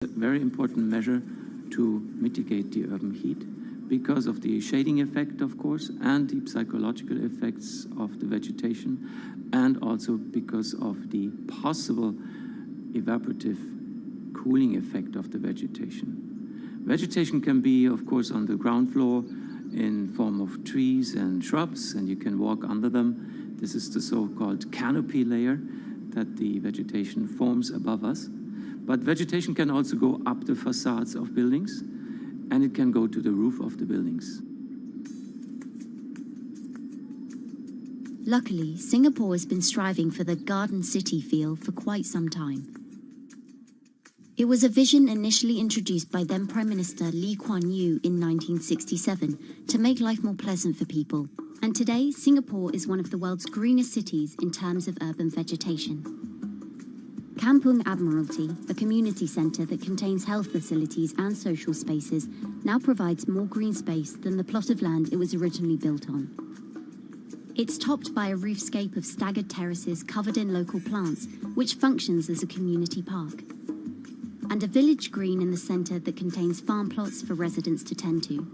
A very important measure to mitigate the urban heat because of the shading effect, of course, and the psychological effects of the vegetation, and also because of the possible evaporative cooling effect of the vegetation. Vegetation can be, of course, on the ground floor in form of trees and shrubs, and you can walk under them. This is the so-called canopy layer that the vegetation forms above us. But vegetation can also go up the facades of buildings, and it can go to the roof of the buildings. Luckily, Singapore has been striving for the garden city feel for quite some time. It was a vision initially introduced by then Prime Minister Lee Kuan Yew in 1967 to make life more pleasant for people. And today, Singapore is one of the world's greenest cities in terms of urban vegetation. Kampung Admiralty, a community centre that contains health facilities and social spaces, now provides more green space than the plot of land it was originally built on. It's topped by a roofscape of staggered terraces covered in local plants, which functions as a community park, and a village green in the centre that contains farm plots for residents to tend to.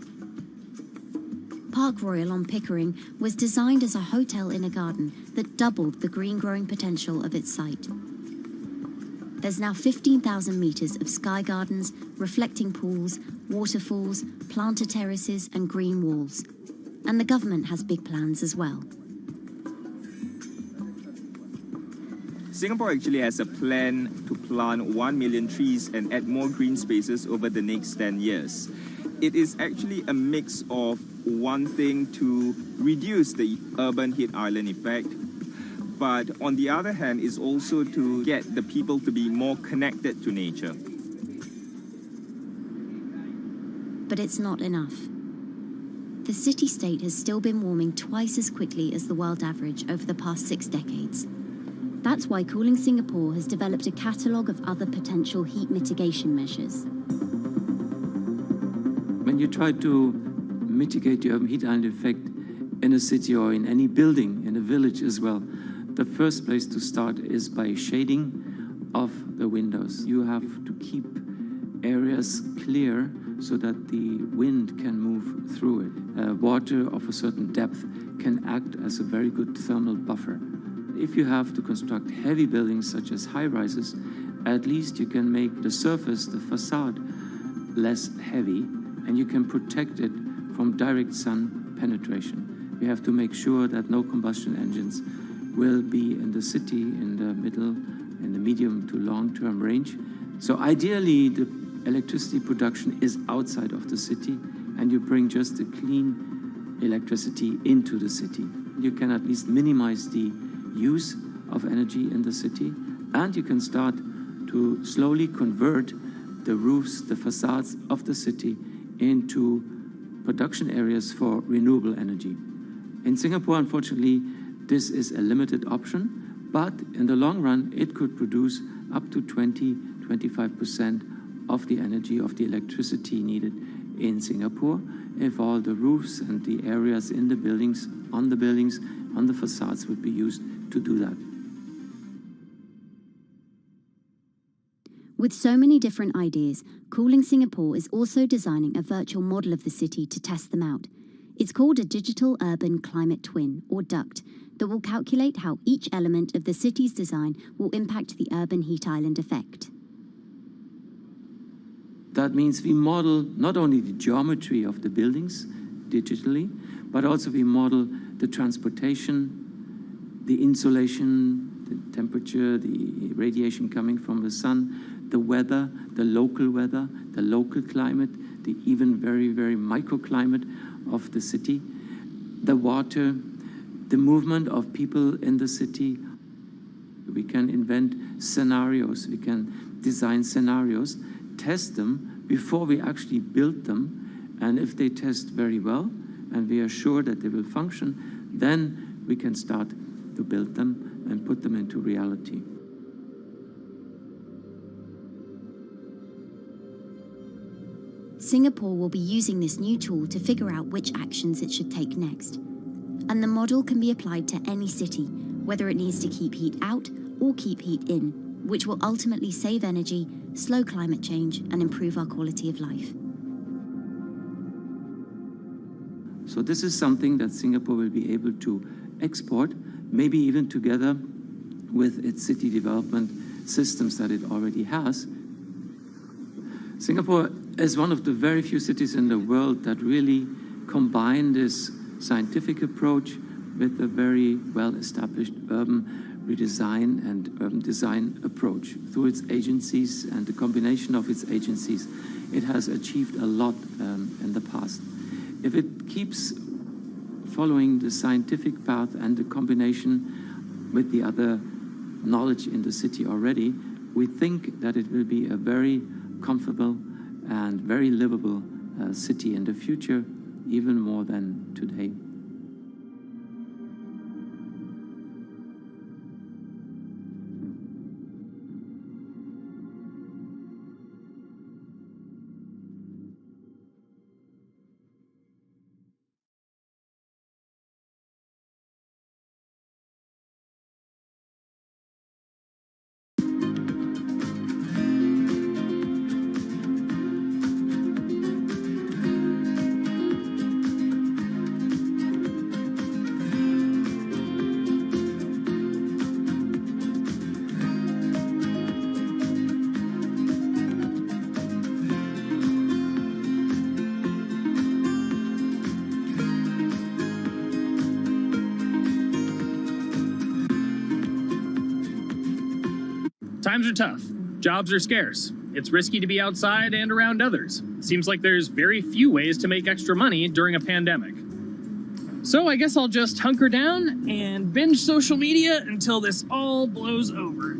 Park Royal on Pickering was designed as a hotel in a garden that doubled the green growing potential of its site. There's now 15,000 metres of sky gardens, reflecting pools, waterfalls, planter terraces and green walls. And the government has big plans as well. Singapore actually has a plan to plant 1 million trees and add more green spaces over the next 10 years. It is actually a mix of wanting to reduce the urban heat island effect, but on the other hand is also to get the people to be more connected to nature. But it's not enough. The city-state has still been warming twice as quickly as the world average over the past 6 decades. That's why Cooling Singapore has developed a catalogue of other potential heat mitigation measures. When you try to mitigate the urban heat island effect in a city or in any building, in a village as well, the first place to start is by shading of the windows. You have to keep areas clear so that the wind can move through it. Water of a certain depth can act as a very good thermal buffer. If you have to construct heavy buildings such as high-rises, at least you can make the surface, the facade, less heavy, and you can protect it from direct sun penetration. We have to make sure that no combustion engines will be in the city in the middle, in the medium to long-term range. So ideally, the electricity production is outside of the city, and you bring just the clean electricity into the city. You can at least minimize the use of energy in the city, and you can start to slowly convert the roofs, the facades of the city into production areas for renewable energy. In Singapore, unfortunately, this is a limited option, but in the long run, it could produce up to 20–25% of the energy, of the electricity needed in Singapore if all the roofs and the areas in the buildings, on the facades would be used to do that. With so many different ideas, Cooling Singapore is also designing a virtual model of the city to test them out. It's called a Digital Urban Climate Twin, or DUCT, that will calculate how each element of the city's design will impact the urban heat island effect. That means we model not only the geometry of the buildings digitally, but also we model the transportation, the insulation, the temperature, the radiation coming from the sun, the weather, the local climate, the even very, very microclimate of the city, the water, the movement of people in the city. We can invent scenarios, we can design scenarios, test them before we actually build them, and if they test very well and we are sure that they will function, then we can start to build them and put them into reality. Singapore will be using this new tool to figure out which actions it should take next. And the model can be applied to any city, whether it needs to keep heat out or keep heat in. which will ultimately save energy, slow climate change, and improve our quality of life. So this is something that Singapore will be able to export, maybe even together with its city development systems that it already has. Singapore is one of the very few cities in the world that really combine this scientific approach with a very well-established urban redesign and urban design approach. Through its agencies and the combination of its agencies, it has achieved a lot in the past. If it keeps following the scientific path and the combination with the other knowledge in the city already, we think that it will be a very comfortable and very livable city in the future, even more than today. Times are tough. Jobs are scarce. It's risky to be outside and around others. Seems like there's very few ways to make extra money during a pandemic. So I guess I'll just hunker down and binge social media until this all blows over.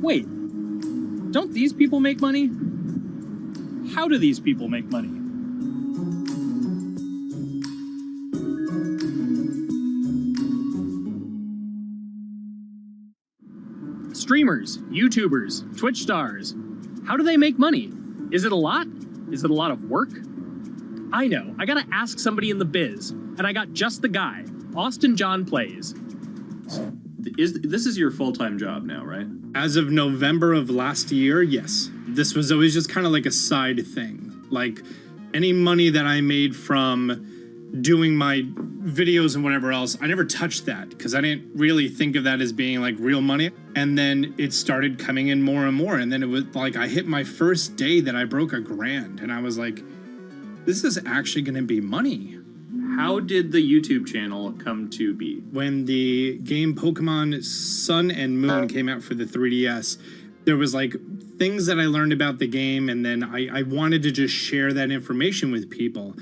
Wait, don't these people make money? How do these people make money? Streamers, YouTubers, Twitch stars. How do they make money? Is it a lot? Is it a lot of work? I know, I gotta ask somebody in the biz, and I got just the guy. Austin John Plays. This is your full-time job now, right? As of November of last year, yes. This was always just kind of like a side thing. Like, any money that I made from doing my videos and whatever else, I never touched that because I didn't really think of that as being like real money. And then it started coming in more and more. And then it was like I hit my first day that I broke $1,000 and I was like, this is actually going to be money. How did the YouTube channel come to be? When the game Pokemon Sun and Moon came out for the 3DS, there was like things that I learned about the game, and then I wanted to just share that information with people.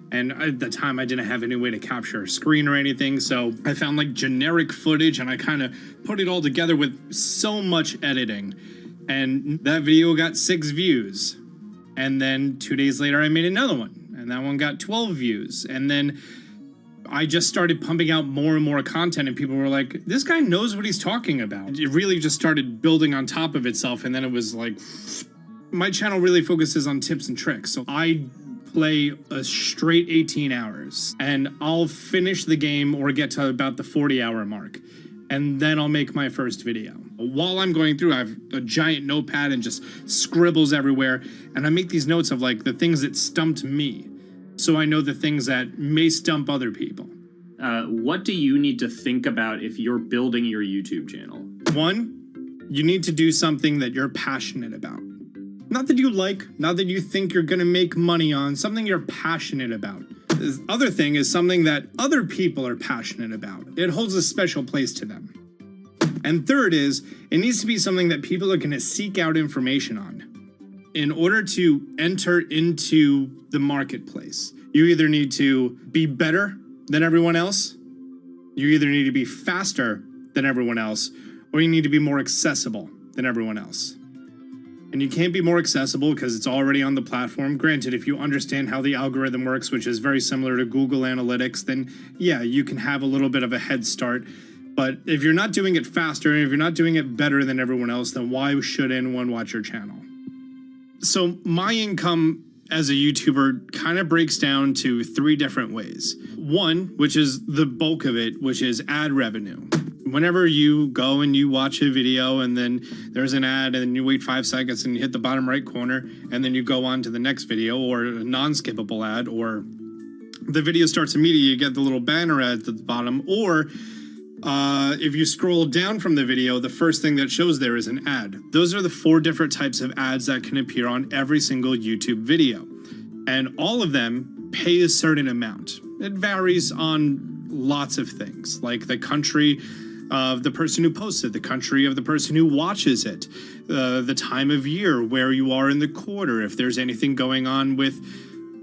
And at the time, I didn't have any way to capture a screen or anything, so I found like generic footage and I kind of put it all together with so much editing. And that video got 6 views. And then 2 days later, I made another one, and that one got 12 views. And then I just started pumping out more and more content, and people were like, this guy knows what he's talking about. It really just started building on top of itself, and then it was like, my channel really focuses on tips and tricks. So I play a straight 18 hours, and I'll finish the game or get to about the 40-hour mark, and then I'll make my first video. While I'm going through, I have a giant notepad and just scribbles everywhere, and I make these notes of like the things that stumped me, so I know the things that may stump other people. What do you need to think about if you're building your YouTube channel? 1, you need to do something that you're passionate about. Not that you like, not that you think you're gonna make money on, something you're passionate about. The other thing is something that other people are passionate about. It holds a special place to them. And third is, it needs to be something that people are gonna seek out information on. In order to enter into the marketplace, you either need to be better than everyone else, you either need to be faster than everyone else, or you need to be more accessible than everyone else. And you can't be more accessible because it's already on the platform. Granted, if you understand how the algorithm works, which is very similar to Google Analytics, then yeah, you can have a little bit of a head start. But if you're not doing it faster, and if you're not doing it better than everyone else, then why should anyone watch your channel? So my income as a YouTuber kind of breaks down to 3 different ways. One, which is the bulk of it, which is ad revenue. Whenever you go and you watch a video and then there's an ad and then you wait 5 seconds and you hit the bottom right corner and then you go on to the next video, or a non-skippable ad, or the video starts immediately, you get the little banner ad at the bottom, or if you scroll down from the video, the first thing that shows there is an ad. Those are the 4 different types of ads that can appear on every single YouTube video. And all of them pay a certain amount. It varies on lots of things, like the country of the person who posts it, the country of the person who watches it, the time of year, where you are in the quarter, if there's anything going on with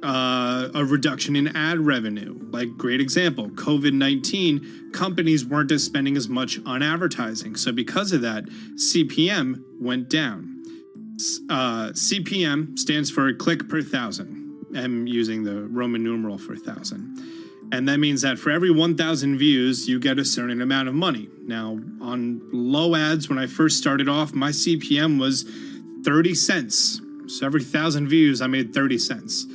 a reduction in ad revenue. Like, great example, COVID-19, companies weren't spending as much on advertising. So because of that, CPM went down. CPM stands for click per thousand. I'm using the Roman numeral for 1,000. And that means that for every 1,000 views, you get a certain amount of money. Now, on low ads, when I first started off, my CPM was 30 cents. So every 1,000 views, I made 30 cents.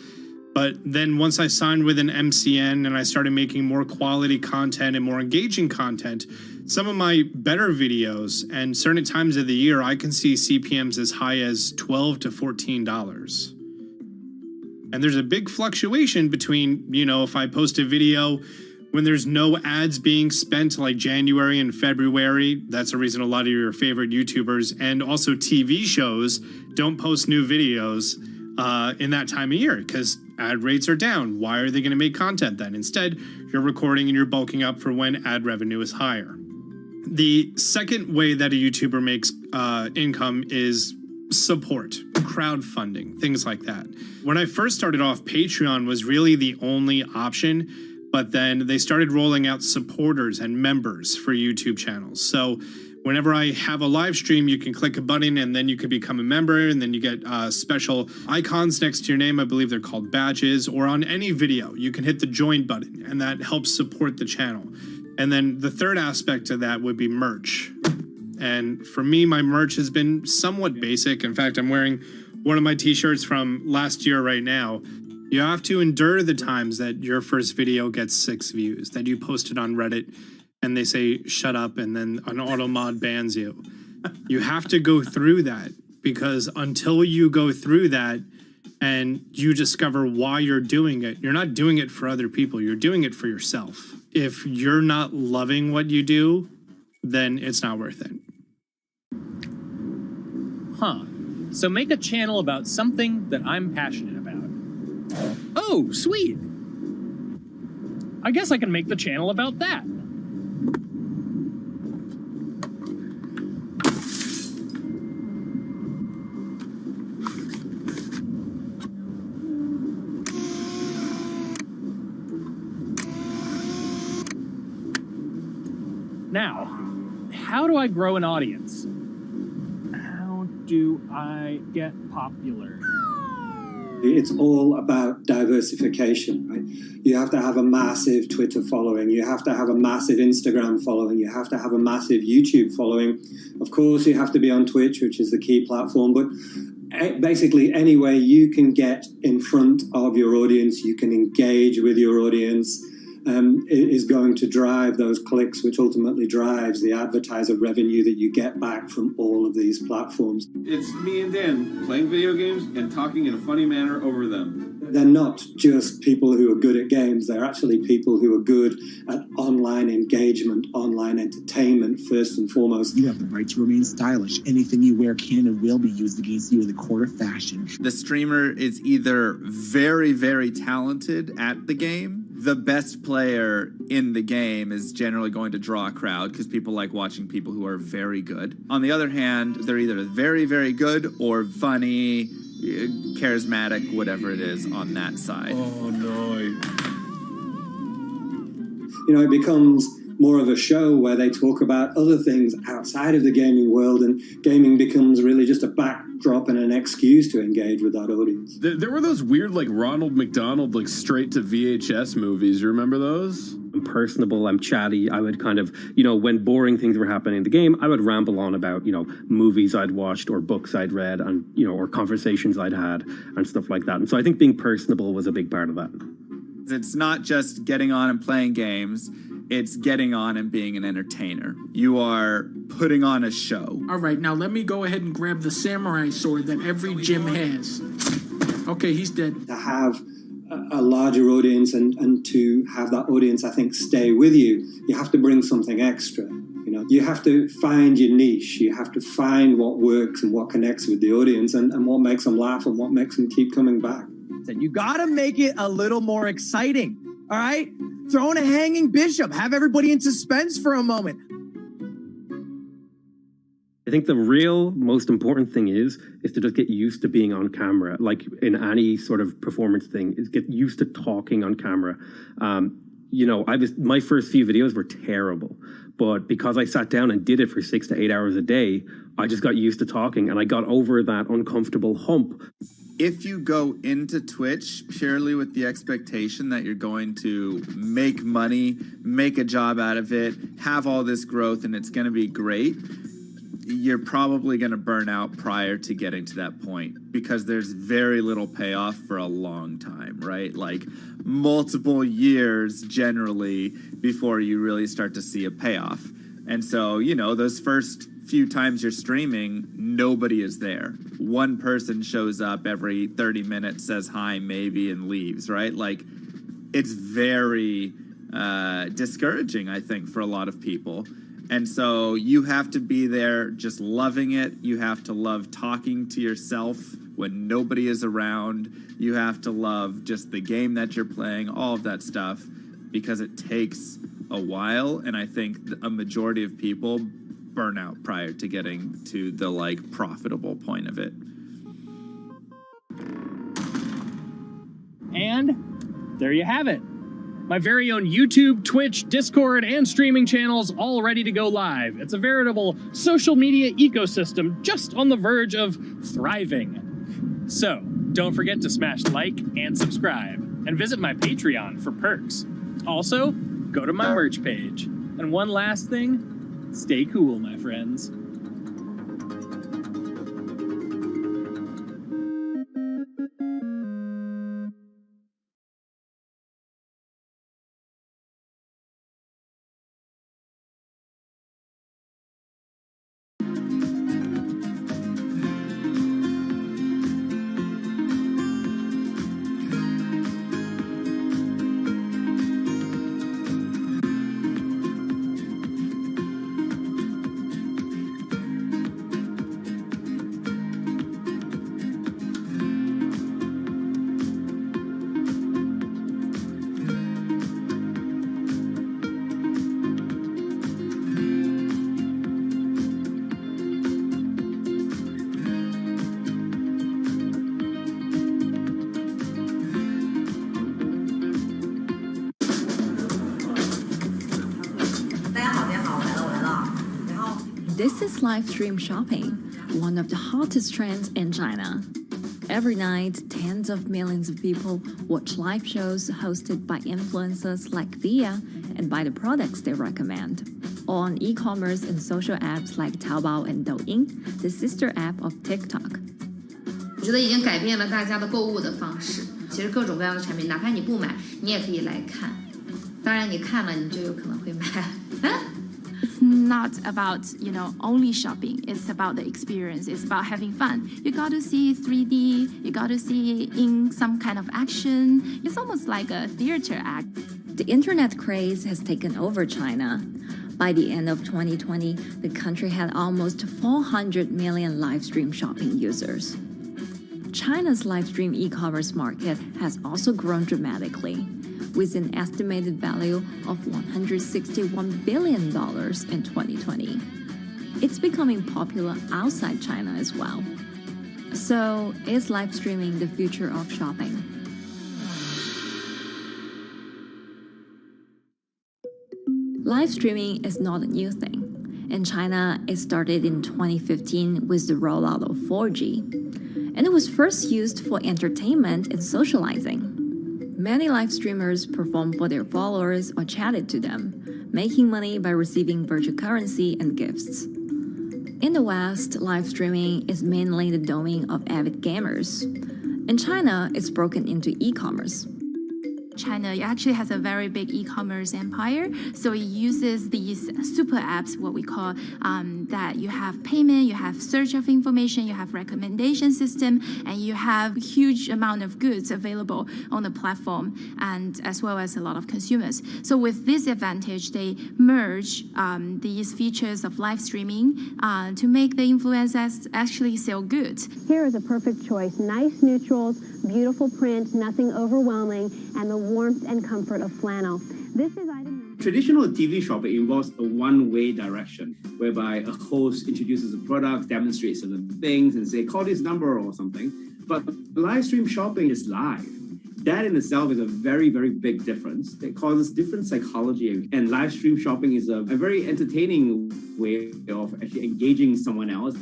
But then once I signed with an MCN and I started making more quality content and more engaging content, some of my better videos and certain times of the year, I can see CPMs as high as $12 to $14. And there's a big fluctuation between, you know, if I post a video when there's no ads being spent, like January and February, that's the reason a lot of your favorite YouTubers and also TV shows don't post new videos in that time of year, because ad rates are down. Why are they going to make content then? Instead, you're recording and you're bulking up for when ad revenue is higher. The second way that a YouTuber makes income is support, crowdfunding, things like that. When I first started off, Patreon was really the only option, but then they started rolling out supporters and members for YouTube channels. So whenever I have a live stream, you can click a button and then you can become a member, and then you get special icons next to your name. I believe they're called badges. Or on any video, you can hit the join button, and that helps support the channel. And then the third aspect of that would be merch. And for me, my merch has been somewhat basic. In fact, I'm wearing one of my t-shirts from last year right now. You have to endure the times that your first video gets 6 views, that you post it on Reddit and they say, shut up, and then an auto mod bans you. You have to go through that, because until you go through that and you discover why you're doing it, you're not doing it for other people, you're doing it for yourself. If you're not loving what you do, then it's not worth it. Huh. So make a channel about something that I'm passionate about. Oh, sweet. I guess I can make the channel about that. Now, how do I grow an audience? How do I get popular? It's all about diversification, right? You have to have a massive Twitter following. You have to have a massive Instagram following. You have to have a massive YouTube following. Of course, you have to be on Twitch, which is the key platform. But basically, any way you can get in front of your audience, you can engage with your audience, is going to drive those clicks, which ultimately drives the advertiser revenue that you get back from all of these platforms. It's me and Dan playing video games and talking in a funny manner over them. They're not just people who are good at games, they're actually people who are good at online engagement, online entertainment, first and foremost. You have the right to remain stylish. Anything you wear can and will be used against you in the court of fashion. The streamer is either very, very talented at the game. The best player in the game is generally going to draw a crowd because people like watching people who are very good. On the other hand, they're either very, very good or funny, charismatic, whatever it is on that side. Oh, no. You know, it becomes more of a show where they talk about other things outside of the gaming world, and gaming becomes really just a backdrop and an excuse to engage with that audience. There were those weird, like, Ronald McDonald, like, straight to VHS movies. You remember those? I'm personable, I'm chatty. I would kind of, when boring things were happening in the game, I would ramble on about, movies I'd watched or books I'd read and, or conversations I'd had and stuff like that. And so I think being personable was a big part of that. It's not just getting on and playing games. It's getting on and being an entertainer. You are putting on a show. All right, now let me go ahead and grab the samurai sword that every gym has. Okay, he's dead. To have a larger audience and to have that audience, I think, stay with you, you have to bring something extra. You have to find your niche. You have to find what works and what connects with the audience and what makes them laugh and what makes them keep coming back. You got to make it a little more exciting, all right? Throw in a hanging bishop. Have everybody in suspense for a moment. I think the real most important thing is to just get used to being on camera. Like in any sort of performance thing, is get used to talking on camera. My first few videos were terrible, but because I sat down and did it for 6 to 8 hours a day, I just got used to talking and I got over that uncomfortable hump. If you go into Twitch purely with the expectation that you're going to make money, make a job out of it, have all this growth, and it's going to be great, you're probably going to burn out prior to getting to that point because there's very little payoff for a long time, right? Like multiple years generally before you really start to see a payoff. And so, those first few times you're streaming, nobody is there. One person shows up every 30 minutes, says hi, maybe, and leaves, right? Like, it's very discouraging, I think, for a lot of people. And so you have to be there just loving it. You have to love talking to yourself when nobody is around. You have to love just the game that you're playing, all of that stuff, because it takes a while. And I think a majority of people burn out prior to getting to the profitable point of it. And there you have it. My very own YouTube, Twitch, Discord, and streaming channels all ready to go live. It's a veritable social media ecosystem just on the verge of thriving. So, don't forget to smash like and subscribe, and visit my Patreon for perks. Also, go to my merch page. And one last thing, stay cool, my friends. This is live stream shopping, one of the hottest trends in China. Every night, tens of millions of people watch live shows hosted by influencers like Thea and buy the products they recommend. On e-commerce and social apps like Taobao and Douyin, the sister app of TikTok. 我觉得已经改变了大家的购物的方式。其实各种各样的产品，哪怕你不买，你也可以来看。当然，你看了，你就有可能会买。It's not about, only shopping. It's about the experience. It's about having fun. You got to see 3D. You got to see in some kind of action. It's almost like a theater act. The internet craze has taken over China. By the end of 2020, the country had almost 400 million live stream shopping users. China's live stream e-commerce market has also grown dramatically, with an estimated value of $161 billion in 2020. It's becoming popular outside China as well. So, is live streaming the future of shopping? Live streaming is not a new thing. In China, it started in 2015 with the rollout of 4G, and it was first used for entertainment and socializing. Many live streamers performed for their followers or chatted to them, making money by receiving virtual currency and gifts. In the West, live streaming is mainly the domain of avid gamers. In China, it's broken into e-commerce. China actually has a very big e-commerce empire, so it uses these super apps, what we call, that you have payment, you have search of information, you have recommendation system, and you have huge amount of goods available on the platform, and as well as a lot of consumers. So with this advantage, they merge these features of live streaming to make the influencers actually sell goods. Here is a perfect choice: nice neutrals, beautiful print, nothing overwhelming, and the warmth and comfort of flannel. This is item. Traditional TV shopping involves a one-way direction, whereby a host introduces a product, demonstrates certain things, and say, call this number or something. But live stream shopping is live. That in itself is a very, very big difference. It causes different psychology. And live stream shopping is a very entertaining way of actually engaging someone else.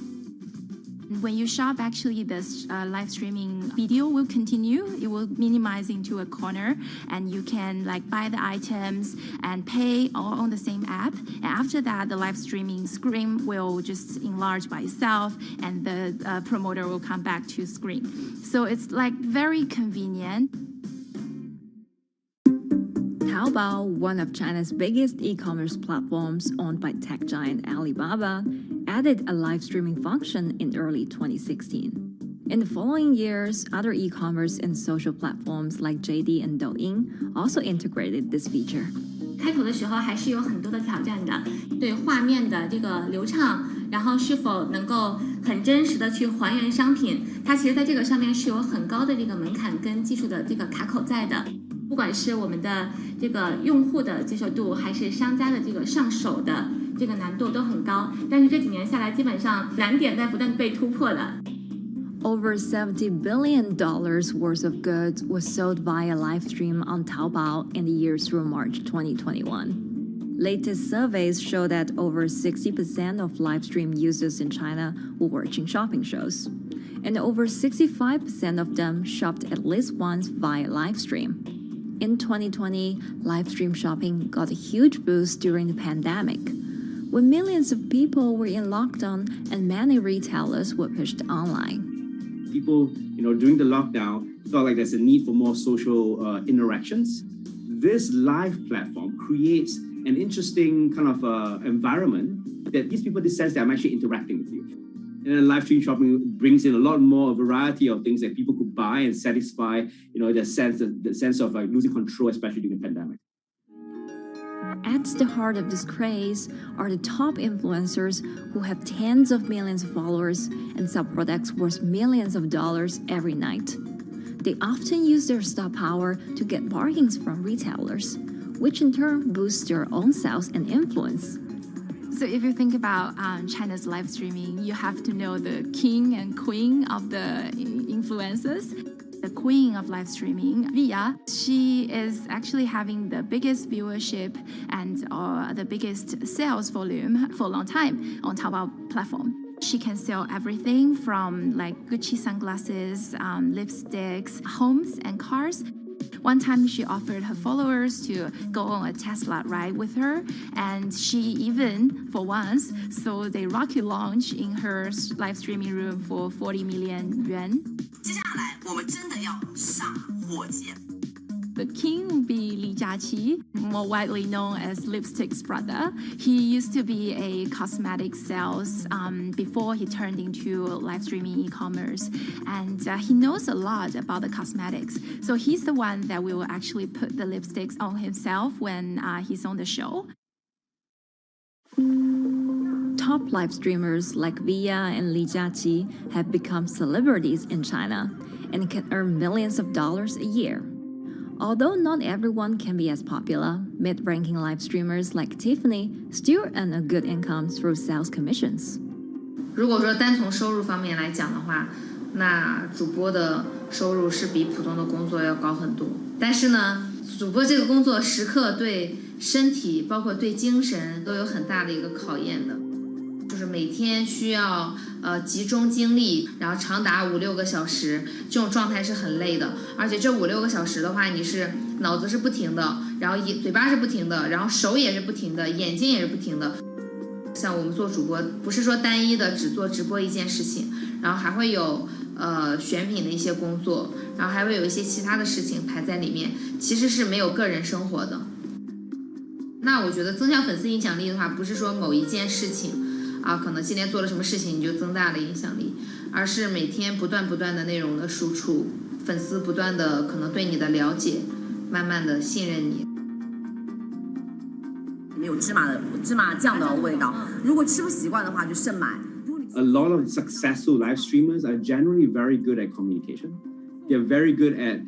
When you shop, actually, this live streaming video will continue. It will minimize into a corner, and you can buy the items and pay all on the same app. And after that, the live streaming screen will just enlarge by itself, and the promoter will come back to screen. So it's very convenient. Taobao, one of China's biggest e-commerce platforms owned by tech giant Alibaba, added a live streaming function in early 2016. In the following years, other e-commerce and social platforms like JD and Douyin also integrated this feature. 开头的时候还是有很多的挑战的，对画面的这个流畅，然后是否能够很真实的去还原商品，它其实在这个上面是有很高的这个门槛跟技术的这个卡口在的。不管是我们的这个用户的接受度，还是商家的这个上手的这个难度都很高，但是这几年下来，基本上难点在不断被突破的。Over $70 billion worth of goods was sold via live stream on Taobao in the year through March 2021. Latest surveys show that over 60% of live stream users in China were watching shopping shows, and over 65% of them shopped at least once via live stream. In 2020, live stream shopping got a huge boost during the pandemic, when millions of people were in lockdown and many retailers were pushed online. People, during the lockdown, felt like there's a need for more social interactions. This live platform creates an interesting kind of environment that gives people the sense that I'm actually interacting with you. And then live stream shopping brings in a lot more variety of things that people could buy and satisfy, the sense of losing control, especially during the pandemic. At the heart of this craze are the top influencers who have tens of millions of followers and sell products worth millions of dollars every night. They often use their star power to get bargains from retailers, which in turn boosts their own sales and influence. So if you think about China's live streaming, you have to know the king and queen of the influencers. The queen of live streaming, Via, she is actually having the biggest viewership and the biggest sales volume for a long time on Taobao platform. She can sell everything from Gucci sunglasses, lipsticks, homes, and cars. One time she offered her followers to go on a Tesla ride with her, and she even, for once, sold a rocket launch in her live streaming room for 40 million yuan. The king will be Li Jiaqi, more widely known as Lipstick's brother. He used to be a cosmetic sales before he turned into live streaming e-commerce, and he knows a lot about the cosmetics. So he's the one that will actually put the lipsticks on himself when he's on the show. Top live streamers like Via and Li Jiaqi have become celebrities in China and can earn millions of dollars a year. Although not everyone can be as popular, mid-ranking live streamers like Tiffany still earn a good income through sales commissions. 如果说单从收入方面来讲的话，那主播的收入是比普通的工作要高很多。但是呢，主播这个工作时刻对身体，包括对精神都有很大的一个考验的，就是每天需要集中精力，然后长达5-6个小时，这种状态是很累的。而且这5-6个小时的话，你是脑子是不停的，然后嘴巴是不停的，然后手也是不停的，眼睛也是不停的。像我们做主播，不是说单一的只做直播一件事情，然后还会有选品的一些工作，然后还会有一些其他的事情排在里面，其实是没有个人生活的。那我觉得增强粉丝影响力的话，不是说某一件事情啊，可能今天做了什么事情你就增大了影响力，而是每天不断的内容的输出，粉丝不断的可能对你的了解，慢慢的信任你。里面有芝麻酱的味道，如果吃不习惯的话就慎买。A lot of successful live streamers are generally very good at communication. They're very good at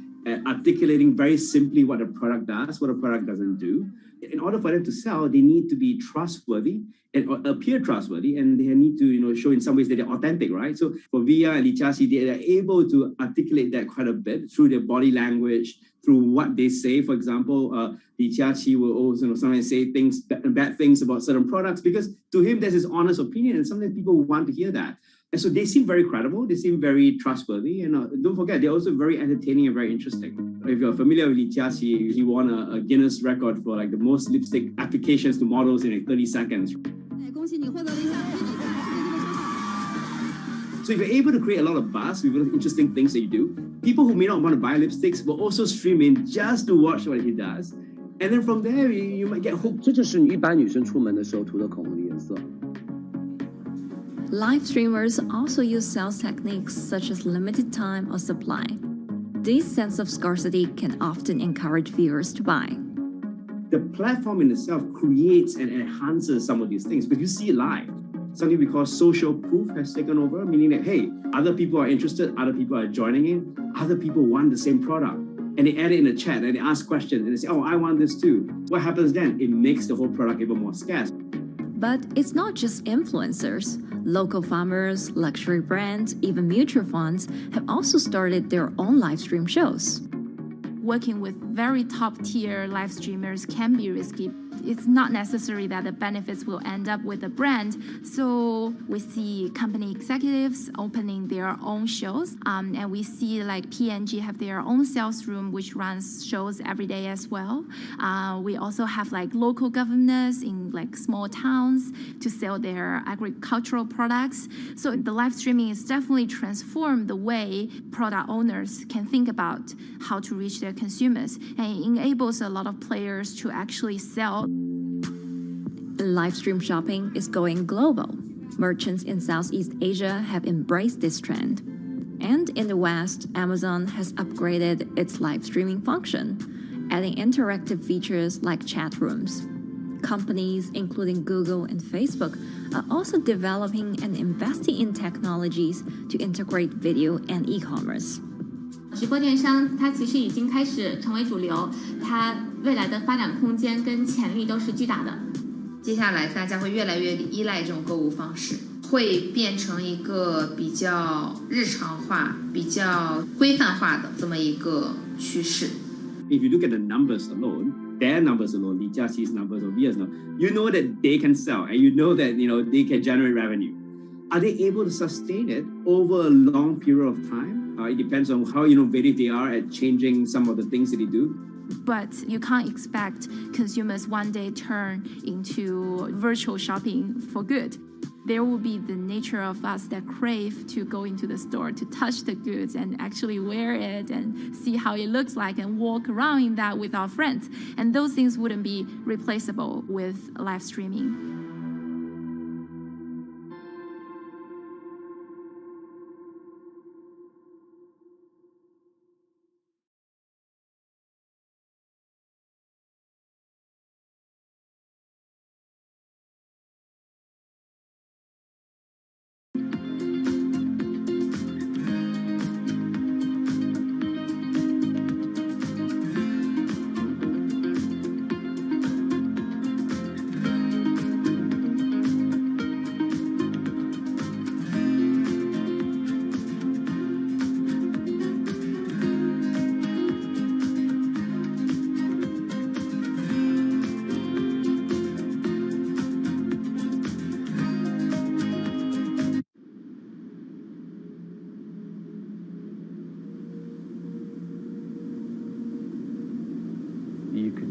articulating very simply what a product does, what a product doesn't do. In order for them to sell, they need to be trustworthy and appear trustworthy, and they need to, show in some ways that they're authentic, right? So for Via and Li Jiaqi, they are able to articulate that quite a bit through their body language, through what they say. For example, Li Jiaqi will also sometimes say bad things about certain products because to him that's his honest opinion, and sometimes people want to hear that. And so they seem very credible, they seem very trustworthy, and don't forget, they're also very entertaining and very interesting. If you're familiar with Li Jiaqi, he won a Guinness record for like the most lipstick applications to models in like 30 seconds. So if you're able to create a lot of buzz with interesting things that you do, people who may not want to buy lipsticks will also stream in just to watch what he does. And then from there, you might get hooked. 这就是你一般女生出门的时候涂的口红的颜色。Live streamers also use sales techniques such as limited time or supply. This sense of scarcity can often encourage viewers to buy. The platform in itself creates and enhances some of these things because you see it live. Something because social proof has taken over, meaning that, hey, other people are interested, other people are joining in, other people want the same product. And they add it in the chat and they ask questions and they say, oh, I want this too. What happens then? It makes the whole product even more scarce. But it's not just influencers. Local farmers, luxury brands, even mutual funds have also started their own live stream shows. Working with very top-tier live streamers can be risky. It's not necessary that the benefits will end up with the brand. So we see company executives opening their own shows. And we see like P&G have their own sales room, which runs shows every day as well. We also have like local governors in like small towns to sell their agricultural products. So the live streaming is definitely transformed the way product owners can think about how to reach their consumers, and it enables a lot of players to actually sell. Live stream shopping is going global. Merchants in Southeast Asia have embraced this trend. And in the West, Amazon has upgraded its live streaming function, adding interactive features like chat rooms. Companies, including Google and Facebook, are also developing and investing in technologies to integrate video and e-commerce. 直播电商它其实已经开始成为主流，它未来的发展空间跟潜力都是巨大的。接下来大家会越来越依赖这种购物方式，会变成一个比较日常化、比较规范化的这么一个趋势。If you look at the numbers alone, their numbers alone, Li Jiaqi's numbers or Via's numbers, you know that they can sell and you know that they can generate revenue. Are they able to sustain it over a long period of time? It depends on how innovative they are at changing some of the things that they do. But you can't expect consumers one day turn into virtual shopping for good. There will be the nature of us that crave to go into the store, to touch the goods and actually wear it and see how it looks like and walk around in that with our friends. And those things wouldn't be replaceable with live streaming.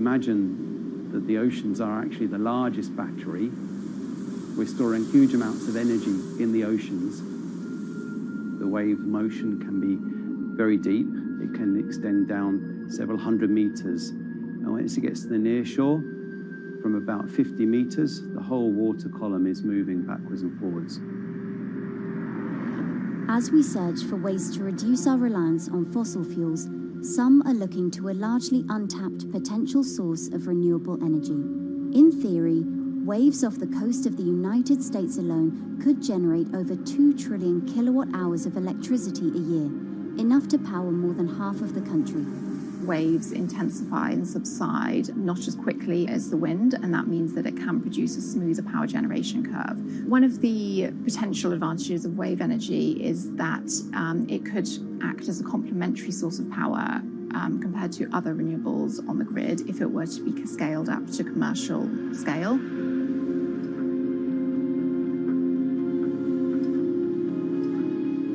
imagine that the oceans are actually the largest battery. We're storing huge amounts of energy in the oceans. The wave motion can be very deep. It can extend down several hundred meters. And once it gets to the near shore, from about 50 meters, the whole water column is moving backwards and forwards. As we search for ways to reduce our reliance on fossil fuels, some are looking to a largely untapped potential source of renewable energy. In theory, waves off the coast of the United States alone could generate over 2 trillion kilowatt hours of electricity a year, enough to power more than half of the country. Waves intensify and subside not as quickly as the wind, and that means that it can produce a smoother power generation curve. One of the potential advantages of wave energy is that it could act as a complementary source of power compared to other renewables on the grid if it were to be scaled up to commercial scale.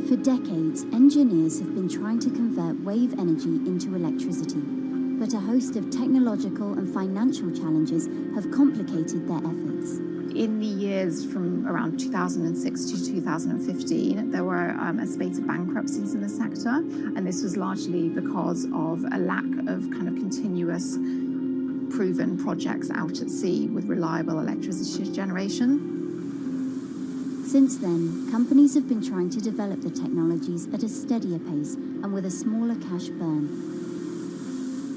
For decades, engineers have been trying to convert wave energy into electricity, but a host of technological and financial challenges have complicated their efforts. In the years from around 2006 to 2015, there were a spate of bankruptcies in the sector, and this was largely because of a lack of kind of continuous proven projects out at sea with reliable electricity generation. Since then, companies have been trying to develop the technologies at a steadier pace and with a smaller cash burn.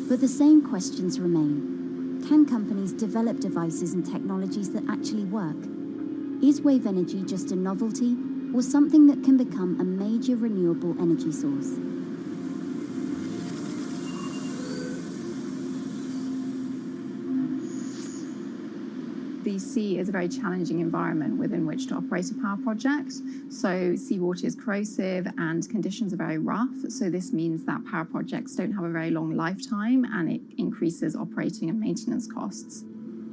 But the same questions remain. Can companies develop devices and technologies that actually work? Is wave energy just a novelty or something that can become a major renewable energy source? The sea is a very challenging environment within which to operate a power project. So seawater is corrosive and conditions are very rough. So this means that power projects don't have a very long lifetime, and it increases operating and maintenance costs.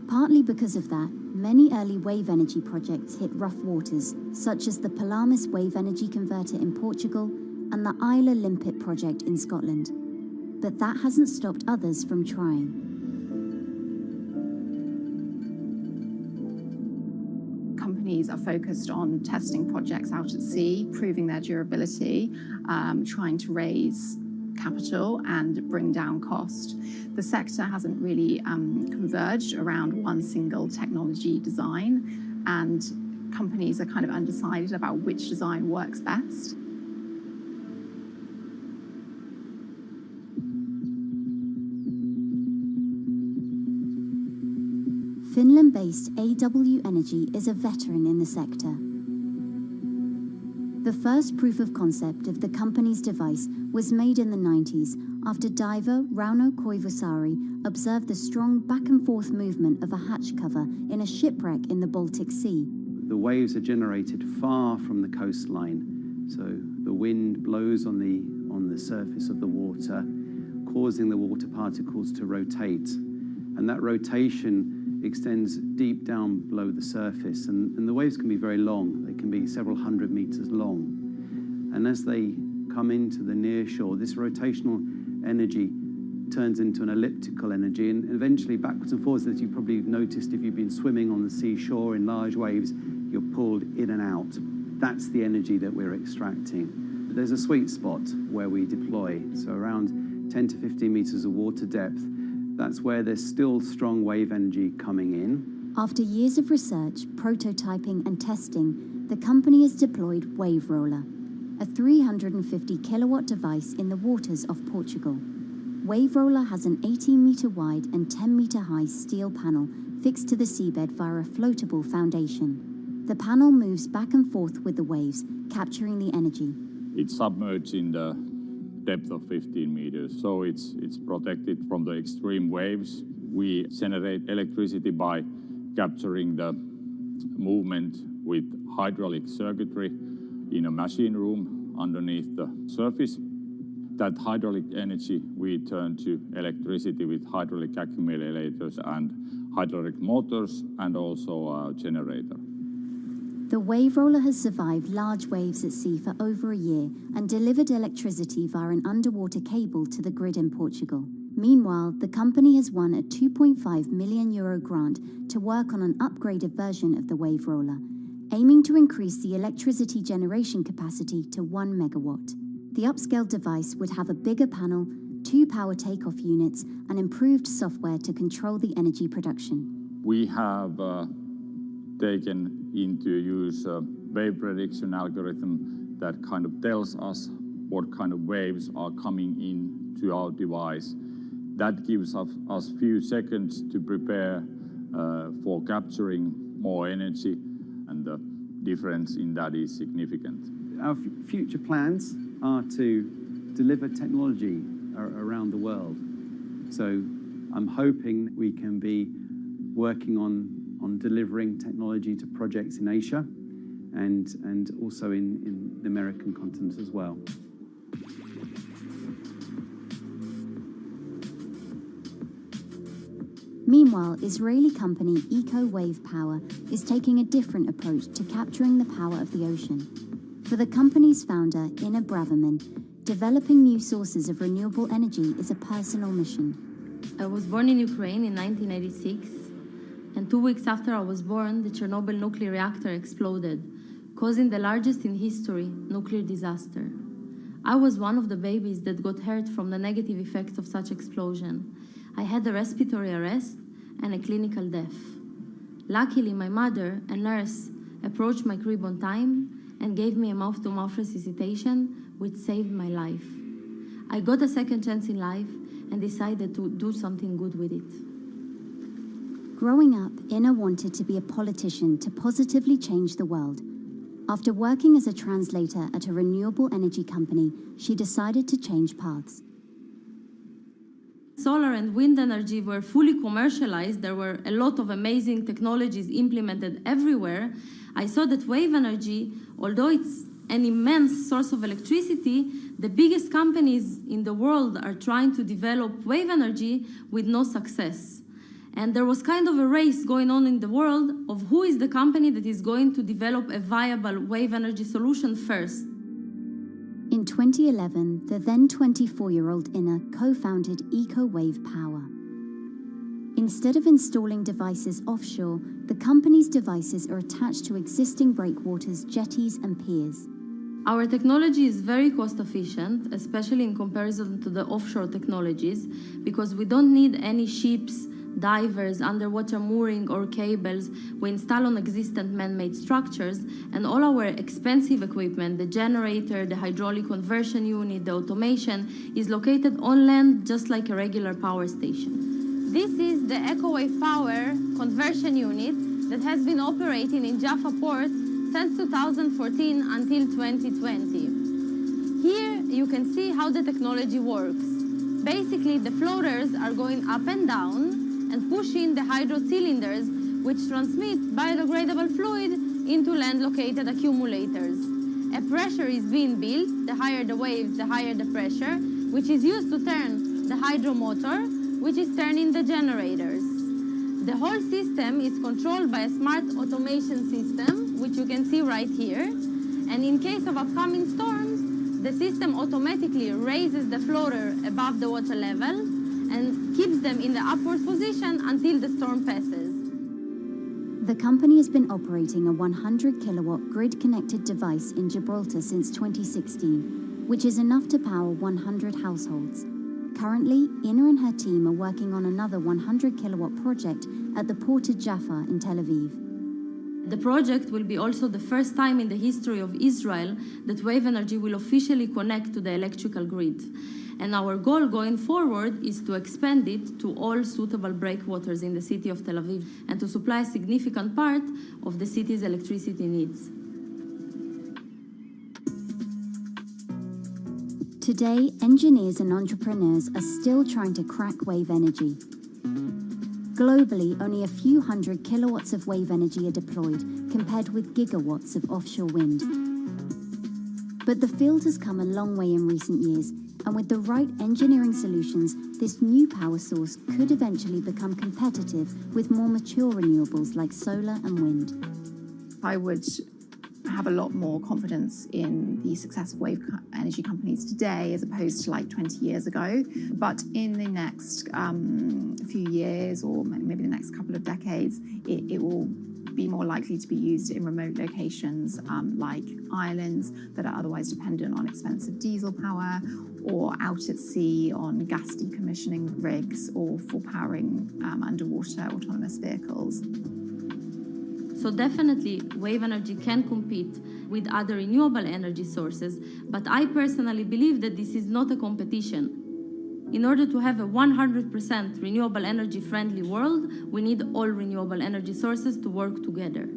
Partly because of that, many early wave energy projects hit rough waters, such as the Palamas Wave Energy Converter in Portugal and the Isla Limpet project in Scotland. But that hasn't stopped others from trying. Companies are focused on testing projects out at sea, proving their durability, trying to raise capital and bring down cost. The sector hasn't really converged around one single technology design, and companies are kind of undecided about which design works best. Finland-based AW Energy is a veteran in the sector. The first proof of concept of the company's device was made in the 90s after diver Rauno Koivusaari observed the strong back-and-forth movement of a hatch cover in a shipwreck in the Baltic Sea. The waves are generated far from the coastline, so the wind blows on the surface of the water, causing the water particles to rotate, and that rotation extends deep down below the surface, and the waves can be very long. They can be several hundred meters long. And as they come into the near shore, this rotational energy turns into an elliptical energy, and eventually backwards and forwards, as you probably noticed if you've been swimming on the seashore in large waves, you're pulled in and out. That's the energy that we're extracting. But there's a sweet spot where we deploy, so around 10 to 15 meters of water depth. That's where there's still strong wave energy coming in. After years of research, prototyping and testing, the company has deployed Wave Roller, a 350 kilowatt device in the waters off Portugal. Wave Roller has an 18-meter wide and 10-meter high steel panel fixed to the seabed via a floatable foundation. The panel moves back and forth with the waves, capturing the energy. It's submerged in the depth of 15 meters, so it's protected from the extreme waves. We generate electricity by capturing the movement with hydraulic circuitry in a machine room underneath the surface. That hydraulic energy we turn to electricity with hydraulic accumulators and hydraulic motors, and also a generator. The Wave Roller has survived large waves at sea for over a year and delivered electricity via an underwater cable to the grid in Portugal. Meanwhile, the company has won a €2.5 million grant to work on an upgraded version of the wave roller, aiming to increase the electricity generation capacity to 1 megawatt. The upscaled device would have a bigger panel, 2 power takeoff units, and improved software to control the energy production. We have taken into use a wave prediction algorithm that kind of tells us what kind of waves are coming in to our device. That gives us few seconds to prepare for capturing more energy, and the difference in that is significant. Our future plans are to deliver technology around the world. So I'm hoping we can be working on delivering technology to projects in Asia and also in the American continent as well. Meanwhile, Israeli company Eco Wave Power is taking a different approach to capturing the power of the ocean. For the company's founder, Inna Braverman, developing new sources of renewable energy is a personal mission. I was born in Ukraine in 1986, and 2 weeks after I was born, the Chernobyl nuclear reactor exploded, causing the largest in history nuclear disaster. I was one of the babies that got hurt from the negative effects of such explosion. I had a respiratory arrest and a clinical death. Luckily, my mother, a nurse, approached my crib on time and gave me a mouth-to-mouth resuscitation, which saved my life. I got a second chance in life and decided to do something good with it. Growing up, Inna wanted to be a politician to positively change the world. After working as a translator at a renewable energy company, she decided to change paths. Solar and wind energy were fully commercialized. There were a lot of amazing technologies implemented everywhere. I saw that wave energy, although it's an immense source of electricity, the biggest companies in the world are trying to develop wave energy with no success. And there was kind of a race going on in the world of who is the company that is going to develop a viable wave energy solution first. In 2011, the then 24-year-old Inna co-founded Eco Wave Power. Instead of installing devices offshore, the company's devices are attached to existing breakwaters, jetties, and piers. Our technology is very cost efficient, especially in comparison to the offshore technologies, because we don't need any ships, divers, underwater mooring or cables. We install on existing man-made structures, and all our expensive equipment, the generator, the hydraulic conversion unit, the automation, is located on land just like a regular power station. This is the EcoWave Power conversion unit that has been operating in Jaffa port since 2014 until 2020. Here you can see how the technology works. Basically, the floaters are going up and down and pushing the hydro cylinders, which transmit biodegradable fluid into land-located accumulators. A pressure is being built. The higher the waves, the higher the pressure, which is used to turn the hydro motor, which is turning the generators. The whole system is controlled by a smart automation system, which you can see right here. And in case of upcoming storms, the system automatically raises the floater above the water level and keeps them in the upward position until the storm passes. The company has been operating a 100-kilowatt grid-connected device in Gibraltar since 2016, which is enough to power 100 households. Currently, Inna and her team are working on another 100-kilowatt project at the port of Jaffa in Tel Aviv. The project will be also the first time in the history of Israel that wave energy will officially connect to the electrical grid. And our goal going forward is to expand it to all suitable breakwaters in the city of Tel Aviv and to supply a significant part of the city's electricity needs. Today, engineers and entrepreneurs are still trying to crack wave energy. Globally, only a few hundred kilowatts of wave energy are deployed, compared with gigawatts of offshore wind. But the field has come a long way in recent years, and with the right engineering solutions, this new power source could eventually become competitive with more mature renewables like solar and wind. I would have a lot more confidence in the success of wave energy companies today as opposed to like 20 years ago. But in the next few years, or maybe the next couple of decades, it will be more likely to be used in remote locations like islands that are otherwise dependent on expensive diesel power, or out at sea on gas decommissioning rigs, or for powering underwater autonomous vehicles. So definitely wave energy can compete with other renewable energy sources, but I personally believe that this is not a competition. In order to have a 100% renewable energy friendly world, we need all renewable energy sources to work together.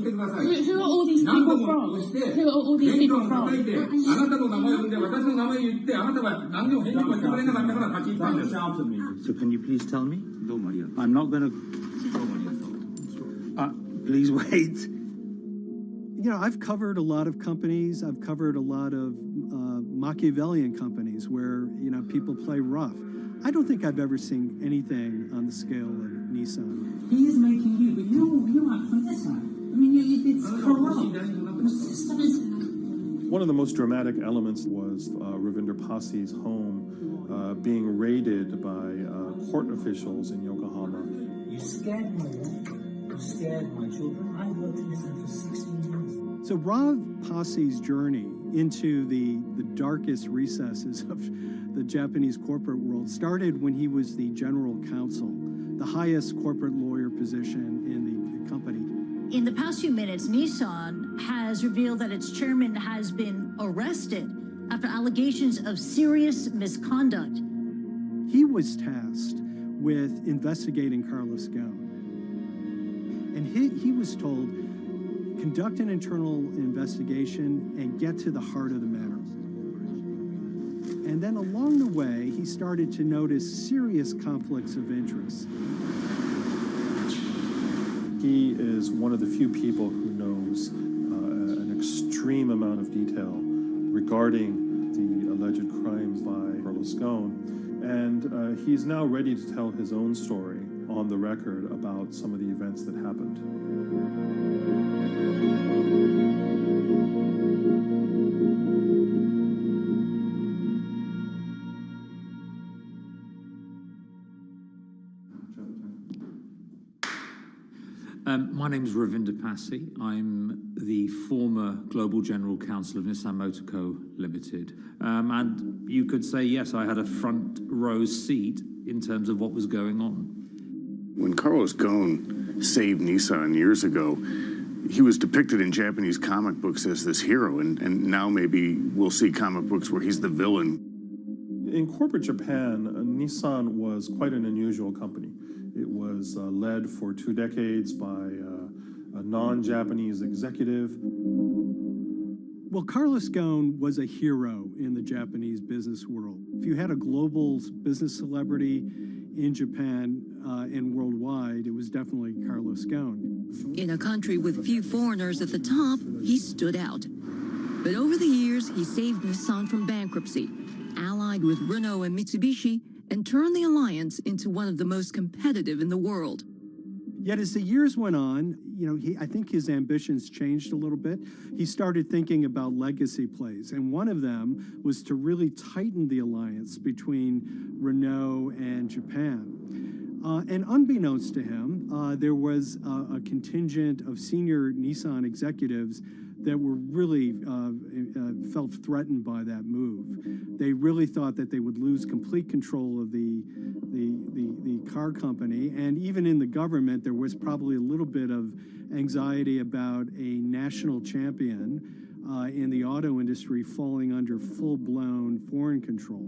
Who are all these people from? Who are all these people from? So can you please tell me? I'm not going to... please wait. You know, I've covered a lot of companies. I've covered a lot of Machiavellian companies where, you know, people play rough. I don't think I've ever seen anything on the scale of Nissan. He is making you, but you're out for Nissan. I mean, it's corrupt. The system is... One of the most dramatic elements was Ravinder Pasi's home being raided by court officials in Yokohama. You scared my wife. You scared my children. I worked in Nissan for 16 years. So Rav Pasi's journey into the darkest recesses of the Japanese corporate world started when he was the general counsel, the highest corporate lawyer position in the company. In the past few minutes, Nissan has revealed that its chairman has been arrested after allegations of serious misconduct. He was tasked with investigating Carlos Ghosn. And he was told, conduct an internal investigation and get to the heart of the matter. And then along the way, he started to notice serious conflicts of interest. He is one of the few people who knows an extreme amount of detail regarding the alleged crimes by Carlos Ghosn, and he's now ready to tell his own story on the record about some of the events that happened. My name is Ravinder Pasi. I'm the former Global General Counsel of Nissan Motor Co. Limited. And you could say, yes, I had a front row seat in terms of what was going on. When Carlos Ghosn saved Nissan years ago, he was depicted in Japanese comic books as this hero, and now maybe we'll see comic books where he's the villain. In corporate Japan, Nissan was quite an unusual company. It was led for 2 decades by a non-Japanese executive. Well, Carlos Ghosn was a hero in the Japanese business world. If you had a global business celebrity in Japan and worldwide, it was definitely Carlos Ghosn. In a country with few foreigners at the top, he stood out. But over the years, he saved Nissan from bankruptcy, allied with Renault and Mitsubishi, and turned the alliance into one of the most competitive in the world. Yet as the years went on, I think his ambitions changed a little bit. He started thinking about legacy plays, and one of them was to really tighten the alliance between Renault and Japan. And unbeknownst to him, there was a contingent of senior Nissan executives that were really felt threatened by that move. They really thought that they would lose complete control of the car company, and even in the government, there was probably a little bit of anxiety about a national champion in the auto industry falling under full-blown foreign control.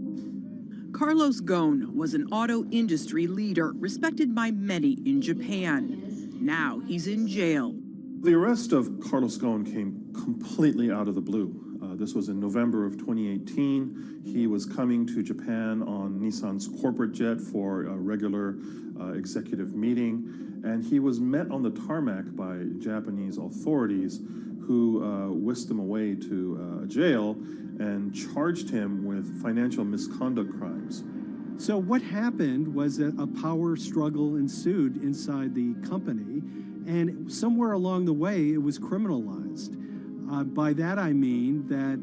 Carlos Ghosn was an auto industry leader, respected by many in Japan. Now he's in jail. The arrest of Carlos Ghosn came completely out of the blue. This was in November of 2018. He was coming to Japan on Nissan's corporate jet for a regular executive meeting, and he was met on the tarmac by Japanese authorities who whisked him away to jail and charged him with financial misconduct crimes. So what happened was that a power struggle ensued inside the company, and somewhere along the way, it was criminalized. By that I mean that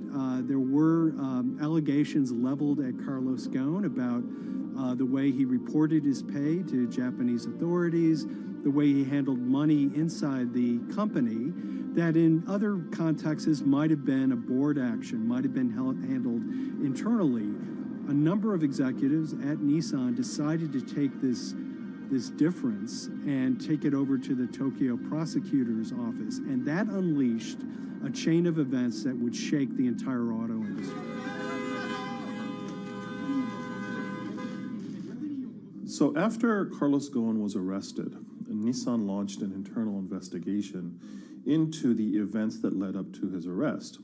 there were allegations leveled at Carlos Ghosn about the way he reported his pay to Japanese authorities, the way he handled money inside the company, that in other contexts might have been a board action, might have been handled internally. A number of executives at Nissan decided to take this difference and take it over to the Tokyo prosecutor's office, and that unleashed a chain of events that would shake the entire auto industry. So after Carlos Ghosn was arrested, Nissan launched an internal investigation into the events that led up to his arrest.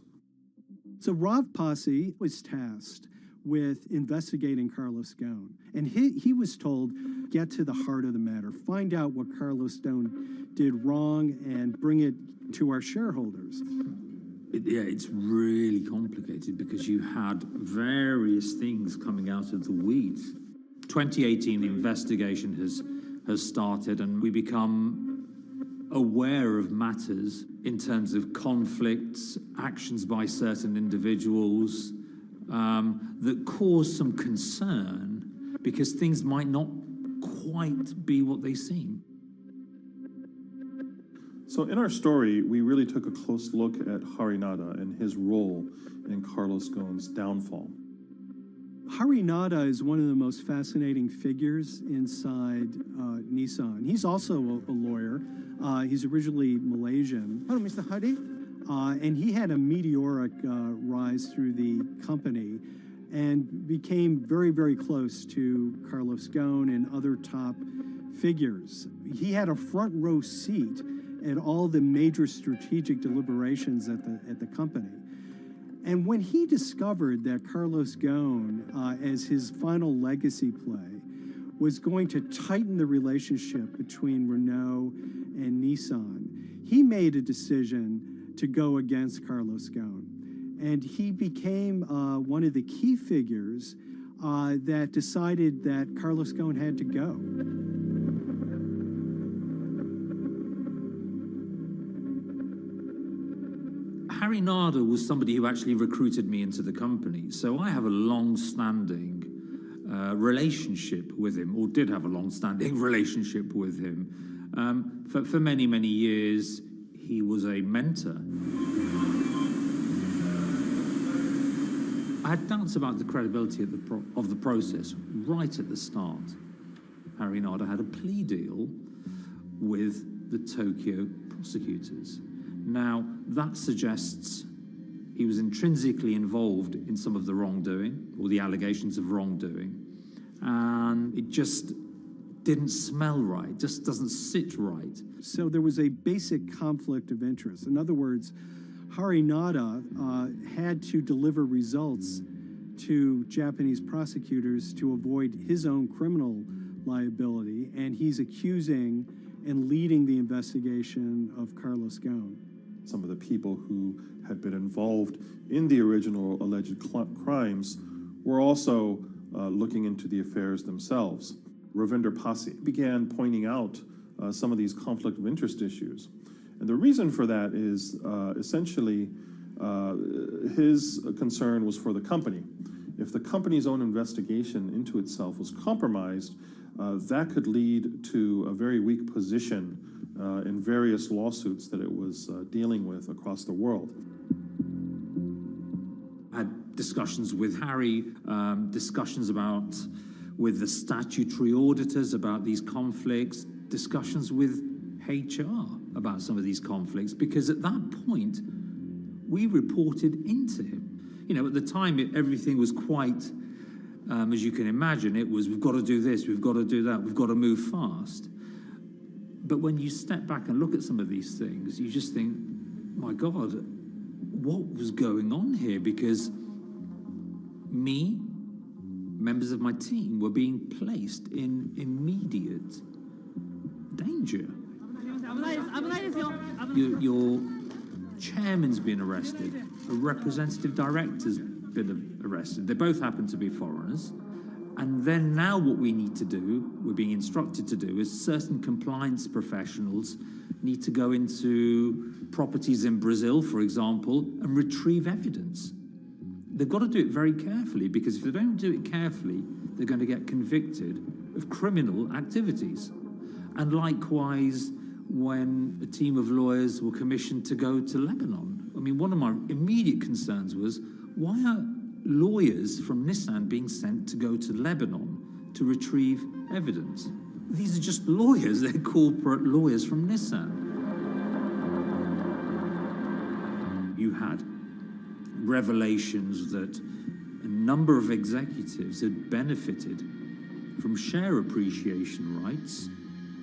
So Rav Passi was tasked with investigating Carlos Ghosn, and he was told, get to the heart of the matter, find out what Carlos Ghosn did wrong and bring it to our shareholders. It's really complicated because you had various things coming out of the weeds. 2018, the investigation has started, and we become aware of matters in terms of conflicts, actions by certain individuals that cause some concern because things might not quite be what they seem. So in our story, we really took a close look at Harinada and his role in Carlos Ghosn's downfall. Harinada is one of the most fascinating figures inside Nissan. He's also a lawyer. He's originally Malaysian. Hello, Mr. Hari. And he had a meteoric rise through the company and became very, very close to Carlos Ghosn and other top figures. He had a front row seat at all the major strategic deliberations at the company. And when he discovered that Carlos Ghosn, as his final legacy play, was going to tighten the relationship between Renault and Nissan, he made a decision to go against Carlos Ghosn. And he became one of the key figures that decided that Carlos Ghosn had to go. Harinada was somebody who actually recruited me into the company, so I have a long-standing relationship with him, or did have a long-standing relationship with him. For many, many years, he was a mentor. I had doubts about the credibility of the process right at the start. Harinada had a plea deal with the Tokyo prosecutors. Now, that suggests he was intrinsically involved in some of the wrongdoing, or the allegations of wrongdoing, and it just didn't smell right, just doesn't sit right. So there was a basic conflict of interest. In other words, Harinada had to deliver results to Japanese prosecutors to avoid his own criminal liability, and he's accusing and leading the investigation of Carlos Ghosn. Some of the people who had been involved in the original alleged crimes were also looking into the affairs themselves. Ravinder Pasi began pointing out some of these conflict of interest issues. And the reason for that is essentially his concern was for the company. If the company's own investigation into itself was compromised, that could lead to a very weak position in various lawsuits that it was dealing with across the world. I had discussions with Harry, discussions with the statutory auditors about these conflicts, discussions with HR about some of these conflicts, because at that point, we reported into him. You know, at the time, everything was quite, as you can imagine, it was, we've got to do this, we've got to do that, we've got to move fast. But when you step back and look at some of these things, you just think, my God, what was going on here? Because me, members of my team, were being placed in immediate danger. Your chairman's been arrested, a representative director's been arrested. They both happen to be foreigners. And then now what we need to do, we're being instructed to do, is certain compliance professionals need to go into properties in Brazil, for example, and retrieve evidence. They've got to do it very carefully, because if they don't do it carefully, they're going to get convicted of criminal activities. And likewise, when a team of lawyers were commissioned to go to Lebanon, I mean, one of my immediate concerns was, why are lawyers from Nissan being sent to go to Lebanon to retrieve evidence? These are just lawyers, they're corporate lawyers from Nissan. You had revelations that a number of executives had benefited from share appreciation rights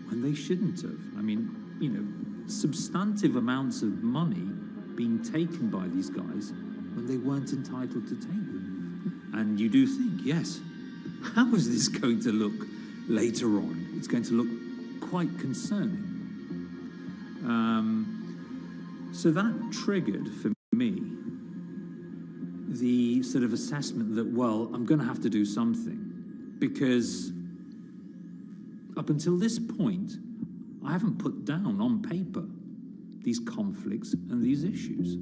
when they shouldn't have. I mean, you know, substantive amounts of money being taken by these guys when they weren't entitled to take them. And you do think, yes, how is this going to look later on? It's going to look quite concerning. So that triggered for me the sort of assessment that, well, I'm going to have to do something, because up until this point, I haven't put down on paper these conflicts and these issues.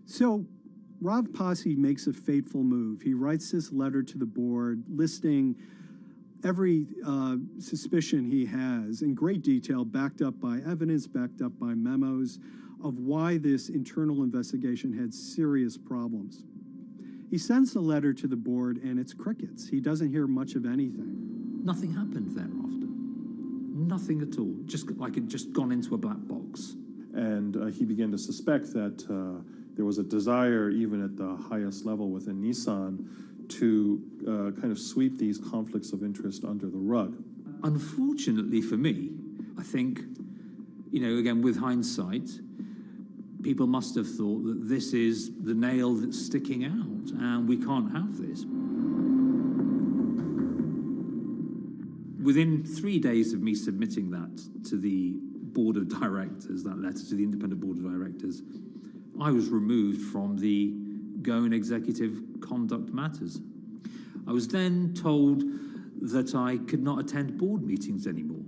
So Rav Pasi makes a fateful move. He writes this letter to the board listing every suspicion he has in great detail, backed up by evidence, backed up by memos, of why this internal investigation had serious problems. He sends the letter to the board, and it's crickets. He doesn't hear much of anything. Nothing happened thereafter. Nothing at all. Just like it just gone into a black box. And he began to suspect that there was a desire, even at the highest level within Nissan, to kind of sweep these conflicts of interest under the rug. Unfortunately for me, I think, you know, again, with hindsight, people must have thought that this is the nail that's sticking out, and we can't have this. Within 3 days of me submitting that to the board of directors, that letter to the independent board of directors, I was removed from the Ghosn Executive Conduct Matters. I was then told that I could not attend board meetings anymore.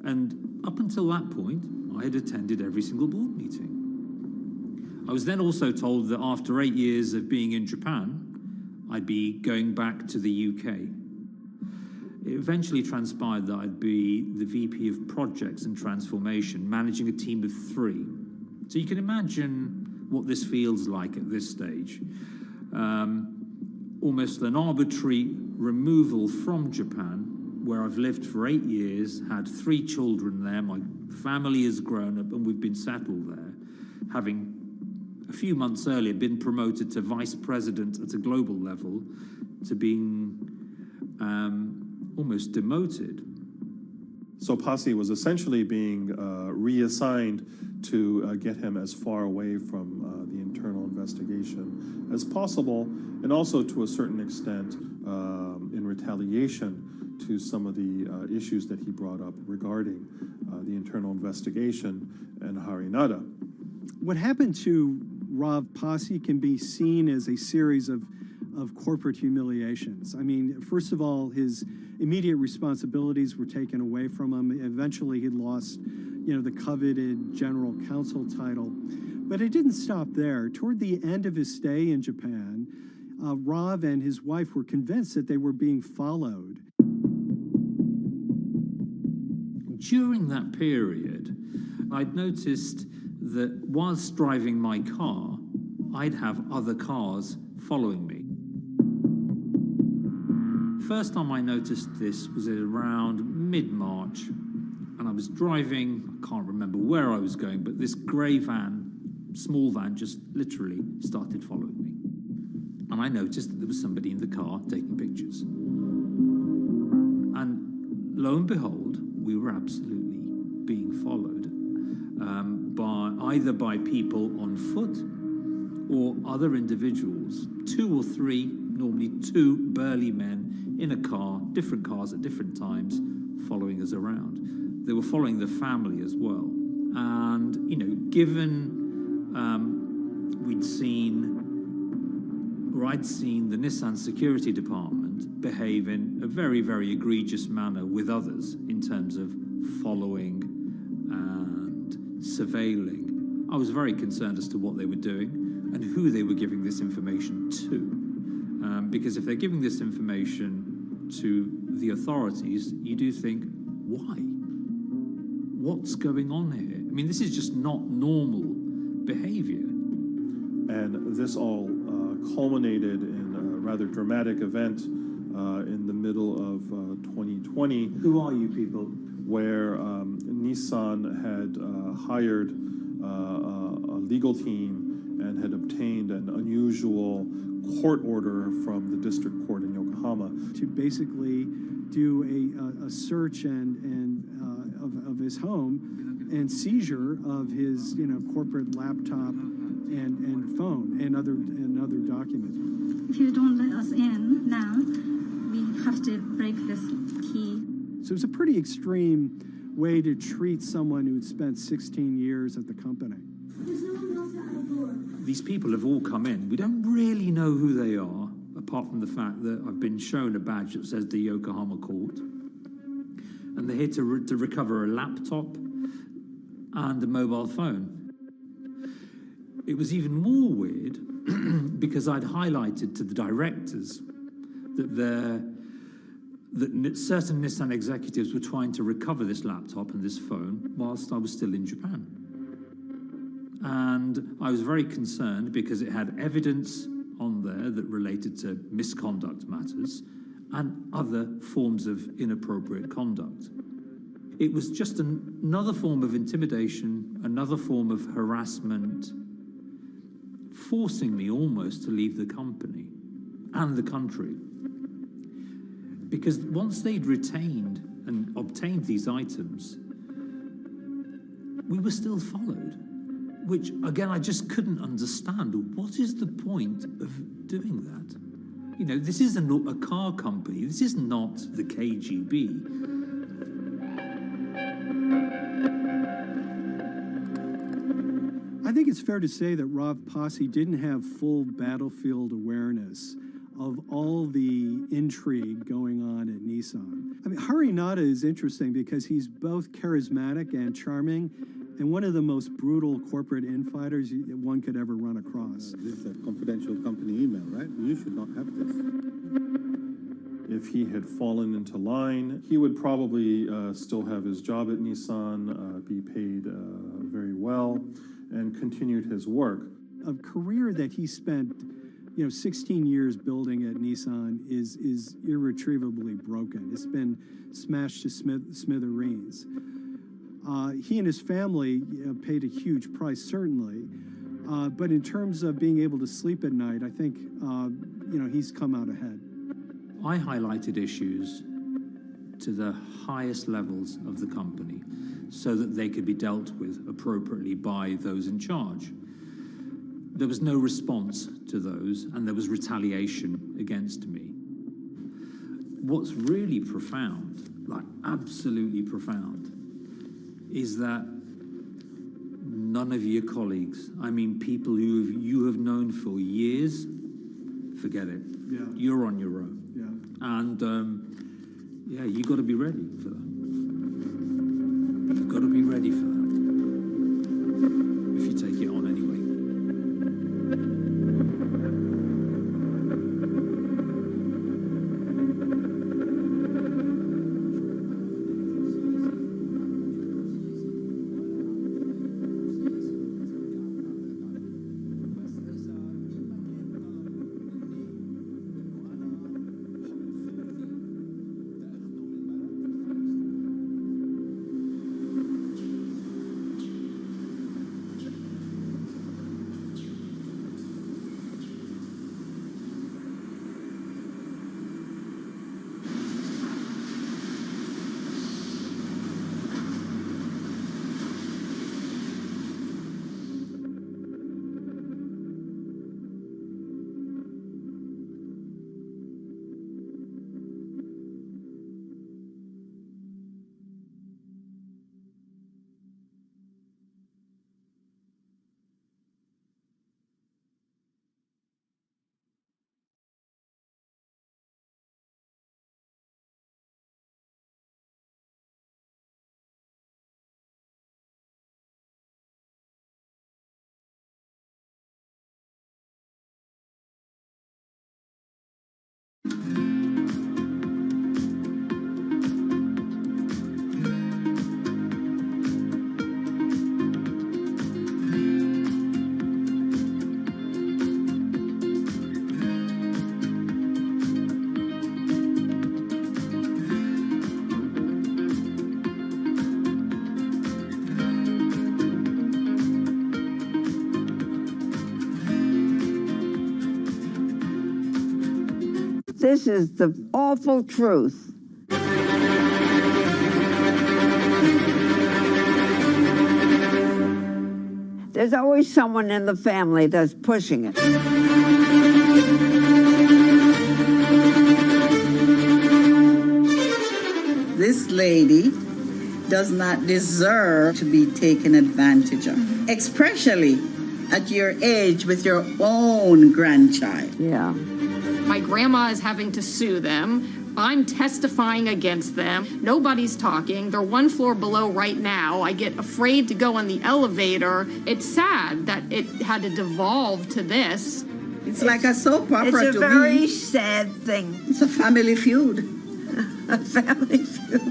And up until that point, I had attended every single board meeting. I was then also told that after 8 years of being in Japan, I'd be going back to the UK. It eventually transpired that I'd be the VP of Projects and Transformation, managing a team of 3. So you can imagine what this feels like at this stage. Almost an arbitrary removal from Japan, where I've lived for 8 years, had 3 children there, my family has grown up, and we've been settled there, having a few months earlier been promoted to vice president at a global level, to being almost demoted. So Pasi was essentially being reassigned to get him as far away from the internal investigation as possible, and also to a certain extent in retaliation to some of the issues that he brought up regarding the internal investigation and Harinada. What happened to Rav Pasi can be seen as a series of corporate humiliations. I mean, first of all, his immediate responsibilities were taken away from him. Eventually, he lost, the coveted general counsel title. But it didn't stop there. Toward the end of his stay in Japan, Rav and his wife were convinced that they were being followed. During that period, I'd noticed that whilst driving my car, I'd have other cars following me. First time I noticed this was around mid-March, and I was driving, I can't remember where I was going, but this grey van, small van, just literally started following me. And I noticed that there was somebody in the car taking pictures. And lo and behold, we were absolutely being followed either by people on foot or other individuals, 2 or 3, normally 2 burly men in a car, different cars at different times, following us around. They were following the family as well. And, given I'd seen the Nissan security department behave in a very, very egregious manner with others in terms of following and surveilling, I was very concerned as to what they were doing and who they were giving this information to. Because if they're giving this information to the authorities, you do think, why? What's going on here? I mean, this is just not normal behavior. And this all culminated in a rather dramatic event in the middle of 2020. Who are you people? Where Nissan had hired a legal team and had obtained an unusual court order from the district court in Yokohama to basically do a search of his home and seizure of his corporate laptop and phone and other documents. If you don't let us in now, we have to break this key. So it's a pretty extreme way to treat someone who'd spent 16 years at the company. These people have all come in. We don't really know who they are, apart from the fact that I've been shown a badge that says the Yokohama court. And they're here to recover a laptop and a mobile phone. It was even more weird because I'd highlighted to the directors that certain Nissan executives were trying to recover this laptop and this phone whilst I was still in Japan. And I was very concerned because it had evidence on there that related to misconduct matters and other forms of inappropriate conduct. It was just another form of intimidation, another form of harassment, forcing me almost to leave the company and the country. Because once they'd retained and obtained these items, we were still followed, which, again, I just couldn't understand. What is the point of doing that? This isn't a car company. This is not the KGB. I think it's fair to say that Rav Pasi didn't have full battlefield awareness of all the intrigue going on at Nissan. I mean, Harinada is interesting because he's both charismatic and charming, and one of the most brutal corporate infighters one could ever run across. This is a confidential company email, right? You should not have this. If he had fallen into line, he would probably still have his job at Nissan, be paid very well, and continued his work. A career that he spent 16 years building at Nissan is irretrievably broken. It's been smashed to smithereens. He and his family paid a huge price, certainly. But in terms of being able to sleep at night, I think, he's come out ahead. I highlighted issues to the highest levels of the company so that they could be dealt with appropriately by those in charge. There was no response to those, and there was retaliation against me. What's really profound, like absolutely profound, is that none of your colleagues, I mean people who you have known for years, forget it. Yeah. You're on your own. Yeah. And you got to be ready for that. You've got to be ready for that. If you take it on anyway. This is the awful truth. There's always someone in the family that's pushing it. This lady does not deserve to be taken advantage of, especially at your age with your own grandchild. Yeah. My grandma is having to sue them. I'm testifying against them. Nobody's talking. They're one floor below right now. I get afraid to go on the elevator. It's sad that it had to devolve to this. It's like a soap opera to me. It's a very sad thing. It's a family feud. A family feud.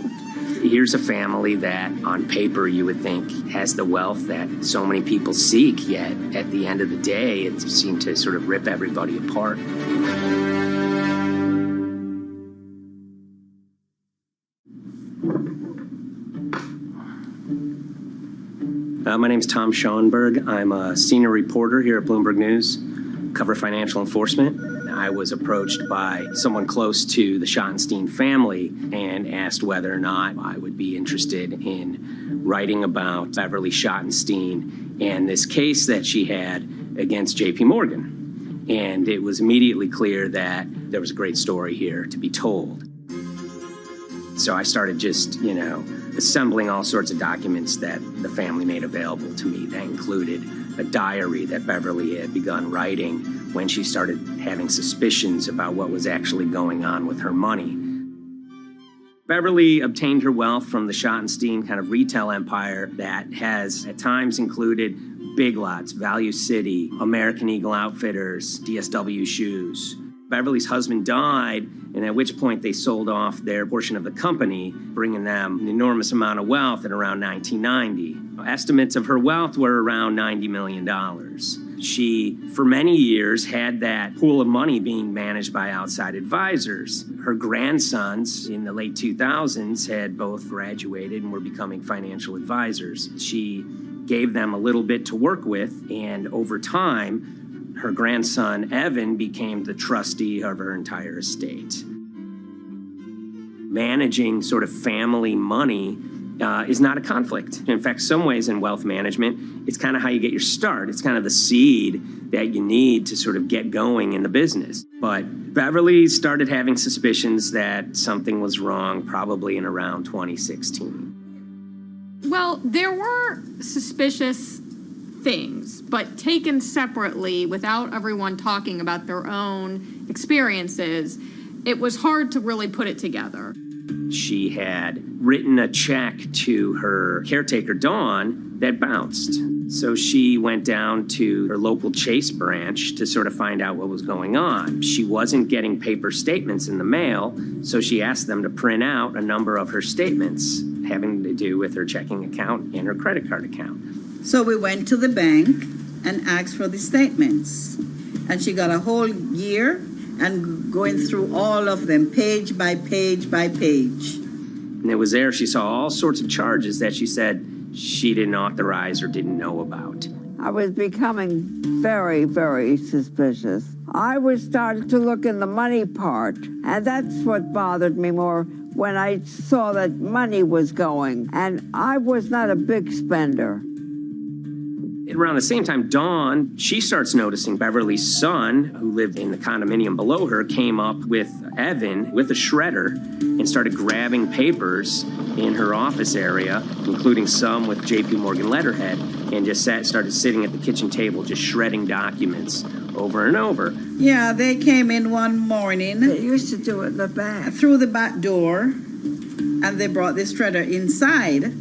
Here's a family that, on paper, you would think has the wealth that so many people seek, yet at the end of the day, it seemed to sort of rip everybody apart. My name's Tom Schoenberg. I'm a senior reporter here at Bloomberg News, cover financial enforcement. I was approached by someone close to the Schottenstein family and asked whether or not I would be interested in writing about Beverly Schottenstein and this case that she had against J.P. Morgan. And it was immediately clear that there was a great story here to be told. So I started just, assembling all sorts of documents that the family made available to me. That included a diary that Beverly had begun writing when she started having suspicions about what was actually going on with her money. Beverly obtained her wealth from the Schottenstein kind of retail empire that has at times included Big Lots, Value City, American Eagle Outfitters, DSW Shoes. Beverly's husband died, and at which point they sold off their portion of the company, bringing them an enormous amount of wealth at around 1990. Estimates of her wealth were around $90 million. She, for many years, had that pool of money being managed by outside advisors. Her grandsons in the late 2000s had both graduated and were becoming financial advisors. She gave them a little bit to work with, and over time, her grandson, Evan, became the trustee of her entire estate. Managing sort of family money is not a conflict. In fact, some ways in wealth management, it's kind of how you get your start. It's kind of the seed that you need to sort of get going in the business. But Beverly started having suspicions that something was wrong probably in around 2016. Well, there were suspicious things, but taken separately without everyone talking about their own experiences, it was hard to really put it together. She had written a check to her caretaker, Dawn, that bounced. So she went down to her local Chase branch to sort of find out what was going on. She wasn't getting paper statements in the mail, so she asked them to print out a number of her statements having to do with her checking account and her credit card account. So we went to the bank and asked for the statements. And she got a whole year and going through all of them, page by page by page. And it was there she saw all sorts of charges that she said she didn't authorize or didn't know about. I was becoming very, very suspicious. I was starting to look in the money part, and that's what bothered me more when I saw that money was going, and I was not a big spender. Around the same time, Dawn, she starts noticing Beverly's son, who lived in the condominium below her, came up with Evan with a shredder and started grabbing papers in her office area, including some with JP Morgan letterhead, and just started sitting at the kitchen table, just shredding documents over and over. Yeah, they came in one morning. They used to do it in the back. Through the back door, and they brought the shredder inside.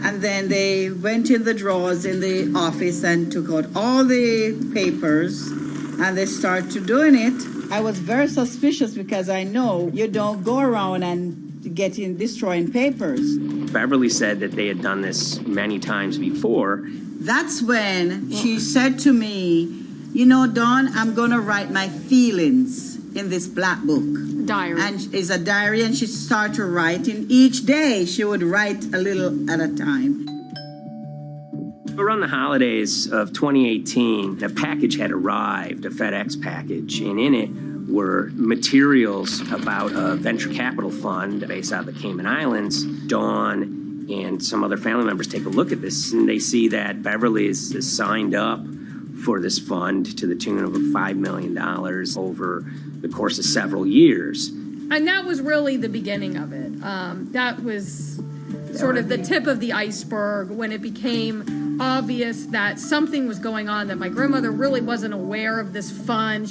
And then they went in the drawers in the office and took out all the papers, and they started doing it. I was very suspicious because I know you don't go around and destroying papers. Beverly said that they had done this many times before. That's when she said to me, you know, Dawn, I'm going to write my feelings in this black book. Diary. And it's a diary, and she started writing. Each day she would write a little at a time. Around the holidays of 2018, a package had arrived, a FedEx package, and in it were materials about a venture capital fund based out of the Cayman Islands. Dawn and some other family members take a look at this, and they see that Beverly is signed up for this fund to the tune of $5 million over the course of several years. And that was really the beginning of it. That was sort of the tip of the iceberg when it became obvious that something was going on, that my grandmother really wasn't aware of this fund.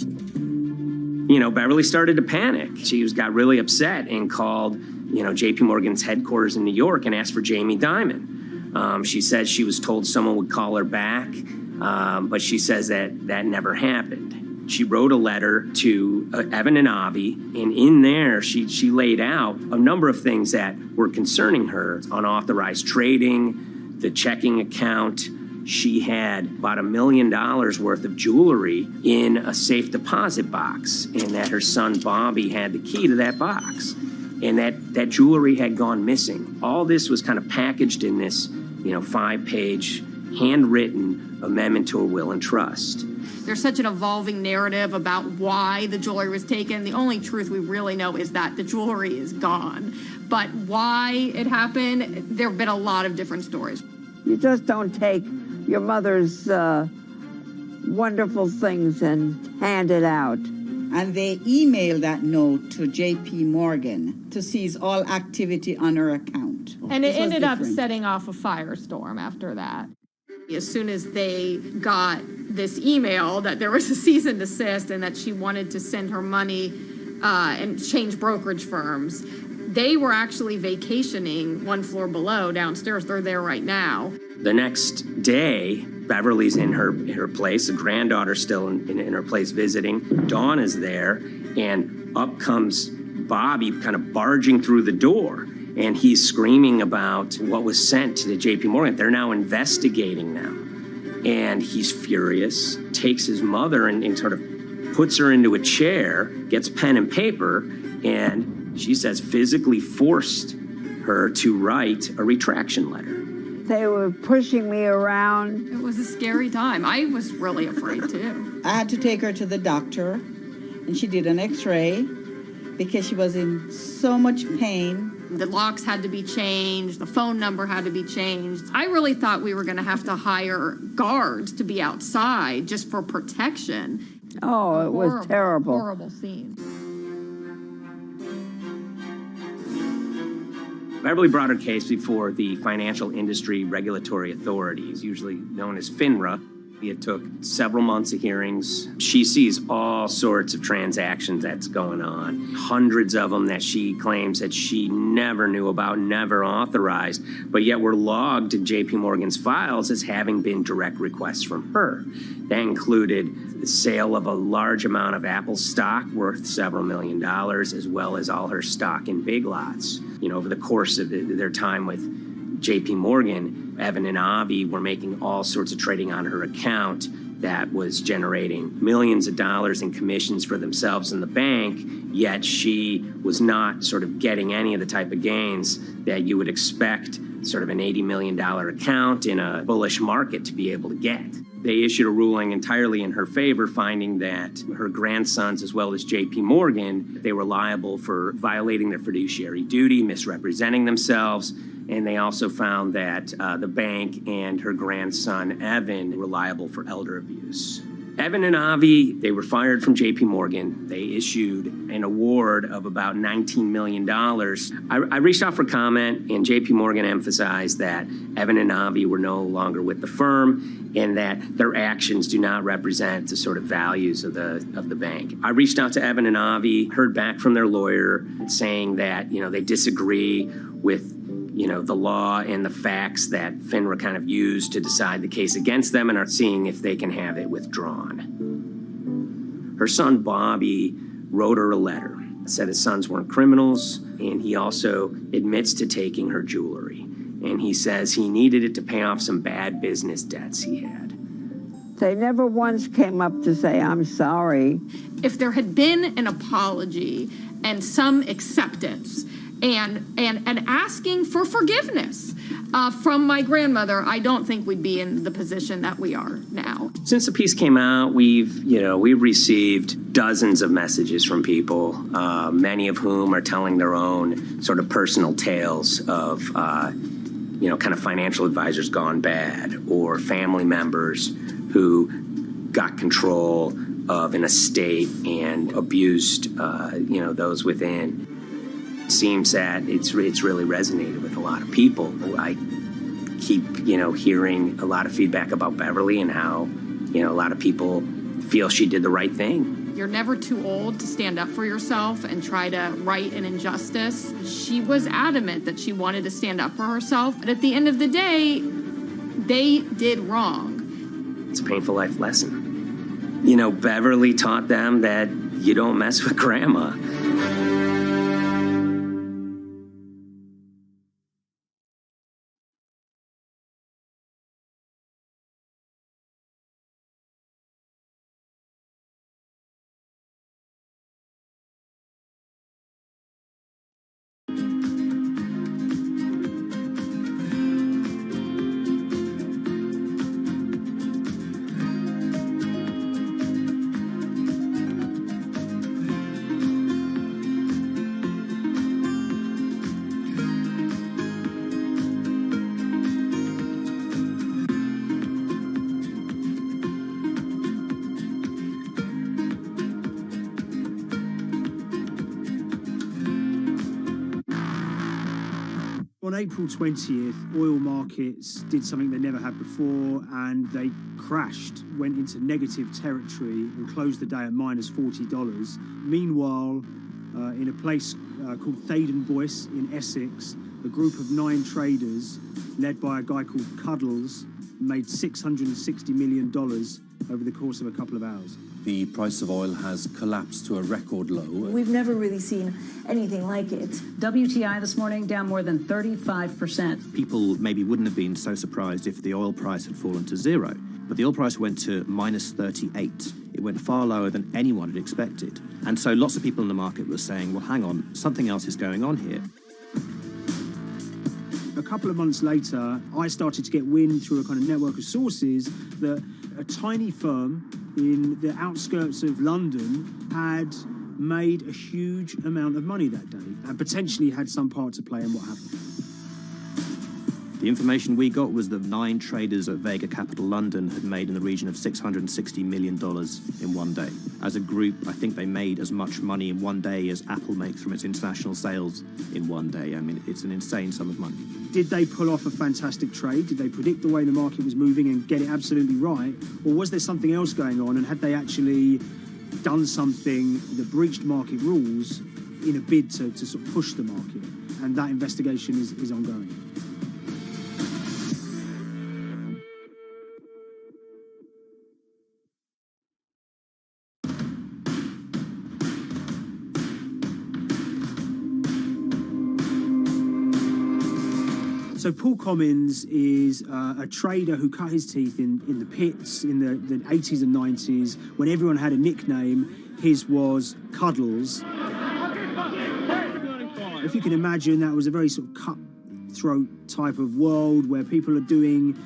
You know, Beverly started to panic. She got really upset and called, JP Morgan's headquarters in New York and asked for Jamie Dimon. She said she was told someone would call her back, but she says that never happened. She wrote a letter to Evan and Avi, and in there she laid out a number of things that were concerning her: unauthorized trading, the checking account. She had about $1 million worth of jewelry in a safe deposit box, and that her son Bobby had the key to that box, and that jewelry had gone missing. All this was kind of packaged in this, 5-page handwritten amendment to a will and trust. There's such an evolving narrative about why the jewelry was taken. The only truth we really know is that the jewelry is gone. But why it happened, there have been a lot of different stories. You just don't take your mother's wonderful things and hand it out. And they emailed that note to JP Morgan to seize all activity on her account. And it ended up setting off a firestorm after that. As soon as they got this email that there was a cease and desist and that she wanted to send her money and change brokerage firms, they were actually vacationing one floor below downstairs. They're there right now. The next day, Beverly's in her place, the granddaughter's still in her place visiting. Dawn is there, and up comes Bobby kind of barging through the door, and he's screaming about what was sent to the JP Morgan. They're now investigating now. And he's furious, takes his mother and sort of puts her into a chair, gets pen and paper, and she says physically forced her to write a retraction letter. They were pushing me around. It was a scary time. I was really afraid too. I had to take her to the doctor, and she did an x-ray because she was in so much pain. The locks had to be changed. The phone number had to be changed. I really thought we were going to have to hire guards to be outside just for protection. Oh, it was terrible. Horrible scene. Beverly brought her case before the Financial Industry Regulatory Authorities, usually known as FINRA. It took several months of hearings. She sees all sorts of transactions that's going on, hundreds of them that she claims that she never knew about, never authorized, but yet were logged in JP Morgan's files as having been direct requests from her. That included the sale of a large amount of Apple stock worth several $1 million, as well as all her stock in Big Lots. You know, over the course of their time with JP Morgan, Evan and Avi were making all sorts of trading on her account that was generating millions of dollars in commissions for themselves and the bank, yet she was not sort of getting any of the type of gains that you would expect sort of an $80 million account in a bullish market to be able to get. They issued a ruling entirely in her favor, finding that her grandsons, as well as JP Morgan, they were liable for violating their fiduciary duty, misrepresenting themselves, and they also found that the bank and her grandson, Evan, were liable for elder abuse. Evan and Avi, they were fired from JP Morgan. They issued an award of about $19 million. I reached out for comment, and JP Morgan emphasized that Evan and Avi were no longer with the firm and that their actions do not represent the sort of values of the bank. I reached out to Evan and Avi, heard back from their lawyer saying that, you know, they disagree with the law and the facts that FINRA kind of used to decide the case against them and are seeing if they can have it withdrawn. Her son, Bobby, wrote her a letter, said his sons weren't criminals, and he also admits to taking her jewelry. And he says he needed it to pay off some bad business debts he had. They never once came up to say, I'm sorry. If there had been an apology and some acceptance, and asking for forgiveness from my grandmother, I don't think we'd be in the position that we are now. Since the piece came out, we've received dozens of messages from people, many of whom are telling their own sort of personal tales of, kind of financial advisors gone bad, or family members who got control of an estate and abused, those within. Seems that it's really resonated with a lot of people. I keep, hearing a lot of feedback about Beverly and how, a lot of people feel she did the right thing. You're never too old to stand up for yourself and try to right an injustice. She was adamant that she wanted to stand up for herself, but at the end of the day, they did wrong. It's a painful life lesson. Beverly taught them that you don't mess with grandma. On April 20th, oil markets did something they never had before, and they crashed, went into negative territory and closed the day at minus $40. Meanwhile, in a place called Thaden Boyce in Essex, a group of 9 traders, led by a guy called Cuddles, made $660 million over the course of a couple of hours. The price of oil has collapsed to a record low. We've never really seen anything like it. WTI this morning down more than 35%. People maybe wouldn't have been so surprised if the oil price had fallen to zero, but the oil price went to minus 38. It went far lower than anyone had expected. And so lots of people in the market were saying, well, hang on, something else is going on here. A couple of months later, I started to get wind through a kind of network of sources that a tiny firm in the outskirts of London had made a huge amount of money that day and potentially had some part to play in what happened. The information we got was that 9 traders at Vega Capital London had made in the region of $660 million in one day. As a group, I think they made as much money in one day as Apple makes from its international sales in one day. I mean, it's an insane sum of money. Did they pull off a fantastic trade? Did they predict the way the market was moving and get it absolutely right? Or was there something else going on, and had they actually done something that breached market rules in a bid to sort of push the market? And that investigation is ongoing. So Paul Commins is a trader who cut his teeth in the pits in the 80s and 90s. When everyone had a nickname, his was Cuddles. If you can imagine, that was a very sort of cutthroat type of world where people are doing,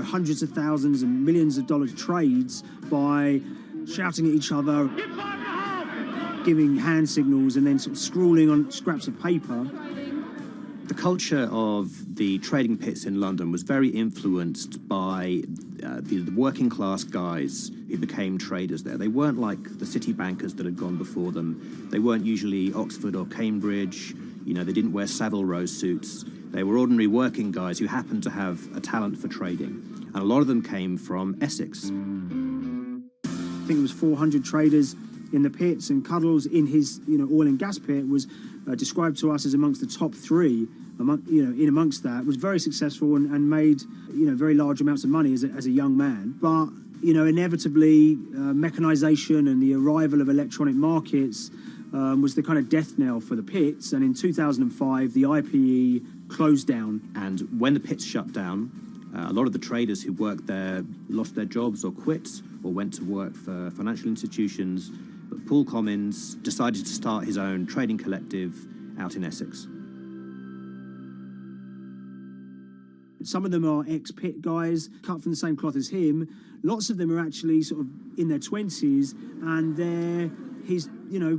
hundreds of thousands and millions of dollar trades by shouting at each other, giving hand signals, and then sort of scrawling on scraps of paper. The culture of the trading pits in London was very influenced by the working class guys who became traders there. They weren't like the city bankers that had gone before them. They weren't usually Oxford or Cambridge. They didn't wear Savile Row suits. They were ordinary working guys who happened to have a talent for trading. And a lot of them came from Essex. I think it was 400 traders in the pits, and Cuddles in his oil and gas pit was described to us as amongst the top 3. In amongst that, was very successful and made very large amounts of money as a young man. But inevitably, mechanization and the arrival of electronic markets was the kind of death knell for the pits. And in 2005, the IPE closed down. And when the pits shut down, a lot of the traders who worked there lost their jobs or quit or went to work for financial institutions. But Paul Commins decided to start his own trading collective out in Essex. Some of them are ex-pit guys, cut from the same cloth as him. Lots of them are actually sort of in their 20s, and they're his,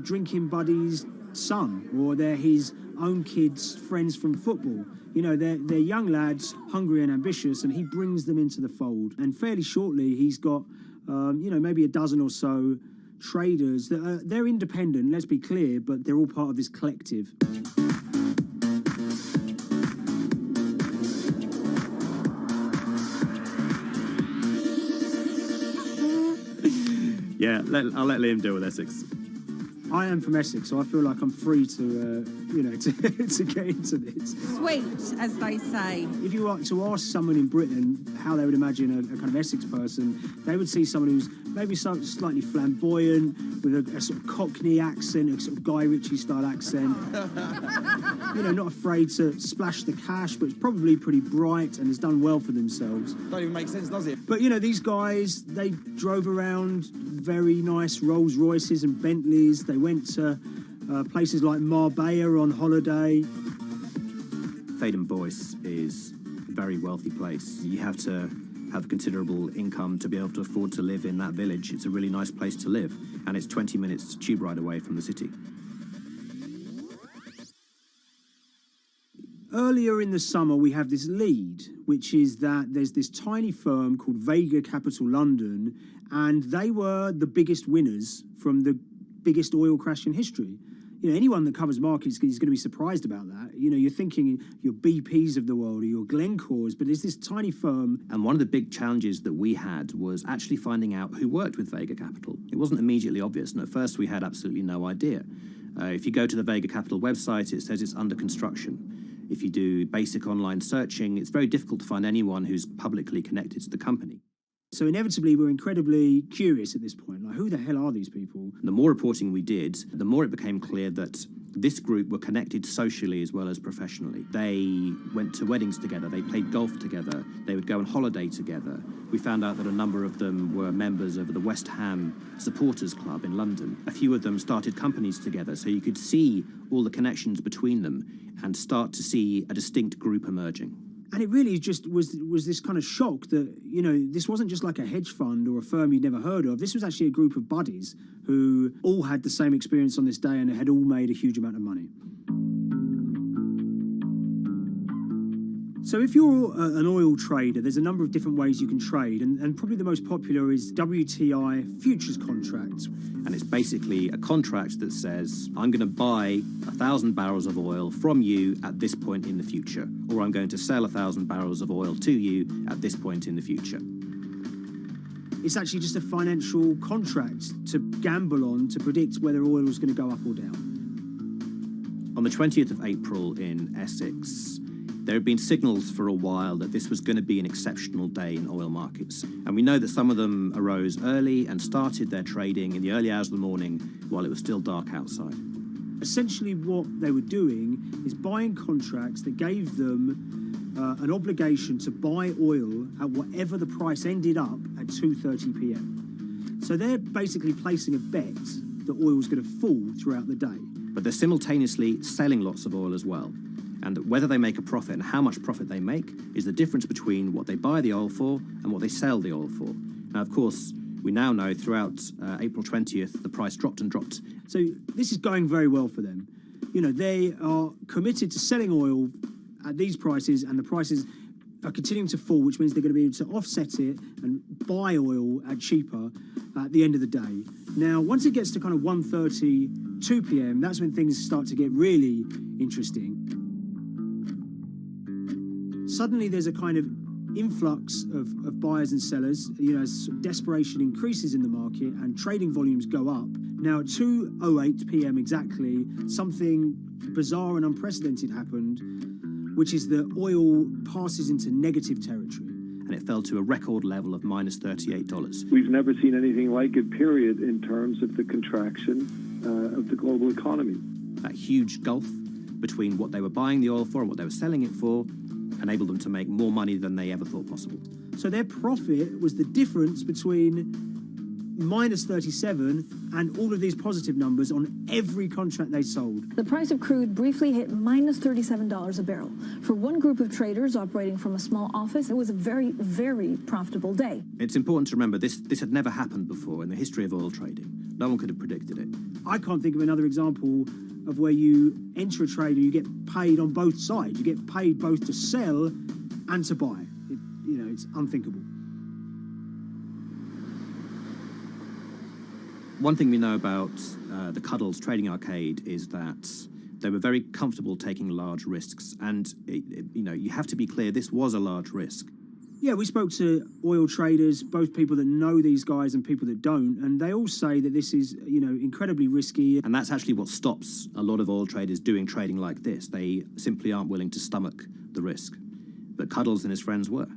drinking buddy's son, or they're his own kids' friends from football. They're young lads, hungry and ambitious, and he brings them into the fold. And fairly shortly, he's got, maybe a dozen or so traders that they're independent, let's be clear, but they're all part of this collective. Yeah, I'll let Liam deal with Essex. I am from Essex, so I feel like I'm free to get into this. Sweet, as they say. If you were to ask someone in Britain how they would imagine a kind of Essex person, they would see someone who's maybe slightly flamboyant, with a sort of Cockney accent, a sort of Guy Ritchie-style accent. Not afraid to splash the cash, but it's probably pretty bright and has done well for themselves. Don't even make sense, does it? But, these guys, they drove around very nice Rolls Royces and Bentleys. They went to places like Marbella on holiday. Faden Boyce is a very wealthy place. You have to have considerable income to be able to afford to live in that village. It's a really nice place to live, and it's 20 minutes tube ride away from the city. Earlier in the summer, we have this lead, which is that there's this tiny firm called Vega Capital London, and they were the biggest winners from the biggest oil crash in history. Anyone that covers markets is going to be surprised about that. You're thinking your BPs of the world or your Glencores, but there's this tiny firm. And one of the big challenges that we had was actually finding out who worked with Vega Capital. It wasn't immediately obvious, and at first we had absolutely no idea. If you go to the Vega Capital website, it says it's under construction. If you do basic online searching, it's very difficult to find anyone who's publicly connected to the company. So inevitably, we're incredibly curious at this point. Like, who the hell are these people? The more reporting we did, the more it became clear that this group were connected socially as well as professionally. They went to weddings together, they played golf together, they would go on holiday together. We found out that a number of them were members of the West Ham Supporters Club in London. A few of them started companies together, so you could see all the connections between them and start to see a distinct group emerging. And it really just was this kind of shock that, you know, this wasn't just like a hedge fund or a firm you'd never heard of. This was actually a group of buddies who all had the same experience on this day and had all made a huge amount of money. So if you're an oil trader, there's a number of different ways you can trade, and probably the most popular is WTI futures contracts. And it's basically a contract that says, I'm going to buy 1,000 barrels of oil from you at this point in the future, or I'm going to sell 1,000 barrels of oil to you at this point in the future. It's actually just a financial contract to gamble on to predict whether oil is going to go up or down. On the 20th of April in Essex, there had been signals for a while that this was going to be an exceptional day in oil markets. And we know that some of them arose early and started their trading in the early hours of the morning while it was still dark outside. Essentially what they were doing is buying contracts that gave them an obligation to buy oil at whatever the price ended up at 2:30 p.m. So they're basically placing a bet that oil was going to fall throughout the day. But they're simultaneously selling lots of oil as well. And whether they make a profit and how much profit they make is the difference between what they buy the oil for and what they sell the oil for. Now, of course, we now know throughout April 20th, the price dropped and dropped. So this is going very well for them. You know, they are committed to selling oil at these prices, and the prices are continuing to fall, which means they're going to be able to offset it and buy oil at cheaper at the end of the day. Now, once it gets to kind of 1:30, 2 p.m., that's when things start to get really interesting. Suddenly there's a kind of influx of buyers and sellers, you know, as desperation increases in the market and trading volumes go up. Now at 2:08 p.m. exactly, something bizarre and unprecedented happened, which is that oil passes into negative territory. And it fell to a record level of minus $38. We've never seen anything like it, period, in terms of the contraction of the global economy. That huge gulf between what they were buying the oil for and what they were selling it for enabled them to make more money than they ever thought possible. So their profit was the difference between minus 37 and all of these positive numbers on every contract they sold. The price of crude briefly hit minus $37 a barrel. For one group of traders operating from a small office, it was a very, very profitable day. It's important to remember this had never happened before in the history of oil trading. No one could have predicted it. I can't think of another example of where you enter a trade and you get paid on both sides. You get paid both to sell and to buy. It's unthinkable. One thing we know about the Cuddles Trading Arcade is that they were very comfortable taking large risks. And, you have to be clear, this was a large risk. Yeah, we spoke to oil traders, both people that know these guys and people that don't, and they all say that this is, incredibly risky. And that's actually what stops a lot of oil traders doing trading like this. They simply aren't willing to stomach the risk. But Cuddles and his friends were.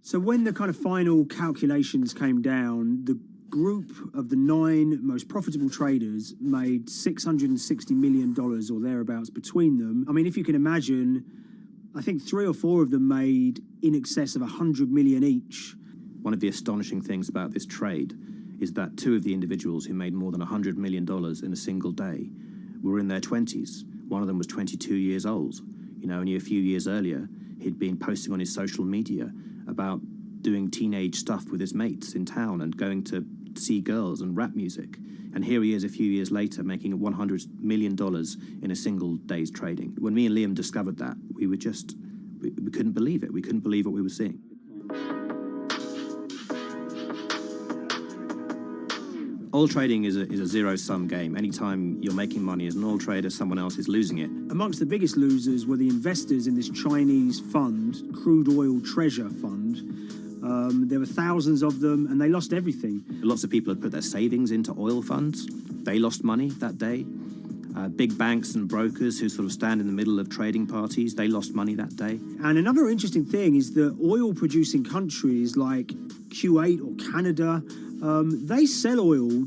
So when the kind of final calculations came down, the group of the 9 most profitable traders made $660 million or thereabouts between them. I mean, if you can imagine, I think 3 or 4 of them made in excess of 100 million each. One of the astonishing things about this trade is that 2 of the individuals who made more than $100 million in a single day were in their 20s. One of them was 22 years old. Only a few years earlier, he'd been posting on his social media about doing teenage stuff with his mates in town and going to see girls and rap music. And here he is a few years later making $100 million in a single day's trading. When me and Liam discovered that, we couldn't believe it. We couldn't believe what we were seeing. Oil trading is a zero-sum game. Anytime you're making money as an oil trader, someone else is losing it. Amongst the biggest losers were the investors in this Chinese fund, Crude Oil Treasure Fund. There were thousands of them, and they lost everything. Lots of people had put their savings into oil funds. They lost money that day. Big banks and brokers who sort of stand in the middle of trading parties, they lost money that day. And another interesting thing is that oil-producing countries like Kuwait or Canada, they sell oil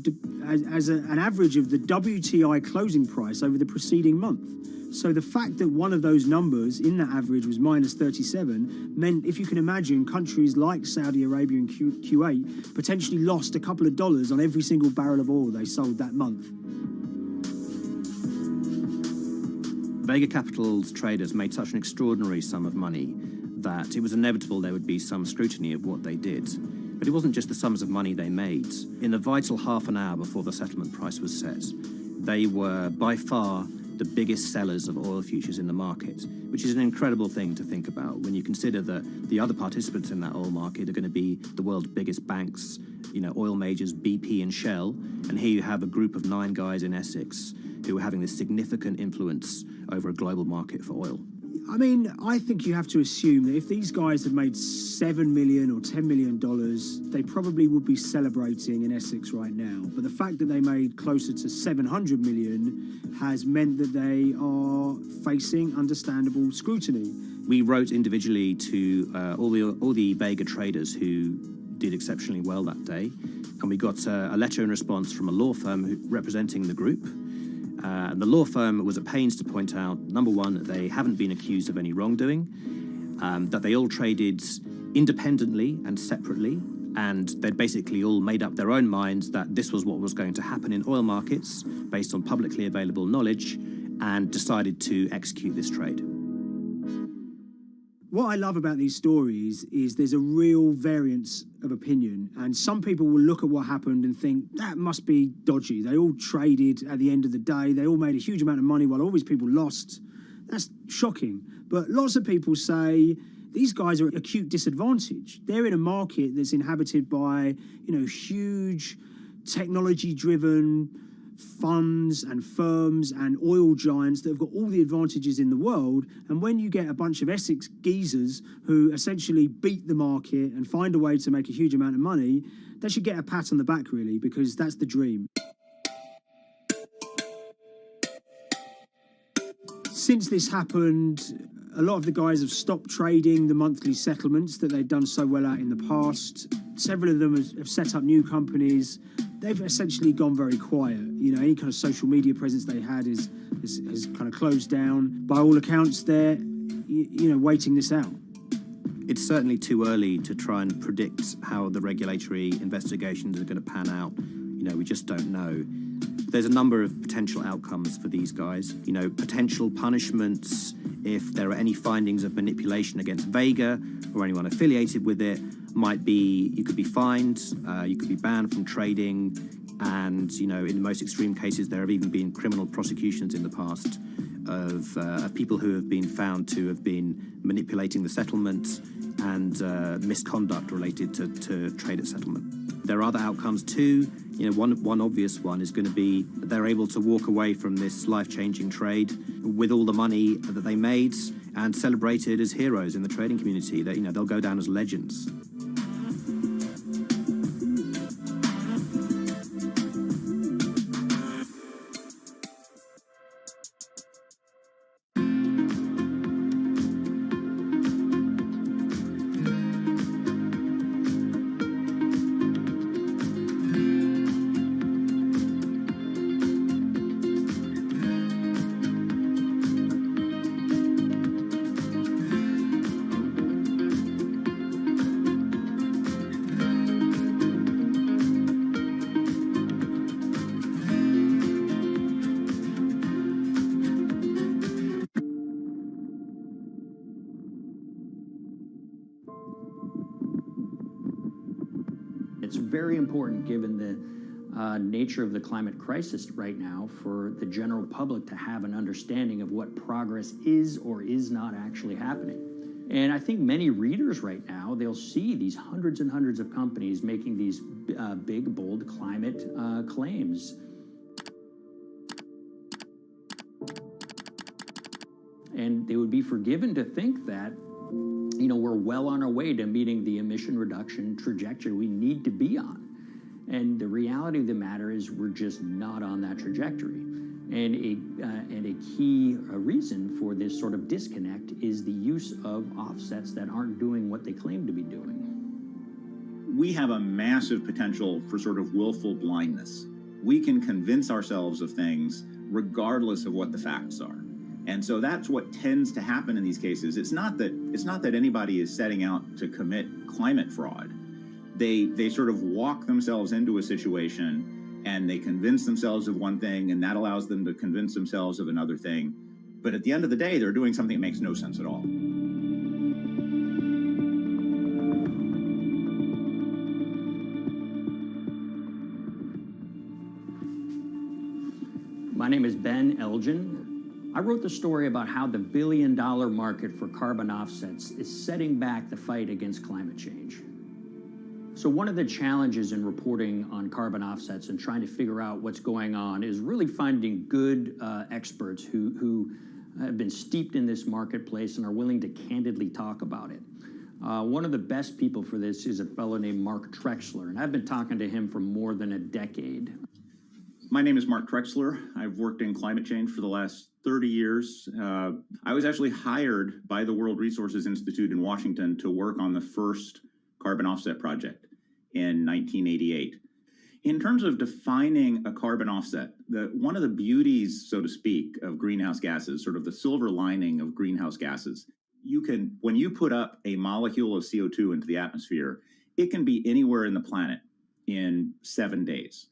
as an average of the WTI closing price over the preceding month. So the fact that one of those numbers in that average was minus 37 meant, if you can imagine, countries like Saudi Arabia and Kuwait potentially lost a couple of dollars on every single barrel of oil they sold that month. Vega Capital's traders made such an extraordinary sum of money that it was inevitable there would be some scrutiny of what they did. But it wasn't just the sums of money they made. In the vital half an hour before the settlement price was set, they were by far the biggest sellers of oil futures in the market, which is an incredible thing to think about when you consider that the other participants in that oil market are going to be the world's biggest banks, oil majors, BP and Shell, and here you have a group of 9 guys in Essex who are having this significant influence over a global market for oil. I mean, I think you have to assume that if these guys had made $7 million or $10 million, they probably would be celebrating in Essex right now. But the fact that they made closer to $700 million has meant that they are facing understandable scrutiny. We wrote individually to all the Vega traders who did exceptionally well that day, and we got a letter in response from a law firm representing the group. And the law firm was at pains to point out, number one, that they haven't been accused of any wrongdoing, that they all traded independently and separately, and they'd basically all made up their own minds that this was what was going to happen in oil markets based on publicly available knowledge, and decided to execute this trade. What I love about these stories is there's a real variance of opinion, and some people will look at what happened and think that must be dodgy. They all traded at the end of the day. They all made a huge amount of money while all these people lost. That's shocking. But lots of people say these guys are at acute disadvantage. They're in a market that's inhabited by, huge technology-driven funds and firms and oil giants that have got all the advantages in the world, and when you get a bunch of Essex geezers who essentially beat the market and find a way to make a huge amount of money, they should get a pat on the back, really, because that's the dream. Since this happened, a lot of the guys have stopped trading the monthly settlements that they've done so well at in the past. Several of them have set up new companies. They've essentially gone very quiet. Any kind of social media presence they had is kind of closed down. By all accounts, they're, waiting this out. It's certainly too early to try and predict how the regulatory investigations are going to pan out. We just don't know. There's a number of potential outcomes for these guys. Potential punishments if there are any findings of manipulation against Vega or anyone affiliated with it might be you could be fined, you could be banned from trading, and in the most extreme cases there have even been criminal prosecutions in the past of people who have been found to have been manipulating the settlement and misconduct related to trade at settlement. There are other outcomes too. One obvious one is going to be that they're able to walk away from this life-changing trade with all the money that they made and celebrated as heroes in the trading community. That they'll go down as legends. It's very important, given the nature of the climate crisis right now, for the general public to have an understanding of what progress is or is not actually happening. And I think many readers right now, they'll see these hundreds and hundreds of companies making these big, bold climate claims. And they would be forgiven to think that we're well on our way to meeting the emission reduction trajectory we need to be on. And the reality of the matter is we're just not on that trajectory. And a key reason for this sort of disconnect is the use of offsets that aren't doing what they claim to be doing. We have a massive potential for sort of willful blindness. We can convince ourselves of things regardless of what the facts are. And so that's what tends to happen in these cases. It's not that anybody is setting out to commit climate fraud. They sort of walk themselves into a situation and they convince themselves of one thing, and that allows them to convince themselves of another thing. But at the end of the day, they're doing something that makes no sense at all. My name is Ben Elgin. I wrote the story about how the billion-dollar market for carbon offsets is setting back the fight against climate change. So one of the challenges in reporting on carbon offsets and trying to figure out what's going on is really finding good experts who have been steeped in this marketplace and are willing to candidly talk about it. One of the best people for this is a fellow named Mark Trexler, and I've been talking to him for more than a decade. My name is Mark Trexler. I've worked in climate change for the last 30 years. I was actually hired by the World Resources Institute in Washington to work on the first carbon offset project in 1988. In terms of defining a carbon offset, one of the beauties, so to speak, of greenhouse gases, sort of the silver lining of greenhouse gases, when you put up a molecule of CO2 into the atmosphere, it can be anywhere in the planet in 7 days.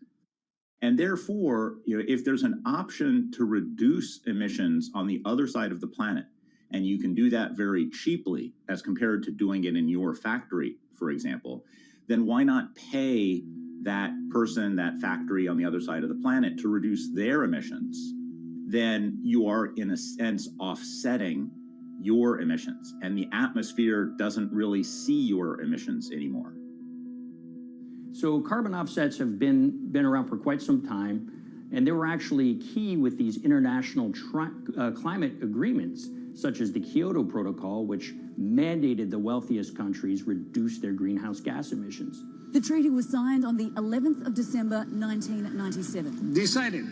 And therefore, if there's an option to reduce emissions on the other side of the planet, and you can do that very cheaply as compared to doing it in your factory, for example, then why not pay that person, that factory on the other side of the planet to reduce their emissions? Then you are, in a sense, offsetting your emissions, and the atmosphere doesn't really see your emissions anymore. So carbon offsets have been around for quite some time, and they were actually key with these international climate agreements, such as the Kyoto Protocol, which mandated the wealthiest countries reduce their greenhouse gas emissions. The treaty was signed on the 11th of December, 1997. Decided.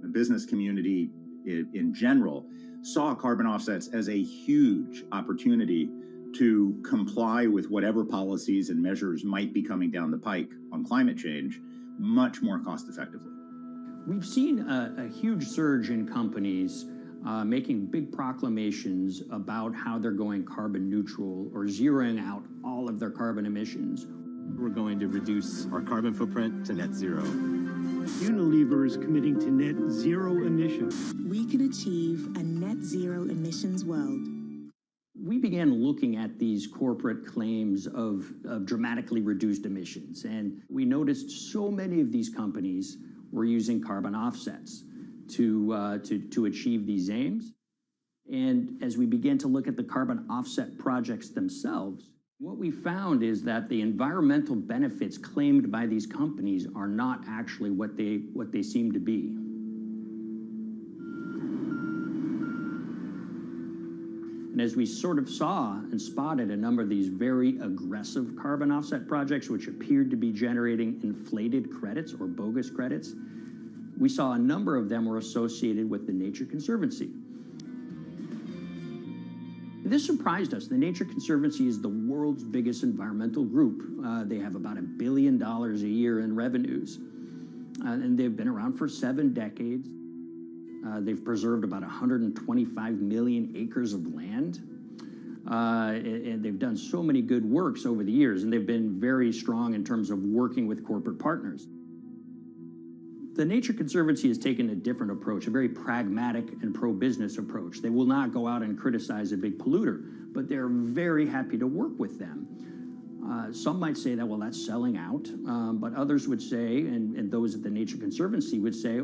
The business community in general saw carbon offsets as a huge opportunity to comply with whatever policies and measures might be coming down the pike on climate change much more cost effectively. We've seen a huge surge in companies making big proclamations about how they're going carbon neutral or zeroing out all of their carbon emissions. We're going to reduce our carbon footprint to net zero. Unilever is committing to net zero emissions. We can achieve a net zero emissions world. We began looking at these corporate claims of dramatically reduced emissions, and we noticed so many of these companies were using carbon offsets to achieve these aims. And as we began to look at the carbon offset projects themselves, what we found is that the environmental benefits claimed by these companies are not actually what they seem to be. And as we sort of saw and spotted a number of these very aggressive carbon offset projects, which appeared to be generating inflated credits or bogus credits, we saw a number of them were associated with the Nature Conservancy. This surprised us. The Nature Conservancy is the world's biggest environmental group. They have about $1 billion a year in revenues, and they've been around for 7 decades. They've preserved about 125 million acres of land, and they've done so many good works over the years, and they've been very strong in terms of working with corporate partners. The Nature Conservancy has taken a different approach, a very pragmatic and pro-business approach. They will not go out and criticize a big polluter, but they're very happy to work with them. Some might say that, well, that's selling out, but others would say, and those at the Nature Conservancy would say,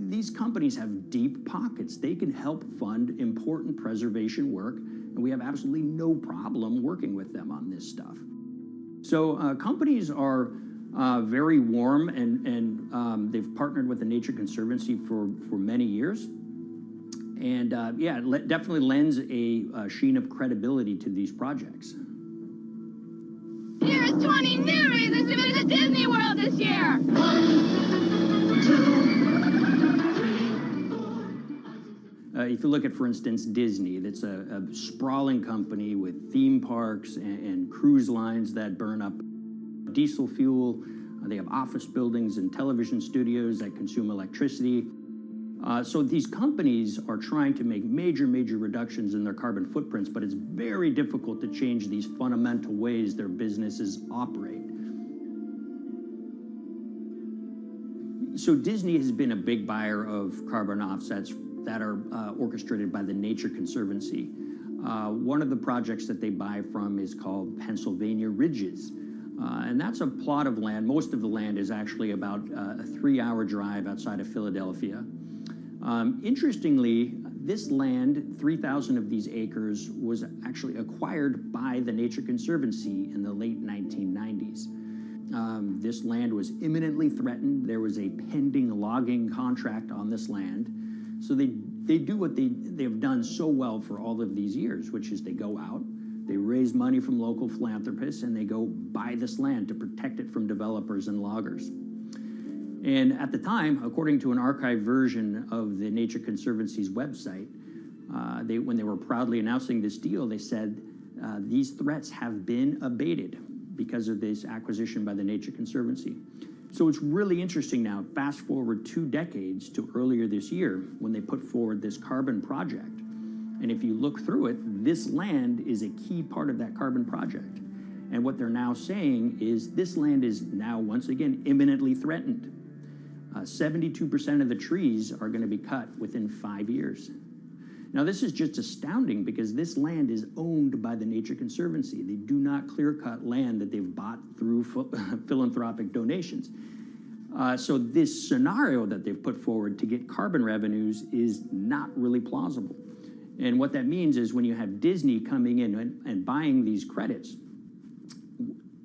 these companies have deep pockets. They can help fund important preservation work, and we have absolutely no problem working with them on this stuff. So companies are very warm, and they've partnered with the Nature Conservancy for many years. And yeah, it definitely lends a sheen of credibility to these projects. Here's 20 new reasons to visit Disney World this year. 1, 2, If you look at, for instance, Disney, that's a sprawling company with theme parks and cruise lines that burn up diesel fuel. They have office buildings and television studios that consume electricity. So these companies are trying to make major reductions in their carbon footprints, but it's very difficult to change these fundamental ways their businesses operate. So Disney has been a big buyer of carbon offsets that are orchestrated by the Nature Conservancy. One of the projects that they buy from is called Pennsylvania Ridges. And that's a plot of land. Most of the land is actually about a 3-hour drive outside of Philadelphia. Interestingly, this land, 3,000 of these acres, was actually acquired by the Nature Conservancy in the late 1990s. This land was imminently threatened. There was a pending logging contract on this land. So they do what they've done so well for all of these years, which is they go out, they raise money from local philanthropists, and they go buy this land to protect it from developers and loggers. And at the time, according to an archived version of the Nature Conservancy's website, when they were proudly announcing this deal, they said, these threats have been abated because of this acquisition by the Nature Conservancy. So it's really interesting now, fast forward 2 decades to earlier this year when they put forward this carbon project. And if you look through it, this land is a key part of that carbon project. And what they're now saying is this land is now, once again, imminently threatened. 72% of the trees are going to be cut within 5 years. Now, this is just astounding because this land is owned by the Nature Conservancy. They do not clear-cut land that they've bought through philanthropic donations. So this scenario that they've put forward to get carbon revenues is not really plausible. And what that means is when you have Disney coming in and buying these credits,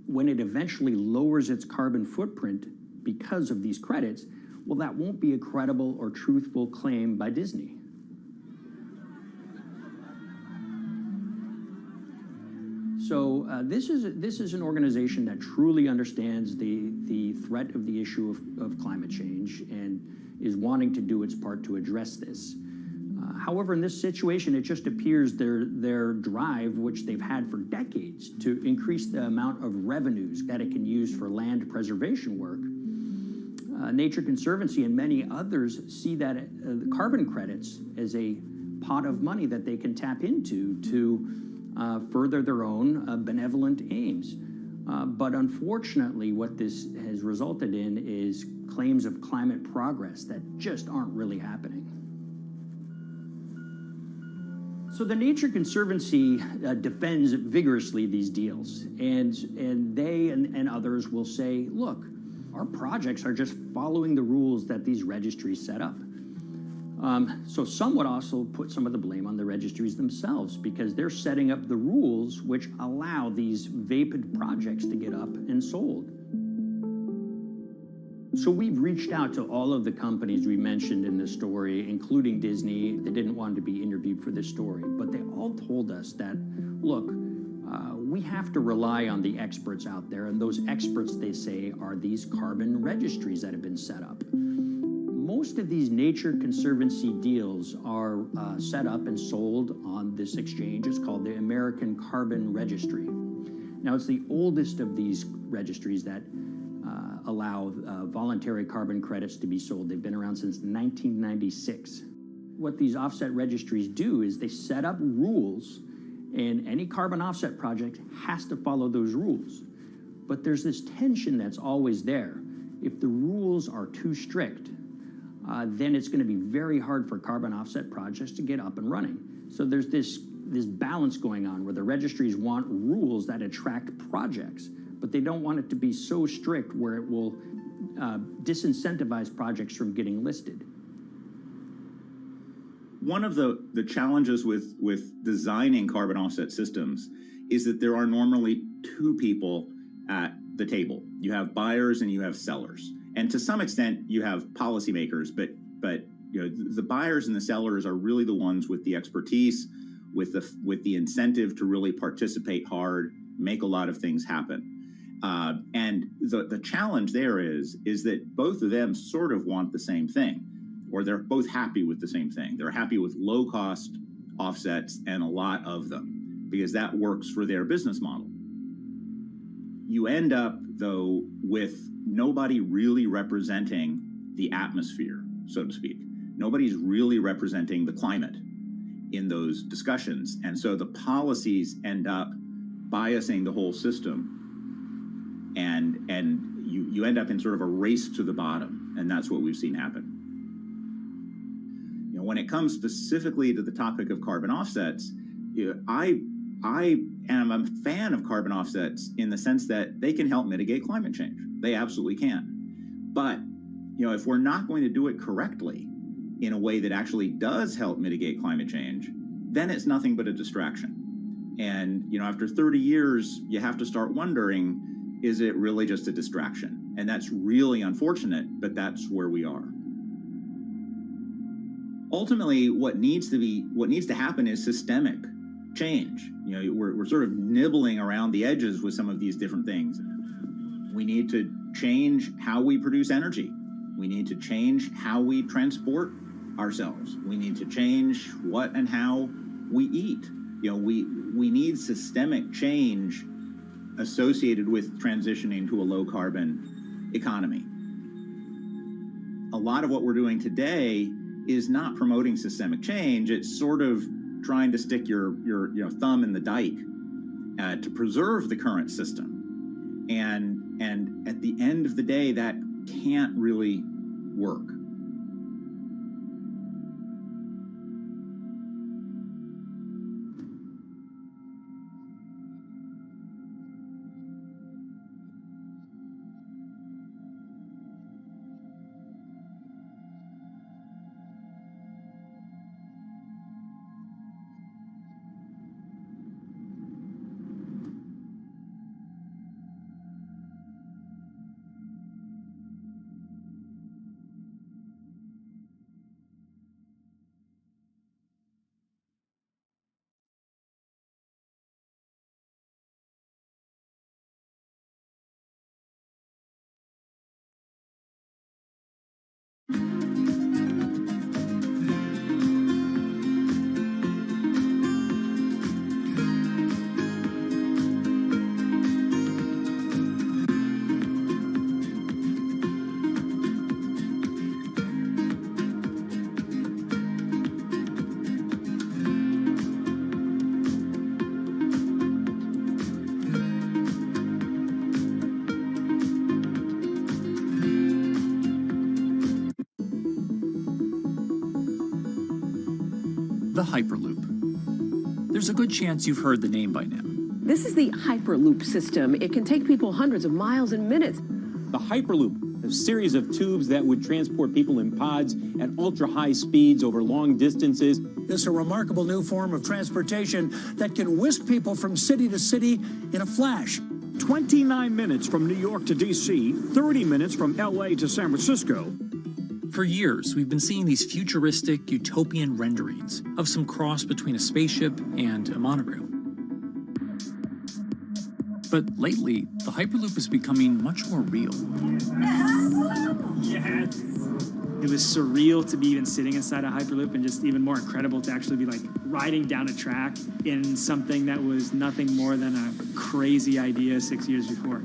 when it eventually lowers its carbon footprint because of these credits, well, that won't be a credible or truthful claim by Disney. So this is an organization that truly understands the threat of the issue of climate change and is wanting to do its part to address this. However, in this situation, it just appears their drive, which they've had for decades, to increase the amount of revenues that it can use for land preservation work. Nature Conservancy and many others see that the carbon credits as a pot of money that they can tap into to further their own benevolent aims. But unfortunately, what this has resulted in is claims of climate progress that just aren't really happening. So the Nature Conservancy defends vigorously these deals, and they and others will say, look, our projects are just following the rules that these registries set up. So some would also put some of the blame on the registries themselves because they're setting up the rules which allow these vapid projects to get up and sold. So we've reached out to all of the companies we mentioned in this story, including Disney. They didn't want to be interviewed for this story, but they all told us that, look, we have to rely on the experts out there, and those experts, they say, are these carbon registries that have been set up. Most of these Nature Conservancy deals are set up and sold on this exchange. It's called the American Carbon Registry. Now, it's the oldest of these registries that allow voluntary carbon credits to be sold. They've been around since 1996. What these offset registries do is they set up rules, and any carbon offset project has to follow those rules. But there's this tension that's always there. If the rules are too strict, then it's going to be very hard for carbon offset projects to get up and running. So there's this balance going on where the registries want rules that attract projects, but they don't want it to be so strict where it will disincentivize projects from getting listed. One of the challenges with designing carbon offset systems is that there are normally two people at the table. You have buyers and you have sellers. And to some extent, you have policymakers, but you know, the buyers and the sellers are really the ones with the expertise, with the incentive to really participate hard, make a lot of things happen. And the challenge there is that both of them sort of want the same thing. or they're both happy with the same thing. They're happy with low-cost offsets and a lot of them because that works for their business model. You end up, though, with nobody really representing the atmosphere, so to speak. Nobody's really representing the climate in those discussions. And so the policies end up biasing the whole system, and you end up in sort of a race to the bottom, and that's what we've seen happen. When it comes specifically to the topic of carbon offsets, I am a fan of carbon offsets in the sense that they can help mitigate climate change. They absolutely can. But if we're not going to do it correctly in a way that actually does help mitigate climate change, then it's nothing but a distraction. And after 30 years, you have to start wondering, is it really just a distraction? And that's really unfortunate, but that's where we are. Ultimately, what needs to happen is systemic change. We're sort of nibbling around the edges with some of these different things. We need to change how we produce energy. We need to change how we transport ourselves. We need to change what and how we eat. We need systemic change associated with transitioning to a low carbon economy. A lot of what we're doing today is not promoting systemic change. It's sort of trying to stick your thumb in the dike to preserve the current system. And at the end of the day, that can't really work. The Hyperloop. There's a good chance you've heard the name by now. This is the Hyperloop system. It can take people hundreds of miles in minutes. The Hyperloop, a series of tubes that would transport people in pods at ultra-high speeds over long distances. It's a remarkable new form of transportation that can whisk people from city to city in a flash. 29 minutes from New York to D.C., 30 minutes from L.A. to San Francisco. For years, we've been seeing these futuristic, utopian renderings of some cross between a spaceship and a monorail. But lately, the Hyperloop is becoming much more real. Yes! It was surreal to be even sitting inside a Hyperloop, and just even more incredible to actually be like riding down a track in something that was nothing more than a crazy idea 6 years before.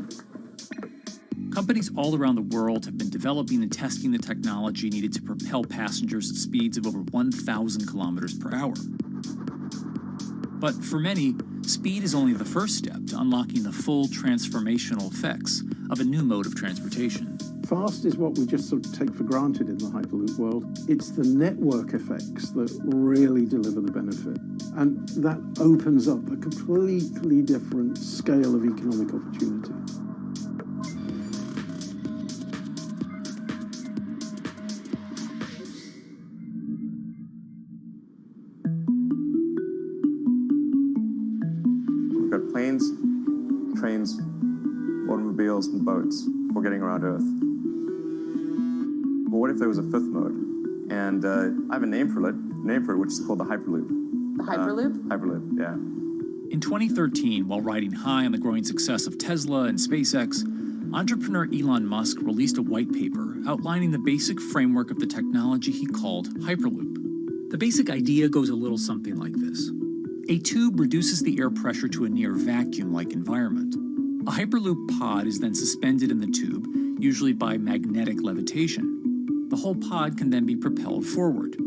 Companies all around the world have been developing and testing the technology needed to propel passengers at speeds of over 1,000 kilometers per hour. But for many, speed is only the first step to unlocking the full transformational effects of a new mode of transportation. Fast is what we just sort of take for granted in the Hyperloop world. It's the network effects that really deliver the benefit. And that opens up a completely different scale of economic opportunity. Planes, trains, automobiles, and boats for getting around Earth. But what if there was a fifth mode? And I have a name for it, which is called the Hyperloop. The Hyperloop? Hyperloop, yeah. In 2013, while riding high on the growing success of Tesla and SpaceX, entrepreneur Elon Musk released a white paper outlining the basic framework of the technology he called Hyperloop. The basic idea goes a little something like this. A tube reduces the air pressure to a near vacuum-like environment. A Hyperloop pod is then suspended in the tube, usually by magnetic levitation. The whole pod can then be propelled forward.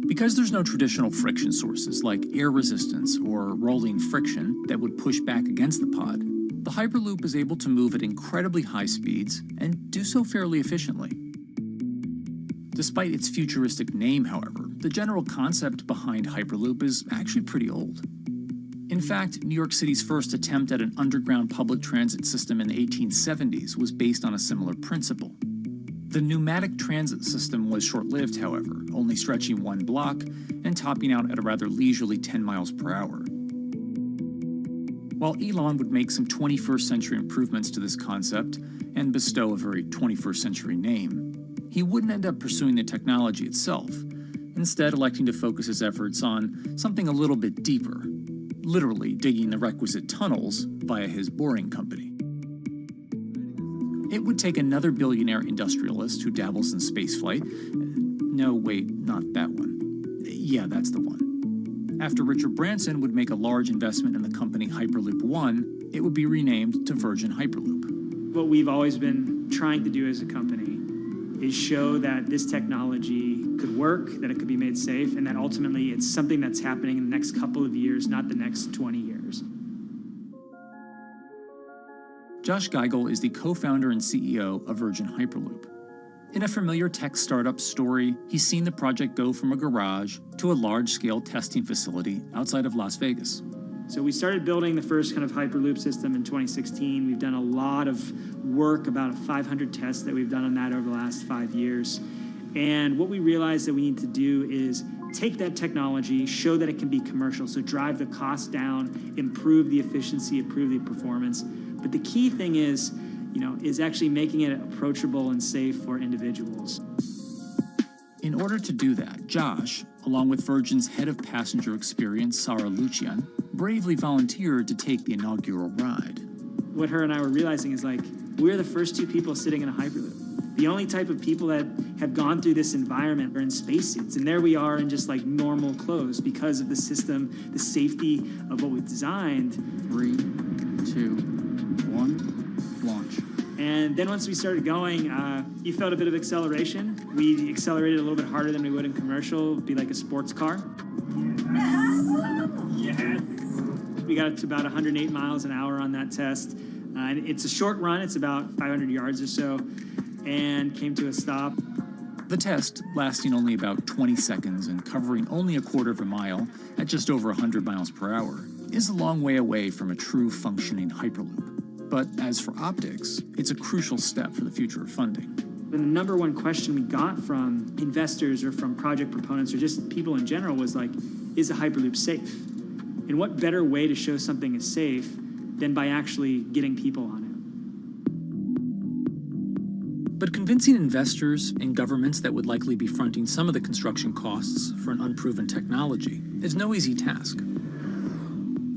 Because there's no traditional friction sources like air resistance or rolling friction that would push back against the pod, the Hyperloop is able to move at incredibly high speeds and do so fairly efficiently. Despite its futuristic name, however, the general concept behind Hyperloop is actually pretty old. In fact, New York City's first attempt at an underground public transit system in the 1870s was based on a similar principle. The pneumatic transit system was short-lived, however, only stretching one block and topping out at a rather leisurely 10 miles per hour. While Elon would make some 21st century improvements to this concept and bestow a very 21st century name, he wouldn't end up pursuing the technology itself, instead electing to focus his efforts on something a little bit deeper, literally digging the requisite tunnels via his boring company. It would take another billionaire industrialist who dabbles in spaceflight. No, wait, not that one. Yeah, that's the one. After Richard Branson would make a large investment in the company Hyperloop One, it would be renamed to Virgin Hyperloop. What we've always been trying to do as a company is show that this technology could work, that it could be made safe, and that ultimately it's something that's happening in the next couple of years, not the next 20 years. Josh Geigel is the co-founder and CEO of Virgin Hyperloop. In a familiar tech startup story, he's seen the project go from a garage to a large-scale testing facility outside of Las Vegas. So we started building the first kind of Hyperloop system in 2016. We've done a lot of work, about 500 tests that we've done on that over the last 5 years. And what we realized that we need to do is take that technology, show that it can be commercial, so drive the cost down, improve the efficiency, improve the performance. But the key thing is, is actually making it approachable and safe for individuals. In order to do that, Josh, along with Virgin's head of passenger experience, Sarah Lucian, bravely volunteered to take the inaugural ride. What her and I were realizing is we're the first two people sitting in a Hyperloop. The only type of people that have gone through this environment are in spacesuits, and there we are in just normal clothes because of the system, the safety of what we've designed. 3, 2, 1, launch. And then once we started going, you felt a bit of acceleration. We accelerated a little bit harder than we would in commercial. It'd be like a sports car. Yes. We got to about 108 miles an hour on that test. And it's a short run. It's about 500 yards or so, and came to a stop. The test, lasting only about 20 seconds and covering only a quarter of a mile at just over 100 miles per hour, is a long way away from a true functioning Hyperloop. But as for optics, it's a crucial step for the future of funding. And the number one question we got from investors or from project proponents or just people in general was is a Hyperloop safe? And what better way to show something is safe than by actually getting people on it? But convincing investors and governments that would likely be fronting some of the construction costs for an unproven technology is no easy task.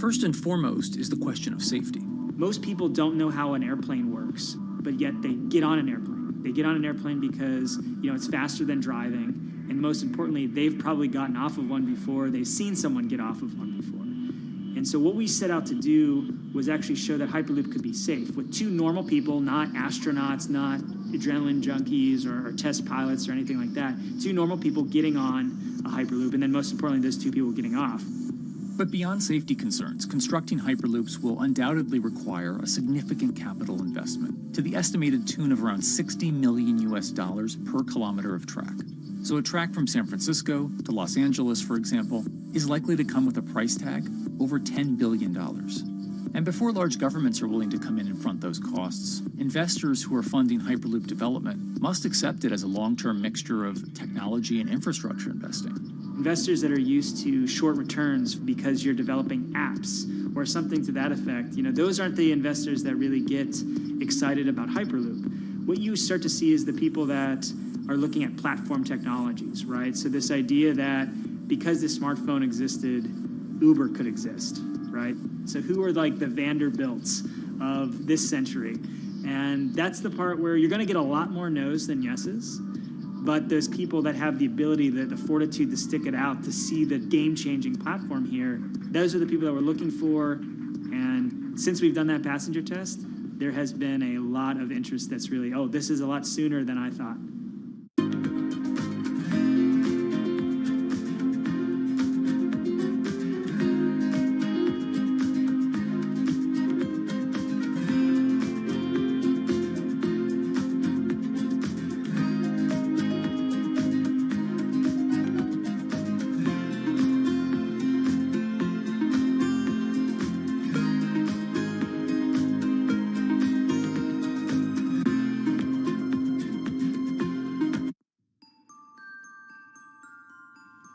First and foremost is the question of safety. Most people don't know how an airplane works, but yet they get on an airplane. They get on an airplane because, it's faster than driving. And most importantly, they've probably gotten off of one before. They've seen someone get off of one before. And so what we set out to do was actually show that Hyperloop could be safe with two normal people, not astronauts, not adrenaline junkies or test pilots or anything like that. Two normal people getting on a Hyperloop, and then most importantly, those two people getting off. But beyond safety concerns, constructing Hyperloops will undoubtedly require a significant capital investment to the estimated tune of around $60 million per kilometer of track. So a track from San Francisco to Los Angeles, for example, is likely to come with a price tag over $10 billion. And before large governments are willing to come in and front those costs, investors who are funding Hyperloop development must accept it as a long-term mixture of technology and infrastructure investing. Investors that are used to short returns because you're developing apps or something to that effect, those aren't the investors that really get excited about Hyperloop. What you start to see is the people that are looking at platform technologies, right? So this idea that because the smartphone existed, Uber could exist, right? So who are the Vanderbilts of this century? And that's the part where you're going to get a lot more no's than yeses. But those people that have the ability, the fortitude to stick it out, to see the game-changing platform here, those are the people that we're looking for. And since we've done that passenger test, there has been a lot of interest that's really, oh, this is a lot sooner than I thought.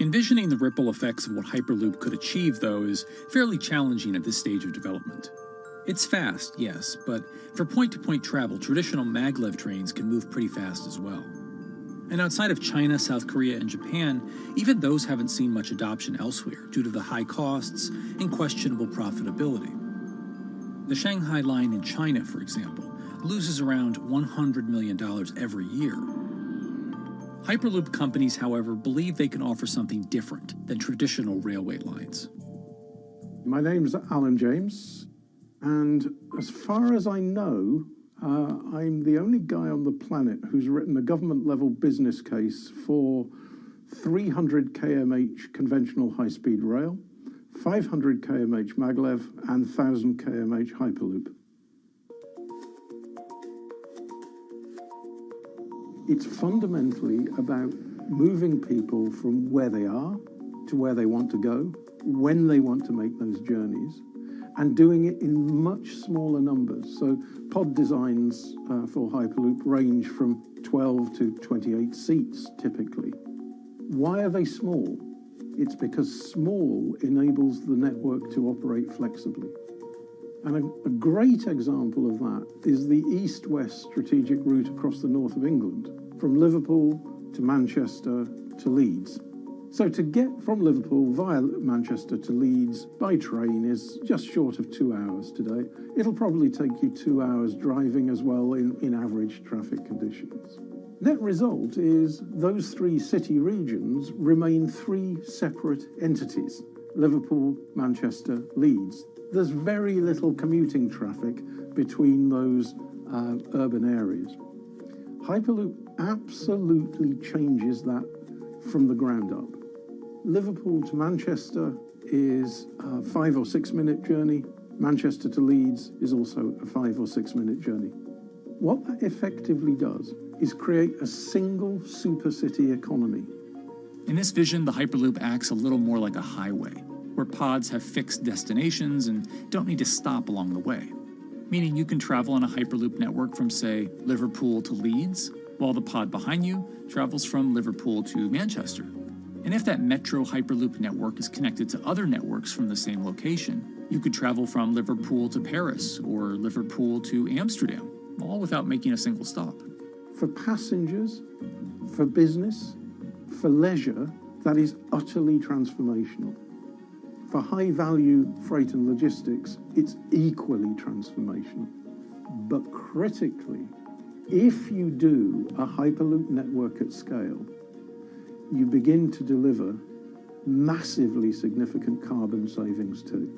Envisioning the ripple effects of what Hyperloop could achieve, though, is fairly challenging at this stage of development. It's fast, yes, but for point-to-point travel, traditional maglev trains can move pretty fast as well. And outside of China, South Korea, and Japan, even those haven't seen much adoption elsewhere due to the high costs and questionable profitability. The Shanghai line in China, for example, loses around $100 million every year. Hyperloop companies, however, believe they can offer something different than traditional railway lines. My name's Alan James, and as far as I know, I'm the only guy on the planet who's written a government-level business case for 300 kmh conventional high-speed rail, 500 kmh maglev, and 1,000 kmh Hyperloop. It's fundamentally about moving people from where they are to where they want to go, when they want to make those journeys, and doing it in much smaller numbers. So pod designs for Hyperloop range from 12 to 28 seats, typically. Why are they small? It's because small enables the network to operate flexibly. And a great example of that is the east-west strategic route across the north of England, from Liverpool to Manchester to Leeds. So to get from Liverpool via Manchester to Leeds by train is just short of 2 hours today. It'll probably take you 2 hours driving as well in average traffic conditions. Net result is those three city regions remain three separate entities: Liverpool, Manchester, Leeds. There's very little commuting traffic between those urban areas. Hyperloop absolutely changes that from the ground up. Liverpool to Manchester is a 5 or 6 minute journey. Manchester to Leeds is also a 5 or 6 minute journey. What that effectively does is create a single super city economy. In this vision, the Hyperloop acts a little more like a highway, where pods have fixed destinations and don't need to stop along the way. Meaning you can travel on a Hyperloop network from, say, Liverpool to Leeds, while the pod behind you travels from Liverpool to Manchester. And if that metro Hyperloop network is connected to other networks from the same location, you could travel from Liverpool to Paris or Liverpool to Amsterdam, all without making a single stop. For passengers, for business, for leisure, that is utterly transformational. For high-value freight and logistics, it's equally transformational. But critically, if you do a Hyperloop network at scale, you begin to deliver massively significant carbon savings too.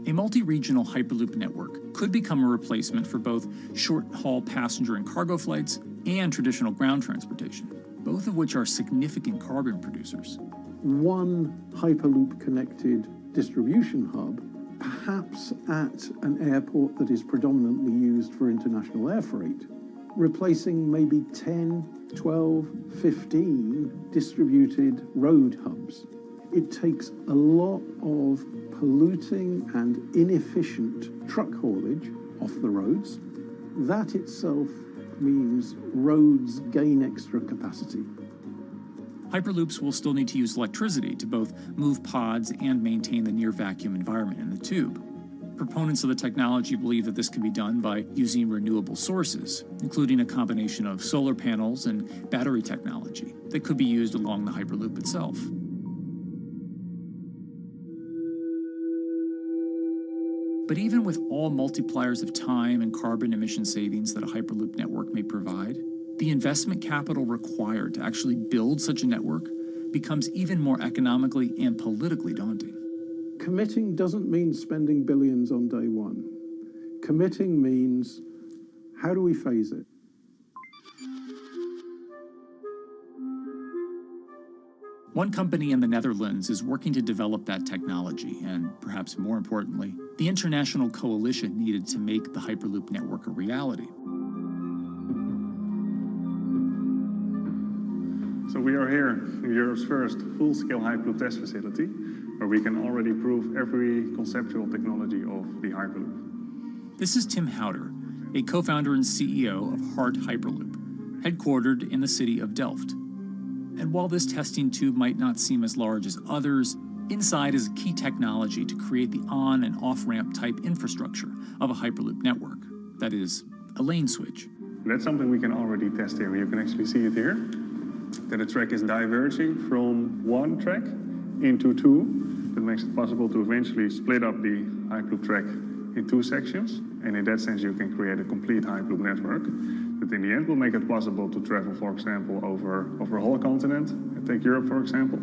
A multi-regional Hyperloop network could become a replacement for both short-haul passenger and cargo flights and traditional ground transportation, both of which are significant carbon producers. One Hyperloop-connected distribution hub, perhaps at an airport that is predominantly used for international air freight, replacing maybe 10, 12, 15 distributed road hubs. It takes a lot of polluting and inefficient truck haulage off the roads. That itself means roads gain extra capacity. Hyperloops will still need to use electricity to both move pods and maintain the near-vacuum environment in the tube. Proponents of the technology believe that this can be done by using renewable sources, including a combination of solar panels and battery technology that could be used along the Hyperloop itself. But even with all multipliers of time and carbon emission savings that a Hyperloop network may provide, the investment capital required to actually build such a network becomes even more economically and politically daunting. Committing doesn't mean spending billions on day one. Committing means, how do we phase it? One company in the Netherlands is working to develop that technology, and perhaps more importantly, the international coalition needed to make the Hyperloop network a reality. So we are here in Europe's first full-scale Hyperloop test facility, where we can already prove every conceptual technology of the Hyperloop. This is Tim Houter, a co-founder and CEO of HART Hyperloop, headquartered in the city of Delft. And while this testing tube might not seem as large as others, inside is a key technology to create the on- and off-ramp type infrastructure of a Hyperloop network. That is, a lane switch. That's something we can already test here. You can actually see it here, that the track is diverging from one track into two. That makes it possible to eventually split up the Hyperloop track in two sections. And in that sense, you can create a complete Hyperloop network that in the end will make it possible to travel, for example, over a whole continent. Take Europe, for example,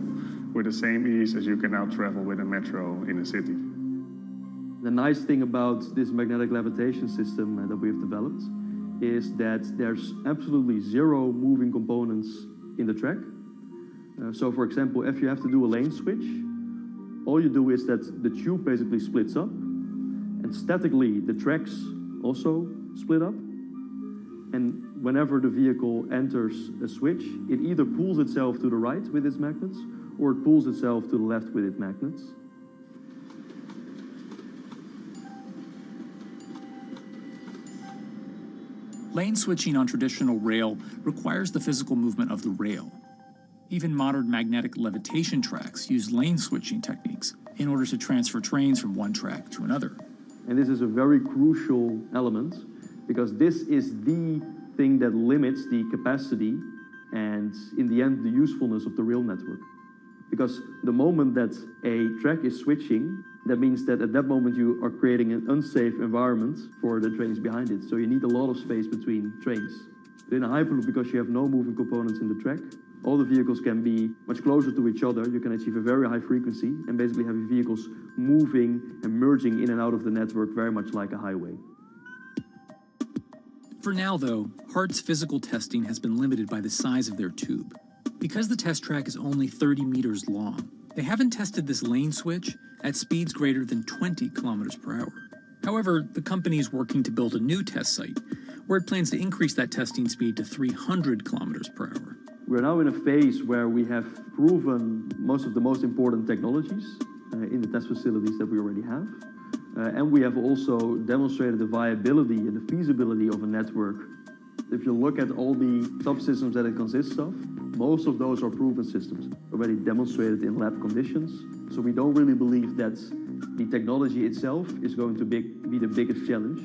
with the same ease as you can now travel with a metro in a city. The nice thing about this magnetic levitation system that we've developed is that there's absolutely zero moving components in the track. So, for example, if you have to do a lane switch, all you do is that the tube basically splits up, and statically the tracks also split up. And whenever the vehicle enters a switch, it either pulls itself to the right with its magnets, or it pulls itself to the left with its magnets. Lane switching on traditional rail requires the physical movement of the rail. Even modern magnetic levitation tracks use lane switching techniques in order to transfer trains from one track to another. And this is a very crucial element, because this is the thing that limits the capacity and, in the end, the usefulness of the rail network. Because the moment that a track is switching, that means that at that moment you are creating an unsafe environment for the trains behind it. So you need a lot of space between trains. But in a Hyperloop, because you have no moving components in the track, all the vehicles can be much closer to each other. You can achieve a very high frequency and basically have vehicles moving and merging in and out of the network very much like a highway. For now, though, HART's physical testing has been limited by the size of their tube. Because the test track is only 30 meters long, they haven't tested this lane switch at speeds greater than 20 kilometers per hour. However, the company is working to build a new test site where it plans to increase that testing speed to 300 kilometers per hour. We're now in a phase where we have proven most of the most important technologies in the test facilities that we already have. And we have also demonstrated the viability and the feasibility of a network. If you look at all the subsystems that it consists of, most of those are proven systems, already demonstrated in lab conditions. So we don't really believe that the technology itself is going to be the biggest challenge.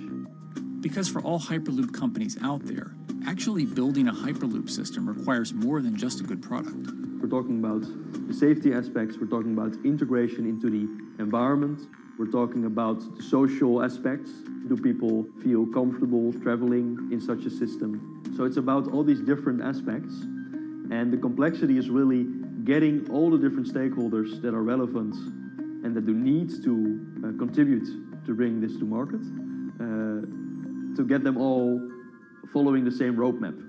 Because for all Hyperloop companies out there, actually building a Hyperloop system requires more than just a good product. We're talking about the safety aspects, we're talking about integration into the environment, we're talking about the social aspects. Do people feel comfortable traveling in such a system? So it's about all these different aspects, and the complexity is really getting all the different stakeholders that are relevant and that do need to contribute to bring this to market, to get them all following the same roadmap.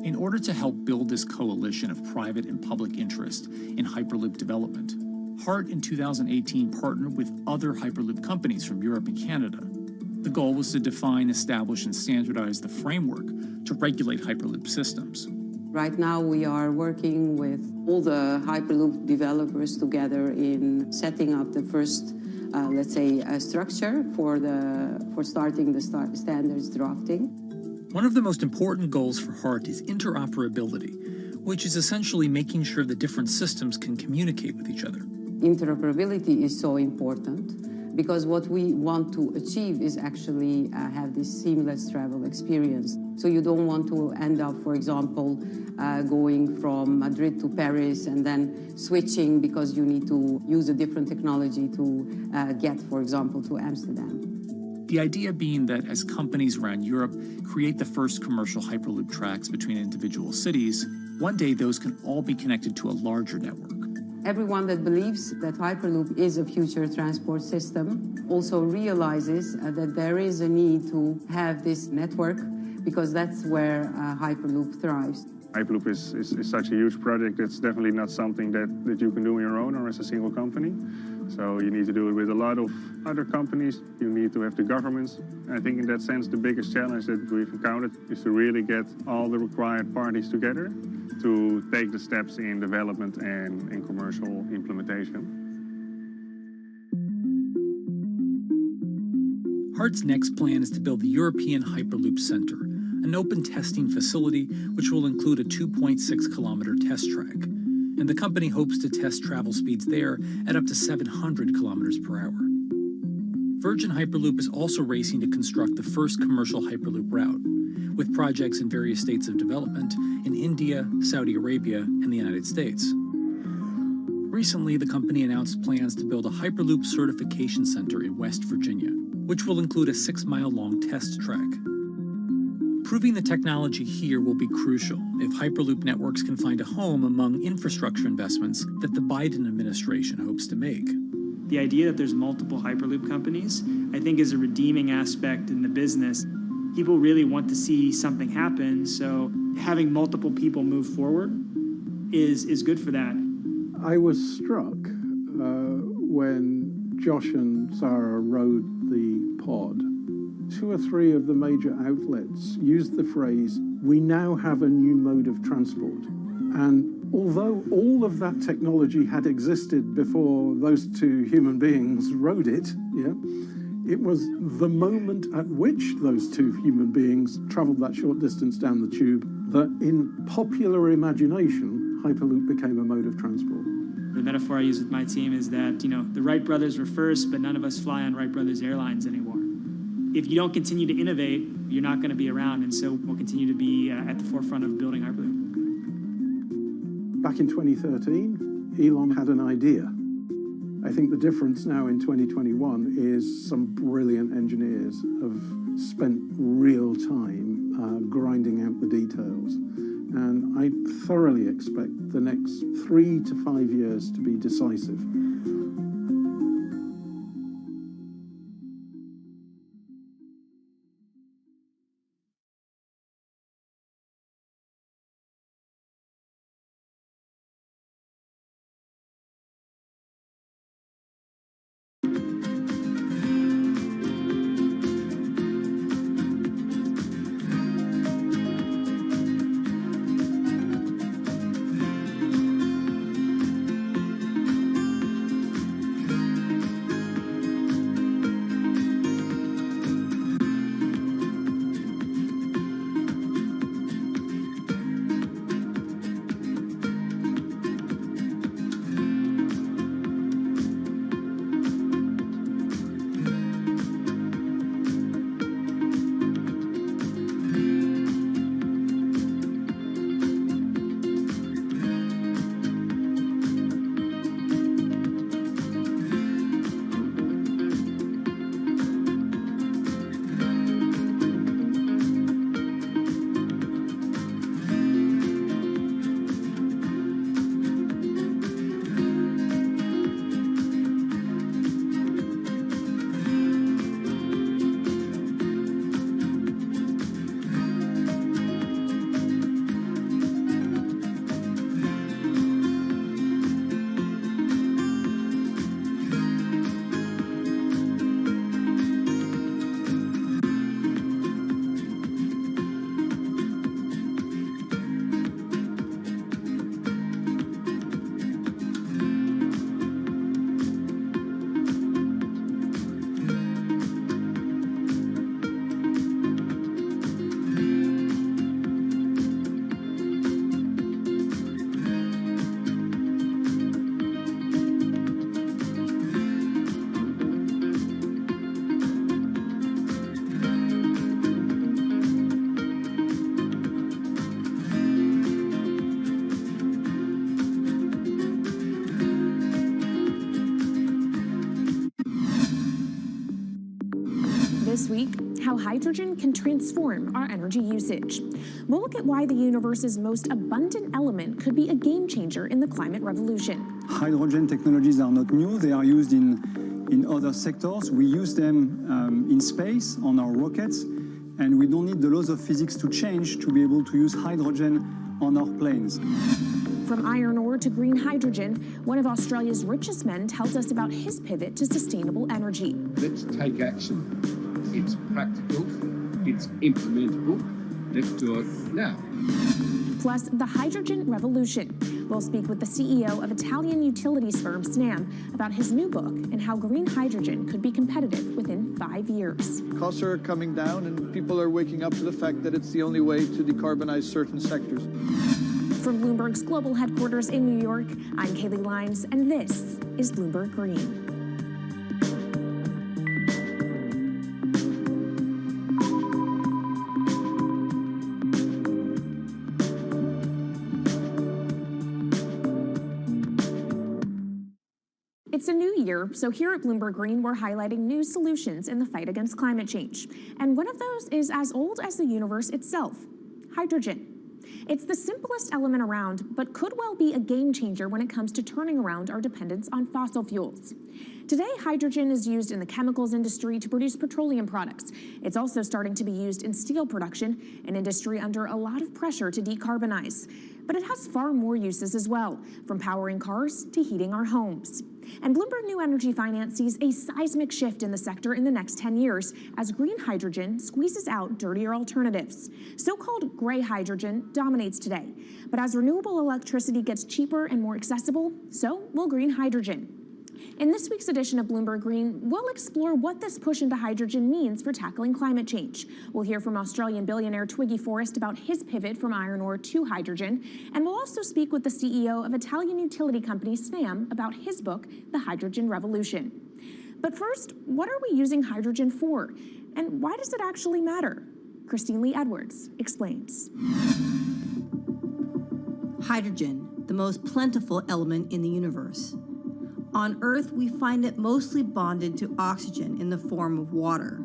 In order to help build this coalition of private and public interest in Hyperloop development, HART in 2018 partnered with other Hyperloop companies from Europe and Canada. The goal was to define, establish, and standardize the framework to regulate Hyperloop systems. Right now, we are working with all the Hyperloop developers together in setting up the first, let's say, structure for starting the standards drafting. One of the most important goals for HART is interoperability, which is essentially making sure that different systems can communicate with each other. Interoperability is so important because what we want to achieve is actually have this seamless travel experience. So you don't want to end up, for example, going from Madrid to Paris and then switching because you need to use a different technology to get, for example, to Amsterdam. The idea being that as companies around Europe create the first commercial Hyperloop tracks between individual cities, one day those can all be connected to a larger network. Everyone that believes that Hyperloop is a future transport system also realizes that there is a need to have this network because that's where Hyperloop thrives. Hyperloop is such a huge project. It's definitely not something that you can do on your own or as a single company. So you need to do it with a lot of other companies. You need to have the governments. I think in that sense, the biggest challenge that we've encountered is to really get all the required parties together to take the steps in development and in commercial implementation. HART's next plan is to build the European Hyperloop Center, an open testing facility which will include a 2.6-kilometer test track. And the company hopes to test travel speeds there at up to 700 kilometers per hour. Virgin Hyperloop is also racing to construct the first commercial Hyperloop route, with projects in various states of development in India, Saudi Arabia, and the United States. Recently, the company announced plans to build a Hyperloop certification center in West Virginia, which will include a 6-mile-long test track. Proving the technology here will be crucial if Hyperloop networks can find a home among infrastructure investments that the Biden administration hopes to make. The idea that there's multiple Hyperloop companies, I think, is a redeeming aspect in the business. People really want to see something happen, so having multiple people move forward is good for that. I was struck when Josh and Sarah rode the pod. 2 or 3 of the major outlets used the phrase, "We now have a new mode of transport." And although all of that technology had existed before those 2 human beings rode it, it was the moment at which those 2 human beings traveled that short distance down the tube that in popular imagination, Hyperloop became a mode of transport. The metaphor I use with my team is that, the Wright brothers were first, but none of us fly on Wright Brothers Airlines anymore. If you don't continue to innovate, you're not going to be around, and so we'll continue to be at the forefront of building Hyperloop. Back in 2013, Elon had an idea. I think the difference now in 2021 is some brilliant engineers have spent real time grinding out the details. And I thoroughly expect the next 3 to 5 years to be decisive. how hydrogen can transform our energy usage. We'll look at why the universe's most abundant element could be a game changer in the climate revolution. Hydrogen technologies are not new. They are used in other sectors. We use them in space, on our rockets, and we don't need the laws of physics to change to be able to use hydrogen on our planes. From iron ore to green hydrogen, one of Australia's richest men tells us about his pivot to sustainable energy. Let's take action. It's practical, it's implementable. Let's do it now. Plus, the hydrogen revolution. We'll speak with the CEO of Italian utilities firm Snam about his new book and how green hydrogen could be competitive within 5 years. Costs are coming down and people are waking up to the fact that it's the only way to decarbonize certain sectors. From Bloomberg's global headquarters in New York, I'm Kaylee Lines, and this is Bloomberg Green. It's a new year, so here at Bloomberg Green, we're highlighting new solutions in the fight against climate change. And one of those is as old as the universe itself, hydrogen. It's the simplest element around, but could well be a game changer when it comes to turning around our dependence on fossil fuels. Today, hydrogen is used in the chemicals industry to produce petroleum products. It's also starting to be used in steel production, an industry under a lot of pressure to decarbonize. But it has far more uses as well, from powering cars to heating our homes. And Bloomberg New Energy Finance sees a seismic shift in the sector in the next 10 years as green hydrogen squeezes out dirtier alternatives. So-called gray hydrogen dominates today. But as renewable electricity gets cheaper and more accessible, so will green hydrogen. In this week's edition of Bloomberg Green, we'll explore what this push into hydrogen means for tackling climate change. We'll hear from Australian billionaire Twiggy Forrest about his pivot from iron ore to hydrogen, and we'll also speak with the CEO of Italian utility company Snam about his book, The Hydrogen Revolution. But first, what are we using hydrogen for? And why does it actually matter? Christine Lee Edwards explains. Hydrogen, the most plentiful element in the universe. On Earth, we find it mostly bonded to oxygen in the form of water,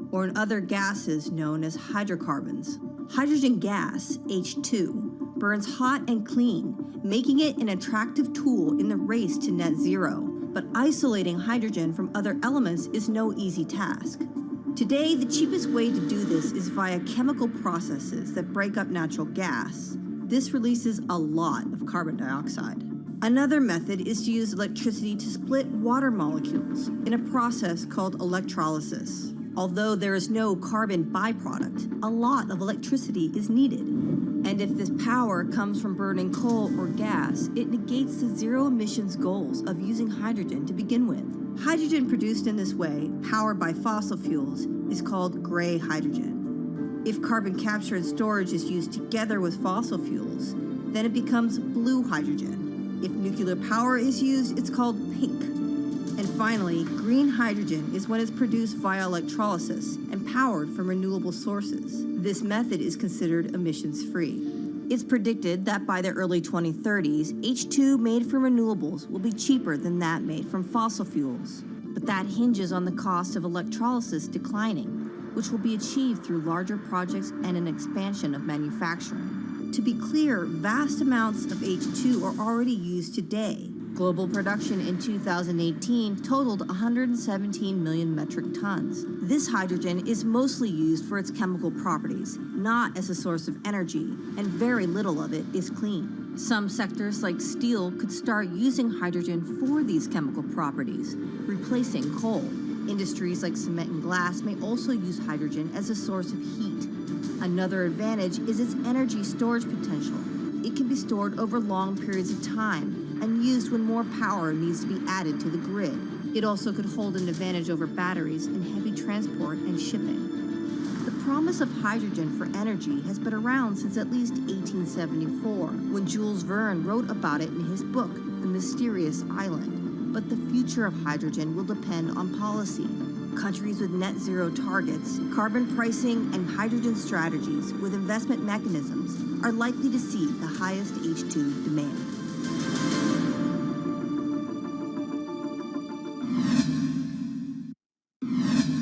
or in other gases known as hydrocarbons. Hydrogen gas, H2, burns hot and clean, making it an attractive tool in the race to net zero. But isolating hydrogen from other elements is no easy task. Today, the cheapest way to do this is via chemical processes that break up natural gas. This releases a lot of carbon dioxide. Another method is to use electricity to split water molecules in a process called electrolysis. Although there is no carbon byproduct, a lot of electricity is needed. And if this power comes from burning coal or gas, it negates the zero emissions goals of using hydrogen to begin with. Hydrogen produced in this way, powered by fossil fuels, is called gray hydrogen. If carbon capture and storage is used together with fossil fuels, then it becomes blue hydrogen. If nuclear power is used, it's called pink. And finally, green hydrogen is when it's produced via electrolysis and powered from renewable sources. This method is considered emissions-free. It's predicted that by the early 2030s, H2 made from renewables will be cheaper than that made from fossil fuels. But that hinges on the cost of electrolysis declining, which will be achieved through larger projects and an expansion of manufacturing. To be clear, vast amounts of H2 are already used today. Global production in 2018 totaled 117 million metric tons. This hydrogen is mostly used for its chemical properties, not as a source of energy, and very little of it is clean. Some sectors like steel could start using hydrogen for these chemical properties, replacing coal. Industries like cement and glass may also use hydrogen as a source of heat. Another advantage is its energy storage potential. It can be stored over long periods of time and used when more power needs to be added to the grid. It also could hold an advantage over batteries in heavy transport and shipping. The promise of hydrogen for energy has been around since at least 1874, when Jules Verne wrote about it in his book, The Mysterious Island. But the future of hydrogen will depend on policy. Countries with net zero targets, carbon pricing, and hydrogen strategies with investment mechanisms are likely to see the highest H2 demand.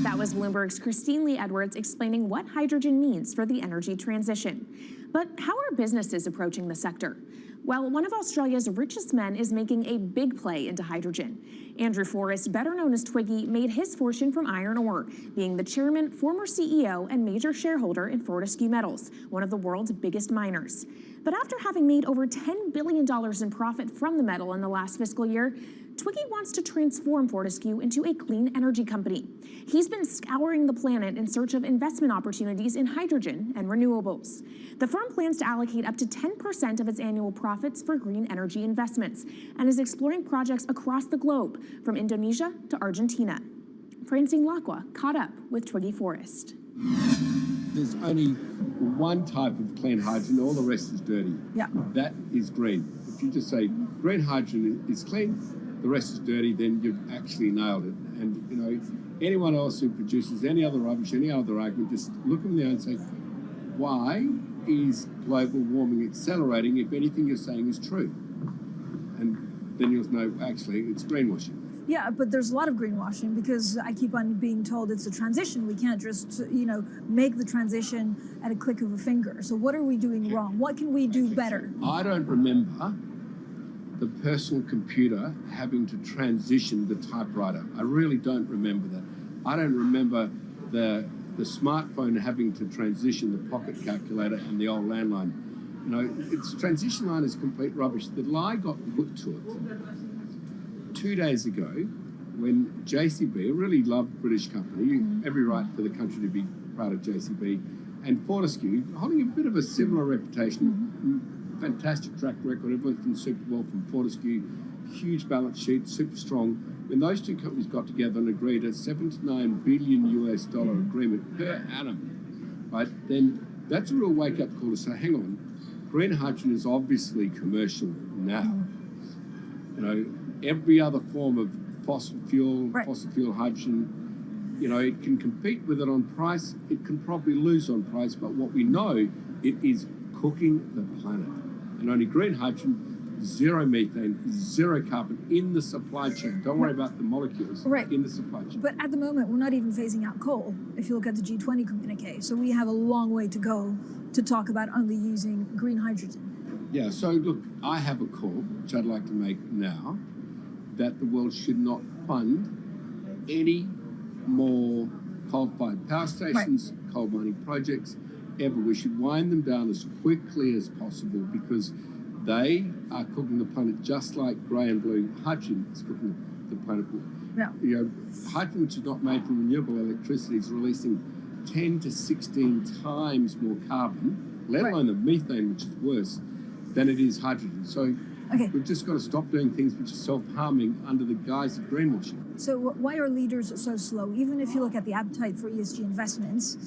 That was Bloomberg's Christine Lee Edwards explaining what hydrogen means for the energy transition. But how are businesses approaching the sector? Well, one of Australia's richest men is making a big play into hydrogen. Andrew Forrest, better known as Twiggy, made his fortune from iron ore, being the chairman, former CEO, and major shareholder in Fortescue Metals, one of the world's biggest miners. But after having made over $10 billion in profit from the metal in the last fiscal year, Twiggy wants to transform Fortescue into a clean energy company. He's been scouring the planet in search of investment opportunities in hydrogen and renewables. The firm plans to allocate up to 10% of its annual profits for green energy investments and is exploring projects across the globe, from Indonesia to Argentina. Francine Lacqua caught up with Twiggy Forrest. There's only one type of clean hydrogen, all the rest is dirty. Yeah. That is green. If you just say green hydrogen is clean, the rest is dirty, then you've actually nailed it. And, you know, anyone else who produces any other rubbish, any other argument, just look them there and say, why is global warming accelerating if anything you're saying is true? And then you'll know, actually, it's greenwashing. Yeah, but there's a lot of greenwashing because I keep on being told it's a transition. We can't just, make the transition at a click of a finger. So what are we doing wrong? What can we do better? I don't remember the personal computer having to transition the typewriter. I really don't remember that. I don't remember the smartphone having to transition the pocket calculator and the old landline. You know, its transition line is complete rubbish. The lie got put to it 2 days ago when JCB, a really loved British company, every right for the country to be proud of JCB, and Fortescue, holding a bit of a similar reputation, fantastic track record, everyone's done super well from Fortescue, huge balance sheet, super strong. When those two companies got together and agreed a $7 to $9 billion US agreement per annum, right, then that's a real wake-up call to say, hang on, green hydrogen is obviously commercial now. You know, every other form of fossil fuel hydrogen, you know, it can compete with it on price, it can probably lose on price, but what we know, it is cooking the planet. And only green hydrogen, zero methane, zero carbon in the supply chain. Don't worry about the molecules in the supply chain. But at the moment, we're not even phasing out coal, if you look at the G20 communique. So we have a long way to go to talk about only using green hydrogen. Yeah, so look, I have a call, which I'd like to make now, that the world should not fund any more coal-fired power stations, coal mining projects, ever. We should wind them down as quickly as possible because they are cooking the planet just like grey and blue hydrogen is cooking the planet. Yeah. You know, hydrogen, which is not made from renewable electricity, is releasing 10 to 16 times more carbon, let alone the methane, which is worse, than it is hydrogen. So we've just got to stop doing things which are self-harming under the guise of greenwashing. So why are leaders so slow? Even if you look at the appetite for ESG investments,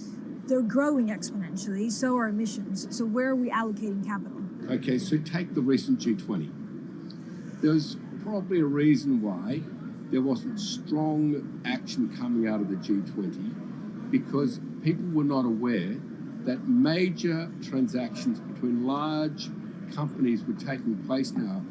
they're growing exponentially, so are emissions. So where are we allocating capital? Okay, so take the recent G20. There's probably a reason why there wasn't strong action coming out of the G20 because people were not aware that major transactions between large companies were taking place now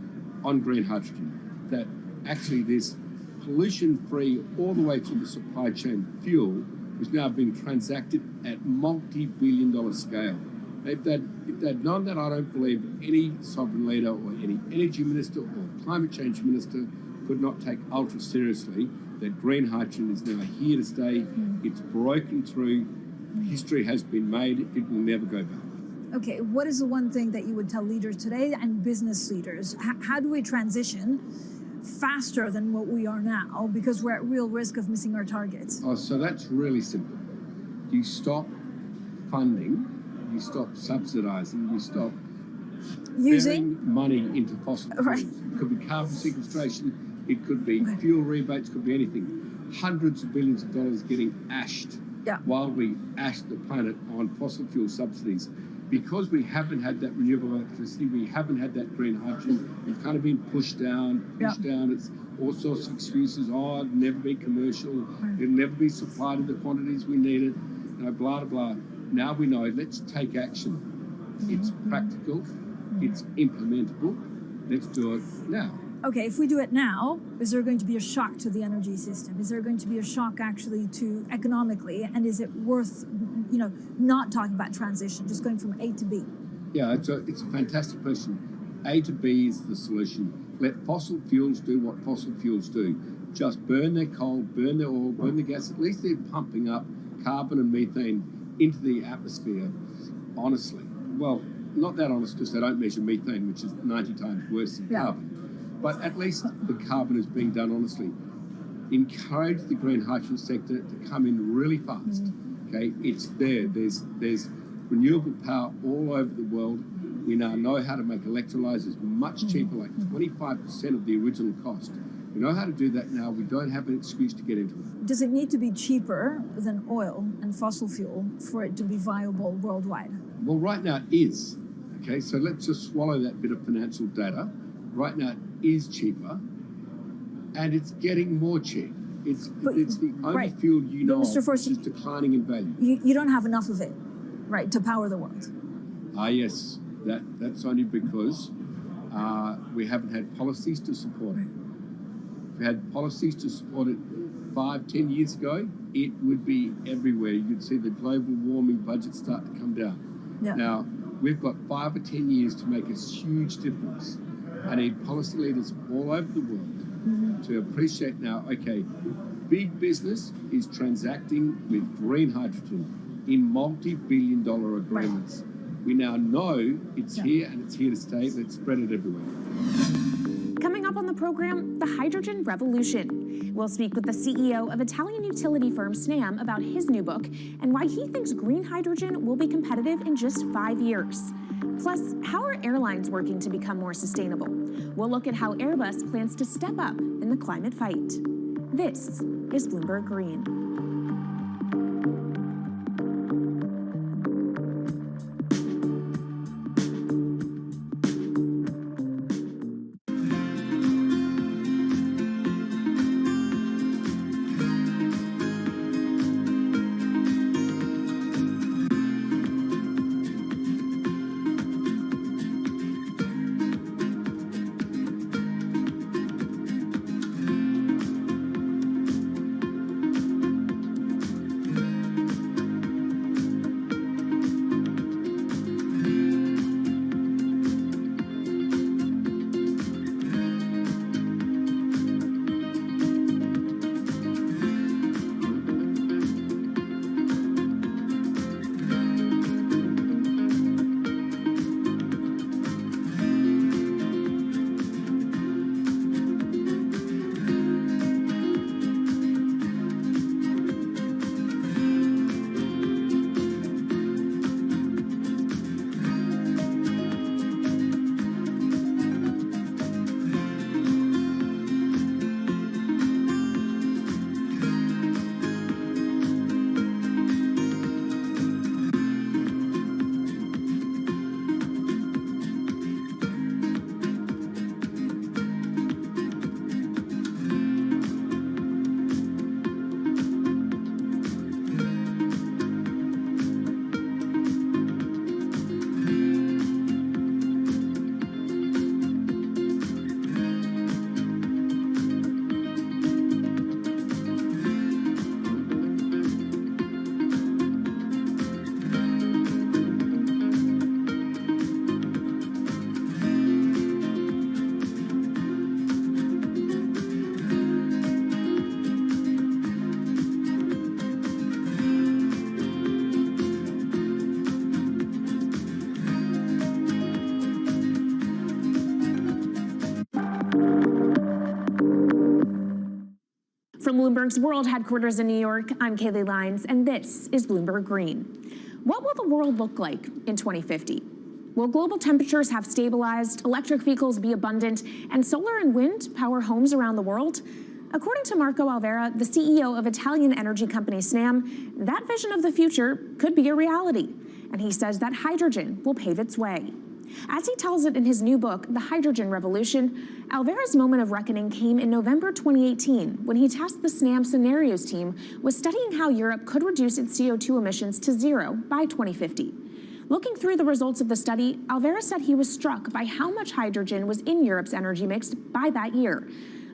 on green hydrogen, that actually this pollution-free all the way through the supply chain fuel was now being transacted at multi-billion-dollar scale. If they'd known that, I don't believe any sovereign leader or any energy minister or climate change minister could not take ultra seriously that green hydrogen is now here to stay. It's broken through. History has been made. It will never go back. Okay, what is the one thing that you would tell leaders today and business leaders? How do we transition faster than what we are now because we're at real risk of missing our targets? Oh, so that's really simple. You stop funding, you stop subsidizing, you stop using money into fossil fuels. It could be carbon sequestration, it could be fuel rebates, could be anything. Hundreds of billions of dollars getting ashed while we ash the planet on fossil fuel subsidies. Because we haven't had that renewable electricity, we haven't had that green hydrogen, we've kind of been pushed down. It's all sorts of excuses. Oh, it'll never be commercial. It'll never be supplied in the quantities we need it. You know, blah, blah, blah. Now we know, let's take action. It's practical. It's implementable. Let's do it now. Okay, if we do it now, is there going to be a shock to the energy system? Is there going to be a shock actually to economically? And is it worth, not talking about transition, just going from A to B? Yeah, it's a fantastic question. A to B is the solution. Let fossil fuels do what fossil fuels do. Just burn their coal, burn their oil, burn the gas. At least they're pumping up carbon and methane into the atmosphere, honestly. Well, not that honest because they don't measure methane, which is 90 times worse than carbon. But at least the carbon is being done honestly. Encourage the green hydrogen sector to come in really fast. Okay, it's there. There's renewable power all over the world. We now know how to make electrolyzers much cheaper, like 25% of the original cost. We know how to do that now. We don't have an excuse to get into it. Does it need to be cheaper than oil and fossil fuel for it to be viable worldwide? Well, right now it is. Okay, so let's just swallow that bit of financial data. Right now it is cheaper, and it's getting more cheap. It's the only fuel you know of which is declining in value. You don't have enough of it, right, to power the world. Yes. That's only because we haven't had policies to support it. If we had policies to support it 5-10 years ago, it would be everywhere. You'd see the global warming budget start to come down. Yeah. Now, we've got 5 or 10 years to make a huge difference. I need policy leaders all over the world to appreciate now, okay, big business is transacting with green hydrogen in multi-billion-dollar agreements. We now know it's here and it's here to stay. Let's spread it everywhere. Coming up on the program, the hydrogen revolution. We'll speak with the CEO of Italian utility firm Snam about his new book and why he thinks green hydrogen will be competitive in just 5 years. Plus, how are airlines working to become more sustainable? We'll look at how Airbus plans to step up in the climate fight. This is Bloomberg Green. From Bloomberg's world headquarters in New York, I'm Kaylee Lines, and this is Bloomberg Green. What will the world look like in 2050? Will global temperatures have stabilized, electric vehicles be abundant, and solar and wind power homes around the world? According to Marco Alvera, the CEO of Italian energy company Snam, that vision of the future could be a reality. And he says that hydrogen will pave its way. As he tells it in his new book, The Hydrogen Revolution, Alvera's moment of reckoning came in November 2018 when he tasked the Snam Scenarios team with studying how Europe could reduce its CO2 emissions to zero by 2050. Looking through the results of the study, Alvera said he was struck by how much hydrogen was in Europe's energy mix by that year.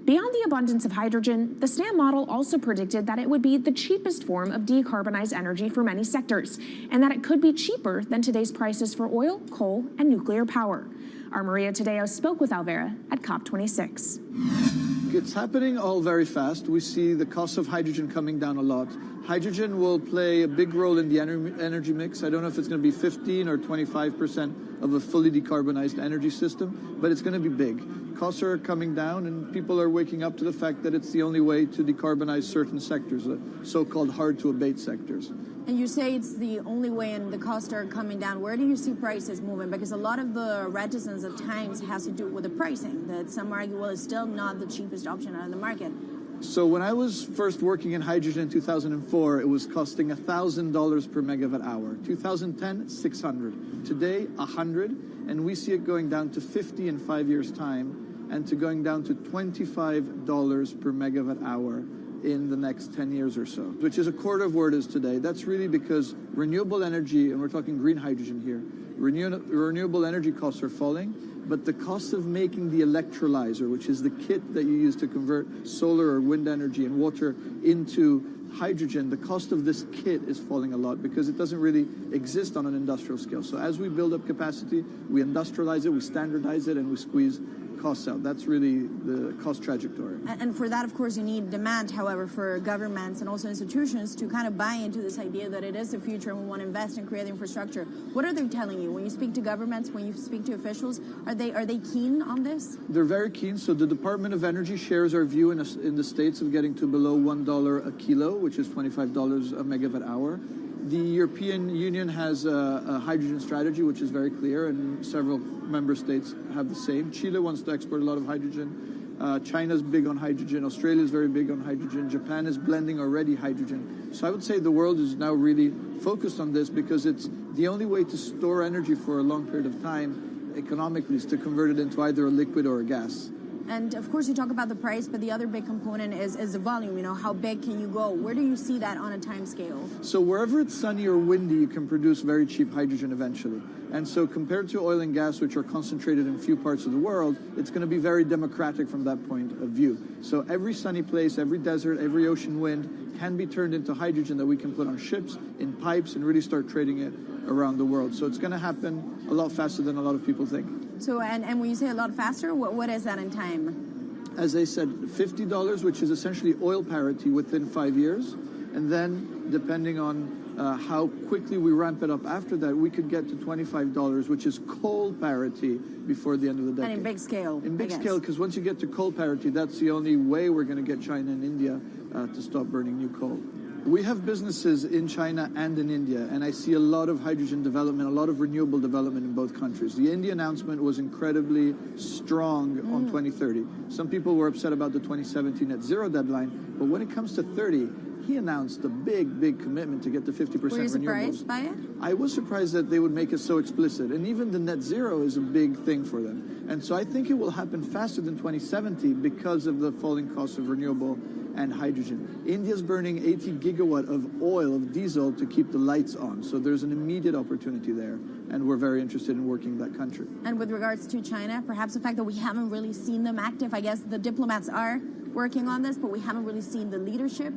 Beyond the abundance of hydrogen, the SNAM model also predicted that it would be the cheapest form of decarbonized energy for many sectors, and that it could be cheaper than today's prices for oil, coal, and nuclear power. Our Maria Tadeo spoke with Alvera at COP26. It's happening all very fast. We see the cost of hydrogen coming down a lot. Hydrogen will play a big role in the energy mix. I don't know if it's going to be 15 or 25% of a fully decarbonized energy system, but it's going to be big. Costs are coming down, and people are waking up to the fact that it's the only way to decarbonize certain sectors, the so-called hard-to-abate sectors. And you say it's the only way and the costs are coming down. Where do you see prices moving? Because a lot of the reticence at times has to do with the pricing, that some argue, well, it's still not the cheapest option on the market. So when I was first working in hydrogen in 2004, it was costing $1,000 per megawatt hour. 2010, $600. Today, $100, and we see it going down to $50 in 5 years' time, and to going down to $25 per megawatt hour in the next 10 years or so, which is a quarter of where it is today. That's really because renewable energy, and we're talking green hydrogen here, renewable energy costs are falling, but the cost of making the electrolyzer, which is the kit that you use to convert solar or wind energy and water into hydrogen, the cost of this kit is falling a lot because it doesn't really exist on an industrial scale. So as we build up capacity, we industrialize it, we standardize it, and we squeeze costs out. That's really the cost trajectory. And for that, of course, you need demand, however, for governments and also institutions to kind of buy into this idea that it is the future and we want to invest and create infrastructure. What are they telling you? When you speak to governments, when you speak to officials, are they keen on this? They're very keen. So the Department of Energy shares our view in the States of getting to below $1 a kilo, which is $25 a megawatt hour. The European Union has a hydrogen strategy, which is very clear, and several member states have the same. Chile wants to export a lot of hydrogen. China's big on hydrogen. Australia's very big on hydrogen. Japan is blending already hydrogen. So I would say the world is now really focused on this because it's the only way to store energy for a long period of time economically is to convert it into either a liquid or a gas. And of course, you talk about the price, but the other big component is the volume. You know, how big can you go? Where do you see that on a time scale? So wherever it's sunny or windy, you can produce very cheap hydrogen eventually. And so compared to oil and gas, which are concentrated in few parts of the world, it's going to be very democratic from that point of view. So every sunny place, every desert, every ocean wind can be turned into hydrogen that we can put on ships, in pipes, and really start trading it around the world. So it's going to happen a lot faster than a lot of people think. So, and when you say a lot faster, what is that in time? As I said, $50, which is essentially oil parity within 5 years. And then, depending on how quickly we ramp it up after that, we could get to $25, which is coal parity before the end of the decade. And in big scale. In big scale, because once you get to coal parity, that's the only way we're going to get China and India to stop burning new coal. We have businesses in China and in India, and I see a lot of hydrogen development, a lot of renewable development in both countries. The India announcement was incredibly strong on 2030. Some people were upset about the 2017 net zero deadline, but when it comes to 30, he announced a big commitment to get to 50% renewables. Were you surprised by it? I was surprised that they would make it so explicit, and even the net zero is a big thing for them. And so I think it will happen faster than 2070 because of the falling cost of renewable and hydrogen. India's burning 80 gigawatt of oil, of diesel, to keep the lights on. So there's an immediate opportunity there, and we're very interested in working in that country. And with regards to China, perhaps the fact that we haven't really seen them active, I guess the diplomats are working on this, but we haven't really seen the leadership.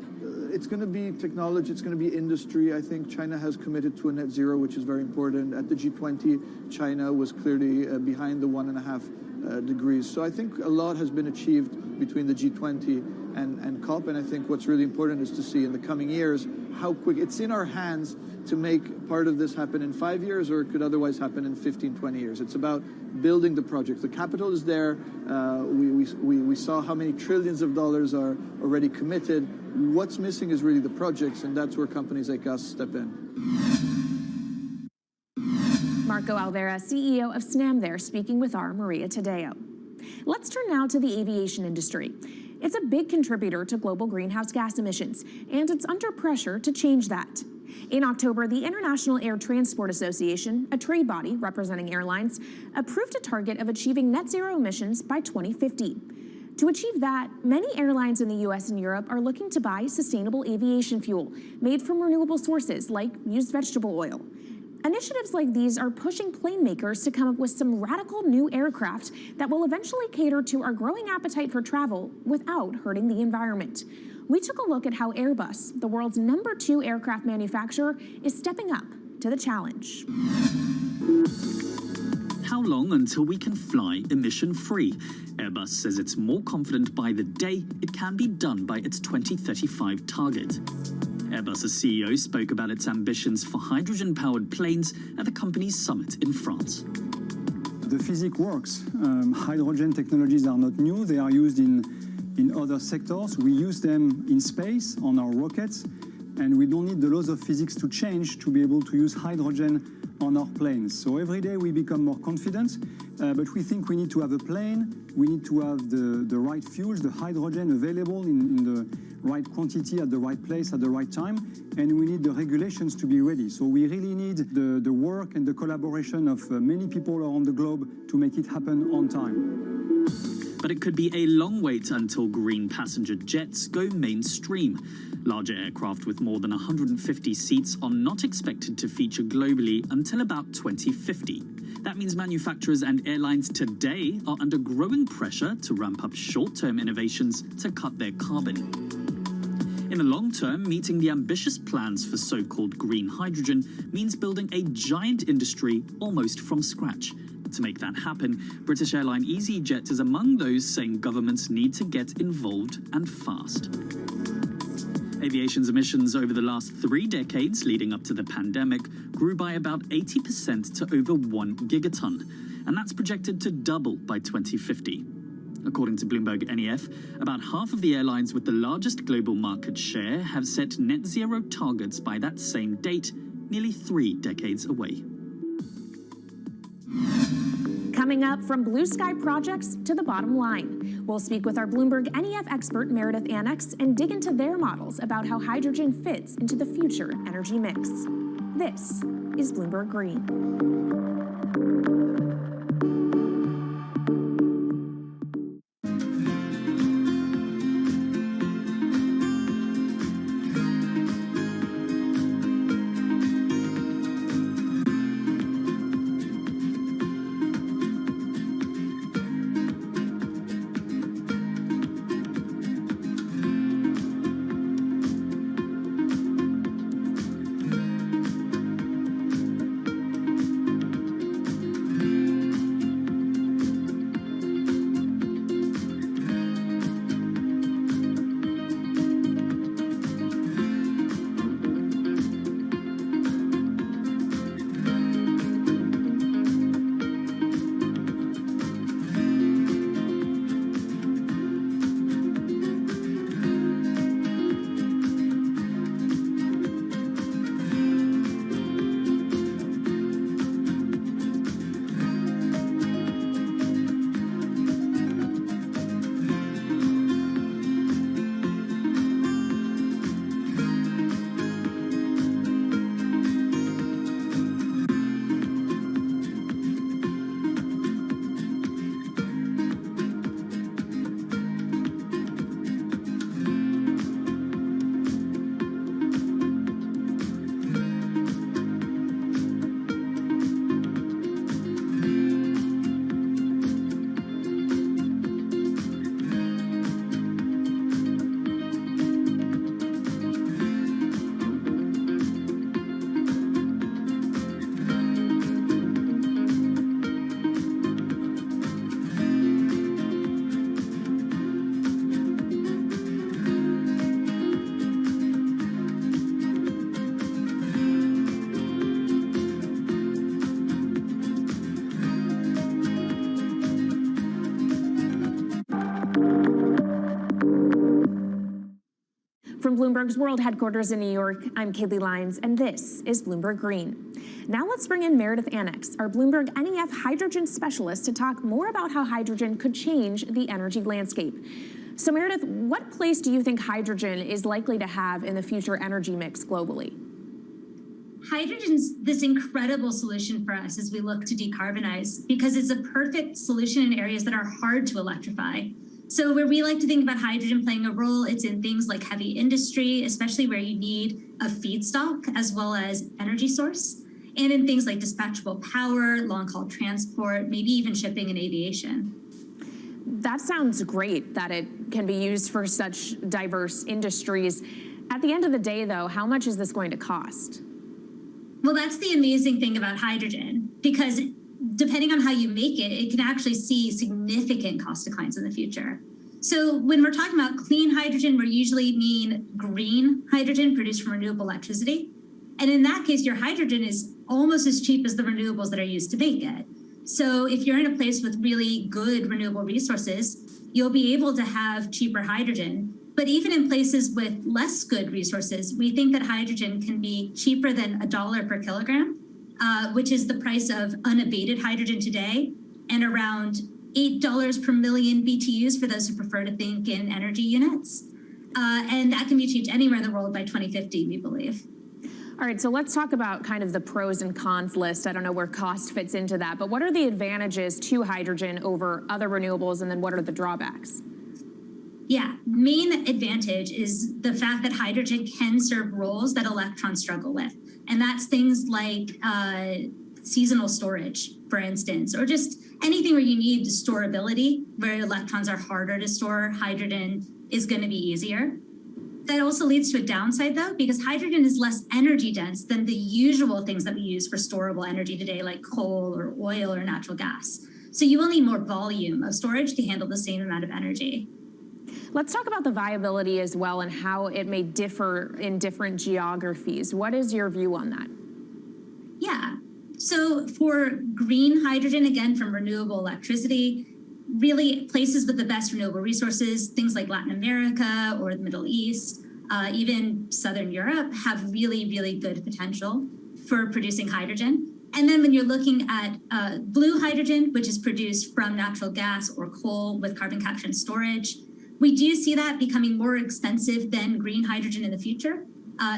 It's going to be technology, it's going to be industry. I think China has committed to a net zero, which is very important. At the G20, China was clearly behind the 1.5 degrees. So I think a lot has been achieved between the G20 and COP, and I think what's really important is to see in the coming years how quick it's in our hands to make part of this happen in 5 years, or it could otherwise happen in 15, 20 years. It's about building the project. The capital is there. We saw how many trillions of dollars are already committed. What's missing is really the projects, and that's where companies like us step in. Marco Alvera, CEO of SNAM there, speaking with our Maria Tadeo. Let's turn now to the aviation industry. It's a big contributor to global greenhouse gas emissions, and it's under pressure to change that. In October, the International Air Transport Association, a trade body representing airlines, approved a target of achieving net zero emissions by 2050. To achieve that, many airlines in the US and Europe are looking to buy sustainable aviation fuel made from renewable sources like used vegetable oil. Initiatives like these are pushing plane makers to come up with some radical new aircraft that will eventually cater to our growing appetite for travel without hurting the environment. We took a look at how Airbus, the world's #2 aircraft manufacturer, is stepping up to the challenge. How long until we can fly emission-free? Airbus says it's more confident by the day it can be done by its 2035 target. Airbus's CEO spoke about its ambitions for hydrogen-powered planes at the company's summit in France. The physics works. Hydrogen technologies are not new. They are used in other sectors. We use them in space on our rockets, and we don't need the laws of physics to change to be able to use hydrogen on our planes. So every day we become more confident, but we think we need to have a plane, we need to have the right fuels, the hydrogen available in the right quantity at the right place at the right time, and we need the regulations to be ready. So we really need the work and the collaboration of many people around the globe to make it happen on time. But it could be a long wait until green passenger jets go mainstream. Larger aircraft with more than 150 seats are not expected to feature globally until about 2050. That means manufacturers and airlines today are under growing pressure to ramp up short-term innovations to cut their carbon. In the long term, meeting the ambitious plans for so-called green hydrogen means building a giant industry almost from scratch. To make that happen, British airline EasyJet is among those saying governments need to get involved and fast. Aviation's emissions over the last 3 decades leading up to the pandemic grew by about 80% to over 1 gigaton, and that's projected to double by 2050. According to Bloomberg NEF, about half of the airlines with the largest global market share have set net zero targets by that same date, nearly 3 decades away. Coming up, from blue sky projects to the bottom line. We'll speak with our Bloomberg NEF expert Meredith Annex and dig into their models about how hydrogen fits into the future energy mix. This is Bloomberg Green. From Bloomberg's world headquarters in New York, I'm Kaylee Lyons, and this is Bloomberg Green. Now let's bring in Meredith Annex, our Bloomberg NEF hydrogen specialist, to talk more about how hydrogen could change the energy landscape. So Meredith, what place do you think hydrogen is likely to have in the future energy mix globally? Hydrogen's this incredible solution for us as we look to decarbonize because it's a perfect solution in areas that are hard to electrify. So where we like to think about hydrogen playing a role, it's in things like heavy industry, especially where you need a feedstock as well as energy source. and in things like dispatchable power, long-haul transport, maybe even shipping and aviation. That sounds great that it can be used for such diverse industries. At the end of the day, though, how much is this going to cost? Well, that's the amazing thing about hydrogen, because depending on how you make it, it can actually see significant cost declines in the future. So when we're talking about clean hydrogen, we usually mean green hydrogen produced from renewable electricity. And in that case, your hydrogen is almost as cheap as the renewables that are used to make it. So if you're in a place with really good renewable resources, you'll be able to have cheaper hydrogen. But even in places with less good resources, we think that hydrogen can be cheaper than $1 per kilogram, which is the price of unabated hydrogen today, and around $8 per million BTUs for those who prefer to think in energy units. And that can be achieved anywhere in the world by 2050, we believe. All right, so let's talk about kind of the pros and cons list. I don't know where cost fits into that, but what are the advantages to hydrogen over other renewables, and then what are the drawbacks? Yeah, main advantage is the fact that hydrogen can serve roles that electrons struggle with. And that's things like seasonal storage, for instance, or just anything where you need storability, where electrons are harder to store, hydrogen is going to be easier. That also leads to a downside, though, because hydrogen is less energy dense than the usual things that we use for storable energy today, like coal or oil or natural gas. So you will need more volume of storage to handle the same amount of energy. Let's talk about the viability as well and how it may differ in different geographies. What is your view on that? Yeah, so for green hydrogen, again, from renewable electricity, really places with the best renewable resources, things like Latin America or the Middle East, even Southern Europe, have really, really good potential for producing hydrogen. And then when you're looking at blue hydrogen, which is produced from natural gas or coal with carbon capture and storage, we do see that becoming more expensive than green hydrogen in the future,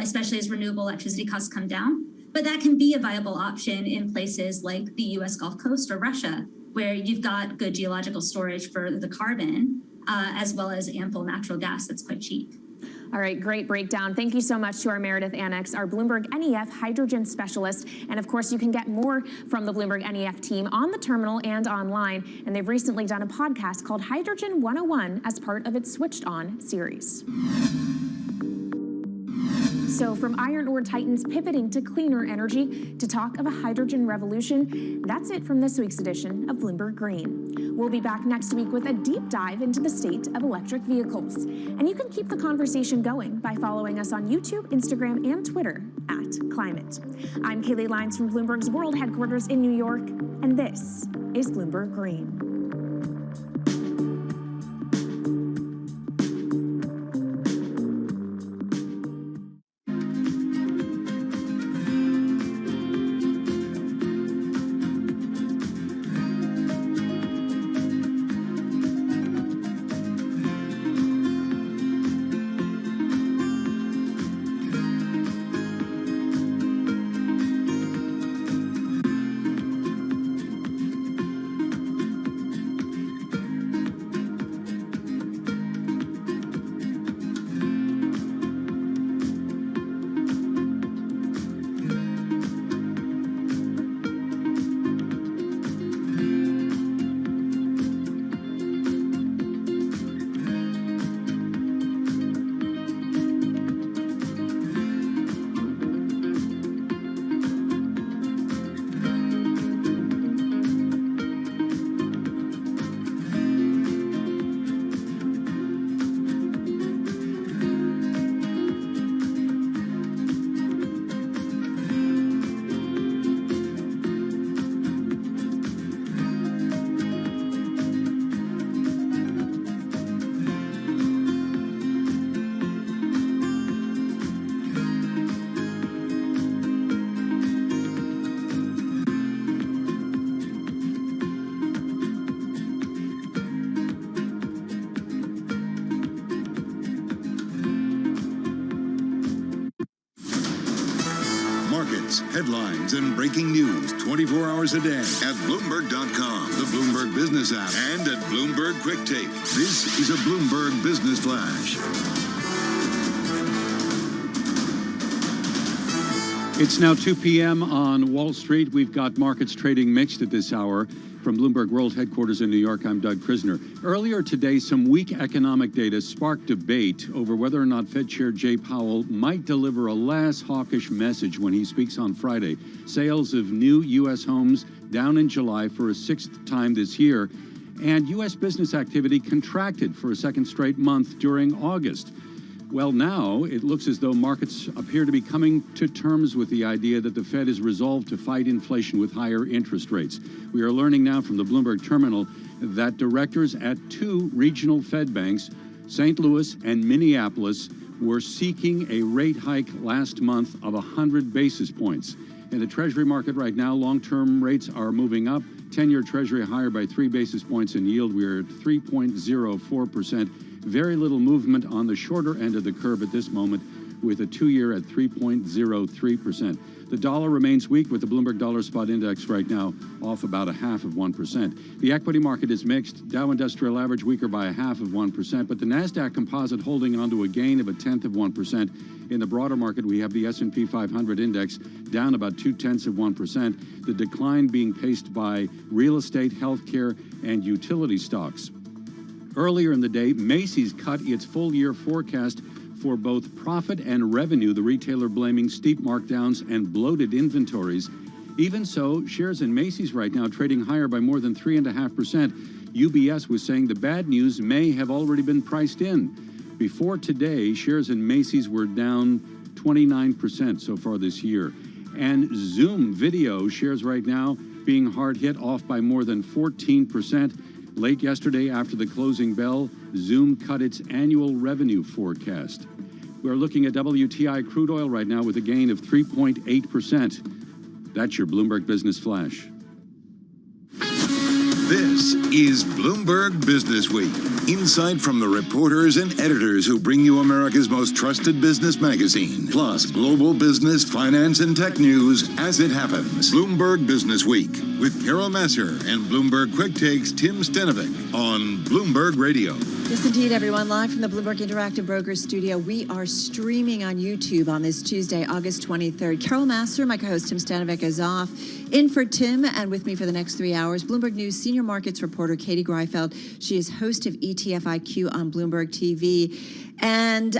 especially as renewable electricity costs come down. But that can be a viable option in places like the US Gulf Coast or Russia, where you've got good geological storage for the carbon, as well as ample natural gas that's quite cheap. All right, great breakdown. Thank you so much to our Meredith Annex, our Bloomberg NEF hydrogen specialist. And of course, you can get more from the Bloomberg NEF team on the terminal and online. And they've recently done a podcast called Hydrogen 101 as part of its Switched On series. So from iron ore titans pivoting to cleaner energy to talk of a hydrogen revolution, that's it from this week's edition of Bloomberg Green. We'll be back next week with a deep dive into the state of electric vehicles. And you can keep the conversation going by following us on YouTube, Instagram, and Twitter @Climate. I'm Kaylee Lyons from Bloomberg's world headquarters in New York, and this is Bloomberg Green. Headlines and breaking news 24 hours a day at Bloomberg.com, the Bloomberg Business app, and at Bloomberg Quick Take. This is a Bloomberg Business Flash. It's now 2 p.m. on Wall Street. We've got markets trading mixed at this hour. From Bloomberg World Headquarters in New York, I'm Doug Krisner. Earlier today, some weak economic data sparked debate over whether or not Fed Chair Jay Powell might deliver a less hawkish message when he speaks on Friday. Sales of new U.S. homes down in July for a sixth time this year, and U.S. business activity contracted for a second straight month during August. Well, now it looks as though markets appear to be coming to terms with the idea that the Fed is resolved to fight inflation with higher interest rates. We are learning now from the Bloomberg terminal that directors at two regional Fed banks, St. Louis and Minneapolis, were seeking a rate hike last month of 100 basis points. In the Treasury market right now, long-term rates are moving up. 10-year Treasury higher by 3 basis points in yield. We are at 3.04%. Very little movement on the shorter end of the curve at this moment, with a 2-year at 3.03%. The dollar remains weak, with the Bloomberg Dollar Spot Index right now off about 0.5%. The equity market is mixed. Dow Industrial Average weaker by 0.5%, but the NASDAQ Composite holding onto a gain of 0.1%. In the broader market, we have the S&P 500 index down about 0.2%. The decline being paced by real estate, healthcare, and utility stocks. Earlier in the day, Macy's cut its full-year forecast for both profit and revenue, the retailer blaming steep markdowns and bloated inventories. Even so, shares in Macy's right now trading higher by more than 3.5%. UBS was saying the bad news may have already been priced in. Before today, shares in Macy's were down 29% so far this year. And Zoom Video shares right now being hard hit, off by more than 14%. Late yesterday, after the closing bell, Zoom cut its annual revenue forecast. We're looking at WTI crude oil right now with a gain of 3.8%. That's your Bloomberg Business Flash. This is Bloomberg Business Week. Insight from the reporters and editors who bring you America's most trusted business magazine, plus global business, finance, and tech news as it happens. Bloomberg Business Week with Carol Masser and Bloomberg Quick Takes Tim Stenovic on Bloomberg Radio. Yes, indeed, everyone. Live from the Bloomberg Interactive Brokers studio, we are streaming on YouTube on this Tuesday, August 23rd. Carol Masser, my co-host Tim Stanovic, is off. In for Tim, and with me for the next 3 hours, Bloomberg News senior markets reporter Katie Greifeld. She is host of ETF IQ on Bloomberg TV. And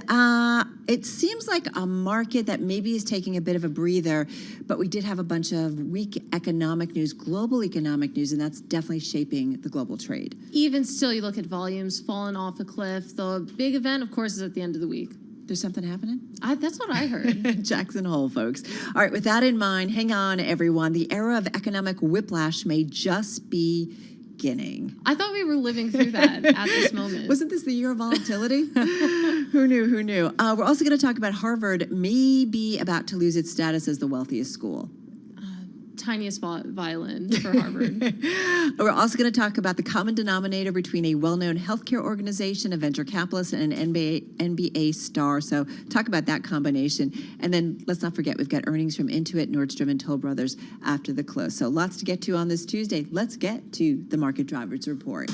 it seems like a market that maybe is taking a bit of a breather, but we did have a bunch of weak economic news, global economic news, and that's definitely shaping the global trade. Even still, you look at volumes falling off a cliff. The big event, of course, is at the end of the week. There's something happening? That's what I heard. Jackson Hole, folks. All right, with that in mind, hang on, everyone. The era of economic whiplash may just be beginning. I thought we were living through that at this moment. Wasn't this the year of volatility? Who knew? Who knew? We're also going to talk about Harvard may be about to lose its status as the wealthiest school. Tiniest violin for Harvard. We're also going to talk about the common denominator between a well-known healthcare organization, a venture capitalist, and an NBA star. So talk about that combination. And then let's not forget, we've got earnings from Intuit, Nordstrom, and Toll Brothers after the close. So lots to get to on this Tuesday. Let's get to the Market Drivers Report.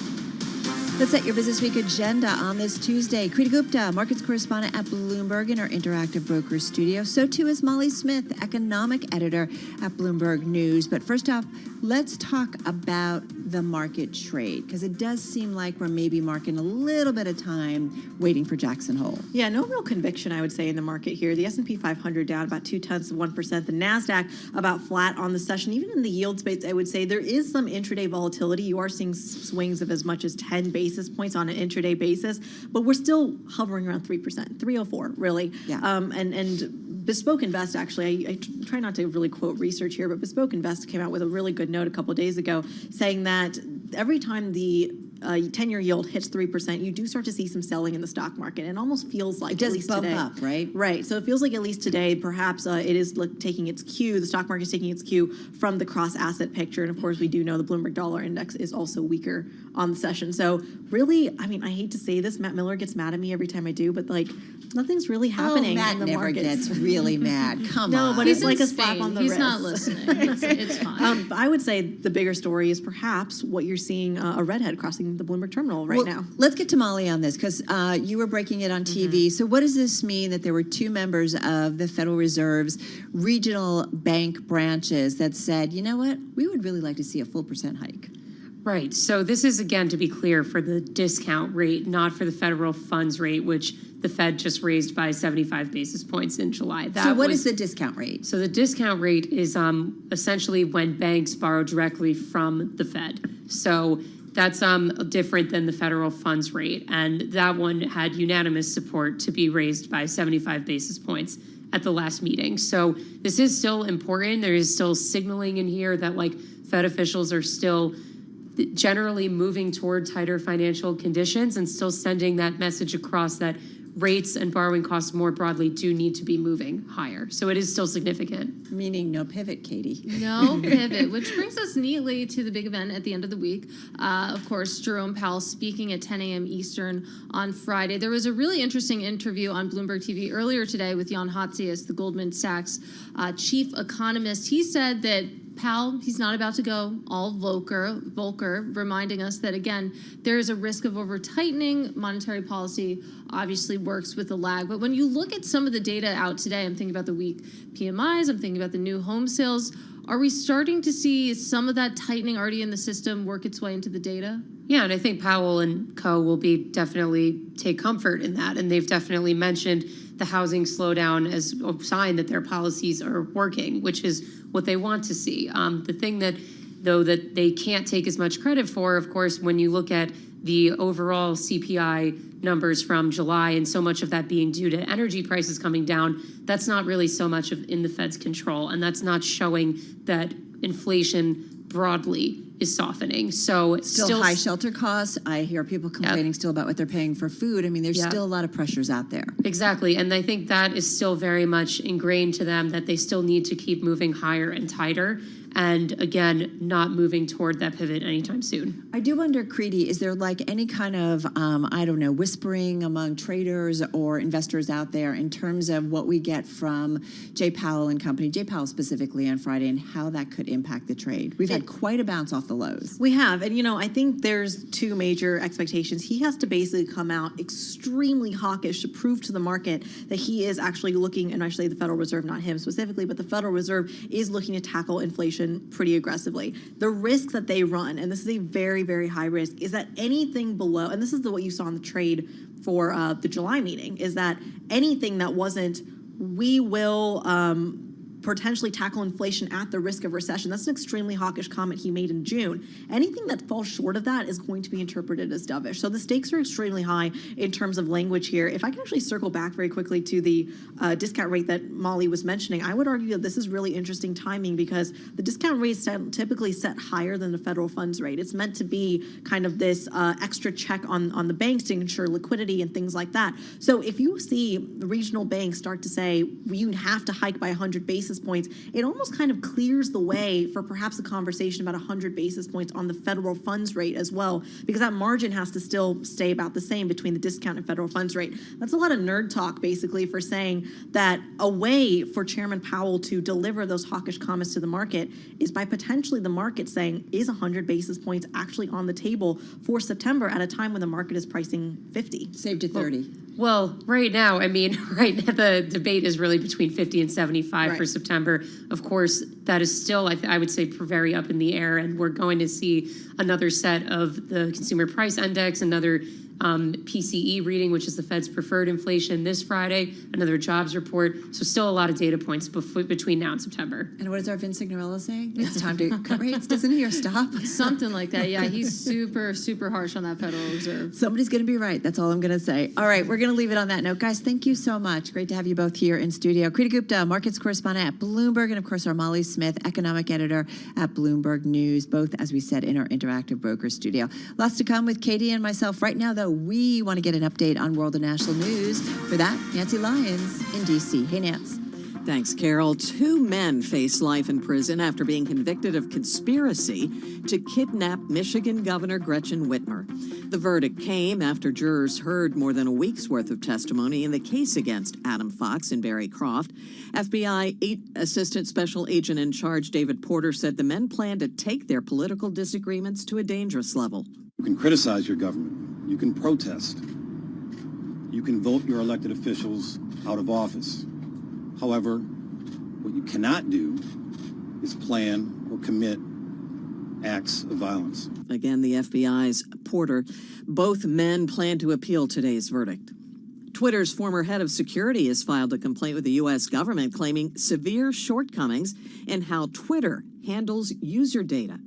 Let's set your business week agenda on this Tuesday. Kriti Gupta, markets correspondent at Bloomberg in our Interactive Brokers studio. So too is Molly Smith, economic editor at Bloomberg News. But first off, let's talk about the market trade, because it does seem like we're maybe marking a little bit of time waiting for Jackson Hole. Yeah, no real conviction, I would say, in the market here. The S&P 500 down about 0.2%. The NASDAQ about flat on the session. Even in the yield space, I would say there is some intraday volatility. You are seeing swings of as much as 10 basis points on an intraday basis, but we're still hovering around 3%, 304, really. Yeah. And Bespoke Invest, actually, I try not to really quote research here, but Bespoke Invest came out with a really good note a couple of days ago saying that every time the 10-year yield hits 3%, you do start to see some selling in the stock market. It almost feels like, it does at least bump today, up, right? Right. So it feels like at least today, perhaps it is taking its cue. The stock market is taking its cue from the cross-asset picture. And of course, we do know the Bloomberg Dollar Index is also weaker on the session. So really, I mean, I hate to say this, Matt Miller gets mad at me every time I do, but like, nothing's really happening Matt in the never markets. gets really mad. Come on. No, but He's it's like in a slap Spain. on the He's wrist. not listening. It's fine. I would say the bigger story is perhaps what you're seeing, a redhead crossing from the Bloomberg terminal right now. Let's get to Molly on this, because you were breaking it on TV. So what does this mean that there were two members of the Federal Reserve's regional bank branches that said, you know what, we would really like to see a full % hike? Right. So this is, again, to be clear, for the discount rate, not for the federal funds rate, which the Fed just raised by 75 basis points in July. So what is the discount rate? So the discount rate is essentially when banks borrow directly from the Fed. So that's different than the federal funds rate. And that one had unanimous support to be raised by 75 basis points at the last meeting. So this is still important. There is still signaling in here that like Fed officials are still generally moving toward tighter financial conditions and still sending that message across that rates and borrowing costs more broadly do need to be moving higher. So it is still significant. Meaning no pivot, Katie. No pivot, which brings us neatly to the big event at the end of the week. Of course, Jerome Powell speaking at 10 a.m. Eastern on Friday. There was a really interesting interview on Bloomberg TV earlier today with Jan Hatzius, the Goldman Sachs chief economist. He said that Powell, he's not about to go all Volcker, reminding us that, again, there is a risk of over-tightening. Monetary policy obviously works with a lag. But when you look at some of the data out today, I'm thinking about the weak PMIs, I'm thinking about the new home sales. Are we starting to see some of that tightening already in the system work its way into the data? Yeah, and I think Powell and co will be definitely take comfort in that. And they've definitely mentioned the housing slowdown as a sign that their policies are working, which is what they want to see. The thing that, though, that they can't take as much credit for, of course, when you look at the overall CPI numbers from July and so much of that being due to energy prices coming down, that's not really so much in the Fed's control. And that's not showing that inflation broadly is softening. So still high shelter costs. I hear people complaining still about what they're paying for food. I mean, there's still a lot of pressures out there. Exactly. And I think that is still very much ingrained to them, that they still need to keep moving higher and tighter. And again, not moving toward that pivot anytime soon. I do wonder, Creedy, is there like any kind of, I don't know, whispering among traders or investors out there in terms of what we get from Jay Powell and company, Jay Powell specifically on Friday, and how that could impact the trade? We've had quite a bounce off the lows. We have. And, I think there's two major expectations. He has to basically come out extremely hawkish to prove to the market that he is actually looking, and actually the Federal Reserve, not him specifically, but the Federal Reserve is looking to tackle inflation pretty aggressively. The risk that they run, and this is a very, very high risk, is that anything below, and this is what you saw in the trade for the July meeting, is that anything that wasn't, we will potentially tackle inflation at the risk of recession. That's an extremely hawkish comment he made in June. Anything that falls short of that is going to be interpreted as dovish. So the stakes are extremely high in terms of language here. If I can actually circle back very quickly to the discount rate that Molly was mentioning, I would argue that this is really interesting timing because the discount rate is typically set higher than the federal funds rate. It's meant to be kind of this extra check on the banks to ensure liquidity and things like that. So if you see the regional banks start to say, you have to hike by 100 basis points, it almost kind of clears the way for perhaps a conversation about 100 basis points on the federal funds rate as well, because that margin has to still stay about the same between the discount and federal funds rate. That's a lot of nerd talk, basically, for saying that a way for Chairman Powell to deliver those hawkish comments to the market is by potentially the market saying, is 100 basis points actually on the table for September at a time when the market is pricing 50? Saved to 30. Well, right now, the debate is really between 50 and 75 for September. Of course, that is still, I would say, very up in the air, and we're going to see another set of the Consumer Price Index, another PCE reading, which is the Fed's preferred inflation this Friday, another jobs report. So still a lot of data points between now and September. And what does our Vince Signorella say? It's time to cut rates, doesn't he, or stop? Something like that. Yeah, he's super, super harsh on that Federal Reserve. Somebody's going to be right. That's all I'm going to say. All right, we're going to leave it on that note. Guys, thank you so much. Great to have you both here in studio. Kriti Gupta, markets correspondent at Bloomberg, and of course our Molly Smith, economic editor at Bloomberg News, both, as we said, in our interactive broker studio. Lots to come with Katie and myself. Right now, though, we want to get an update on world and national news. For that, Nancy Lyons in D.C. Hey, Nance. Thanks, Carol. 2 men face life in prison after being convicted of conspiracy to kidnap Michigan Governor Gretchen Whitmer. The verdict came after jurors heard more than a week's worth of testimony in the case against Adam Fox and Barry Croft. FBI Assistant Special Agent in Charge David Porter said the men planned to take their political disagreements to a dangerous level. You can criticize your government. You can protest. You can vote your elected officials out of office. However, what you cannot do is plan or commit acts of violence. Again, the FBI's Porter. Both men plan to appeal today's verdict. Twitter's former head of security has filed a complaint with the U.S. government claiming severe shortcomings in how Twitter handles user data.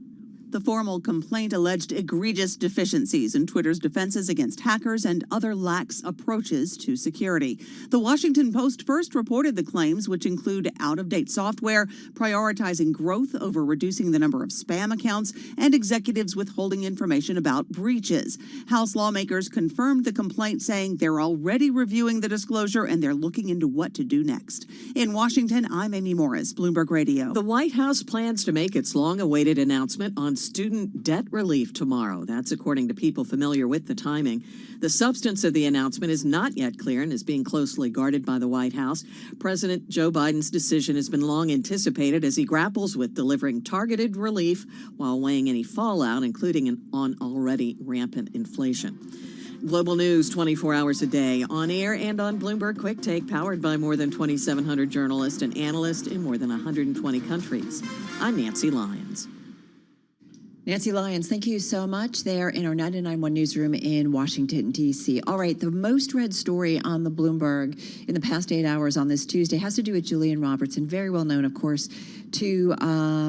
The formal complaint alleged egregious deficiencies in Twitter's defenses against hackers and other lax approaches to security. The Washington Post first reported the claims, which include out-of-date software, prioritizing growth over reducing the number of spam accounts, and executives withholding information about breaches. House lawmakers confirmed the complaint, saying they're already reviewing the disclosure and they're looking into what to do next. In Washington, I'm Amy Morris, Bloomberg Radio. The White House plans to make its long-awaited announcement on student debt relief tomorrow. That's according to people familiar with the timing. The substance of the announcement is not yet clear and is being closely guarded by the White House. President Joe Biden's decision has been long anticipated as he grapples with delivering targeted relief while weighing any fallout, including on already rampant inflation. Global news 24 hours a day, on air and on Bloomberg Quick Take, powered by more than 2,700 journalists and analysts in more than 120 countries. I'm Nancy Lyons. Nancy Lyons, thank you so much there in our 99.1 newsroom in Washington, D.C. All right, the most read story on the Bloomberg in the past 8 hours on this Tuesday has to do with Julian Robertson, very well known, of course, to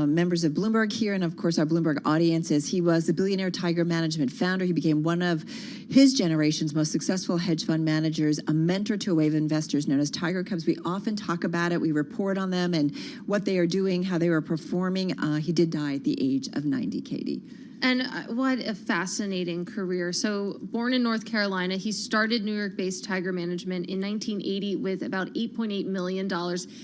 members of Bloomberg here and, of course, our Bloomberg audiences. He was the billionaire Tiger Management founder. He became one of his generation's most successful hedge fund managers, a mentor to a wave of investors known as Tiger Cubs. We often talk about it. We report on them and what they are doing, how they were performing. He did die at the age of 90, Katie. And what a fascinating career. So born in North Carolina, he started New York-based Tiger Management in 1980 with about $8.8 million.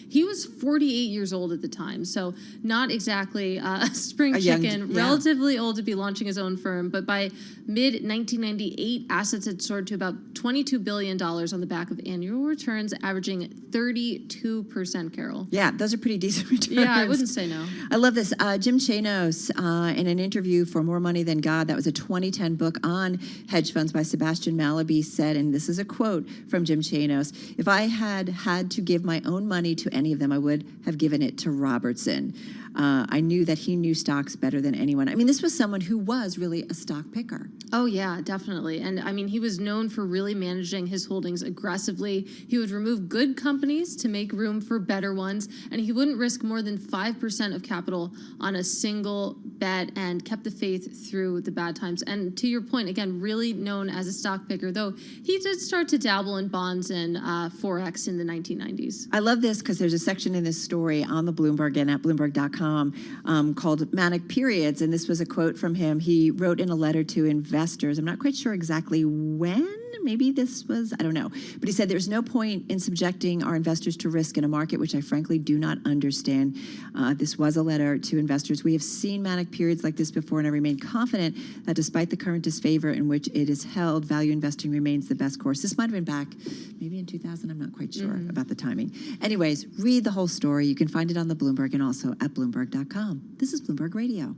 He was 48 years old at the time, so not exactly a spring chicken, relatively old to be launching his own firm. But by mid-1998, assets had soared to about $22 billion on the back of annual returns, averaging 32%, Carol. Yeah, those are pretty decent returns. Yeah, I wouldn't say no. I love this. Jim Chanos, in an interview for More Money Than God, that was a 2010 book on hedge funds by Sebastian Mallaby, said, and this is a quote from Jim Chanos, "If I had to give my own money to any of them, I would have given it to Robertson. I knew that he knew stocks better than anyone." I mean, this was someone who was really a stock picker. Oh, yeah, definitely. And I mean, he was known for really managing his holdings aggressively. He would remove good companies to make room for better ones, and he wouldn't risk more than 5% of capital on a single bet and kept the faith through the bad times. And to your point, again, really known as a stock picker, though he did start to dabble in bonds and Forex in the 1990s. I love this because there's a section in this story on the Bloomberg and at Bloomberg.com called Manic Periods, and this was a quote from him. He wrote in a letter to investors. I'm not quite sure exactly when. Maybe this was, I don't know. But he said, "There's no point in subjecting our investors to risk in a market which I frankly do not understand." This was a letter to investors. "We have seen manic periods like this before, and I remain confident that despite the current disfavor in which it is held, value investing remains the best course." This might have been back maybe in 2000. I'm not quite sure about the timing. Anyways, read the whole story. You can find it on the Bloomberg and also at Bloomberg.com. This is Bloomberg Radio.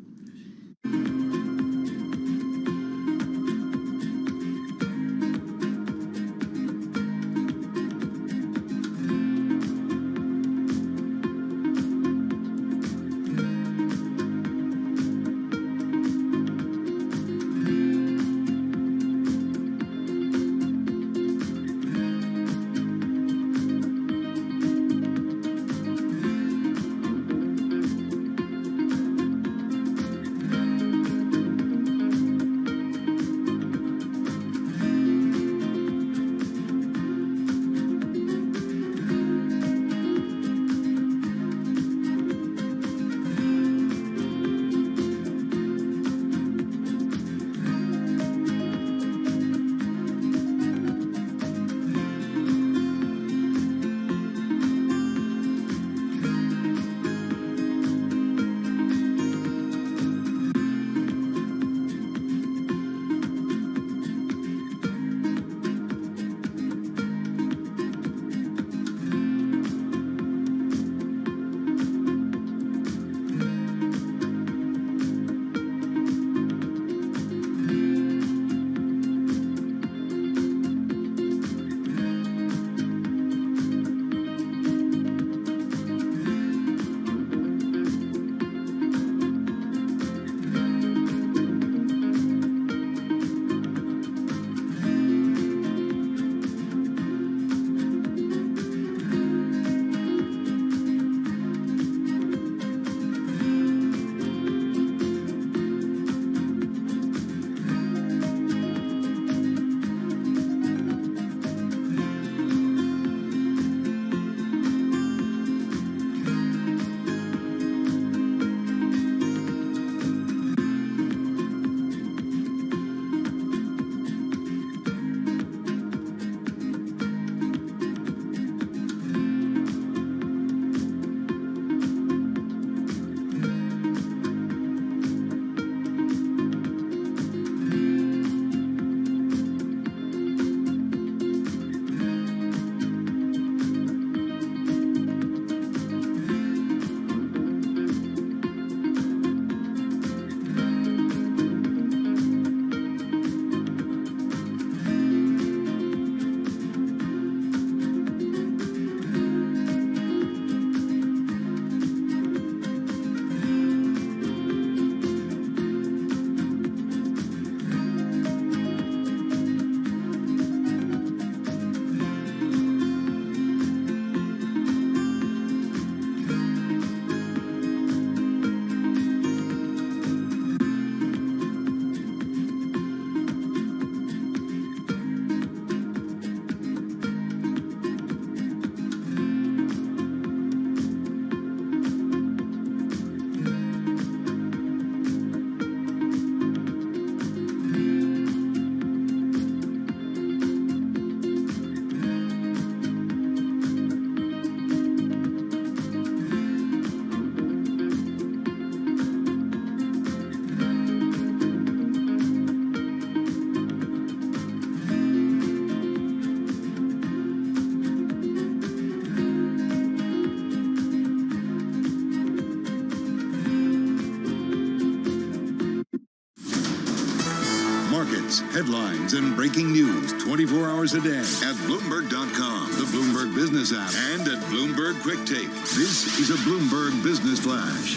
Markets, headlines, and breaking news 24 hours a day at Bloomberg.com, the Bloomberg Business app, and at Bloomberg Quick Take. This is a Bloomberg Business Flash.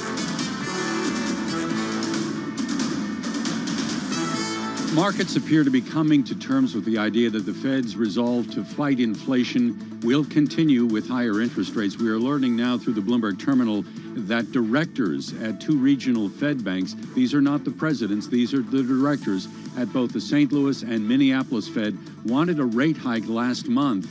Markets appear to be coming to terms with the idea that the Fed's resolve to fight inflation will continue with higher interest rates. We are learning now through the Bloomberg terminal that directors at two regional Fed banks, these are not the presidents, these are the directors at both the St. Louis and Minneapolis Fed, wanted a rate hike last month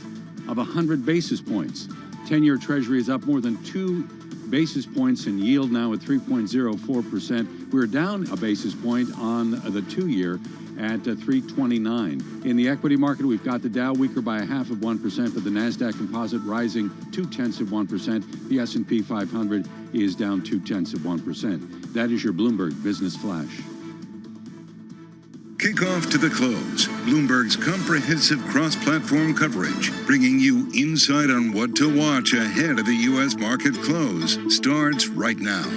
of 100 basis points. 10-year Treasury is up more than 2 basis points in yield now at 3.04%. We're down a basis point on the 2-year at 329. In the equity market, we've got the Dow weaker by 0.5%, but the NASDAQ composite rising 0.2%. The S&P 500 is down 0.2%. That is your Bloomberg Business Flash. Kickoff to the close. Bloomberg's comprehensive cross-platform coverage, bringing you insight on what to watch ahead of the U.S. market close, starts right now.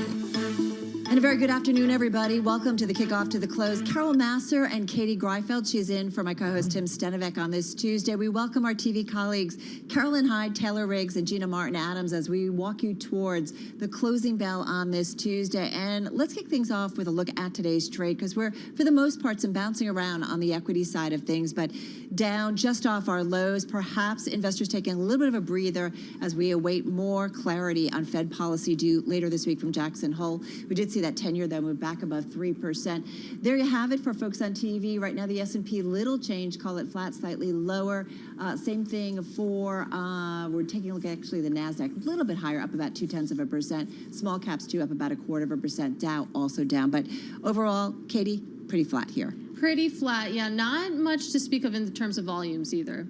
And a very good afternoon, everybody. Welcome to the Kickoff to the Close. Carol Masser and Katie Greifeld. She's in for my co-host Tim Stenovec on this Tuesday. We welcome our TV colleagues Carolyn Hyde, Taylor Riggs, and Gina Martin Adams as we walk you towards the closing bell on this Tuesday. And let's kick things off with a look at today's trade, because we're, for the most part, some bouncing around on the equity side of things, but down just off our lows. Perhaps investors taking a little bit of a breather as we await more clarity on Fed policy due later this week from Jackson Hole. We did see that 10-year, though, move back above 3%. There you have it for folks on TV. Right now, the S&P, little change, call it flat, slightly lower. Same thing for, we're taking a look at actually the NASDAQ, a little bit higher, up about 0.2%. Small caps, too, up about 0.25%. Dow also down. But overall, Katie, pretty flat here. Pretty flat, yeah. Not much to speak of in terms of volumes either.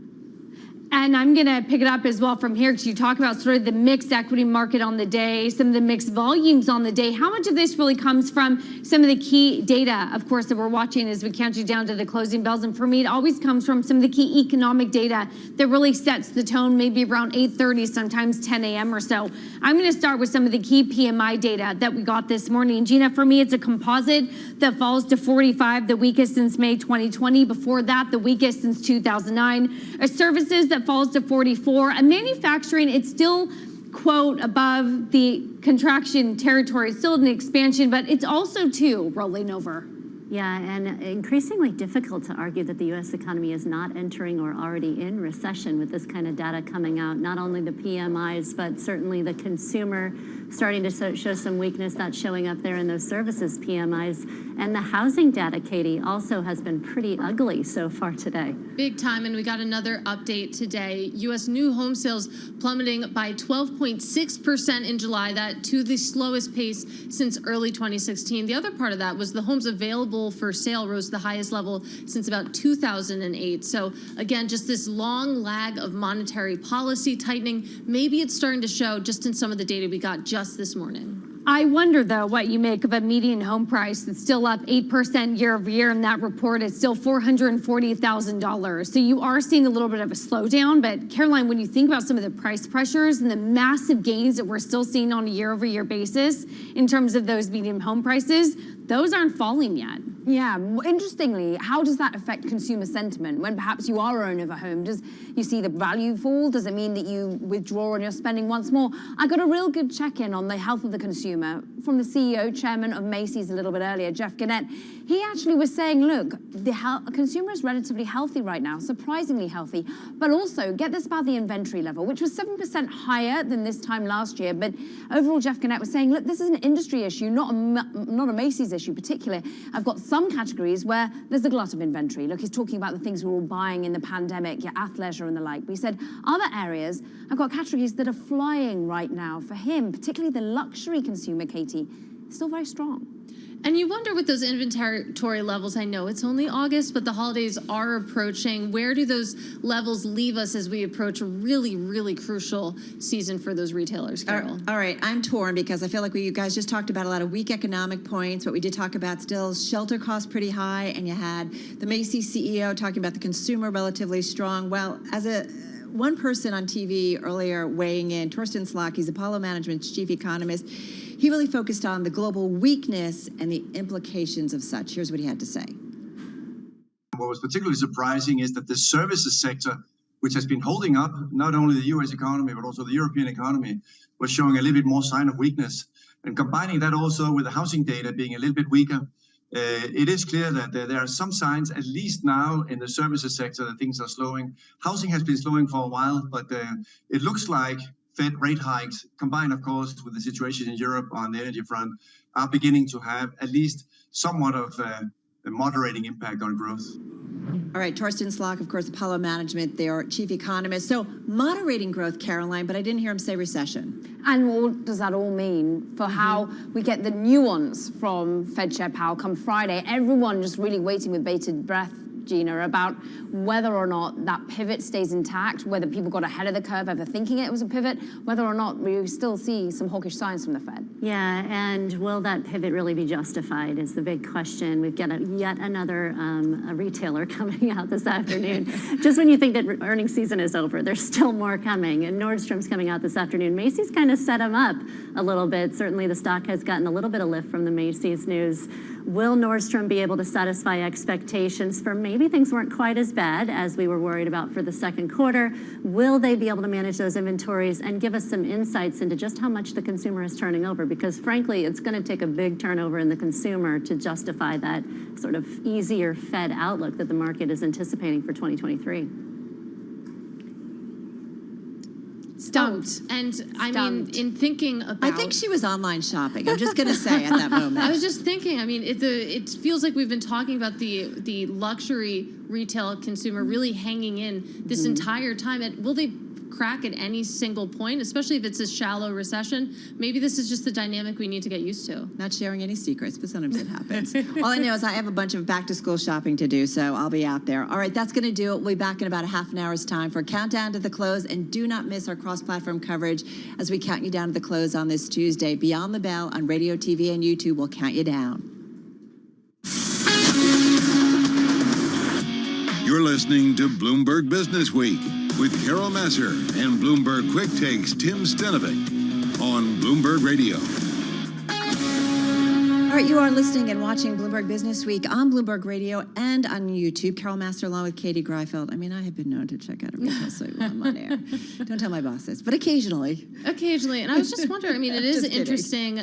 And I'm going to pick it up as well from here, because you talk about sort of the mixed equity market on the day, some of the mixed volumes on the day. How much of this really comes from some of the key data, of course, that we're watching as we count you down to the closing bells? And for me, it always comes from some of the key economic data that really sets the tone, maybe around 8:30, sometimes 10 a.m. or so. I'm going to start with some of the key PMI data that we got this morning. Gina, for me, it's a composite that falls to 45, the weakest since May 2020. Before that, the weakest since 2009. A services that falls to 44. And manufacturing, it's still, quote, above the contraction territory. It's still an expansion, but it's also, too, rolling over. Yeah, and increasingly difficult to argue that the U.S. economy is not entering or already in recession with this kind of data coming out. Not only the PMIs, but certainly the consumer starting to show some weakness. That's showing up there in those services PMIs. And the housing data, Katie, also has been pretty ugly so far today. Big time, and we got another update today. U.S. new home sales plummeting by 12.6% in July, that to the slowest pace since early 2016. The other part of that was the homes available for sale rose to the highest level since about 2008. So again, just this long lag of monetary policy tightening. Maybe it's starting to show just in some of the data we got just this morning. I wonder, though, what you make of a median home price that's still up 8% year over year in that report. It's still $440,000. So you are seeing a little bit of a slowdown. But Caroline, when you think about some of the price pressures and the massive gains that we're still seeing on a year over year basis in terms of those median home prices, those aren't falling yet. Yeah, interestingly, how does that affect consumer sentiment when perhaps you are owner of a home? Does you see the value fall? Does it mean that you withdraw on your spending once more? I got a real good check-in on the health of the consumer from the CEO, chairman of Macy's a little bit earlier, Jeff Gannett. He actually was saying, look, the consumer is relatively healthy right now, surprisingly healthy, but also get this about the inventory level, which was 7% higher than this time last year. But overall, Jeff Gannett was saying, look, this is an industry issue, not a Macy's issue particularly. I've got some categories where there's a glut of inventory. Look, he's talking about the things we're all buying in the pandemic, your athleisure and the like. But he said other areas, I've got categories that are flying right now for him, particularly the luxury consumer, Katie, still very strong. And you wonder with those inventory levels, I know it's only August, but the holidays are approaching. Where do those levels leave us as we approach a really, really crucial season for those retailers, Carol? All right, I'm torn because I feel like you guys just talked about a lot of weak economic points, but we did talk about still shelter costs pretty high, and you had the Macy's CEO talking about the consumer relatively strong. Well, as one person on TV earlier weighing in, Torsten Slok, he's Apollo Management's chief economist. He really focused on the global weakness and the implications of such. Here's what he had to say. What was particularly surprising is that the services sector, which has been holding up not only the US economy, but also the European economy, was showing a little bit more sign of weakness. And combining that also with the housing data being a little bit weaker, it is clear that there are some signs, at least now in the services sector, that things are slowing. Housing has been slowing for a while, but it looks like Fed rate hikes, combined, of course, with the situation in Europe on the energy front, are beginning to have at least somewhat of a moderating impact on growth. All right, Torsten Slok, of course, Apollo Management, their chief economist. So moderating growth, Caroline, but I didn't hear him say recession. And what does that all mean for how we get the nuance from Fed Chair Powell come Friday? Everyone just really waiting with bated breath, Gina, about whether or not that pivot stays intact, whether people got ahead of the curve ever thinking it was a pivot, whether or not we still see some hawkish signs from the Fed. Yeah, and will that pivot really be justified is the big question. We've got yet another a retailer coming out this afternoon. Just when you think that earnings season is over, there's still more coming. And Nordstrom's coming out this afternoon. Macy's kind of set them up a little bit. Certainly the stock has gotten a little bit of lift from the Macy's news. Will Nordstrom be able to satisfy expectations for maybe things weren't quite as bad as we were worried about for the second quarter? Will they be able to manage those inventories and give us some insights into just how much the consumer is turning over? Because frankly, it's going to take a big turnover in the consumer to justify that sort of easier Fed outlook that the market is anticipating for 2023. Stumped. And I mean, in thinking about... I think she was online shopping. I'm just going to say at that moment. I was just thinking, I mean, it feels like we've been talking about the luxury retail consumer really hanging in this entire time. Will they crack at any single point, especially if it's a shallow recession? Maybe this is just the dynamic we need to get used to. Not sharing any secrets, but sometimes it happens. All I know is I have a bunch of back-to-school shopping to do, so I'll be out there. All right, that's going to do it. We'll be back in about a half an hour's time for a countdown to the close, and do not miss our cross-platform coverage as we count you down to the close on this Tuesday. Beyond the Bell on radio, TV, and YouTube will count you down. You're listening to Bloomberg Business Week with Carol Masser and Bloomberg Quick Takes Tim Stenovic on Bloomberg Radio. All right, you are listening and watching Bloomberg Business Week on Bloomberg Radio and on YouTube. Carol Masser along with Katie Greifeld. I mean, I have been known to check out a retail site while I'm on air. Don't tell my bosses, but occasionally. Occasionally. And I was just wondering, I mean, it is interesting.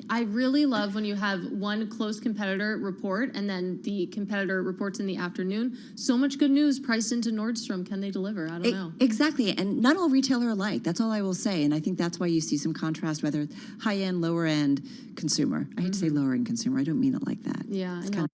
I really love when you have one close competitor report and then the competitor reports in the afternoon. So much good news priced into Nordstrom. Can they deliver? I don't know. Exactly. And not all retailers are alike. That's all I will say. And I think that's why you see some contrast, whether high-end, lower-end consumer. I hate to say lower-end consumer. I don't mean it like that. Yeah, it's I know.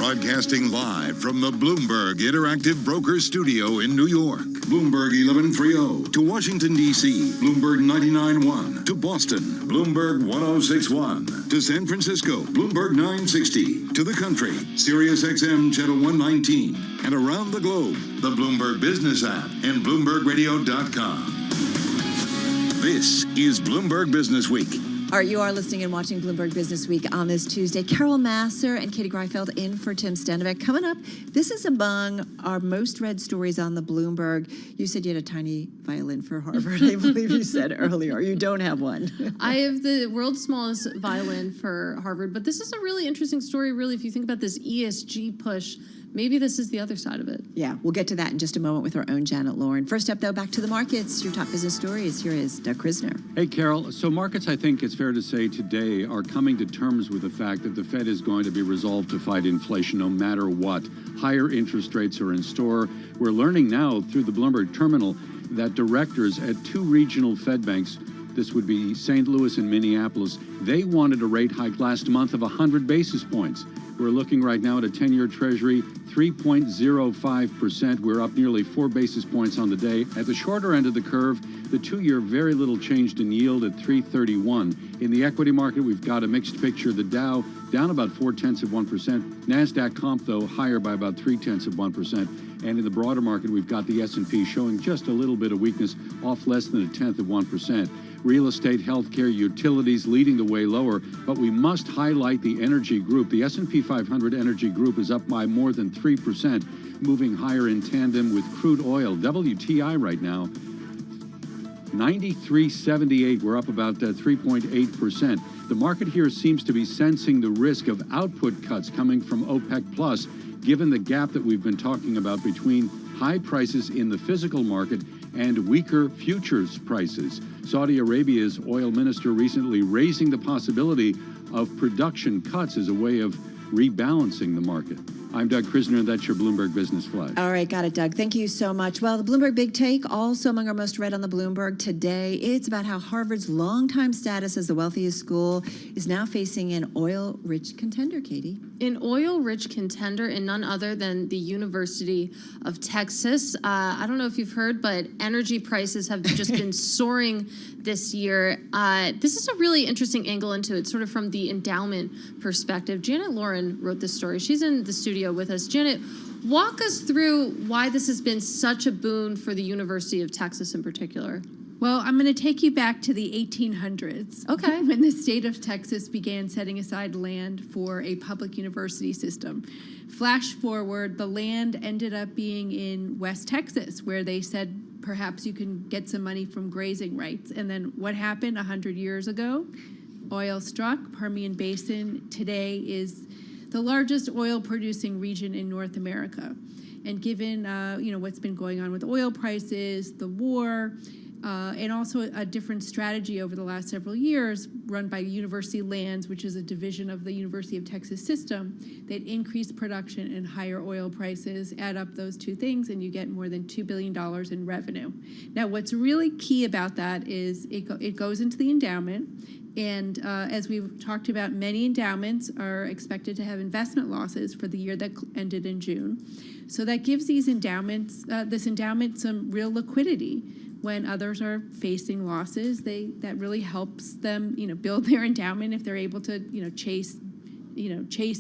Broadcasting live from the Bloomberg Interactive Brokers Studio in New York. Bloomberg 1130 to Washington, D.C. Bloomberg 99.1 to Boston. Bloomberg 106.1 to San Francisco. Bloomberg 960 to the country. Sirius XM Channel 119. And around the globe, the Bloomberg Business app and BloombergRadio.com. This is Bloomberg Business Week. All right, you are listening and watching Bloomberg Business Week on this Tuesday. Carol Masser and Katie Greifeld in for Tim Stenbeck. Coming up, this is among our most read stories on the Bloomberg. You said you had a tiny violin for Harvard, I believe you said earlier. You don't have one. I have the world's smallest violin for Harvard, but this is a really interesting story, really, if you think about this ESG push. Maybe this is the other side of it. Yeah, we'll get to that in just a moment with our own Janet Lauren. First up, though, back to the markets. Your top business stories. Here is Doug Krisner. Hey, Carol. So markets, I think it's fair to say today, are coming to terms with the fact that the Fed is going to be resolved to fight inflation no matter what. Higher interest rates are in store. We're learning now through the Bloomberg terminal that directors at two regional Fed banks, this would be St. Louis and Minneapolis, they wanted a rate hike last month of 100 basis points. We're looking right now at a 10-year Treasury, 3.05%. We're up nearly 4 basis points on the day. At the shorter end of the curve, the 2-year very little changed in yield at 3.31. In the equity market, we've got a mixed picture. The Dow down about 0.4%. NASDAQ comp, though, higher by about 0.3%. And in the broader market, we've got the S&P showing just a little bit of weakness, off less than 0.1%. Real estate, healthcare, utilities leading the way lower, but we must highlight the energy group. The S&P 500 energy group is up by more than 3%, moving higher in tandem with crude oil. WTI right now, 93.78. We're up about 3.8%. The market here seems to be sensing the risk of output cuts coming from OPEC Plus, given the gap that we've been talking about between high prices in the physical market and weaker futures prices. Saudi Arabia's oil minister recently raising the possibility of production cuts as a way of rebalancing the market. I'm Doug Krisner, and that's your Bloomberg Business Flash. All right, got it, Doug. Thank you so much. Well, the Bloomberg Big Take, also among our most read on the Bloomberg today, it's about how Harvard's longtime status as the wealthiest school is now facing an oil-rich contender, Katie. An oil-rich contender and none other than the University of Texas. I don't know if you've heard, but energy prices have just been soaring this year. This is a really interesting angle into it, sort of from the endowment perspective. Janet Lauren wrote this story. She's in the studio with us. Janet, walk us through why this has been such a boon for the University of Texas in particular. Well, I'm going to take you back to the 1800s. Okay. When the state of Texas began setting aside land for a public university system. Flash forward, the land ended up being in West Texas, where they said perhaps you can get some money from grazing rights. And then what happened 100 years ago? Oil struck. Permian Basin today is the largest oil-producing region in North America. And given what's been going on with oil prices, the war, and also a different strategy over the last several years run by University Lands, which is a division of the University of Texas system, that increased production and higher oil prices. Add up those two things and you get more than $2 billion in revenue. Now, what's really key about that is it goes into the endowment. And as we've talked about, many endowments are expected to have investment losses for the year that ended in June. So that gives these endowments, this endowment, some real liquidity. When others are facing losses, that really helps them, build their endowment if they're able to, chase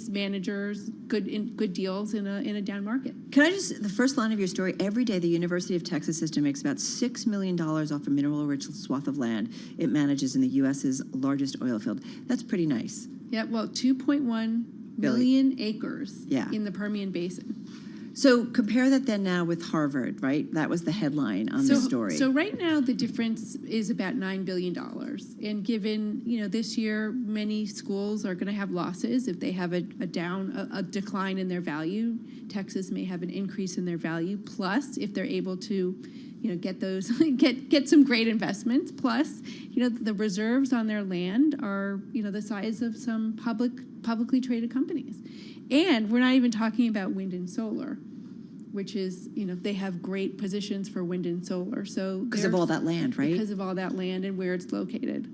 managers, good deals in a down market. Can I just, the first line of your story, every day the University of Texas system makes about $6 million off a mineral-rich swath of land it manages in the U.S.'s largest oil field. That's pretty nice. Yeah, well, 2.1 million acres in the Permian Basin. So compare that then now with Harvard, right? That was the headline on the story. So right now the difference is about $9 billion. And given, this year many schools are going to have losses if they have a decline in their value. Texas may have an increase in their value. Plus, if they're able to, get those, get some great investments. Plus, the reserves on their land are, the size of some publicly traded companies. And we're not even talking about wind and solar, which is, they have great positions for wind and solar. So because of all that land, right? Because of all that land and where it's located.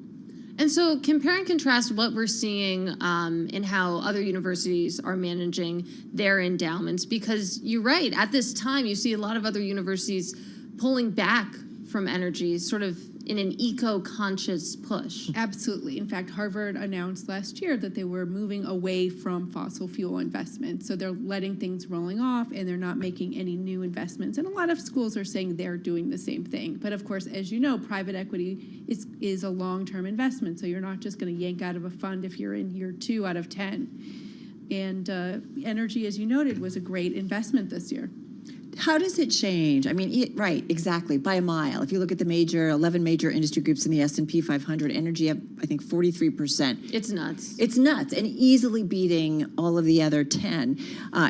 And so compare and contrast what we're seeing in how other universities are managing their endowments, because you're right, at this time you see a lot of other universities pulling back from energy, sort of in an eco-conscious push. Absolutely. In fact, Harvard announced last year that they were moving away from fossil fuel investments. So they're letting things rolling off and they're not making any new investments. And a lot of schools are saying they're doing the same thing. But of course, as you know, private equity is a long-term investment. So you're not just going to yank out of a fund if you're in year 2 out of 10. And energy, as you noted, was a great investment this year. How does it change? I mean, right, exactly, by a mile. If you look at the 11 major industry groups in the S&P 500, energy up, I think, 43%. It's nuts. It's nuts, and easily beating all of the other 10,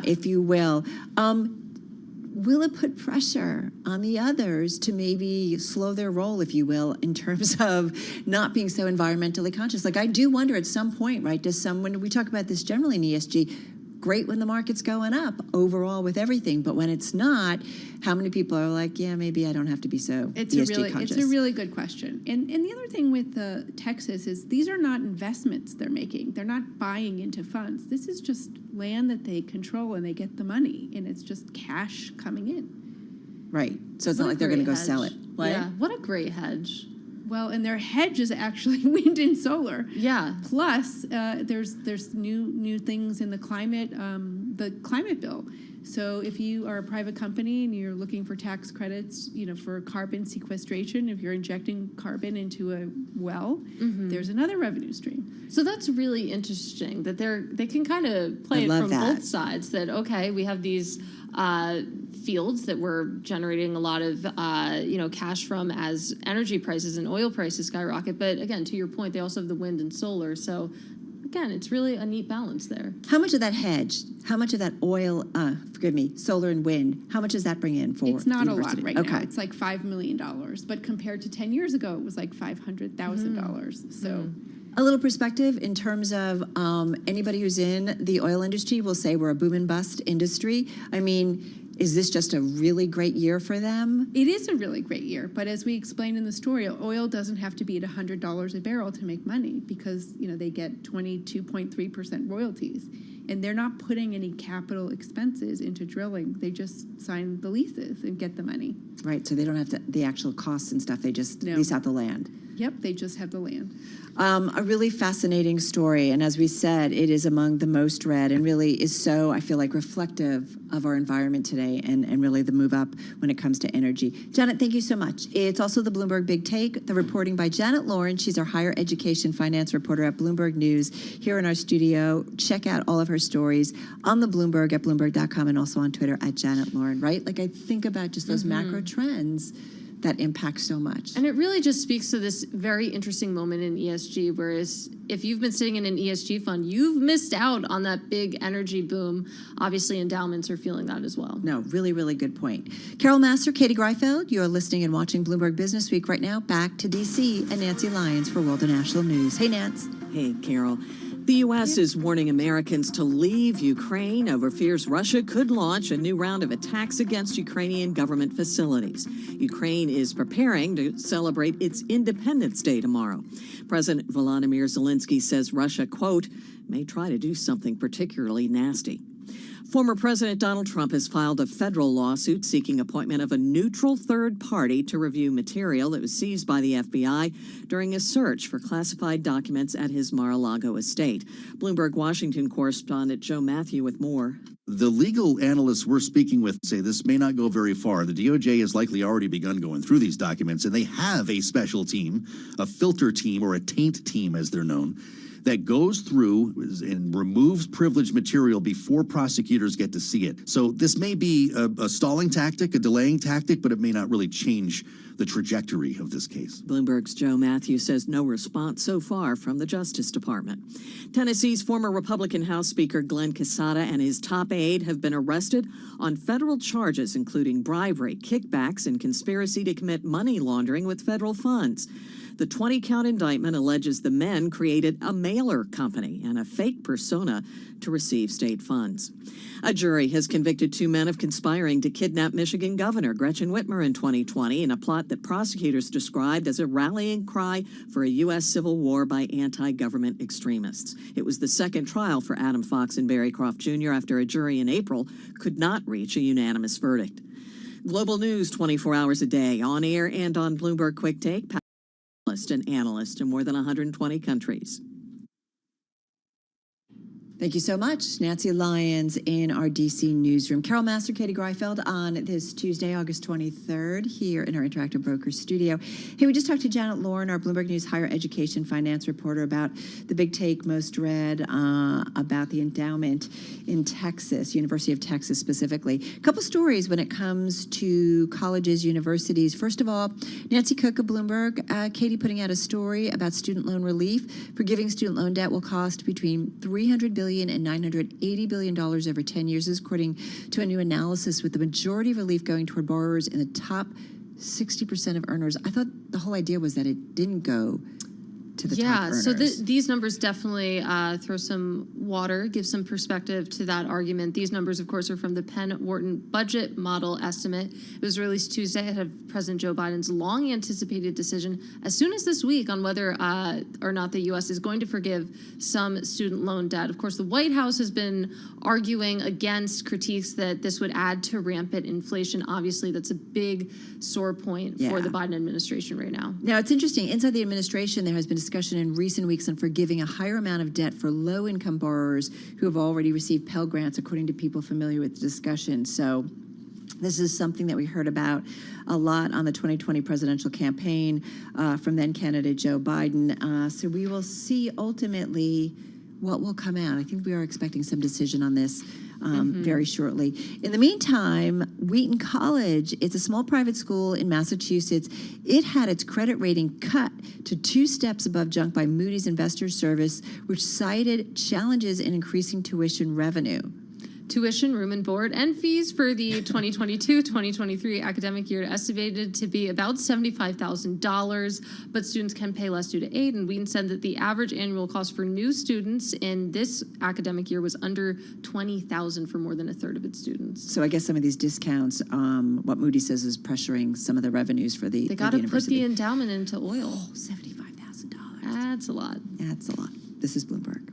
if you will. Will it put pressure on the others to maybe slow their roll, if you will, in terms of not being so environmentally conscious? Like, I do wonder at some point, right, when we talk about this generally in ESG, great when the market's going up overall with everything, but when it's not, how many people are like, yeah, maybe I don't have to be so ESG conscious? It's a really good question. And the other thing with Texas is these are not investments they're making. They're not buying into funds. This is just land that they control and they get the money, and it's just cash coming in. Right. So it's not like they're going to go sell it. What? Yeah. What a great hedge. Well, and their hedge is actually wind and solar. Yeah. Plus, there's new things in the climate bill. So if you are a private company and you're looking for tax credits, for carbon sequestration, if you're injecting carbon into a well, there's another revenue stream. So that's really interesting that they can kind of play it from both sides. That okay, we have these fields that we're generating a lot of cash from as energy prices and oil prices skyrocket. But again, to your point, they also have the wind and solar. So again, it's really a neat balance there. How much of that hedge, how much of that oil, solar and wind, how much does that bring in for? It's not a lot right now. It's like $5 million. But compared to 10 years ago, it was like $500,000. So. A little perspective in terms of anybody who's in the oil industry will say we're a boom and bust industry. I mean, is this just a really great year for them? It is a really great year, but as we explained in the story, oil doesn't have to be at $100 a barrel to make money because they get 22.3% royalties, and they're not putting any capital expenses into drilling. They just sign the leases and get the money. Right, so they don't have the actual costs and stuff. They just lease out the land. Yep, they just have the land. A really fascinating story, and as we said, it is among the most read and really is so, I feel like, reflective of our environment today and really the move up when it comes to energy. Janet, thank you so much. It's also the Bloomberg Big Take, the reporting by Janet Lauren. She's our higher education finance reporter at Bloomberg News here in our studio. Check out all of her stories on the Bloomberg at Bloomberg.com and also on Twitter at Janet Lauren, right? Like, I think about just those macro trends that impact so much. And it really just speaks to this very interesting moment in ESG, whereas if you've been sitting in an ESG fund, you've missed out on that big energy boom. Obviously, endowments are feeling that as well. No, really, really good point. Carol Master, Katie Greifeld, you're listening and watching Bloomberg Business Week right now. Back to D.C. and Nancy Lyons for World and National News. Hey, Nance. Hey, Carol. The U.S. is warning Americans to leave Ukraine over fears Russia could launch a new round of attacks against Ukrainian government facilities. Ukraine is preparing to celebrate its Independence Day tomorrow. President Volodymyr Zelensky says Russia, quote, may try to do something particularly nasty. Former President Donald Trump has filed a federal lawsuit seeking appointment of a neutral third party to review material that was seized by the FBI during a search for classified documents at his Mar-a-Lago estate. Bloomberg Washington correspondent Joe Matthew with more. The legal analysts we're speaking with say this may not go very far. The DOJ has likely already begun going through these documents, and they have a special team, a filter team, or a taint team as they're known, that goes through and removes privileged material before prosecutors get to see it. So this may be a stalling tactic, a delaying tactic, but it may not really change the trajectory of this case. Bloomberg's Joe Matthew says no response so far from the Justice Department. Tennessee's former Republican House Speaker Glenn Quesada and his top aide have been arrested on federal charges including bribery, kickbacks, and conspiracy to commit money laundering with federal funds. The 20-count indictment alleges the men created a mailer company and a fake persona to receive state funds. A jury has convicted 2 men of conspiring to kidnap Michigan Governor Gretchen Whitmer in 2020 in a plot plot that prosecutors described as a rallying cry for a U.S. civil war by anti-government extremists. It was the second trial for Adam Fox and Barry Croft Jr. after a jury in April could not reach a unanimous verdict. Global news 24 hours a day, on air and on Bloomberg Quick Take, panelists and analysts in more than 120 countries. Thank you so much, Nancy Lyons in our DC newsroom. Carol Master, Katie Greifeld on this Tuesday, August 23rd, here in our Interactive Brokers studio. Hey, we just talked to Janet Lauren, our Bloomberg News higher education finance reporter, about the big take most read about the endowment in Texas, University of Texas specifically. A couple stories when it comes to colleges, universities. First of all, Nancy Cook of Bloomberg, Katie putting out a story about student loan relief. Forgiving student loan debt will cost between $300 billion and $980 billion over 10 years, according to a new analysis, with the majority of relief going toward borrowers in the top 60% of earners. I thought the whole idea was that it didn't go to the top earners. So these numbers definitely throw some water, give some perspective to that argument. These numbers, of course, are from the Penn-Wharton budget model estimate. It was released Tuesday ahead of President Joe Biden's long-anticipated decision as soon as this week on whether or not the U.S. is going to forgive some student loan debt. Of course, the White House has been arguing against critiques that this would add to rampant inflation. Obviously, that's a big sore point for the Biden administration right now. Now, it's interesting. Inside the administration, there has been discussion in recent weeks on forgiving a higher amount of debt for low-income borrowers who have already received Pell Grants, according to people familiar with the discussion. So this is something that we heard about a lot on the 2020 presidential campaign from then-candidate Joe Biden. So we will see ultimately what will come out. I think we are expecting some decision on this very shortly. In the meantime, Wheaton College, it's a small private school in Massachusetts. It had its credit rating cut to 2 steps above junk by Moody's Investors Service, which cited challenges in increasing tuition revenue. Tuition, room and board, and fees for the 2022-2023 academic year estimated to be about $75,000, but students can pay less due to aid. And Wheaton said that the average annual cost for new students in this academic year was under $20,000 for more than a third of its students. So I guess some of these discounts, what Moody says is pressuring some of the revenues for the They got to put university. the endowment into oil. Oh, $75,000. That's a lot. That's a lot. This is Bloomberg.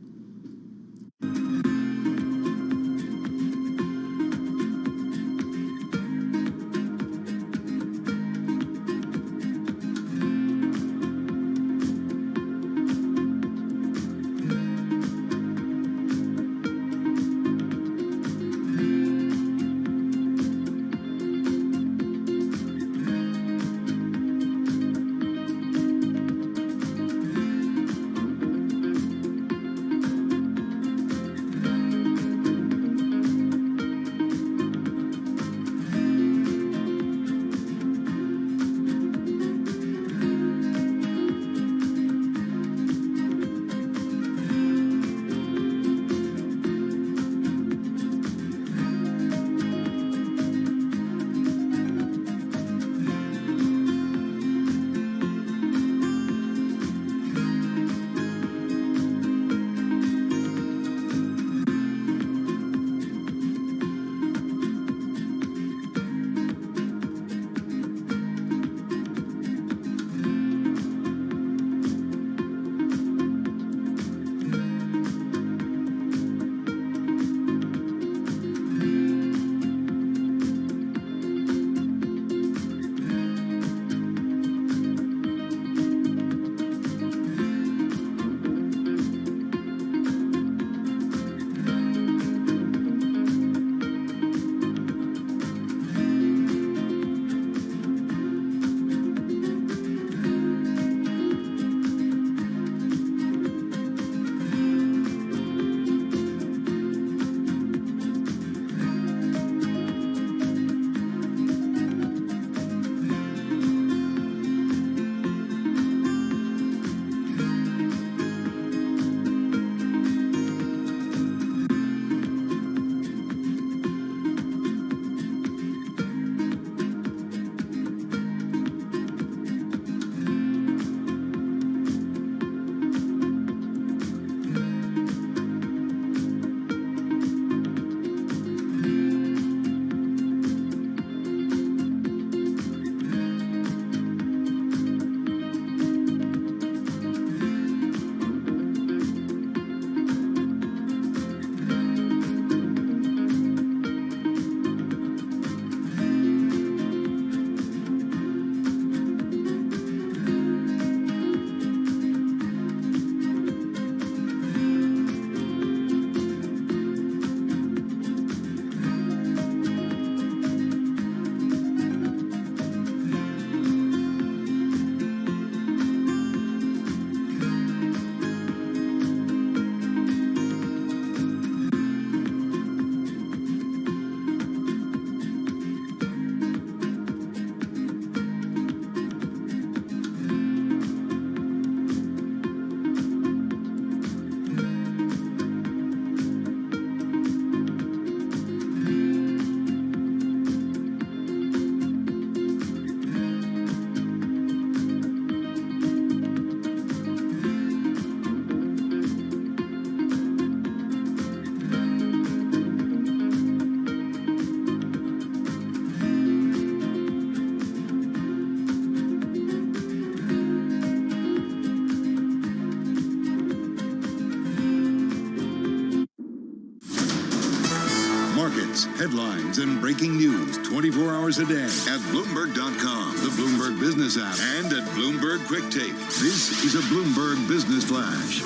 Markets, headlines, and breaking news 24 hours a day at Bloomberg.com, the Bloomberg Business app, and at Bloomberg Quick Take. This is a Bloomberg Business Flash.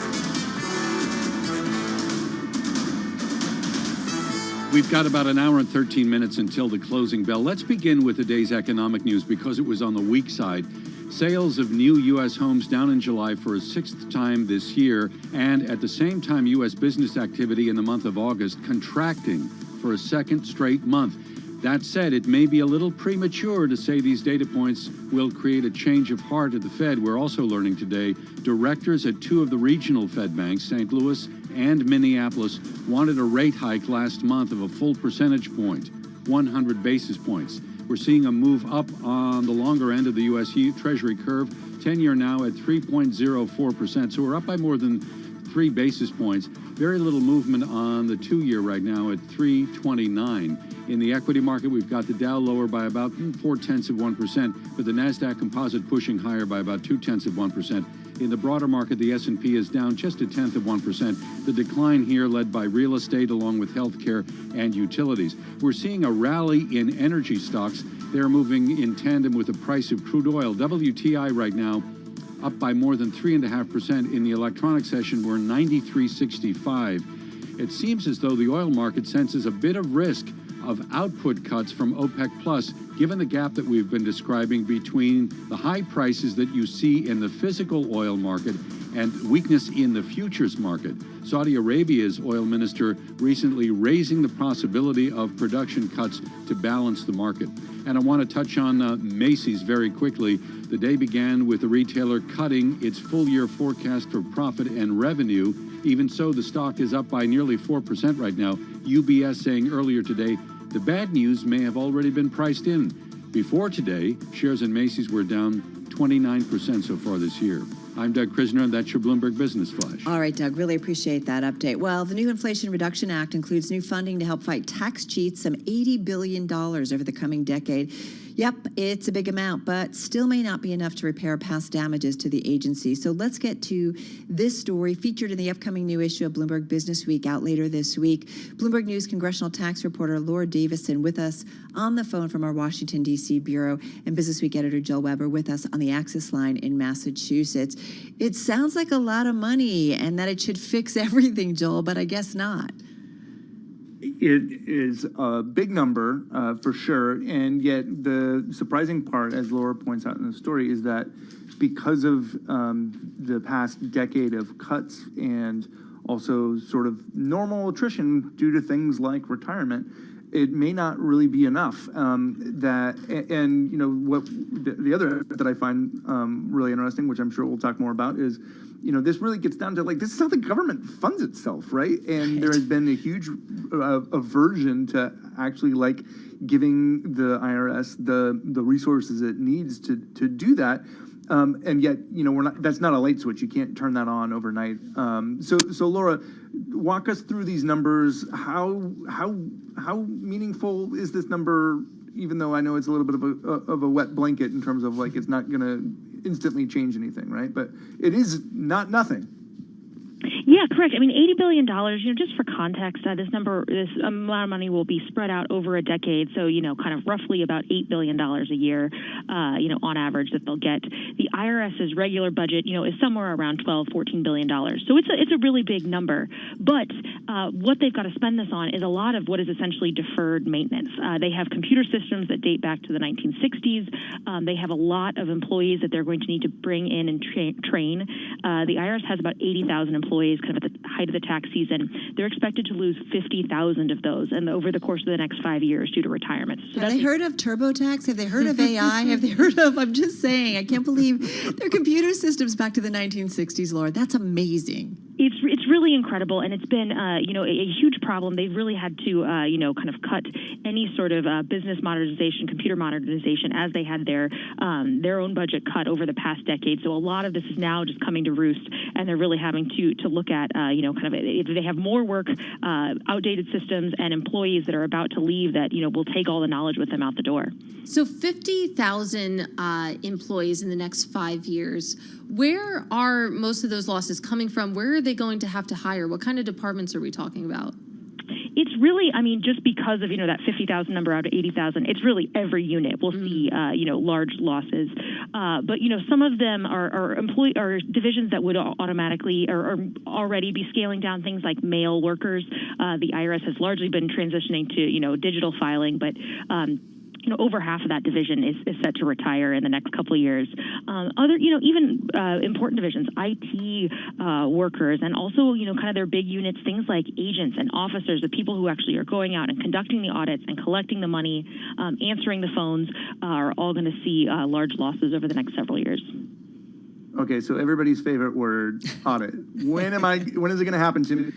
We've got about an hour and 13 minutes until the closing bell. Let's begin with the day's economic news because it was on the weak side. Sales of new U.S. homes down in July for a sixth time this year, and at the same time, U.S. business activity in the month of August contracting for a second straight month. That said, it may be a little premature to say these data points will create a change of heart at the Fed. We're also learning today directors at two of the regional Fed banks, St. Louis and Minneapolis, wanted a rate hike last month of a full percentage point, 100 basis points. We're seeing a move up on the longer end of the U.S. Treasury curve, 10-year now at 3.04%. So we're up by more than 3 basis points. Very little movement on the 2-year right now at 3.29. In the equity market, we've got the Dow lower by about 0.4%, but the NASDAQ composite pushing higher by about 0.2%. In the broader market, the S&P is down just 0.1%. The decline here led by real estate along with healthcare and utilities. We're seeing a rally in energy stocks. They're moving in tandem with the price of crude oil. WTI right now up by more than 3.5%. In the electronic session, we're 93.65. It seems as though the oil market senses a bit of risk of output cuts from OPEC Plus, given the gap that we've been describing between the high prices that you see in the physical oil market and weakness in the futures market. Saudi Arabia's oil minister recently raising the possibility of production cuts to balance the market. And I want to touch on Macy's very quickly. The day began with the retailer cutting its full-year forecast for profit and revenue. Even so, the stock is up by nearly 4% right now. UBS saying earlier today, the bad news may have already been priced in. Before today, shares in Macy's were down 29% so far this year. I'm Doug Krisner, and that's your Bloomberg Business Flash. All right, Doug, really appreciate that update. Well, the new Inflation Reduction Act includes new funding to help fight tax cheats, some $80 billion over the coming decade. Yep, it's a big amount, but still may not be enough to repair past damages to the agency. So let's get to this story featured in the upcoming new issue of Bloomberg Business Week out later this week. Bloomberg News congressional tax reporter Laura Davison with us on the phone from our Washington, D.C. bureau, and Business Week editor Jill Weber with us on the Access line in Massachusetts. It sounds like a lot of money and that it should fix everything, Joel, but I guess not. It is a big number for sure, and yet the surprising part, as Laura points out in the story, is that because of the past decade of cuts and also sort of normal attrition due to things like retirement, it may not really be enough. What the other that I find really interesting, which I'm sure we'll talk more about, is this really gets down to this is how the government funds itself, right? And there has been a huge aversion to actually giving the IRS the resources it needs to do that. And yet, we're not. That's not a light switch. You can't turn that on overnight. So Laura, walk us through these numbers. How meaningful is this number? Even though I know it's a little bit of a wet blanket in terms of it's not going to instantly change anything, right? But it is not nothing. Yeah, correct. I mean, $80 billion, just for context, this amount of money will be spread out over a decade. So, kind of roughly about $8 billion a year, on average that they'll get. The IRS's regular budget, is somewhere around $14 billion. So it's a really big number. But what they've got to spend this on is a lot of what is essentially deferred maintenance. They have computer systems that date back to the 1960s. They have a lot of employees that they're going to need to bring in and train. The IRS has about 80,000 employees kind of at the height of the tax season. They're expected to lose 50,000 of those and over the course of the next 5 years due to retirement. So have they heard of TurboTax? Have they heard of AI? Have they heard of, I'm just saying, I can't believe their computer systems back to the 1960s, Laura. That's amazing. It's really incredible, and it's been a huge problem. They've really had to kind of cut any sort of business modernization, computer modernization, as they had their own budget cut over the past decade. So a lot of this is now just coming to roost, and they're really having to look at they have more work, outdated systems, and employees that are about to leave that will take all the knowledge with them out the door. So 50,000 employees in the next 5 years. Where are most of those losses coming from? Where are they going to have to hire? What kind of departments are we talking about? It's really, I mean, just because of, that 50,000 number out of 80,000, it's really every unit will see, large losses. But, some of them are divisions that would automatically or already be scaling down things like mail workers. The IRS has largely been transitioning to, digital filing, but over half of that division is set to retire in the next couple of years. Other, even important divisions, IT workers, and also, kind of their big units, things like agents and officers, the people who actually are going out and conducting the audits and collecting the money, answering the phones, are all going to see large losses over the next several years. Okay, so everybody's favorite word, audit. When is it going to happen, Jimmy?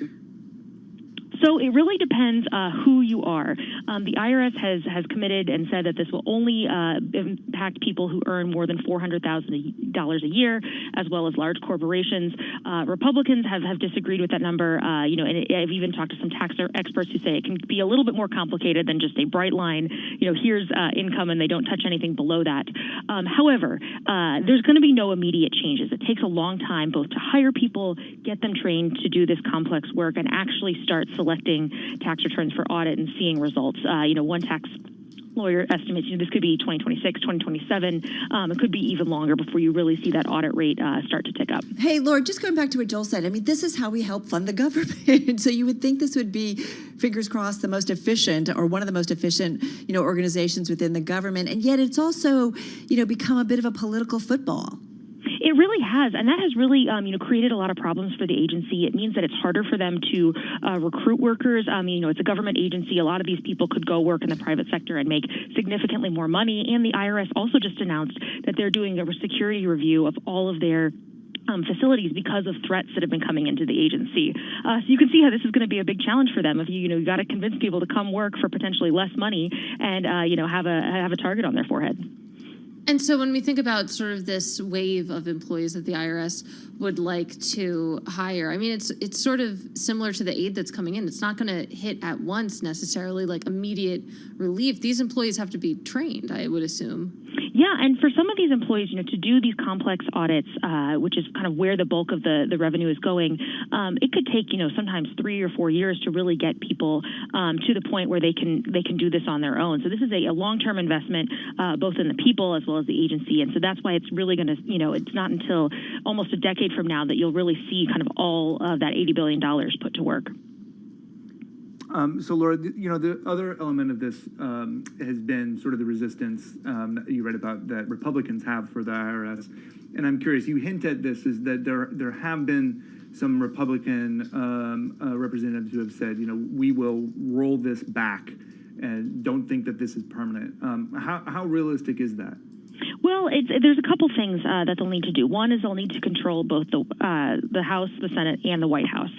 So it really depends who you are. The IRS has committed and said that this will only impact people who earn more than $400,000 a year, as well as large corporations. Republicans have disagreed with that number, and I've even talked to some tax experts who say it can be a little bit more complicated than just a bright line, here's income and they don't touch anything below that. However, there's going to be no immediate changes. It takes a long time both to hire people, get them trained to do this complex work, and actually start selecting tax returns for audit and seeing results. One tax lawyer estimates this could be 2026, 2027. It could be even longer before you really see that audit rate start to tick up. Hey, Laura, just going back to what Joel said, I mean, this is how we help fund the government. So you would think this would be, fingers crossed, the most efficient or one of the most efficient, organizations within the government. And yet it's also, become a bit of a political football. It really has, and that has really, created a lot of problems for the agency. It means that it's harder for them to recruit workers. It's a government agency. A lot of these people could go work in the private sector and make significantly more money. And the IRS also just announced that they're doing a security review of all of their facilities because of threats that have been coming into the agency. So you can see how this is going to be a big challenge for them. If you got to convince people to come work for potentially less money and have a target on their forehead. And so when we think about sort of this wave of employees that the IRS would like to hire, I mean, it's sort of similar to the aid that's coming in. It's not going to hit at once necessarily, like immediate relief. These employees have to be trained, I would assume. Yeah, and for some of these employees, to do these complex audits, which is kind of where the bulk of the revenue is going, it could take, sometimes 3 or 4 years to really get people to the point where they can do this on their own. So this is a long-term investment, both in the people as well as the agency. And so that's why it's really going to, it's not until almost a decade from now that you'll really see kind of all of that $80 billion put to work. So, Laura, the other element of this has been sort of the resistance that you read about that Republicans have for the IRS. And I'm curious, you hint at this, is that there have been some Republican representatives who have said, we will roll this back and don't think that this is permanent. How realistic is that? Well, there's a couple things that they'll need to do. One is they'll need to control both the House, the Senate, and the White House.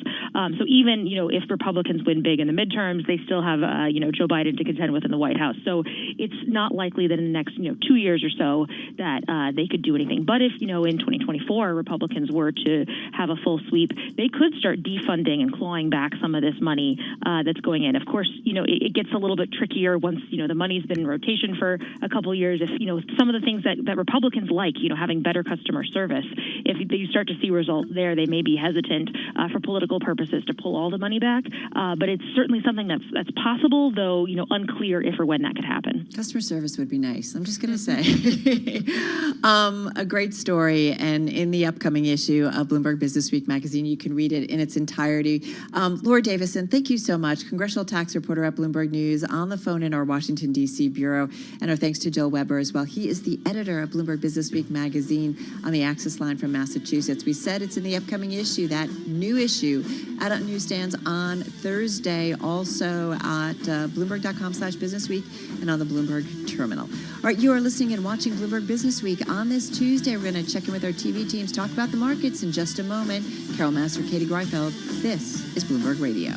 So even, if Republicans win big in the midterms, they still have, Joe Biden to contend with in the White House. So it's not likely that in the next, 2 years or so that they could do anything. But if, in 2024, Republicans were to have a full sweep, they could start defunding and clawing back some of this money that's going in. Of course, it gets a little bit trickier once, the money's been in rotation for a couple of years. If, some of the things that Republicans like, having better customer service, if you start to see results there, they may be hesitant for political purposes to pull all the money back. But it's certainly something that's possible, though, unclear if or when that could happen. Customer service would be nice. I'm just going to say. A great story. And in the upcoming issue of Bloomberg Businessweek magazine, you can read it in its entirety. Laura Davison, thank you so much. Congressional tax reporter at Bloomberg News, on the phone in our Washington, D.C. bureau. And our thanks to Joel Weber as well. He is the editor of Bloomberg Businessweek magazine on the Access line from Massachusetts. We said it's in the upcoming issue, that new issue, out on newsstands on Thursday, also at Bloomberg.com/Businessweek and on the Bloomberg terminal. All right, you are listening and watching Bloomberg Businessweek on this Tuesday. We're going to check in with our TV teams, talk about the markets in just a moment. Carol Master, Katie Greifeld. This is Bloomberg Radio.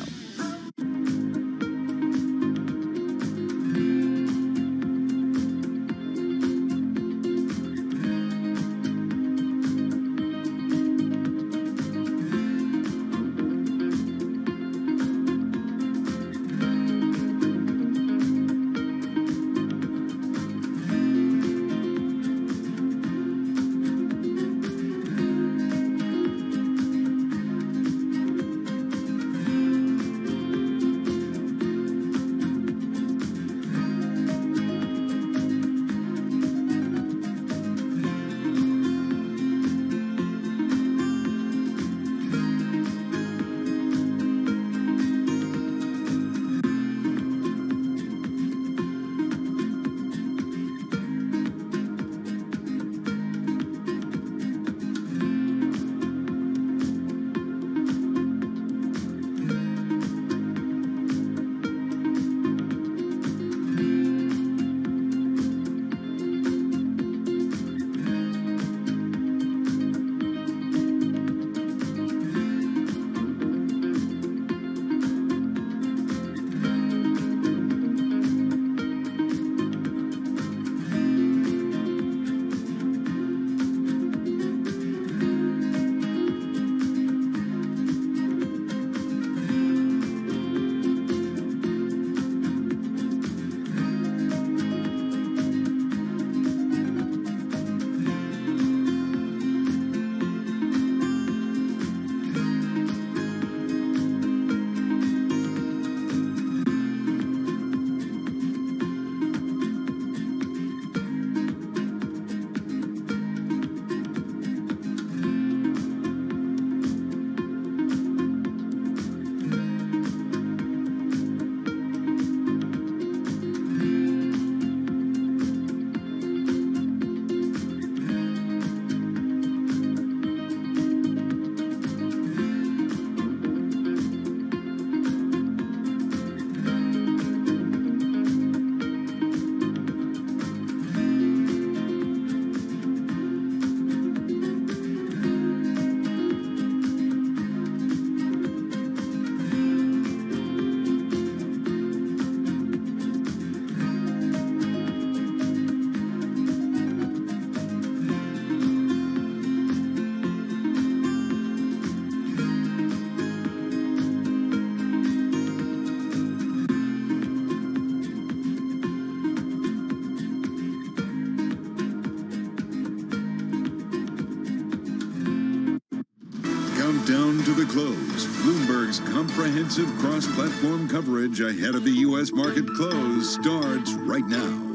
to the close. Bloomberg's comprehensive cross-platform coverage ahead of the U.S. market close starts right now.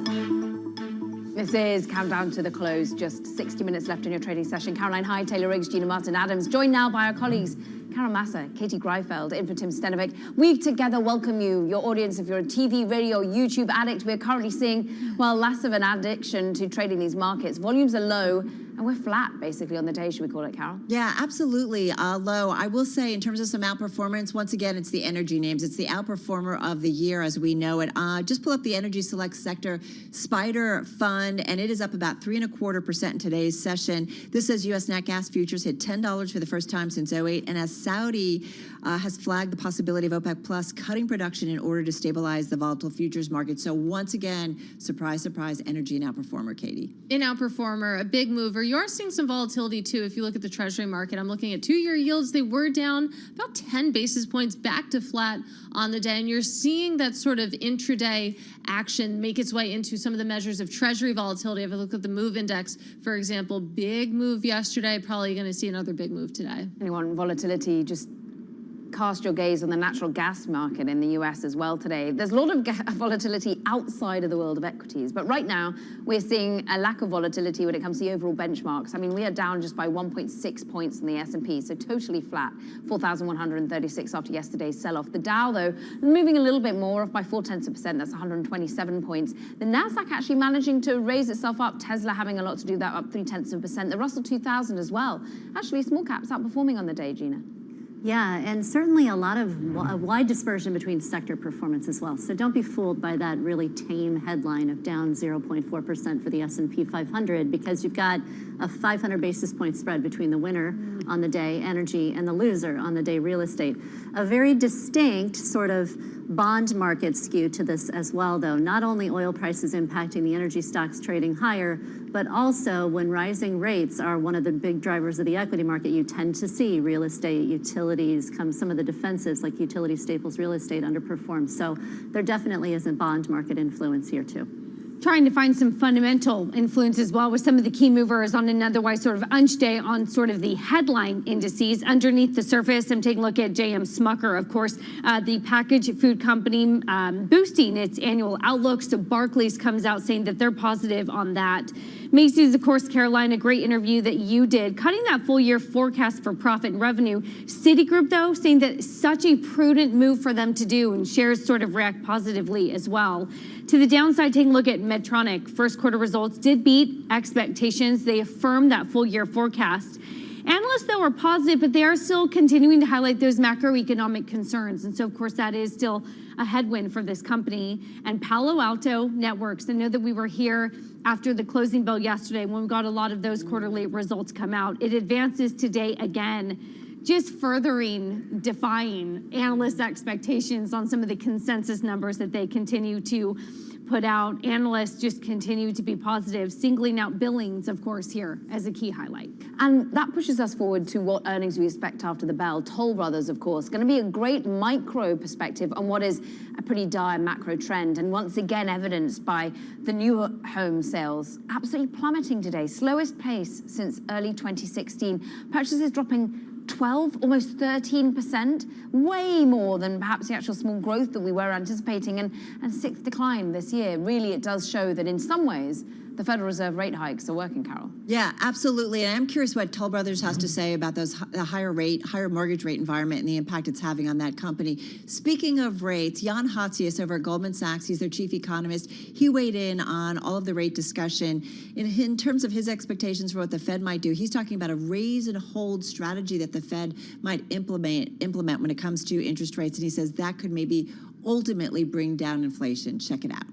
This is Countdown to the Close. Just 60 minutes left in your trading session. Caroline Hyde, Taylor Riggs, Gina Martin-Adams, joined now by our colleagues Carol Massa, Katie Greifeld, in for Tim Stenovic. We together welcome you, your audience. If you're a TV, radio, YouTube addict, we're currently seeing, well, less of an addiction to trading these markets. Volumes are low, and we're flat, basically, on the day, should we call it, Carol? Yeah, absolutely low. I will say, in terms of some outperformance, once again, it's the energy names. It's the outperformer of the year as we know it. Just pull up the Energy Select Sector Spider Fund, and it is up about 3.25% in today's session. This says U.S. nat gas futures hit $10 for the first time since 2008, and as Saudi has flagged the possibility of OPEC Plus cutting production in order to stabilize the volatile futures market. So once again, surprise, surprise, energy an outperformer, Katie. An outperformer, a big mover. You are seeing some volatility too if you look at the Treasury market. I'm looking at two-year yields. They were down about 10 basis points back to flat on the day. And you're seeing that sort of intraday action make its way into some of the measures of Treasury volatility. If I look at the MOVE index, for example, big move yesterday, probably going to see another big move today. Anyone volatility, just cast your gaze on the natural gas market in the US as well today. There's a lot of volatility outside of the world of equities, but right now we're seeing a lack of volatility when it comes to the overall benchmarks. I mean, we are down just by 1.6 points in the S&P, so totally flat, 4,136 after yesterday's sell-off. The Dow, though, moving a little bit more, off by 0.4%, that's 127 points. The Nasdaq actually managing to raise itself up, Tesla having a lot to do that, up 0.3%. The Russell 2000 as well. Actually, small caps outperforming on the day, Gina. Yeah, and certainly a wide dispersion between sector performance as well. So don't be fooled by that really tame headline of down 0.4% for the S&P 500, because you've got a 500 basis point spread between the winner on the day, energy, and the loser on the day, real estate. A very distinct sort of bond market skew to this as well, though. Not only oil prices impacting the energy stocks trading higher, but also when rising rates are one of the big drivers of the equity market, you tend to see real estate, utilities, some of the defensives like utility staples, real estate underperform. So there definitely is a bond market influence here too. Trying to find some fundamental influence as well with some of the key movers on an otherwise sort of unch day on sort of the headline indices. Underneath the surface, I'm taking a look at J.M. Smucker, of course, the packaged food company boosting its annual outlook. So Barclays comes out saying that they're positive on that. Macy's, of course, Caroline, a great interview that you did, cutting that full year forecast for profit and revenue. Citigroup, though, saying that such a prudent move for them to do, and shares sort of react positively as well. To the downside, taking a look at Medtronic. First quarter results did beat expectations. They affirmed that full year forecast. Analysts, though, are positive, but they are still continuing to highlight those macroeconomic concerns. And so, of course, that is still a headwind for this company. And Palo Alto Networks, I know that we were here after the closing bell yesterday when we got a lot of those quarterly results come out. It advances today again, just furthering defying analysts' expectations on some of the consensus numbers that they continue to put out. Analysts just continue to be positive, singling out billings, of course, here as a key highlight. And that pushes us forward to what earnings we expect after the bell. Toll Brothers, of course, going to be a great micro perspective on what is a pretty dire macro trend. And once again, evidenced by the new home sales absolutely plummeting today. Slowest pace since early 2016. Purchases dropping 12, almost 13%, way more than perhaps the actual small growth that we were anticipating, and sixth decline this year. Really, it does show that in some ways, the Federal Reserve rate hikes are working, Carol. Yeah, absolutely. And I'm curious what Toll Brothers has to say about the higher mortgage rate environment and the impact it's having on that company. Speaking of rates, Jan Hatzius over at Goldman Sachs, he's their chief economist. He weighed in on all of the rate discussion in terms of his expectations for what the Fed might do. He's talking about a raise and hold strategy that the Fed might implement when it comes to interest rates. And he says that could maybe ultimately bring down inflation. Check it out.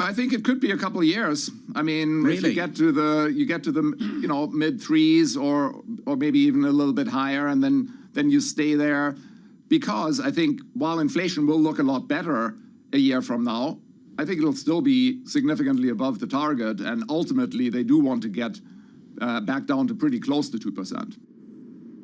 I think it could be a couple of years. I mean, really? If you get to the mid threes or maybe even a little bit higher, and then you stay there, because I think while inflation will look a lot better a year from now, I think it'll still be significantly above the target, and ultimately they do want to get back down to pretty close to 2%.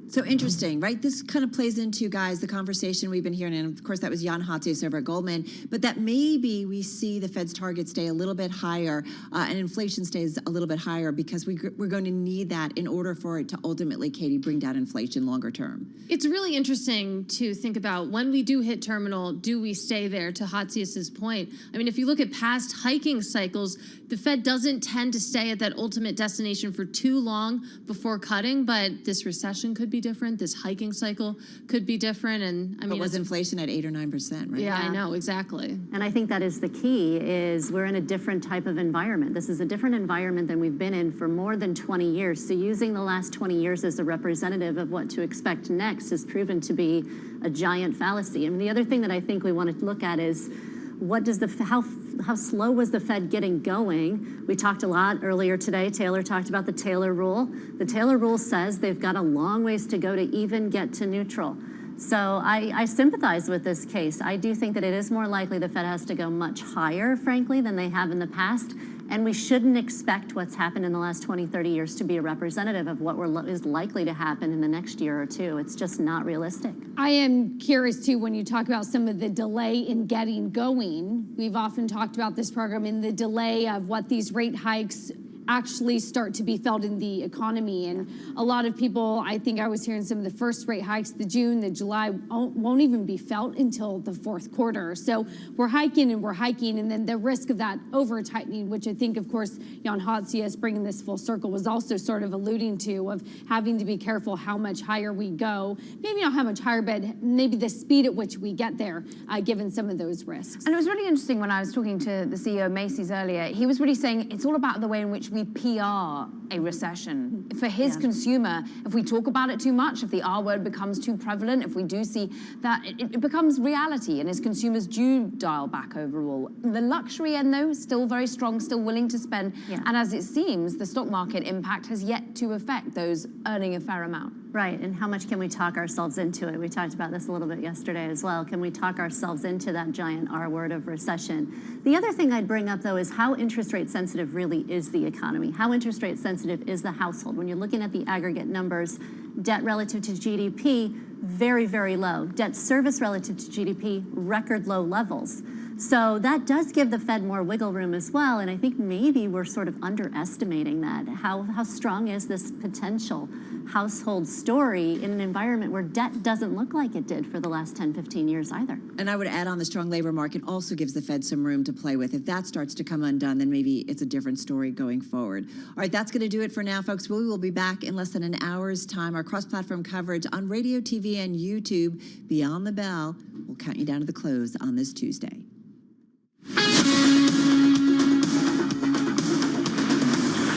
So interesting, right? This kind of plays into, guys, the conversation we've been hearing, and of course that was Jan Hatzius over at Goldman, but that maybe we see the Fed's target stay a little bit higher and inflation stays a little bit higher because we're going to need that in order for it to ultimately, Katie, bring down inflation longer term. It's really interesting to think about when we do hit terminal, do we stay there, to Hatzius's point? I mean, if you look at past hiking cycles, the Fed doesn't tend to stay at that ultimate destination for too long before cutting, but this recession could be different. This hiking cycle could be different. And I mean, was inflation at 8 or 9%, right? Yeah, I know, exactly. And I think that is the key, is we're in a different type of environment. This is a different environment than we've been in for more than 20 years. So using the last 20 years as a representative of what to expect next has proven to be a giant fallacy. And the other thing that I think we want to look at is what does how slow was the Fed getting going? We talked a lot earlier today. Taylor talked about the Taylor rule. The Taylor rule says they've got a long ways to go to even get to neutral. So I sympathize with this case. I do think that it is more likely the Fed has to go much higher, frankly, than they have in the past. And we shouldn't expect what's happened in the last 20, 30 years to be a representative of what is likely to happen in the next year or two. It's just not realistic. I am curious, too, when you talk about some of the delay in getting going. We've often talked about this program in the delay of what these rate hikes actually start to be felt in the economy. And a lot of people, I think I was hearing some of the first rate hikes, the June, the July, won't even be felt until the fourth quarter. So we're hiking, and then the risk of that over-tightening, which I think, of course, Jan Hatzius, bringing this full circle, was also sort of alluding to, of having to be careful how much higher we go. Maybe not how much higher, but maybe the speed at which we get there, given some of those risks. And it was really interesting when I was talking to the CEO of Macy's earlier. He was really saying it's all about the way in which we PR a recession. For his consumer, if we talk about it too much, if the R word becomes too prevalent, if we do see that, it becomes reality, and his consumers do dial back overall. The luxury end, though, is still very strong, still willing to spend. And as it seems, the stock market impact has yet to affect those earning a fair amount. Right, and how much can we talk ourselves into it? We talked about this a little bit yesterday as well. Can we talk ourselves into that giant R word of recession? The other thing I'd bring up, though, is how interest rate sensitive really is the economy. How interest rate sensitive is the household? When you're looking at the aggregate numbers, debt relative to GDP, very, very low. Debt service relative to GDP, record low levels. So that does give the Fed more wiggle room as well, and I think maybe we're sort of underestimating that. How strong is this potential household story in an environment where debt doesn't look like it did for the last 10, 15 years either? And I would add on, the strong labor market also gives the Fed some room to play with. If that starts to come undone, then maybe it's a different story going forward. All right, that's going to do it for now, folks. We will be back in less than an hour's time. Our cross-platform coverage on radio, TV, and YouTube. Beyond the Bell, we'll count you down to the close on this Tuesday.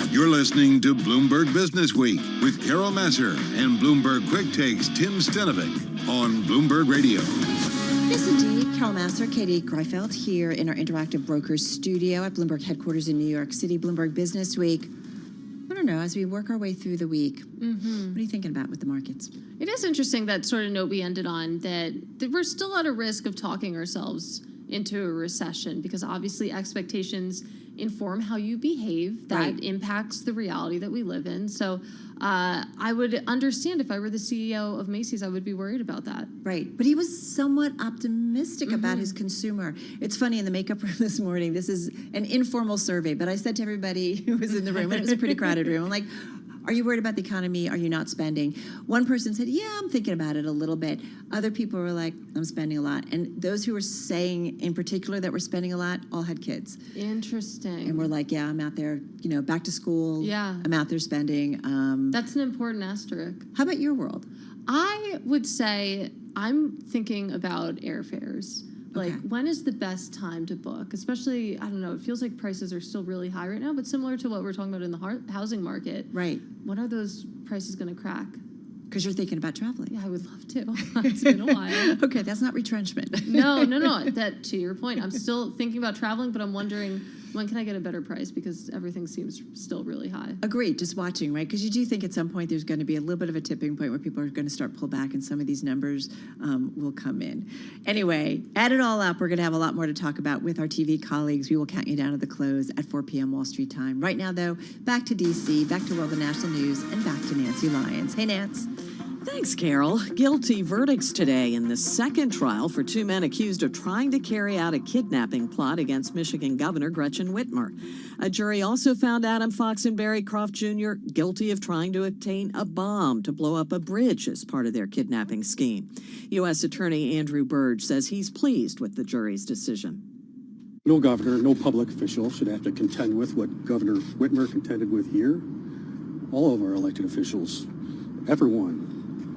You're listening to Bloomberg Business Week with Carol Masser and Bloomberg Quick Takes Tim Stenovic on Bloomberg Radio. Yes, indeed. Carol Masser, Katie Greifeld here in our Interactive Brokers studio at Bloomberg headquarters in New York City. Bloomberg Business Week. I don't know, as we work our way through the week, what are you thinking about with the markets? It is interesting, that sort of note we ended on, that we're still at a risk of talking ourselves into a recession, because obviously expectations inform how you behave. That impacts the reality that we live in. So I would understand if I were the CEO of Macy's, I would be worried about that. Right. But he was somewhat optimistic about his consumer. It's funny, in the makeup room this morning, this is an informal survey, but I said to everybody who was in the room, and it was a pretty crowded room, I'm like, are you worried about the economy? Are you not spending? One person said, yeah, I'm thinking about it a little bit. Other people were like, I'm spending a lot. And those who were saying in particular that we're spending a lot all had kids. Interesting. And we're like, yeah, I'm out there, back to school. Yeah. I'm out there spending. That's an important asterisk. How about your world? I would say I'm thinking about airfares. Like, when is the best time to book? Especially, I don't know, it feels like prices are still really high right now, but similar to what we're talking about in the housing market. Right. When are those prices going to crack? Because you're thinking about traveling. Yeah, I would love to. It's been a while. Okay, that's not retrenchment. No. That, to your point, I'm still thinking about traveling, but I'm wondering, when can I get a better price? Because everything seems still really high. Agreed. Just watching, right? Because you do think at some point there's going to be a little bit of a tipping point where people are going to start pull back, and some of these numbers will come in. Anyway, add it all up, we're going to have a lot more to talk about with our TV colleagues. We will count you down to the close at 4 p.m. Wall Street time. Right now, though, back to D.C., back to World and National News, and back to Nancy Lyons. Hey, Nance. Thanks, Carol. Guilty verdicts today in the second trial for two men accused of trying to carry out a kidnapping plot against Michigan Governor Gretchen Whitmer. A jury also found Adam Fox and Barry Croft Jr. guilty of trying to obtain a bomb to blow up a bridge as part of their kidnapping scheme. U.S. Attorney Andrew Burge says he's pleased with the jury's decision. No governor, no public official should have to contend with what Governor Whitmer contended with here. All of our elected officials, everyone,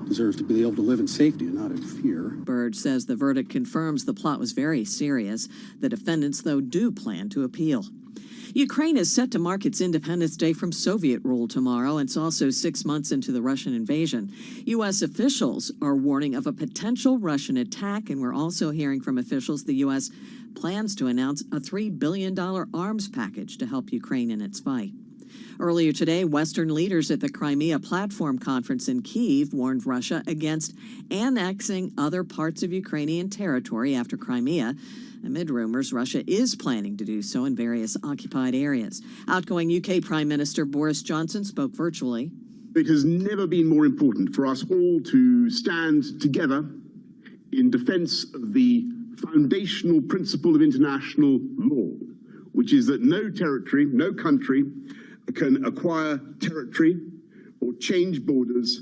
deserves to be able to live in safety and not in fear. Burge says the verdict confirms the plot was very serious. The defendants, though, do plan to appeal. Ukraine is set to mark its Independence Day from Soviet rule tomorrow. It's also 6 months into the Russian invasion. U.S. officials are warning of a potential Russian attack, and we're also hearing from officials the U.S. plans to announce a $3 billion arms package to help Ukraine in its fight. Earlier today, Western leaders at the Crimea Platform Conference in Kyiv warned Russia against annexing other parts of Ukrainian territory after Crimea. Amid rumors, Russia is planning to do so in various occupied areas. Outgoing UK Prime Minister Boris Johnson spoke virtually. It has never been more important for us all to stand together in defense of the foundational principle of international law, which is that no territory, no country can acquire territory or change borders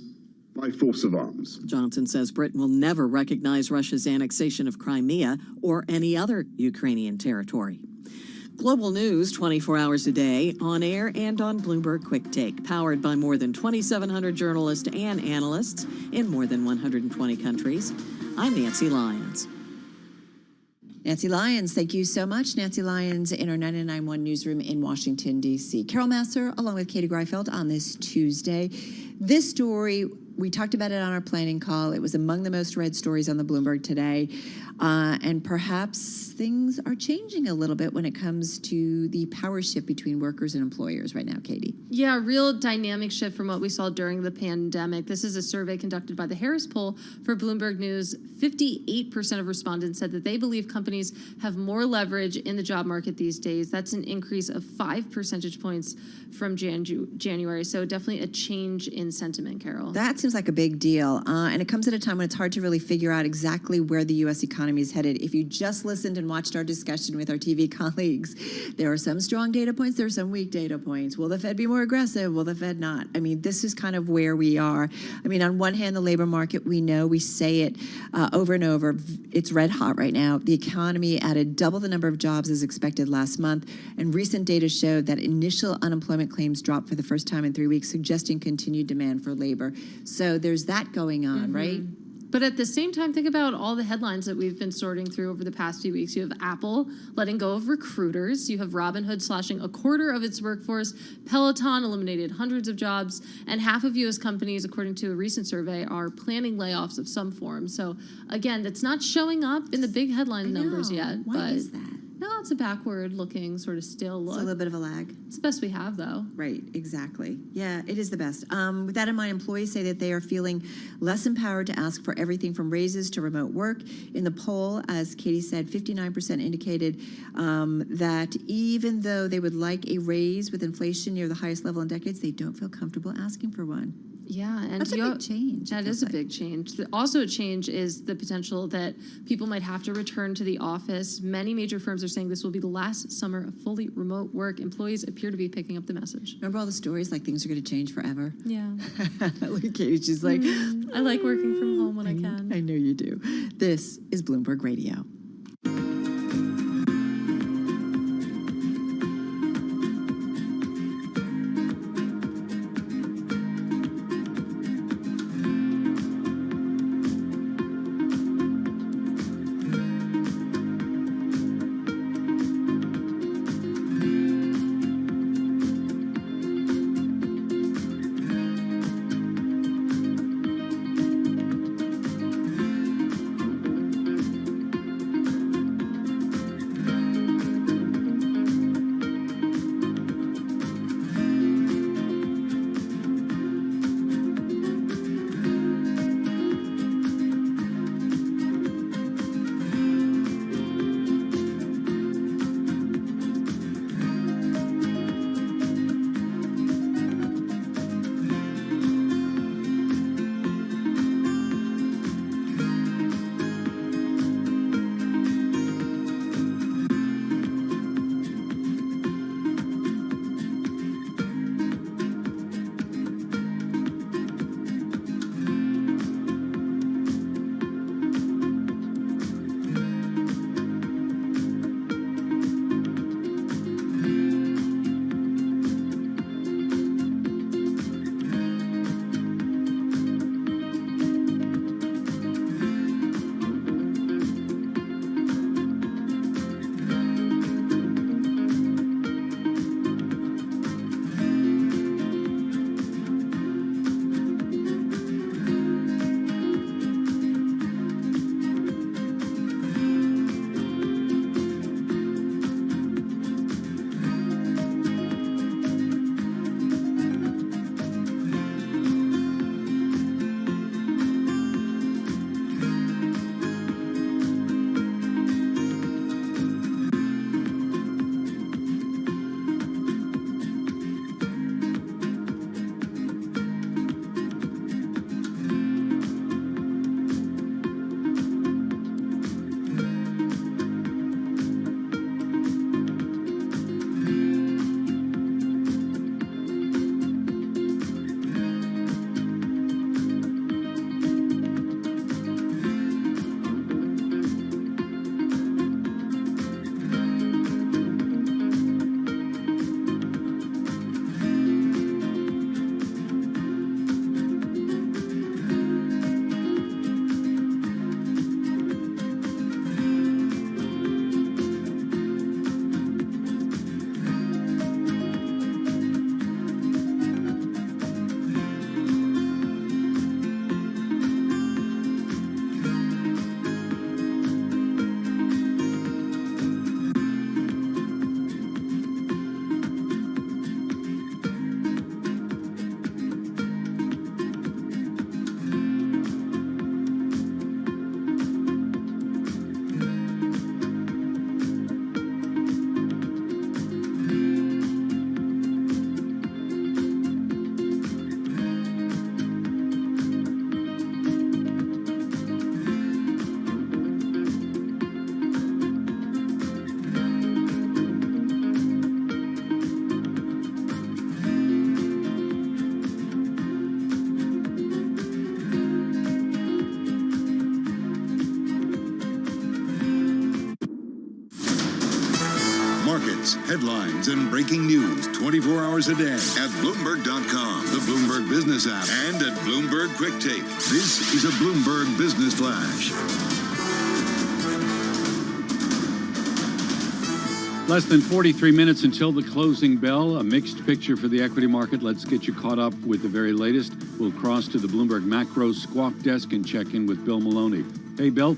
by force of arms. Johnson says Britain will never recognize Russia's annexation of Crimea or any other Ukrainian territory. Global news 24 hours a day, on air and on Bloomberg Quick Take, powered by more than 2,700 journalists and analysts in more than 120 countries. I'm Nancy Lyons. Nancy Lyons, thank you so much. Nancy Lyons in our 99.1 newsroom in Washington, D.C. Carol Masser, along with Katie Greifeld on this Tuesday. This story, we talked about it on our planning call. It was among the most read stories on the Bloomberg today. And perhaps things are changing a little bit when it comes to the power shift between workers and employers right now, Katie. Yeah, real dynamic shift from what we saw during the pandemic. This is a survey conducted by the Harris Poll for Bloomberg News. 58% of respondents said that they believe companies have more leverage in the job market these days. That's an increase of 5 percentage points from January. So definitely a change in sentiment, Carol. That seems like a big deal. And it comes at a time when it's hard to really figure out exactly where the U.S. economy is headed. If you just listened and watched our discussion with our TV colleagues, there are some strong data points, there are some weak data points. Will the Fed be more aggressive? Will the Fed not? I mean, this is kind of where we are. I mean, on one hand, the labor market, we know, we say it over and over, it's red hot right now. The economy added double the number of jobs as expected last month, and recent data showed that initial unemployment claims dropped for the first time in 3 weeks, suggesting continued demand for labor. So there's that going on, right? But at the same time, think about all the headlines that we've been sorting through over the past few weeks. You have Apple letting go of recruiters. You have Robinhood slashing a quarter of its workforce. Peloton eliminated hundreds of jobs. And half of U.S. companies, according to a recent survey, are planning layoffs of some form. So again, that's not showing up in the big headline numbers yet. Why is that? No, it's a backward-looking sort of still look. It's a little bit of a lag. It's the best we have, though. Right, exactly. Yeah, it is the best. With that in mind, employees say that they are feeling less empowered to ask for everything from raises to remote work. In the poll, as Katie said, 59% indicated that even though they would like a raise with inflation near the highest level in decades, they don't feel comfortable asking for one. Yeah, and that's a big change. That is a big change. Also, a change is the potential that people might have to return to the office. Many major firms are saying this will be the last summer of fully remote work. Employees appear to be picking up the message. Remember all the stories like things are going to change forever? Yeah. Look at Katie, she's like, I like working from home when I can. I know you do. This is Bloomberg Radio. markets, headlines, and breaking news 24 hours a day at Bloomberg.com, the Bloomberg Business app, and at Bloomberg Quick Take. This is a Bloomberg Business Flash. Less than 43 minutes until the closing bell. A mixed picture for the equity market. Let's get you caught up with the very latest. We'll cross to the Bloomberg Macro Squawk Desk and check in with Bill Maloney. Hey, Bill.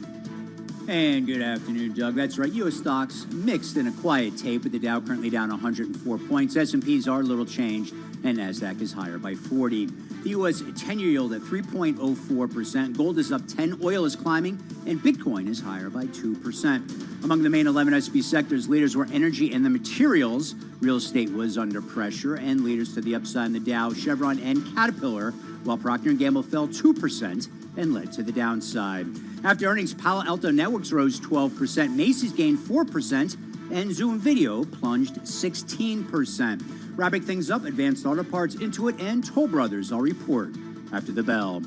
And good afternoon, Doug. That's right. U.S. stocks mixed in a quiet tape with the Dow currently down 104 points. S&Ps are a little changed, and NASDAQ is higher by 40. The U.S. 10-year yield at 3.04%. Gold is up 10. Oil is climbing, and Bitcoin is higher by 2%. Among the main 11 S&P sectors, leaders were energy and the materials. Real estate was under pressure, and leaders to the upside in the Dow, Chevron, and Caterpillar, while Procter & Gamble fell 2% and led to the downside. After earnings, Palo Alto Networks rose 12%, Macy's gained 4%, and Zoom Video plunged 16%. Wrapping things up, Advanced Auto Parts, Intuit, and Toll Brothers. I'll report after the bell.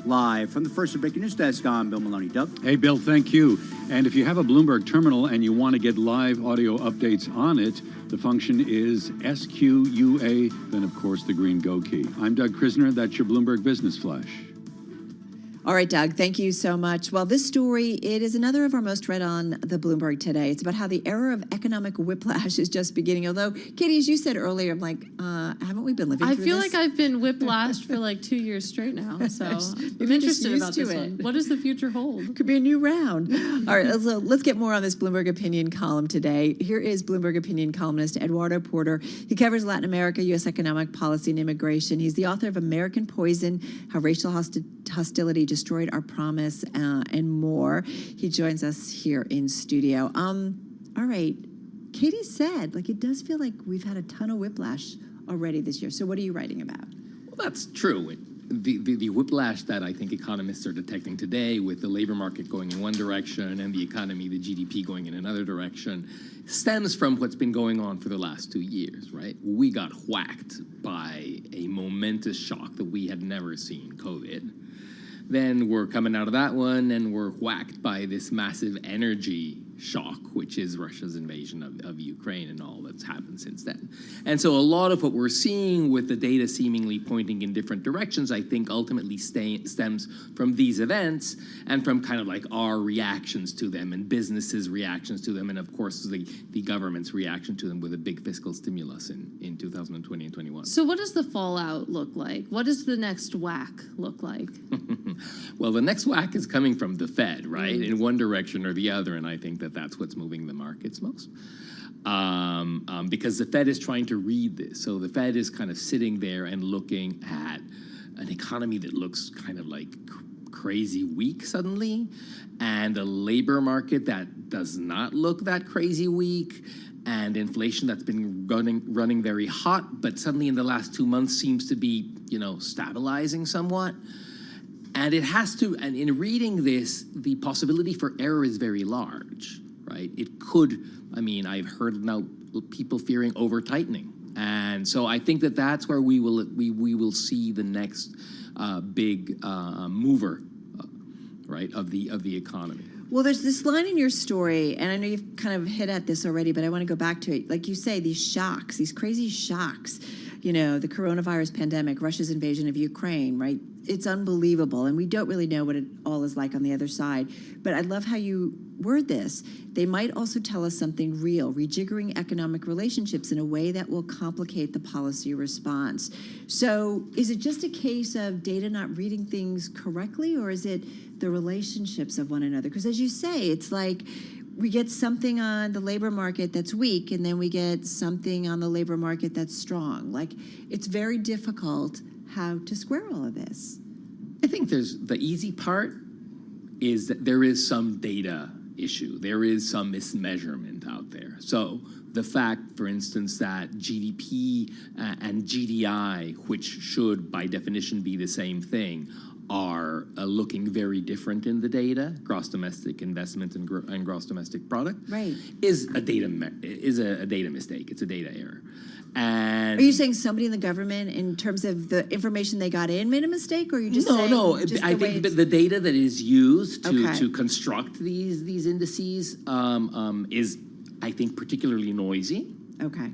Live from the First Breaking News Desk, I'm Bill Maloney. Doug? Hey, Bill, thank you. And if you have a Bloomberg terminal and you want to get live audio updates on it, the function is SQUA, then, of course, the green Go key. I'm Doug Krisner. That's your Bloomberg Business Flash. All right, Doug, thank you so much. Well, this story, it is another of our most read on the Bloomberg today. It's about how the era of economic whiplash is just beginning. Although, Katie, as you said earlier, I'm like, haven't we been living through this? I feel like I've been whiplashed for like 2 years straight now. So I'm interested about this one. What does the future hold? Could be a new round. All right, so let's get more on this Bloomberg Opinion column today. Here is Bloomberg Opinion columnist Eduardo Porter. He covers Latin America, U.S. economic policy, and immigration. He's the author of American Poison, How Racial Hostility Destroyed Our Promise, and more. He joins us here in studio. All right, Katie said, like, it does feel like we've had a ton of whiplash already this year. So what are you writing about? Well, that's true. The whiplash that I think economists are detecting today, with the labor market going in one direction and the economy, the GDP, going in another direction, stems from what's been going on for the last 2 years, right? We got whacked by a momentous shock that we had never seen, COVID. Then we're coming out of that one, and we're whacked by this massive energy shock, which is Russia's invasion of Ukraine and all that's happened since then. And so a lot of what we're seeing, with the data seemingly pointing in different directions, I think ultimately stems from these events and from kind of like our reactions to them, and businesses' reactions to them, and of course the government's reaction to them with a big fiscal stimulus in 2020 and 21. So what does the fallout look like? What does the next whack look like? Well, the next whack is coming from the Fed, right? In one direction or the other, and I think that's what's moving the markets most. Because the Fed is trying to read this. So the Fed is kind of sitting there and looking at an economy that looks kind of like crazy weak suddenly, and a labor market that does not look that crazy weak, and inflation that's been running very hot, but suddenly in the last 2 months seems to be, stabilizing somewhat. And it has to, and in reading this, the possibility for error is very large, right? It could, I've heard now people fearing over-tightening. And so I think that's where we will see the next big mover, right, of the economy. Well, there's this line in your story, and I know you've kind of hit at this already, but I want to go back to it. Like you say, these shocks, these crazy shocks, the coronavirus pandemic, Russia's invasion of Ukraine, right? It's unbelievable, and we don't really know what it all is like on the other side. But I love how you word this. They might also tell us something real, rejiggering economic relationships in a way that will complicate the policy response. So is it just a case of data not reading things correctly, or is it the relationships of one another? Because as you say, it's like we get something on the labor market that's weak, and then we get something on the labor market that's strong. Like, it's very difficult how to square all of this. I think the easy part is that there is some data issue. There is some mismeasurement out there. So the fact, for instance, that GDP and GDI, which should by definition be the same thing, are looking very different in the data, gross domestic investment and gross domestic product, right, is a data mistake. It's a data error. And are you saying somebody in the government, in terms of the information they got in, made a mistake, or are you just saying? No. I think the data that is used to construct these indices is I think, particularly noisy. Okay.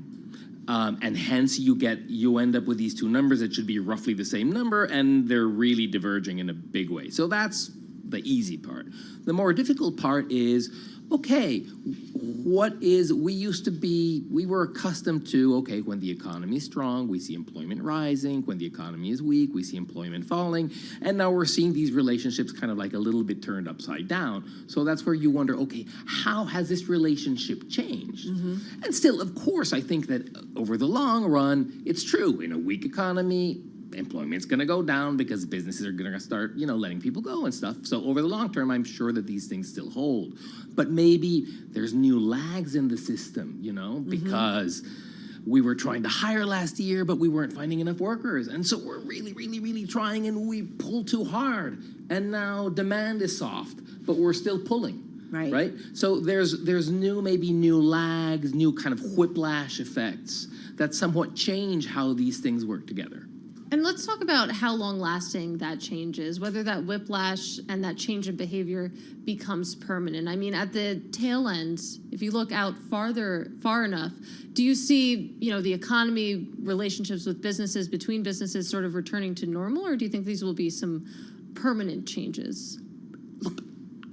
And hence you end up with these two numbers that should be roughly the same number, and they're really diverging in a big way. So that's the easy part. The more difficult part is, okay, we were accustomed to, okay, when the economy is strong, we see employment rising. When the economy is weak, we see employment falling. And now we're seeing these relationships kind of like a little bit turned upside down. So that's where you wonder, okay, how has this relationship changed? And still, of course, I think that over the long run, it's true. In a weak economy, employment's going to go down because businesses are going to start, letting people go and stuff. So over the long term, I'm sure that these things still hold. But maybe there's new lags in the system, because we were trying to hire last year, but we weren't finding enough workers. And so we're really, really, really trying, and we pull too hard. And now demand is soft, but we're still pulling. Right? So there's maybe new lags, new kind of whiplash effects that somewhat change how these things work together. And let's talk about how long-lasting that change is, whether that whiplash and that change in behavior becomes permanent. I mean, at the tail end, if you look out far enough, do you see, the economy, relationships with businesses, between businesses sort of returning to normal, or do you think these will be some permanent changes? Look,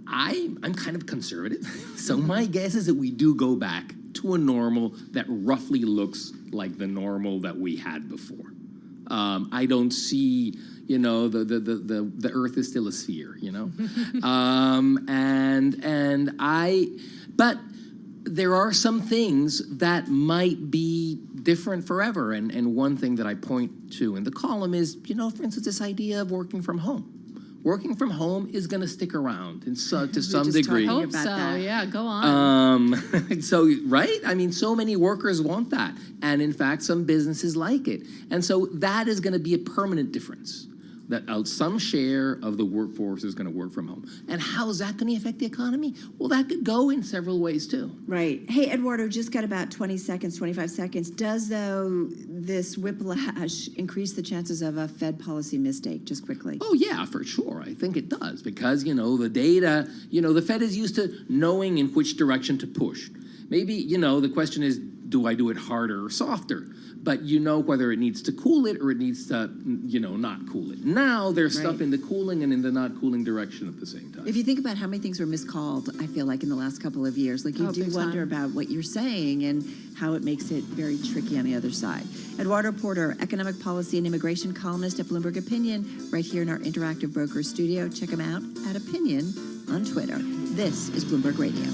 I'm kind of conservative, so my guess is that we do go back to a normal that roughly looks like the normal that we had before. I don't see, the Earth is still a sphere, but there are some things that might be different forever. And one thing that I point to in the column is, for instance, this idea of working from home. Working from home is going to stick around to some degree. I hope so. Yeah, go on. Right? I mean, so many workers want that. And in fact, some businesses like it. And so that is going to be a permanent difference, that some share of the workforce is going to work from home. And how is that going to affect the economy? Well, that could go in several ways, too. Right. Hey, Eduardo, just got about 25 seconds. Does, though, this whiplash increase the chances of a Fed policy mistake, just quickly? Oh, yeah, for sure. I think it does because, the data, the Fed is used to knowing in which direction to push. Maybe, the question is, do I do it harder or softer? But whether it needs to cool it or it needs to, not cool it. Now there's stuff in the cooling and in the not cooling direction at the same time. If you think about how many things were miscalled, I feel like in the last couple of years, like you do wonder about what you're saying and how it makes it very tricky on the other side. Eduardo Porter, economic policy and immigration columnist at Bloomberg Opinion, right here in our Interactive Brokers studio. Check him out at Opinion on Twitter. This is Bloomberg Radio.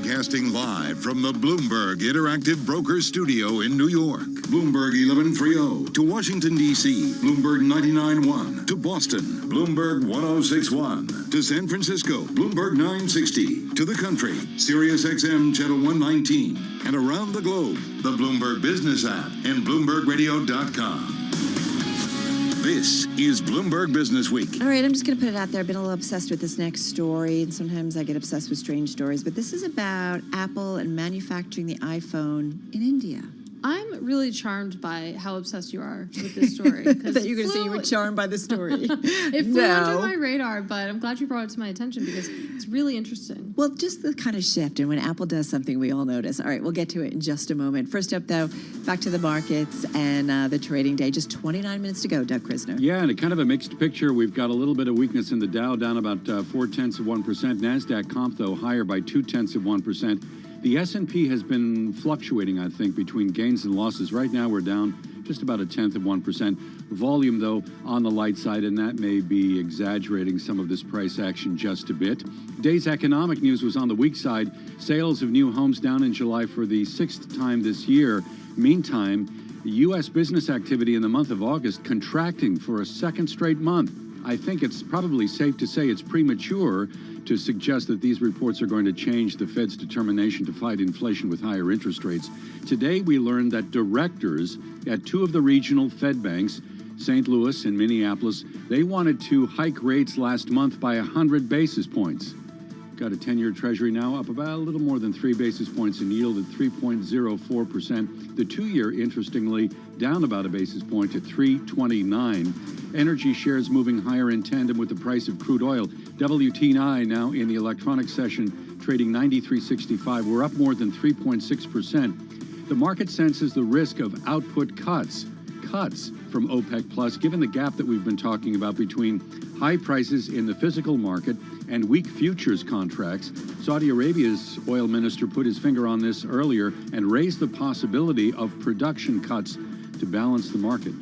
Broadcasting live from the Bloomberg Interactive Brokers Studio in New York. Bloomberg 1130 to Washington, D.C. Bloomberg 99.1 to Boston. Bloomberg 106.1 to San Francisco. Bloomberg 960 to the country. Sirius XM Channel 119. And around the globe, the Bloomberg Business app and BloombergRadio.com. This is Bloomberg Business Week. All right, I'm just going to put it out there. I've been a little obsessed with this next story, and sometimes I get obsessed with strange stories, but this is about Apple and manufacturing the iPhone in India. I'm really charmed by how obsessed you are with this story. I thought you were going to say you were charmed by the story. It flew under my radar, but I'm glad you brought it to my attention because it's really interesting. Well, just the kind of shift, and when Apple does something, we all notice. All right, we'll get to it in just a moment. First up, though, back to the markets and the trading day. Just 29 minutes to go, Doug Krisner. Yeah, and a kind of a mixed picture. We've got a little bit of weakness in the Dow, down about 0.4%. NASDAQ comp, though, higher by 0.2%. The S&P has been fluctuating, I think, between gains and losses. Right now, we're down just about 0.1%. Volume, though, on the light side, and that may be exaggerating some of this price action just a bit. Day's economic news was on the weak side. Sales of new homes down in July for the 6th time this year. Meantime, U.S. business activity in the month of August contracting for a second straight month. I think it's probably safe to say it's premature to suggest that these reports are going to change the Fed's determination to fight inflation with higher interest rates. Today, we learned that directors at two of the regional Fed banks, St. Louis and Minneapolis, they wanted to hike rates last month by 100 basis points. Got a 10-year Treasury now up about a little more than 3 basis points in yield at 3.04%. The 2-year, interestingly, down about a basis point to 3.29. Energy shares moving higher in tandem with the price of crude oil. WTI now in the electronic session trading 93.65. We're up more than 3.6%. The market senses the risk of output cuts from OPEC Plus, given the gap that we've been talking about between high prices in the physical market and weak futures contracts. Saudi Arabia's oil minister put his finger on this earlier and raised the possibility of production cuts to balance the market.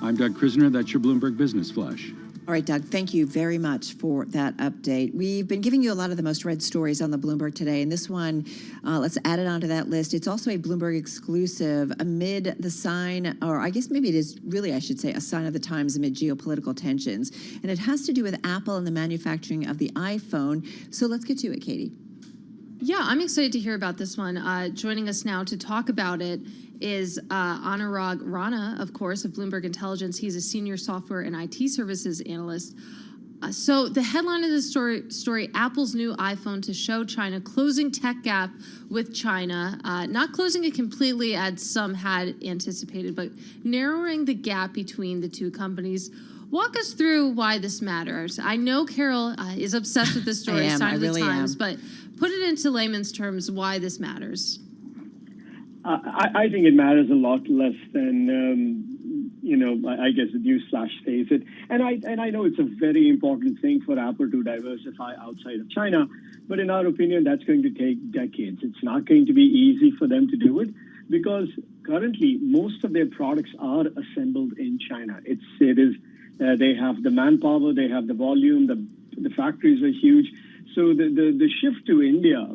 I'm Doug Krisner. That's your Bloomberg Business Flash. All right, Doug, thank you very much for that update. We've been giving you a lot of the most read stories on the Bloomberg today, and this one, let's add it onto that list. It's also a Bloomberg exclusive amid the sign, or I guess maybe it is really, I should say, a sign of the times amid geopolitical tensions. And it has to do with Apple and the manufacturing of the iPhone. So let's get to it, Katie. Yeah, I'm excited to hear about this one. Joining us now to talk about it is Anurag Rana, of course, of Bloomberg Intelligence. He's a senior software and IT services analyst. So the headline of the story, Apple's new iPhone to show China closing tech gap with China, not closing it completely as some had anticipated, but narrowing the gap between the two companies. Walk us through why this matters. I know Carol is obsessed with this story, Sign of the Times, but put it into layman's terms why this matters. I think it matters a lot less than, I guess the news flash states it. And I know it's a very important thing for Apple to diversify outside of China, but in our opinion, that's going to take decades. It's not going to be easy for them to do it because currently most of their products are assembled in China. They have the manpower, they have the volume, the factories are huge. So the shift to India,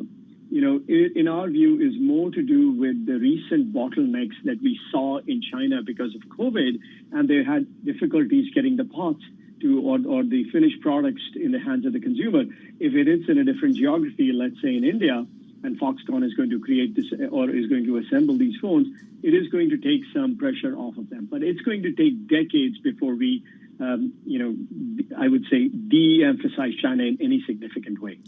in our view, is more to do with the recent bottlenecks that we saw in China because of COVID, and they had difficulties getting the parts or the finished products in the hands of the consumer. If it is in a different geography, let's say in India, and Foxconn is going to create this or is going to assemble these phones, it is going to take some pressure off of them. But it's going to take decades before we I would say de-emphasize China in any significant way.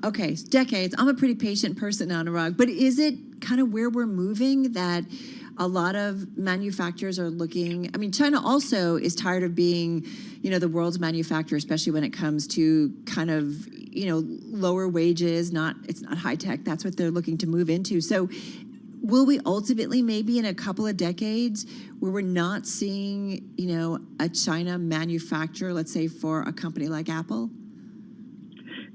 Okay, decades. I'm a pretty patient person, Anurag, but is it kind of where we're moving that a lot of manufacturers are looking? I mean, China also is tired of being, the world's manufacturer, especially when it comes to kind of, lower wages, it's not high tech. That's what they're looking to move into. So will we ultimately, maybe in a couple of decades, where we're not seeing, a China manufacturer, let's say for a company like Apple?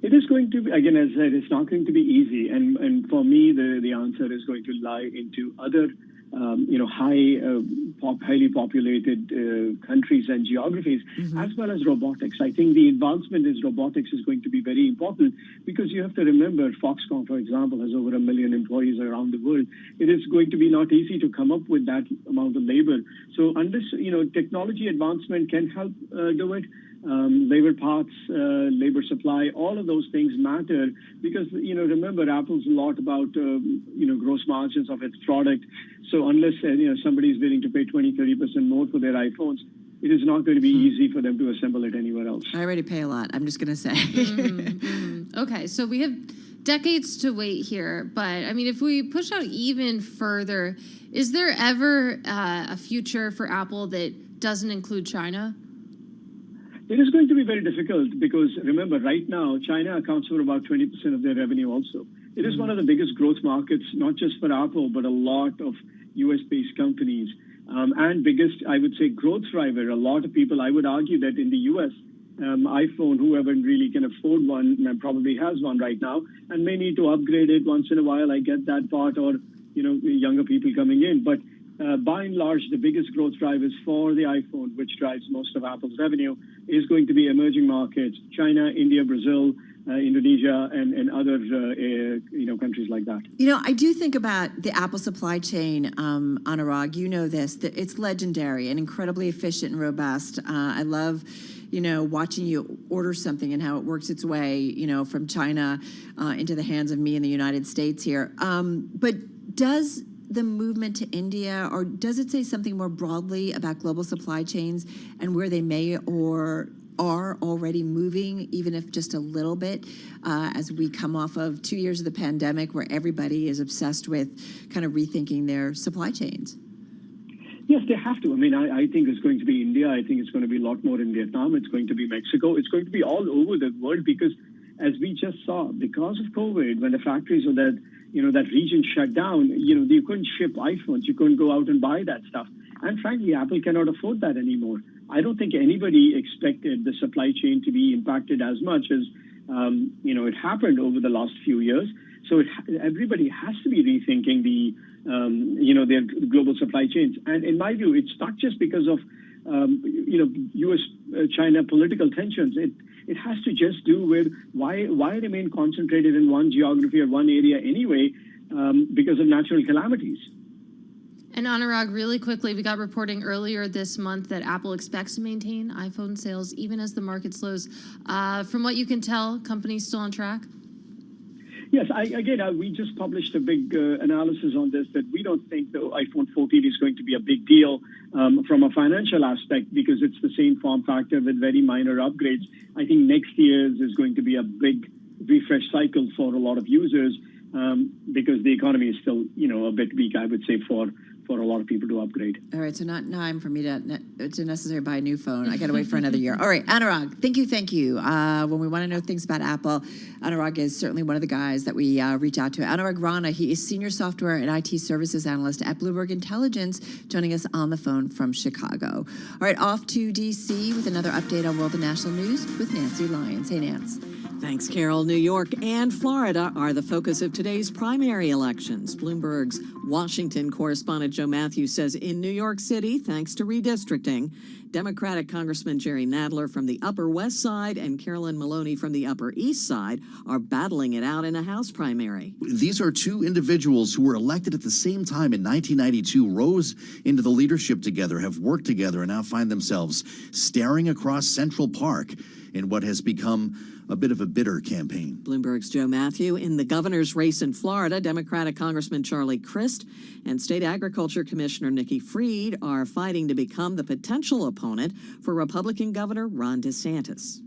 It is going to be, again, as I said, it's not going to be easy. And for me, the answer is going to lie into other, highly populated countries and geographies, as well as robotics. I think the advancement in robotics is going to be very important because you have to remember, Foxconn, for example, has over 1 million employees around the world. It is going to be not easy to come up with that amount of labor. So unless, technology advancement can help do it, labor parts, labor supply, all of those things matter because, remember, Apple's a lot about, gross margins of its product. So unless, somebody's willing to pay 20-30% more for their iPhones, it is not going to be easy for them to assemble it anywhere else. I already pay a lot, I'm just going to say. Okay, so we have decades to wait here, but I mean, if we push out even further, is there ever a future for Apple that doesn't include China? It is going to be very difficult because, remember, right now, China accounts for about 20% of their revenue also. It is one of the biggest growth markets, not just for Apple, but a lot of US-based companies. And biggest, I would say, growth driver. A lot of people, I would argue that in the US, iPhone, whoever really can afford one probably has one right now and may need to upgrade it once in a while. I get that part, or, younger people coming in. But by and large, the biggest growth drivers for the iPhone, which drives most of Apple's revenue, is going to be emerging markets, China, India, Brazil, Indonesia, and other countries like that. I do think about the Apple supply chain, Anurag. You know this, that it's legendary and incredibly efficient and robust. I love, watching you order something and how it works its way, from China into the hands of me in the United States here. But does the movement to India, or does it say something more broadly about global supply chains and where they may or are already moving, even if just a little bit, as we come off of 2 years of the pandemic where everybody is obsessed with kind of rethinking their supply chains? Yes, they have to. I mean, I think it's going to be India. I think it's going to be a lot more in Vietnam. It's going to be Mexico. It's going to be all over the world because, as we just saw, because of COVID, when the factories of that region shut down, you couldn't ship iPhones. You couldn't go out and buy that stuff. And frankly, Apple cannot afford that anymore. I don't think anybody expected the supply chain to be impacted as much as, it happened over the last few years. So everybody has to be rethinking their global supply chains. And in my view, it's not just because of, U.S.-China political tensions. It has to just do with why remain concentrated in one geography or one area anyway, because of natural calamities. And Anurag, really quickly, we got reporting earlier this month that Apple expects to maintain iPhone sales even as the market slows. From what you can tell, company's still on track? Yes, we just published a big analysis on this that we don't think the iPhone 14 is going to be a big deal from a financial aspect because it's the same form factor with very minor upgrades. I think next year's is going to be a big refresh cycle for a lot of users because the economy is still, a bit weak, I would say, for a lot of people to upgrade. All right, so not time for me to necessarily buy a new phone. I got to wait for another year. All right, Anurag, thank you. When we want to know things about Apple, Anurag is certainly one of the guys that we reach out to. Anurag Rana, he is Senior Software and IT Services Analyst at Bloomberg Intelligence, joining us on the phone from Chicago. All right, off to D.C. with another update on world and national news with Nancy Lyons. Hey, Nance. Thanks, Carol. New York and Florida are the focus of today's primary elections. Bloomberg's Washington correspondent Joe Matthews says in New York City, thanks to redistricting, Democratic Congressman Jerry Nadler from the Upper West Side and Carolyn Maloney from the Upper East Side are battling it out in a House primary. These are two individuals who were elected at the same time in 1992, rose into the leadership together, have worked together, and now find themselves staring across Central Park in what has become a bit of a bitter campaign. Bloomberg's Joe Matthew. In the governor's race in Florida, Democratic Congressman Charlie Crist and State Agriculture Commissioner Nikki Fried are fighting to become the potential opponent for Republican Governor Ron DeSantis.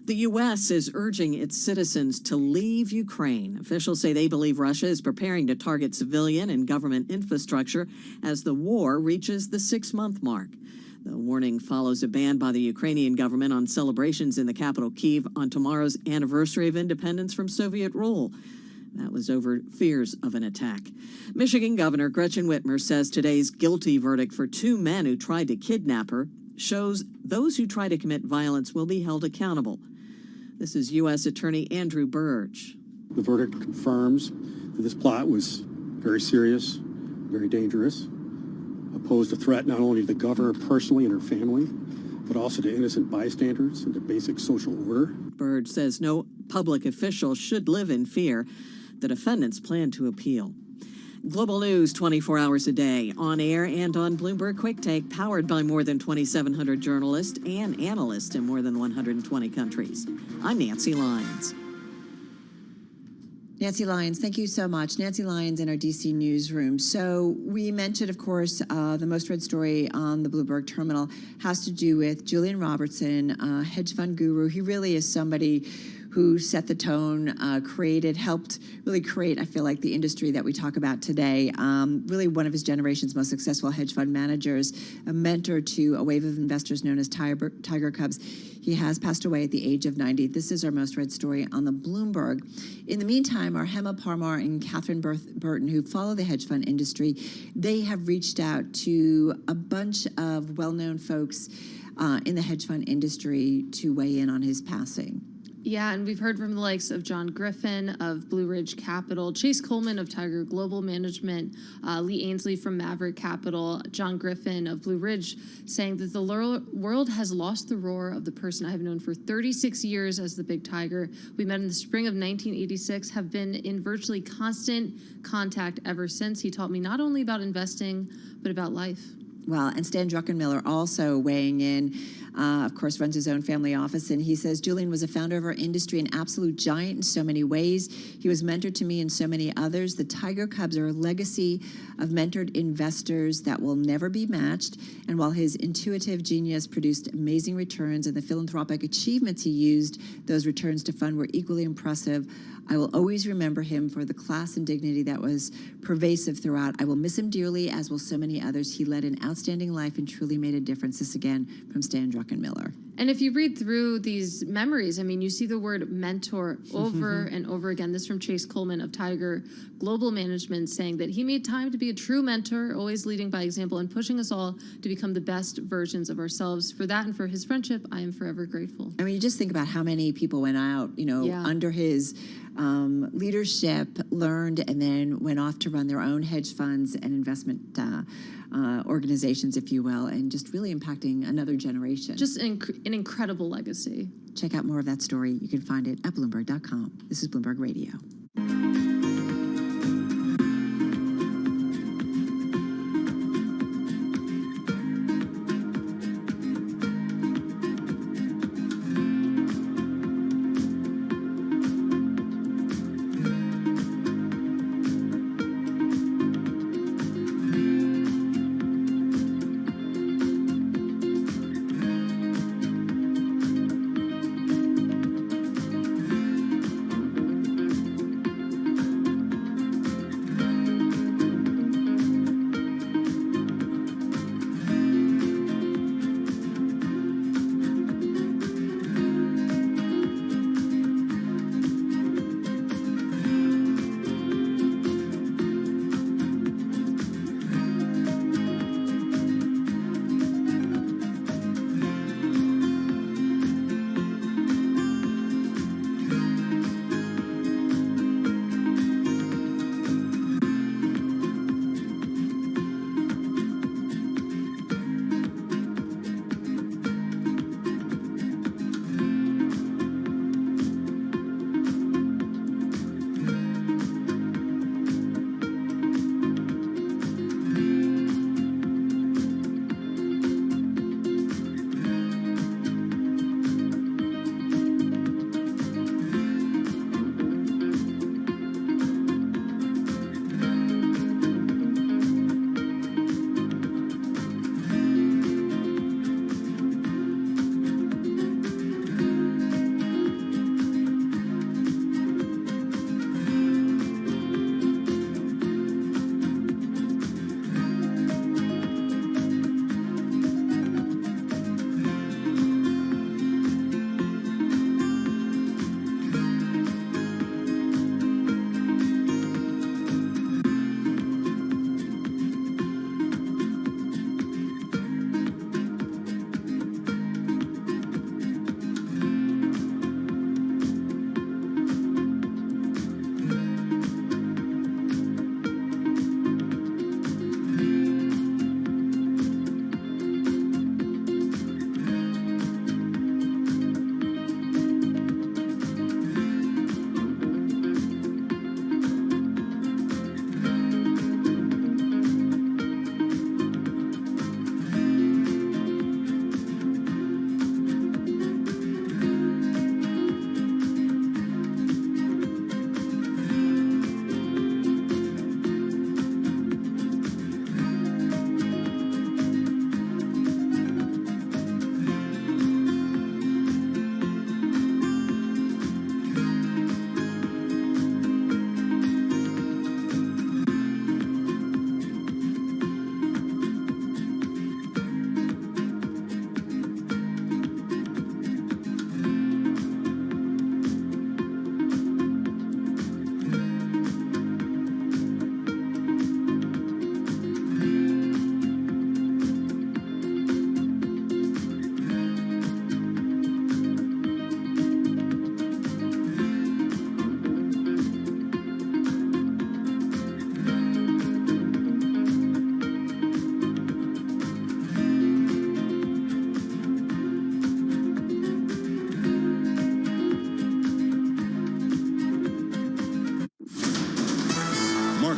The U.S. is urging its citizens to leave Ukraine. Officials say they believe Russia is preparing to target civilian and government infrastructure as the war reaches the 6-month mark. The warning follows a ban by the Ukrainian government on celebrations in the capital, Kyiv, on tomorrow's anniversary of independence from Soviet rule. That was over fears of an attack. Michigan Governor Gretchen Whitmer says today's guilty verdict for 2 men who tried to kidnap her shows those who try to commit violence will be held accountable. This is U.S. Attorney Andrew Burge. The verdict confirms that this plot was very serious, very dangerous, posed a threat not only to the governor personally and her family, but also to innocent bystanders and to basic social order. Burge says no public official should live in fear. The defendants plan to appeal. Global news 24 hours a day, on air and on Bloomberg Quick Take, powered by more than 2,700 journalists and analysts in more than 120 countries. I'm Nancy Lyons. Nancy Lyons, thank you so much. Nancy Lyons in our DC newsroom. So we mentioned, of course, the most read story on the Bloomberg terminal has to do with Julian Robertson, hedge fund guru. He really is somebody who set the tone, helped really create, I feel like, the industry that we talk about today. Really one of his generation's most successful hedge fund managers, a mentor to a wave of investors known as Tiger Cubs. He has passed away at the age of 90. This is our most read story on the Bloomberg. In the meantime, our Hema Parmar and Catherine Burton, who follow the hedge fund industry, they have reached out to a bunch of well-known folks in the hedge fund industry to weigh in on his passing. Yeah, and we've heard from the likes of John Griffin of Blue Ridge Capital, Chase Coleman of Tiger Global Management, Lee Ainsley from Maverick Capital, John Griffin of Blue Ridge, saying that the world has lost the roar of the person I have known for 36 years as the Big Tiger. We met in the spring of 1986, have been in virtually constant contact ever since. He taught me not only about investing, but about life. Well, and Stan Druckenmiller also weighing in, of course, runs his own family office, and he says, Julian was a founder of our industry, an absolute giant in so many ways. He was mentored to me and so many others. The Tiger Cubs are a legacy of mentored investors that will never be matched. And while his intuitive genius produced amazing returns and the philanthropic achievements he used those returns to fund were equally impressive, I will always remember him for the class and dignity that was pervasive throughout. I will miss him dearly, as will so many others. He led an outstanding life and truly made a difference. This again from Stan Druckenmiller. And if you read through these memories, I mean, you see the word mentor over and over again. This from Chase Coleman of Tiger Global Management, saying that he made time to be a true mentor, always leading by example and pushing us all to become the best versions of ourselves. For that and for his friendship, I am forever grateful. I mean, you just think about how many people went out, under his leadership, learned, and then went off to run their own hedge funds and investment organizations, if you will, and just really impacting another generation. Just an incredible legacy. Check out more of that story. You can find it at Bloomberg.com. This is Bloomberg Radio.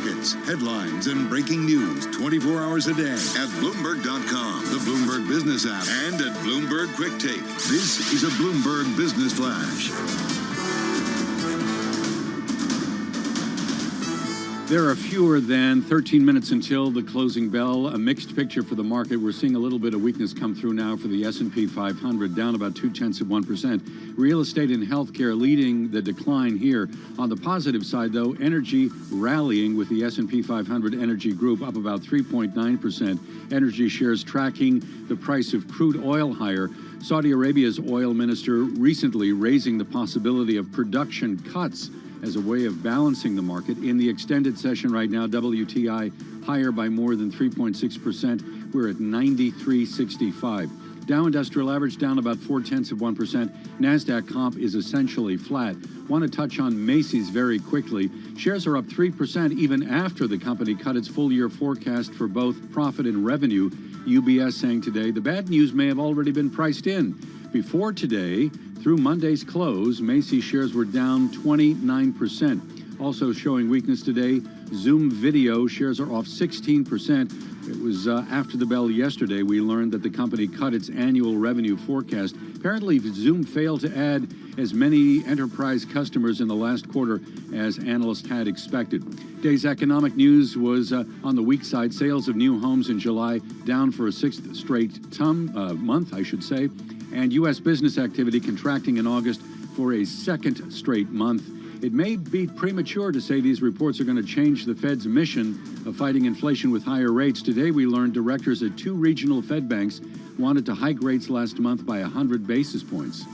markets, headlines, and breaking news 24 hours a day at Bloomberg.com, the Bloomberg Business app, and at Bloomberg Quick Take. This is a Bloomberg Business Flash. There are fewer than 13 minutes until the closing bell. A mixed picture for the market. We're seeing a little bit of weakness come through now for the S&P 500, down about 0.2%. Real estate and healthcare leading the decline here. On the positive side, though, energy rallying with the S&P 500 Energy Group up about 3.9%. Energy shares tracking the price of crude oil higher. Saudi Arabia's oil minister recently raising the possibility of production cuts as a way of balancing the market. In the extended session right now, WTI higher by more than 3.6%. We're at 93.65. Dow Industrial Average down about 0.4%. NASDAQ comp is essentially flat. Want to touch on Macy's very quickly. Shares are up 3% even after the company cut its full-year forecast for both profit and revenue. UBS saying today the bad news may have already been priced in. Before today, through Monday's close, Macy's shares were down 29%. Also showing weakness today, Zoom Video shares are off 16%. It was after the bell yesterday we learned that the company cut its annual revenue forecast. Apparently, Zoom failed to add as many enterprise customers in the last quarter as analysts had expected. Day's economic news was on the weak side. Sales of new homes in July down for a sixth straight month, I should say. And U.S. business activity contracting in August for a second straight month. It may be premature to say these reports are going to change the Fed's mission of fighting inflation with higher rates. Today, we learned directors at two regional Fed banks wanted to hike rates last month by 100 basis points.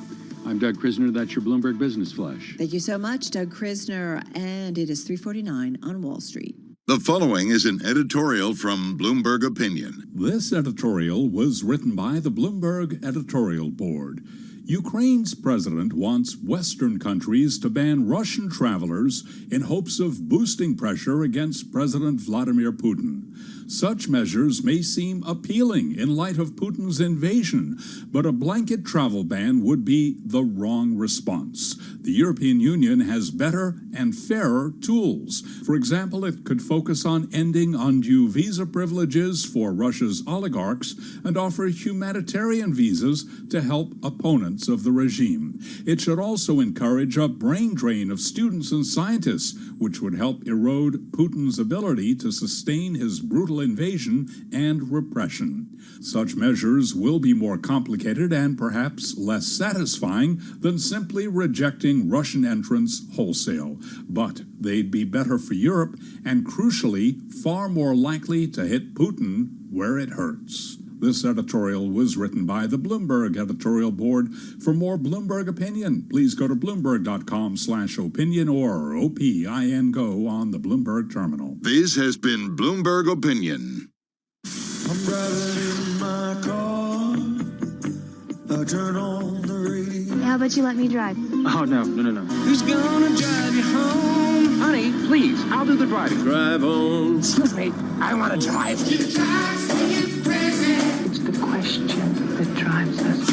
I'm Doug Krisner. That's your Bloomberg Business Flash. Thank you so much, Doug Krisner. And it is 3:49 on Wall Street. The following is an editorial from Bloomberg Opinion. This editorial was written by the Bloomberg Editorial Board. Ukraine's president wants Western countries to ban Russian travelers in hopes of boosting pressure against President Vladimir Putin. Such measures may seem appealing in light of Putin's invasion, but a blanket travel ban would be the wrong response. The European Union has better and fairer tools. For example, it could focus on ending undue visa privileges for Russia's oligarchs and offer humanitarian visas to help opponents of the regime. It should also encourage a brain drain of students and scientists, which would help erode Putin's ability to sustain his brutal invasion and repression. Such measures will be more complicated and perhaps less satisfying than simply rejecting Russian entrance wholesale. But they'd be better for Europe and, crucially, far more likely to hit Putin where it hurts. This editorial was written by the Bloomberg Editorial Board. For more Bloomberg Opinion, please go to Bloomberg.com/opinion or OPIN go on the Bloomberg terminal. This has been Bloomberg Opinion. I'm driving in my car. I turn on the radio. How about you let me drive? Oh, no. Who's gonna drive you home? Honey, please, I'll do the driving. Drive on. Excuse me, I want to drive. It's the question that drives us.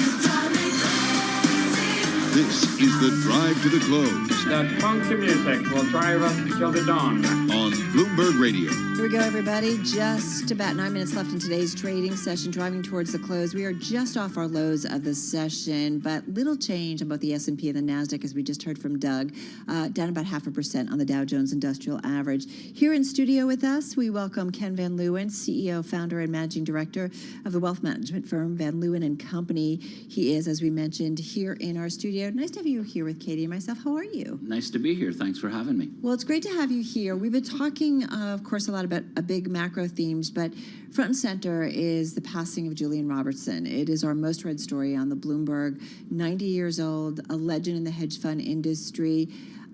This is the Drive to the Close. That funky music will drive us till the dawn. On Bloomberg Radio. Here we go, everybody. Just about 9 minutes left in today's trading session, driving towards the close. We are just off our lows of the session, but little change on both the S&P and the NASDAQ, as we just heard from Doug, down about 0.5% on the Dow Jones Industrial Average. Here in studio with us, we welcome Ken Van Leeuwen, CEO, founder, and managing director of the wealth management firm Van Leeuwen & Company. He is, as we mentioned, here in our studio. Nice to have you here with Katie and myself. How are you? Nice to be here. Thanks for having me. Well, it's great to have you here. We've been talking, of course, a lot about big macro themes, but front and center is the passing of Julian Robertson. It is our most read story on the Bloomberg. 90 years old, a legend in the hedge fund industry.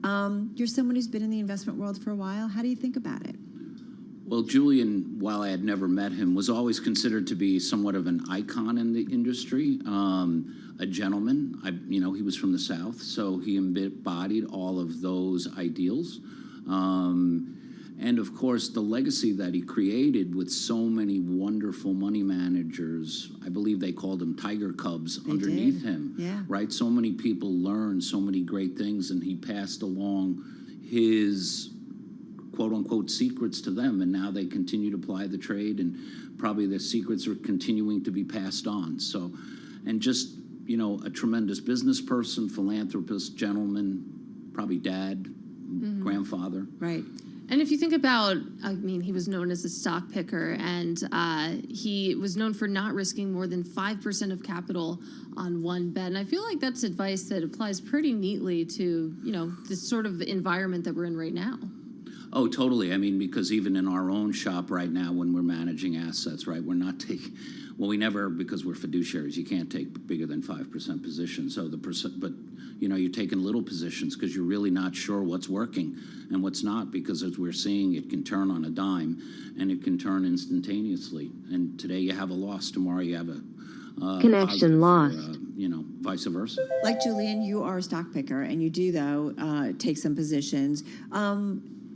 You're someone who's been in the investment world for a while. How do you think about it? Well, Julian, while I had never met him, was always considered to be somewhat of an icon in the industry, a gentleman. He was from the South, so he embodied all of those ideals. And of course, the legacy that he created with so many wonderful money managers, I believe they called them Tiger Cubs underneath him, right? So many people learned so many great things, and he passed along his quote unquote secrets to them, and now they continue to ply the trade, and probably their secrets are continuing to be passed on. So, and just, you know, a tremendous business person, philanthropist, gentleman, probably dad, grandfather. Right. And if you think about, I mean, he was known as a stock picker, and he was known for not risking more than 5% of capital on one bet. And I feel like that's advice that applies pretty neatly to, you know, this sort of environment that we're in right now. Oh, totally. I mean, because even in our own shop right now, when we're managing assets, right, we're not taking, well, we never, because we're fiduciaries, you can't take bigger than 5% positions. So the percent, but, you know, you're taking little positions because you're really not sure what's working and what's not, because as we're seeing, it can turn on a dime and it can turn instantaneously. And today you have a loss, tomorrow you have a connection lost. You know, vice versa. Like Julian, you are a stock picker, and you do, though, take some positions.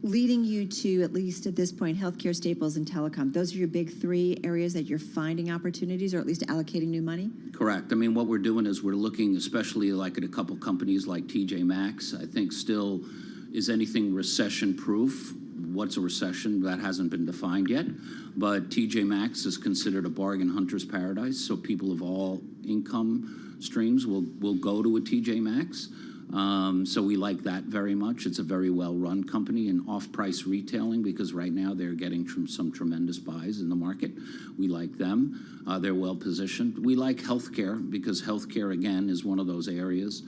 Leading you to, at least at this point, healthcare, staples, and telecom. Those are your big three areas that you're finding opportunities, or at least allocating new money? Correct. I mean, what we're doing is we're looking, especially like at a couple companies like TJ Maxx. I think still, is anything recession-proof? What's a recession? That hasn't been defined yet. But TJ Maxx is considered a bargain hunter's paradise, so people of all income streams will go to a TJ Maxx. So we like that very much. It's a very well-run company in off-price retailing, because right now they're getting some tremendous buys in the market. We like them. They're well-positioned. We like healthcare, because healthcare, again, is one of those areas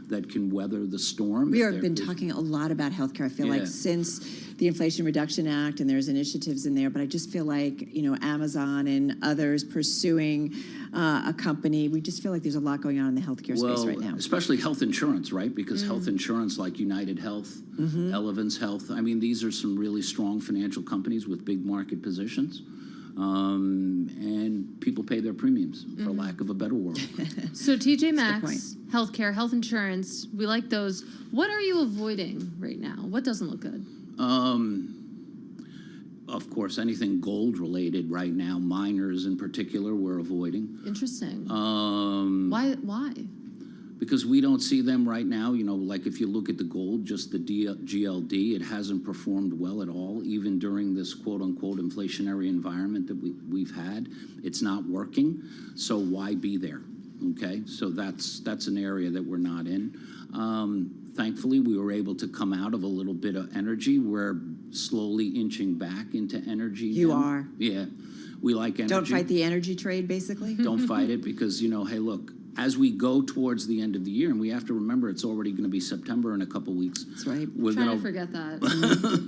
that can weather the storm. We have been talking a lot about healthcare, I feel like, since the Inflation Reduction Act, and there's initiatives in there, but I just feel like, you know, Amazon and others pursuing a company, we just feel like there's a lot going on in the healthcare space right now. Especially health insurance, right? Because health insurance like United Health, Elevance Health, I mean, these are some really strong financial companies with big market positions. And people pay their premiums, for lack of a better word. So TJ Maxx, healthcare, health insurance, we like those. What are you avoiding right now? What doesn't look good? Of course, anything gold related right now, miners in particular, we're avoiding. Interesting. Why? Because we don't see them right now. You know, like if you look at the gold, just the GLD, it hasn't performed well at all, even during this quote-unquote inflationary environment that we've had. It's not working, so why be there? Okay, so that's an area that we're not in. Thankfully, we were able to come out of a little bit of energy. We're slowly inching back into energy. You are. Yeah, we like energy. Don't fight the energy trade, basically? Don't fight it, because, you know, hey, look, as we go towards the end of the year, and we have to remember it's already going to be September in a couple weeks. That's right. We're trying to forget that.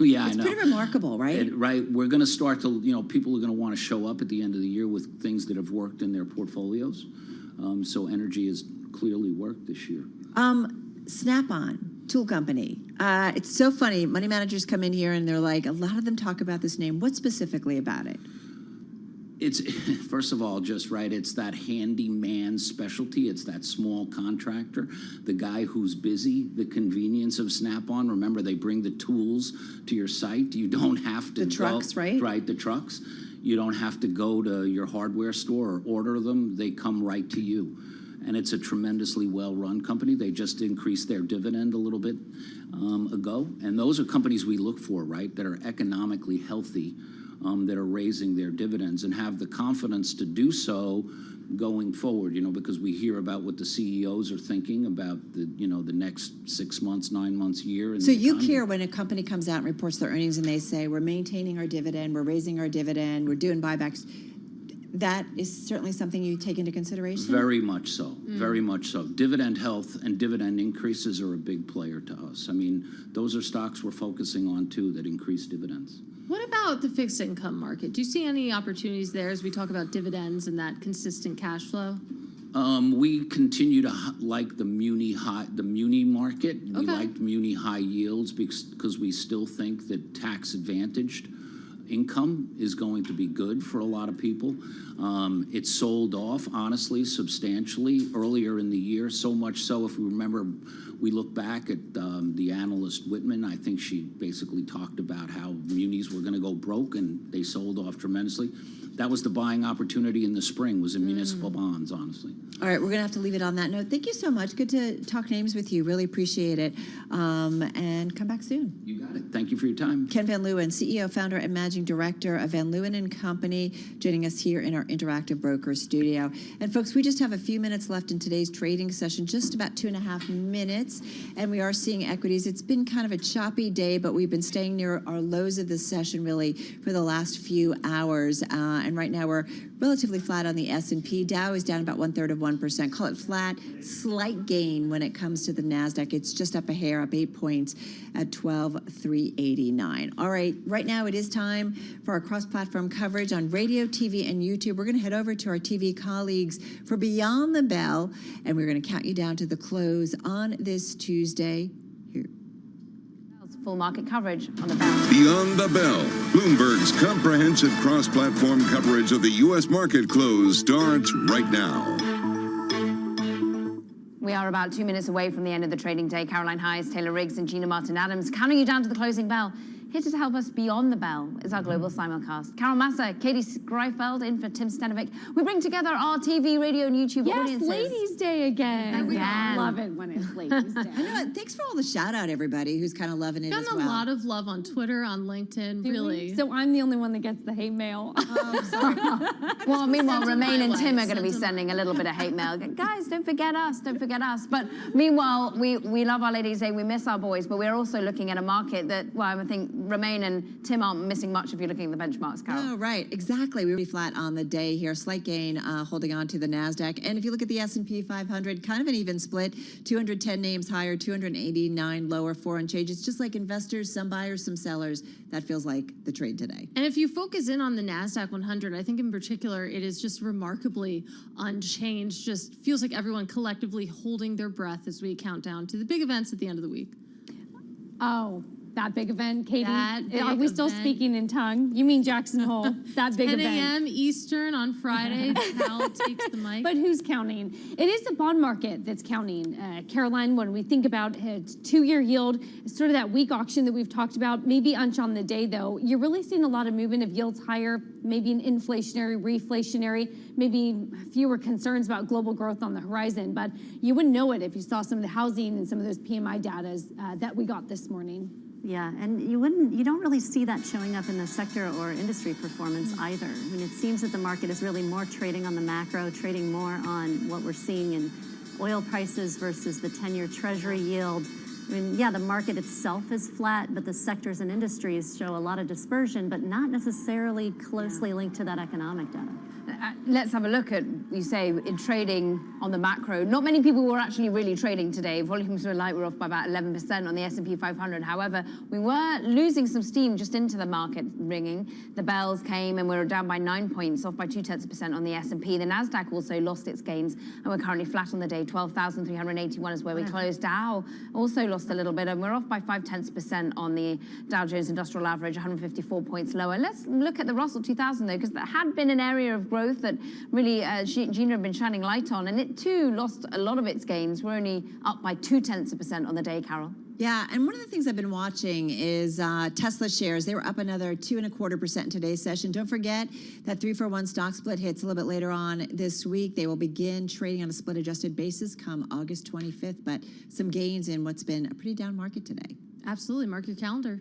Yeah, it's I know. It's pretty remarkable, right? Right. We're going to start to, you know, people are going to want to show up at the end of the year with things that have worked in their portfolios. So energy has clearly worked this year. Snap-on, tool company. It's so funny. Money managers come in here and they're like, a lot of them talk about this name. What specifically about it? It's, first of all, just right, it's that handyman specialty. It's that small contractor, the guy who's busy, the convenience of Snap-on. Remember, they bring the tools to your site. You don't have to The trucks, right? Right, the trucks. You don't have to go to your hardware store or order them. They come right to you. And it's a tremendously well-run company. They just increased their dividend a little bit ago. And those are companies we look for, right, that are economically healthy, that are raising their dividends and have the confidence to do so going forward, you know, because we hear about what the CEOs are thinking about the, you know, the next 6 months, 9 months, year. So you care when a company comes out and reports their earnings and they say, we're maintaining our dividend, we're raising our dividend, we're doing buybacks. That is certainly something you take into consideration? Very much so. Very much so. Dividend health and dividend increases are a big player to us. I mean, those are stocks we're focusing on, too, that increase dividends. What about the fixed income market? Do you see any opportunities there as we talk about dividends and that consistent cash flow? We continue to like the muni market. Okay. We like muni high yields because we still think that tax advantaged income is going to be good for a lot of people. It sold off, honestly, substantially earlier in the year, so much so, if we remember, We look back at the analyst Whitman. I think she basically talked about how munis were going to go broke, and they sold off tremendously. That was the buying opportunity in the spring, was in municipal bonds, honestly. All right, we're going to have to leave it on that note. Thank you so much. Good to talk names with you. Really appreciate it. And come back soon. You got it. Thank you for your time. Ken Van Leeuwen, CEO, founder, and managing director of Van Leeuwen & Company, joining us here in our Interactive Broker studio. And folks, we just have a few minutes left in today's trading session, just about 2.5 minutes. And we are seeing equities. It's been kind of a choppy day, but we've been staying near our lows of this session really for the last few hours. And right now we're relatively flat on the S&P. Dow is down about 1/3 of 1%. Call it flat, slight gain when it comes to the NASDAQ. It's just up a hair, up 8 points at 12,389. All right, right now it is time for our cross-platform coverage on radio, TV, and YouTube. We're going to head over to our TV colleagues for Beyond the Bell, and we're going to count you down to the close on this Tuesday. Full market coverage on the bell. Beyond the Bell, Bloomberg's comprehensive cross-platform coverage of the U.S. market close starts right now. We are about 2 minutes away from the end of the trading day. Caroline Hayes, Taylor Riggs, and Gina Martin-Adams counting you down to the closing bell. Here to help us beyond the bell is our global simulcast. Carol Massa, Katie Greifeld in for Tim Stanovic. We bring together our TV, radio, and YouTube audiences. Ladies' Day again. We love it when it's Ladies' Day. I know it. Thanks for all the shout out, everybody who's kind of loving it as well. Gotten a lot of love on Twitter, on LinkedIn, really. So I'm the only one that gets the hate mail. Oh, sorry. Well, meanwhile, Romaine and Tim are going to be Send sending a little bit of hate mail. Guys, don't forget us, don't forget us. But meanwhile, we love our Ladies' Day, we miss our boys, but we're also looking at a market that, well, I think Romaine and Tim aren't missing much if you're looking at the benchmarks, Carol. Oh, right, exactly. We're flat on the day here. Slight gain holding on to the NASDAQ. And if you look at the S&P 500, kind of an even split. 210 names higher, 289 lower, 4 unchanged. It's just like investors, some buyers, some sellers. That feels like the trade today. And if you focus in on the NASDAQ 100, I think in particular, it is just remarkably unchanged. Just feels like everyone collectively holding their breath as we count down to the big events at the end of the week. Oh, that big event, Katie? Are we still speaking in tongue? You mean Jackson Hole, that big 10 event. 10 a.m. Eastern on Friday, Powell takes the mic. But who's counting? It is the bond market that's counting. Caroline, when we think about a 2-year yield, sort of that weak auction that we've talked about, maybe unch on the day though, you're really seeing a lot of movement of yields higher, maybe an inflationary, reflationary, maybe fewer concerns about global growth on the horizon. But you wouldn't know it if you saw some of the housing and some of those PMI data that we got this morning. Yeah, and you don't really see that showing up in the sector or industry performance either. I mean, it seems that the market is really more trading on the macro, trading more on what we're seeing in oil prices versus the 10-year Treasury yield. I mean, yeah, the market itself is flat, but the sectors and industries show a lot of dispersion, but not necessarily closely linked to that economic data. Let's have a look at, you say, in trading on the macro. Not many people were actually really trading today. Volumes were light. We're off by about 11% on the S&P 500. However, we were losing some steam just into the market ringing. The bells came and we were down by 9 points, off by 0.2% on the S&P. The NASDAQ also lost its gains and we're currently flat on the day. 12,381 is where we closed. Dow also lost a little bit and we're off by 0.5% on the Dow Jones Industrial Average, 154 points lower. Let's look at the Russell 2000 though, because that had been an area of growth that really Gina had been shining light on, and it too lost a lot of its gains. We're only up by 0.2% on the day, Carol. Yeah, and one of the things I've been watching is Tesla shares. They were up another 2.25% in today's session. Don't forget that 3-for-1 stock split hits a little bit later on this week. They will begin trading on a split-adjusted basis come August 25th, but some gains in what's been a pretty down market today. Absolutely, mark your calendar.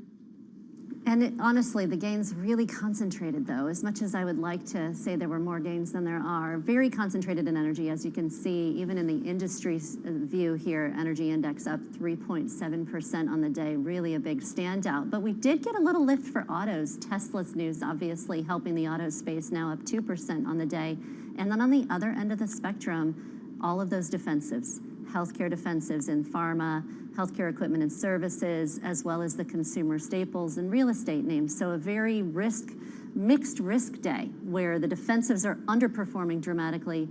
And honestly, the gains really concentrated, though. As much as I would like to say there were more gains than there are, very concentrated in energy, as you can see, even in the industry's view here, energy index up 3.7% on the day, really a big standout. But we did get a little lift for autos. Tesla's news, obviously, helping the auto space, now up 2% on the day. And then on the other end of the spectrum, all of those defensives, healthcare defensives in pharma, healthcare equipment and services, as well as the consumer staples and real estate names. So a very mixed risk day where the defensives are underperforming dramatically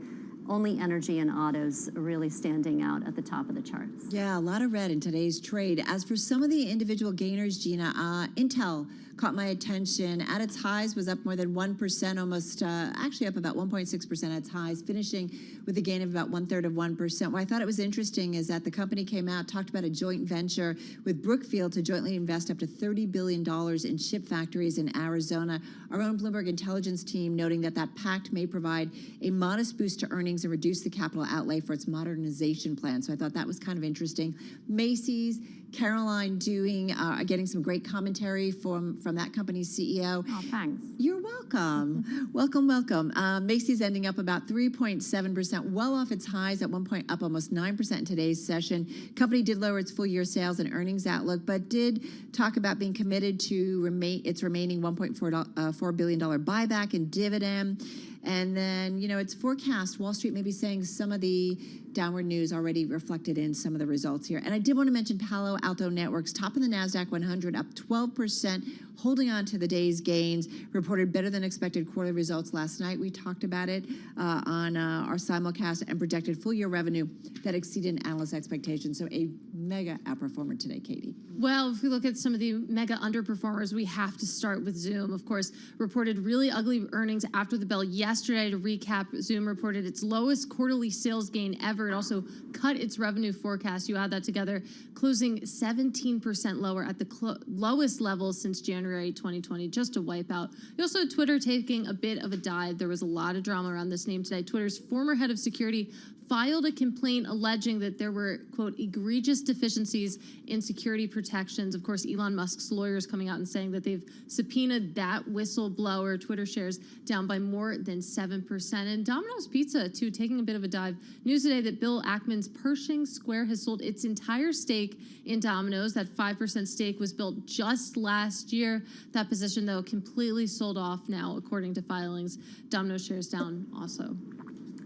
Only energy and autos really standing out at the top of the charts. Yeah, a lot of red in today's trade. As for some of the individual gainers, Gina, Intel caught my attention. At its highs was up more than 1%, almost actually up about 1.6% at its highs, finishing with a gain of about 1/3 of 1%. What I thought it was interesting is that the company came out, talked about a joint venture with Brookfield to jointly invest up to $30 billion in chip factories in Arizona. Our own Bloomberg intelligence team noting that that pact may provide a modest boost to earnings and reduce the capital outlay for its modernization plan. So I thought that was kind of interesting. Macy's, Caroline getting some great commentary from that company's CEO. Oh, thanks. You're welcome. welcome. Macy's ending up about 3.7%, well off its highs at one point, up almost 9% in today's session. Company did lower its full-year sales and earnings outlook, but did talk about being committed to its remaining $1.4 billion buyback and dividend. And then, its forecast, Wall Street may be saying some of the downward news already reflected in some of the results here. And I did want to mention Palo Alto Networks, top in the NASDAQ 100, up 12%, holding on to the day's gains, reported better than expected quarterly results last night. We talked about it on our simulcast and projected full-year revenue that exceeded analyst expectations. So a mega outperformer today, Katie. Well, if we look at some of the mega underperformers, we have to start with Zoom. Of course, reported really ugly earnings after the bell yesterday. To recap, Zoom reported its lowest quarterly sales gain ever. It also cut its revenue forecast. You add that together, closing 17% lower at the lowest level since January 2020, just a wipeout. You also had Twitter taking a bit of a dive. There was a lot of drama around this name today. Twitter's former head of security filed a complaint alleging that there were, quote, egregious deficiencies in security protections. Of course, Elon Musk's lawyers coming out and saying that they've subpoenaed that whistleblower. Twitter shares down by more than 7%. And Domino's Pizza, too, taking a bit of a dive. News today that Bill Ackman's Pershing Square has sold its entire stake in Domino's. That 5% stake was built just last year. That position, though, completely sold off now, according to filings. Domino's shares down also.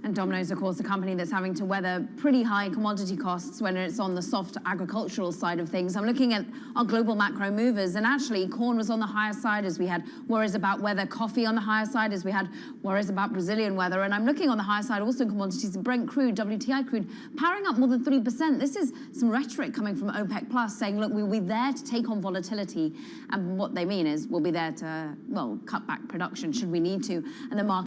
And Domino's, of course, a company that's having to weather pretty high commodity costs when it's on the soft agricultural side of things. I'm looking at our global macro movers, and actually corn was on the higher side as we had worries about weather, coffee on the higher side as we had worries about Brazilian weather. And I'm looking on the higher side also in commodities, Brent crude, WTI crude, powering up more than 3%. This is some rhetoric coming from OPEC Plus saying, look, we'll be there to take on volatility. And what they mean is we'll be there to, well, cut back production should we need to. And the market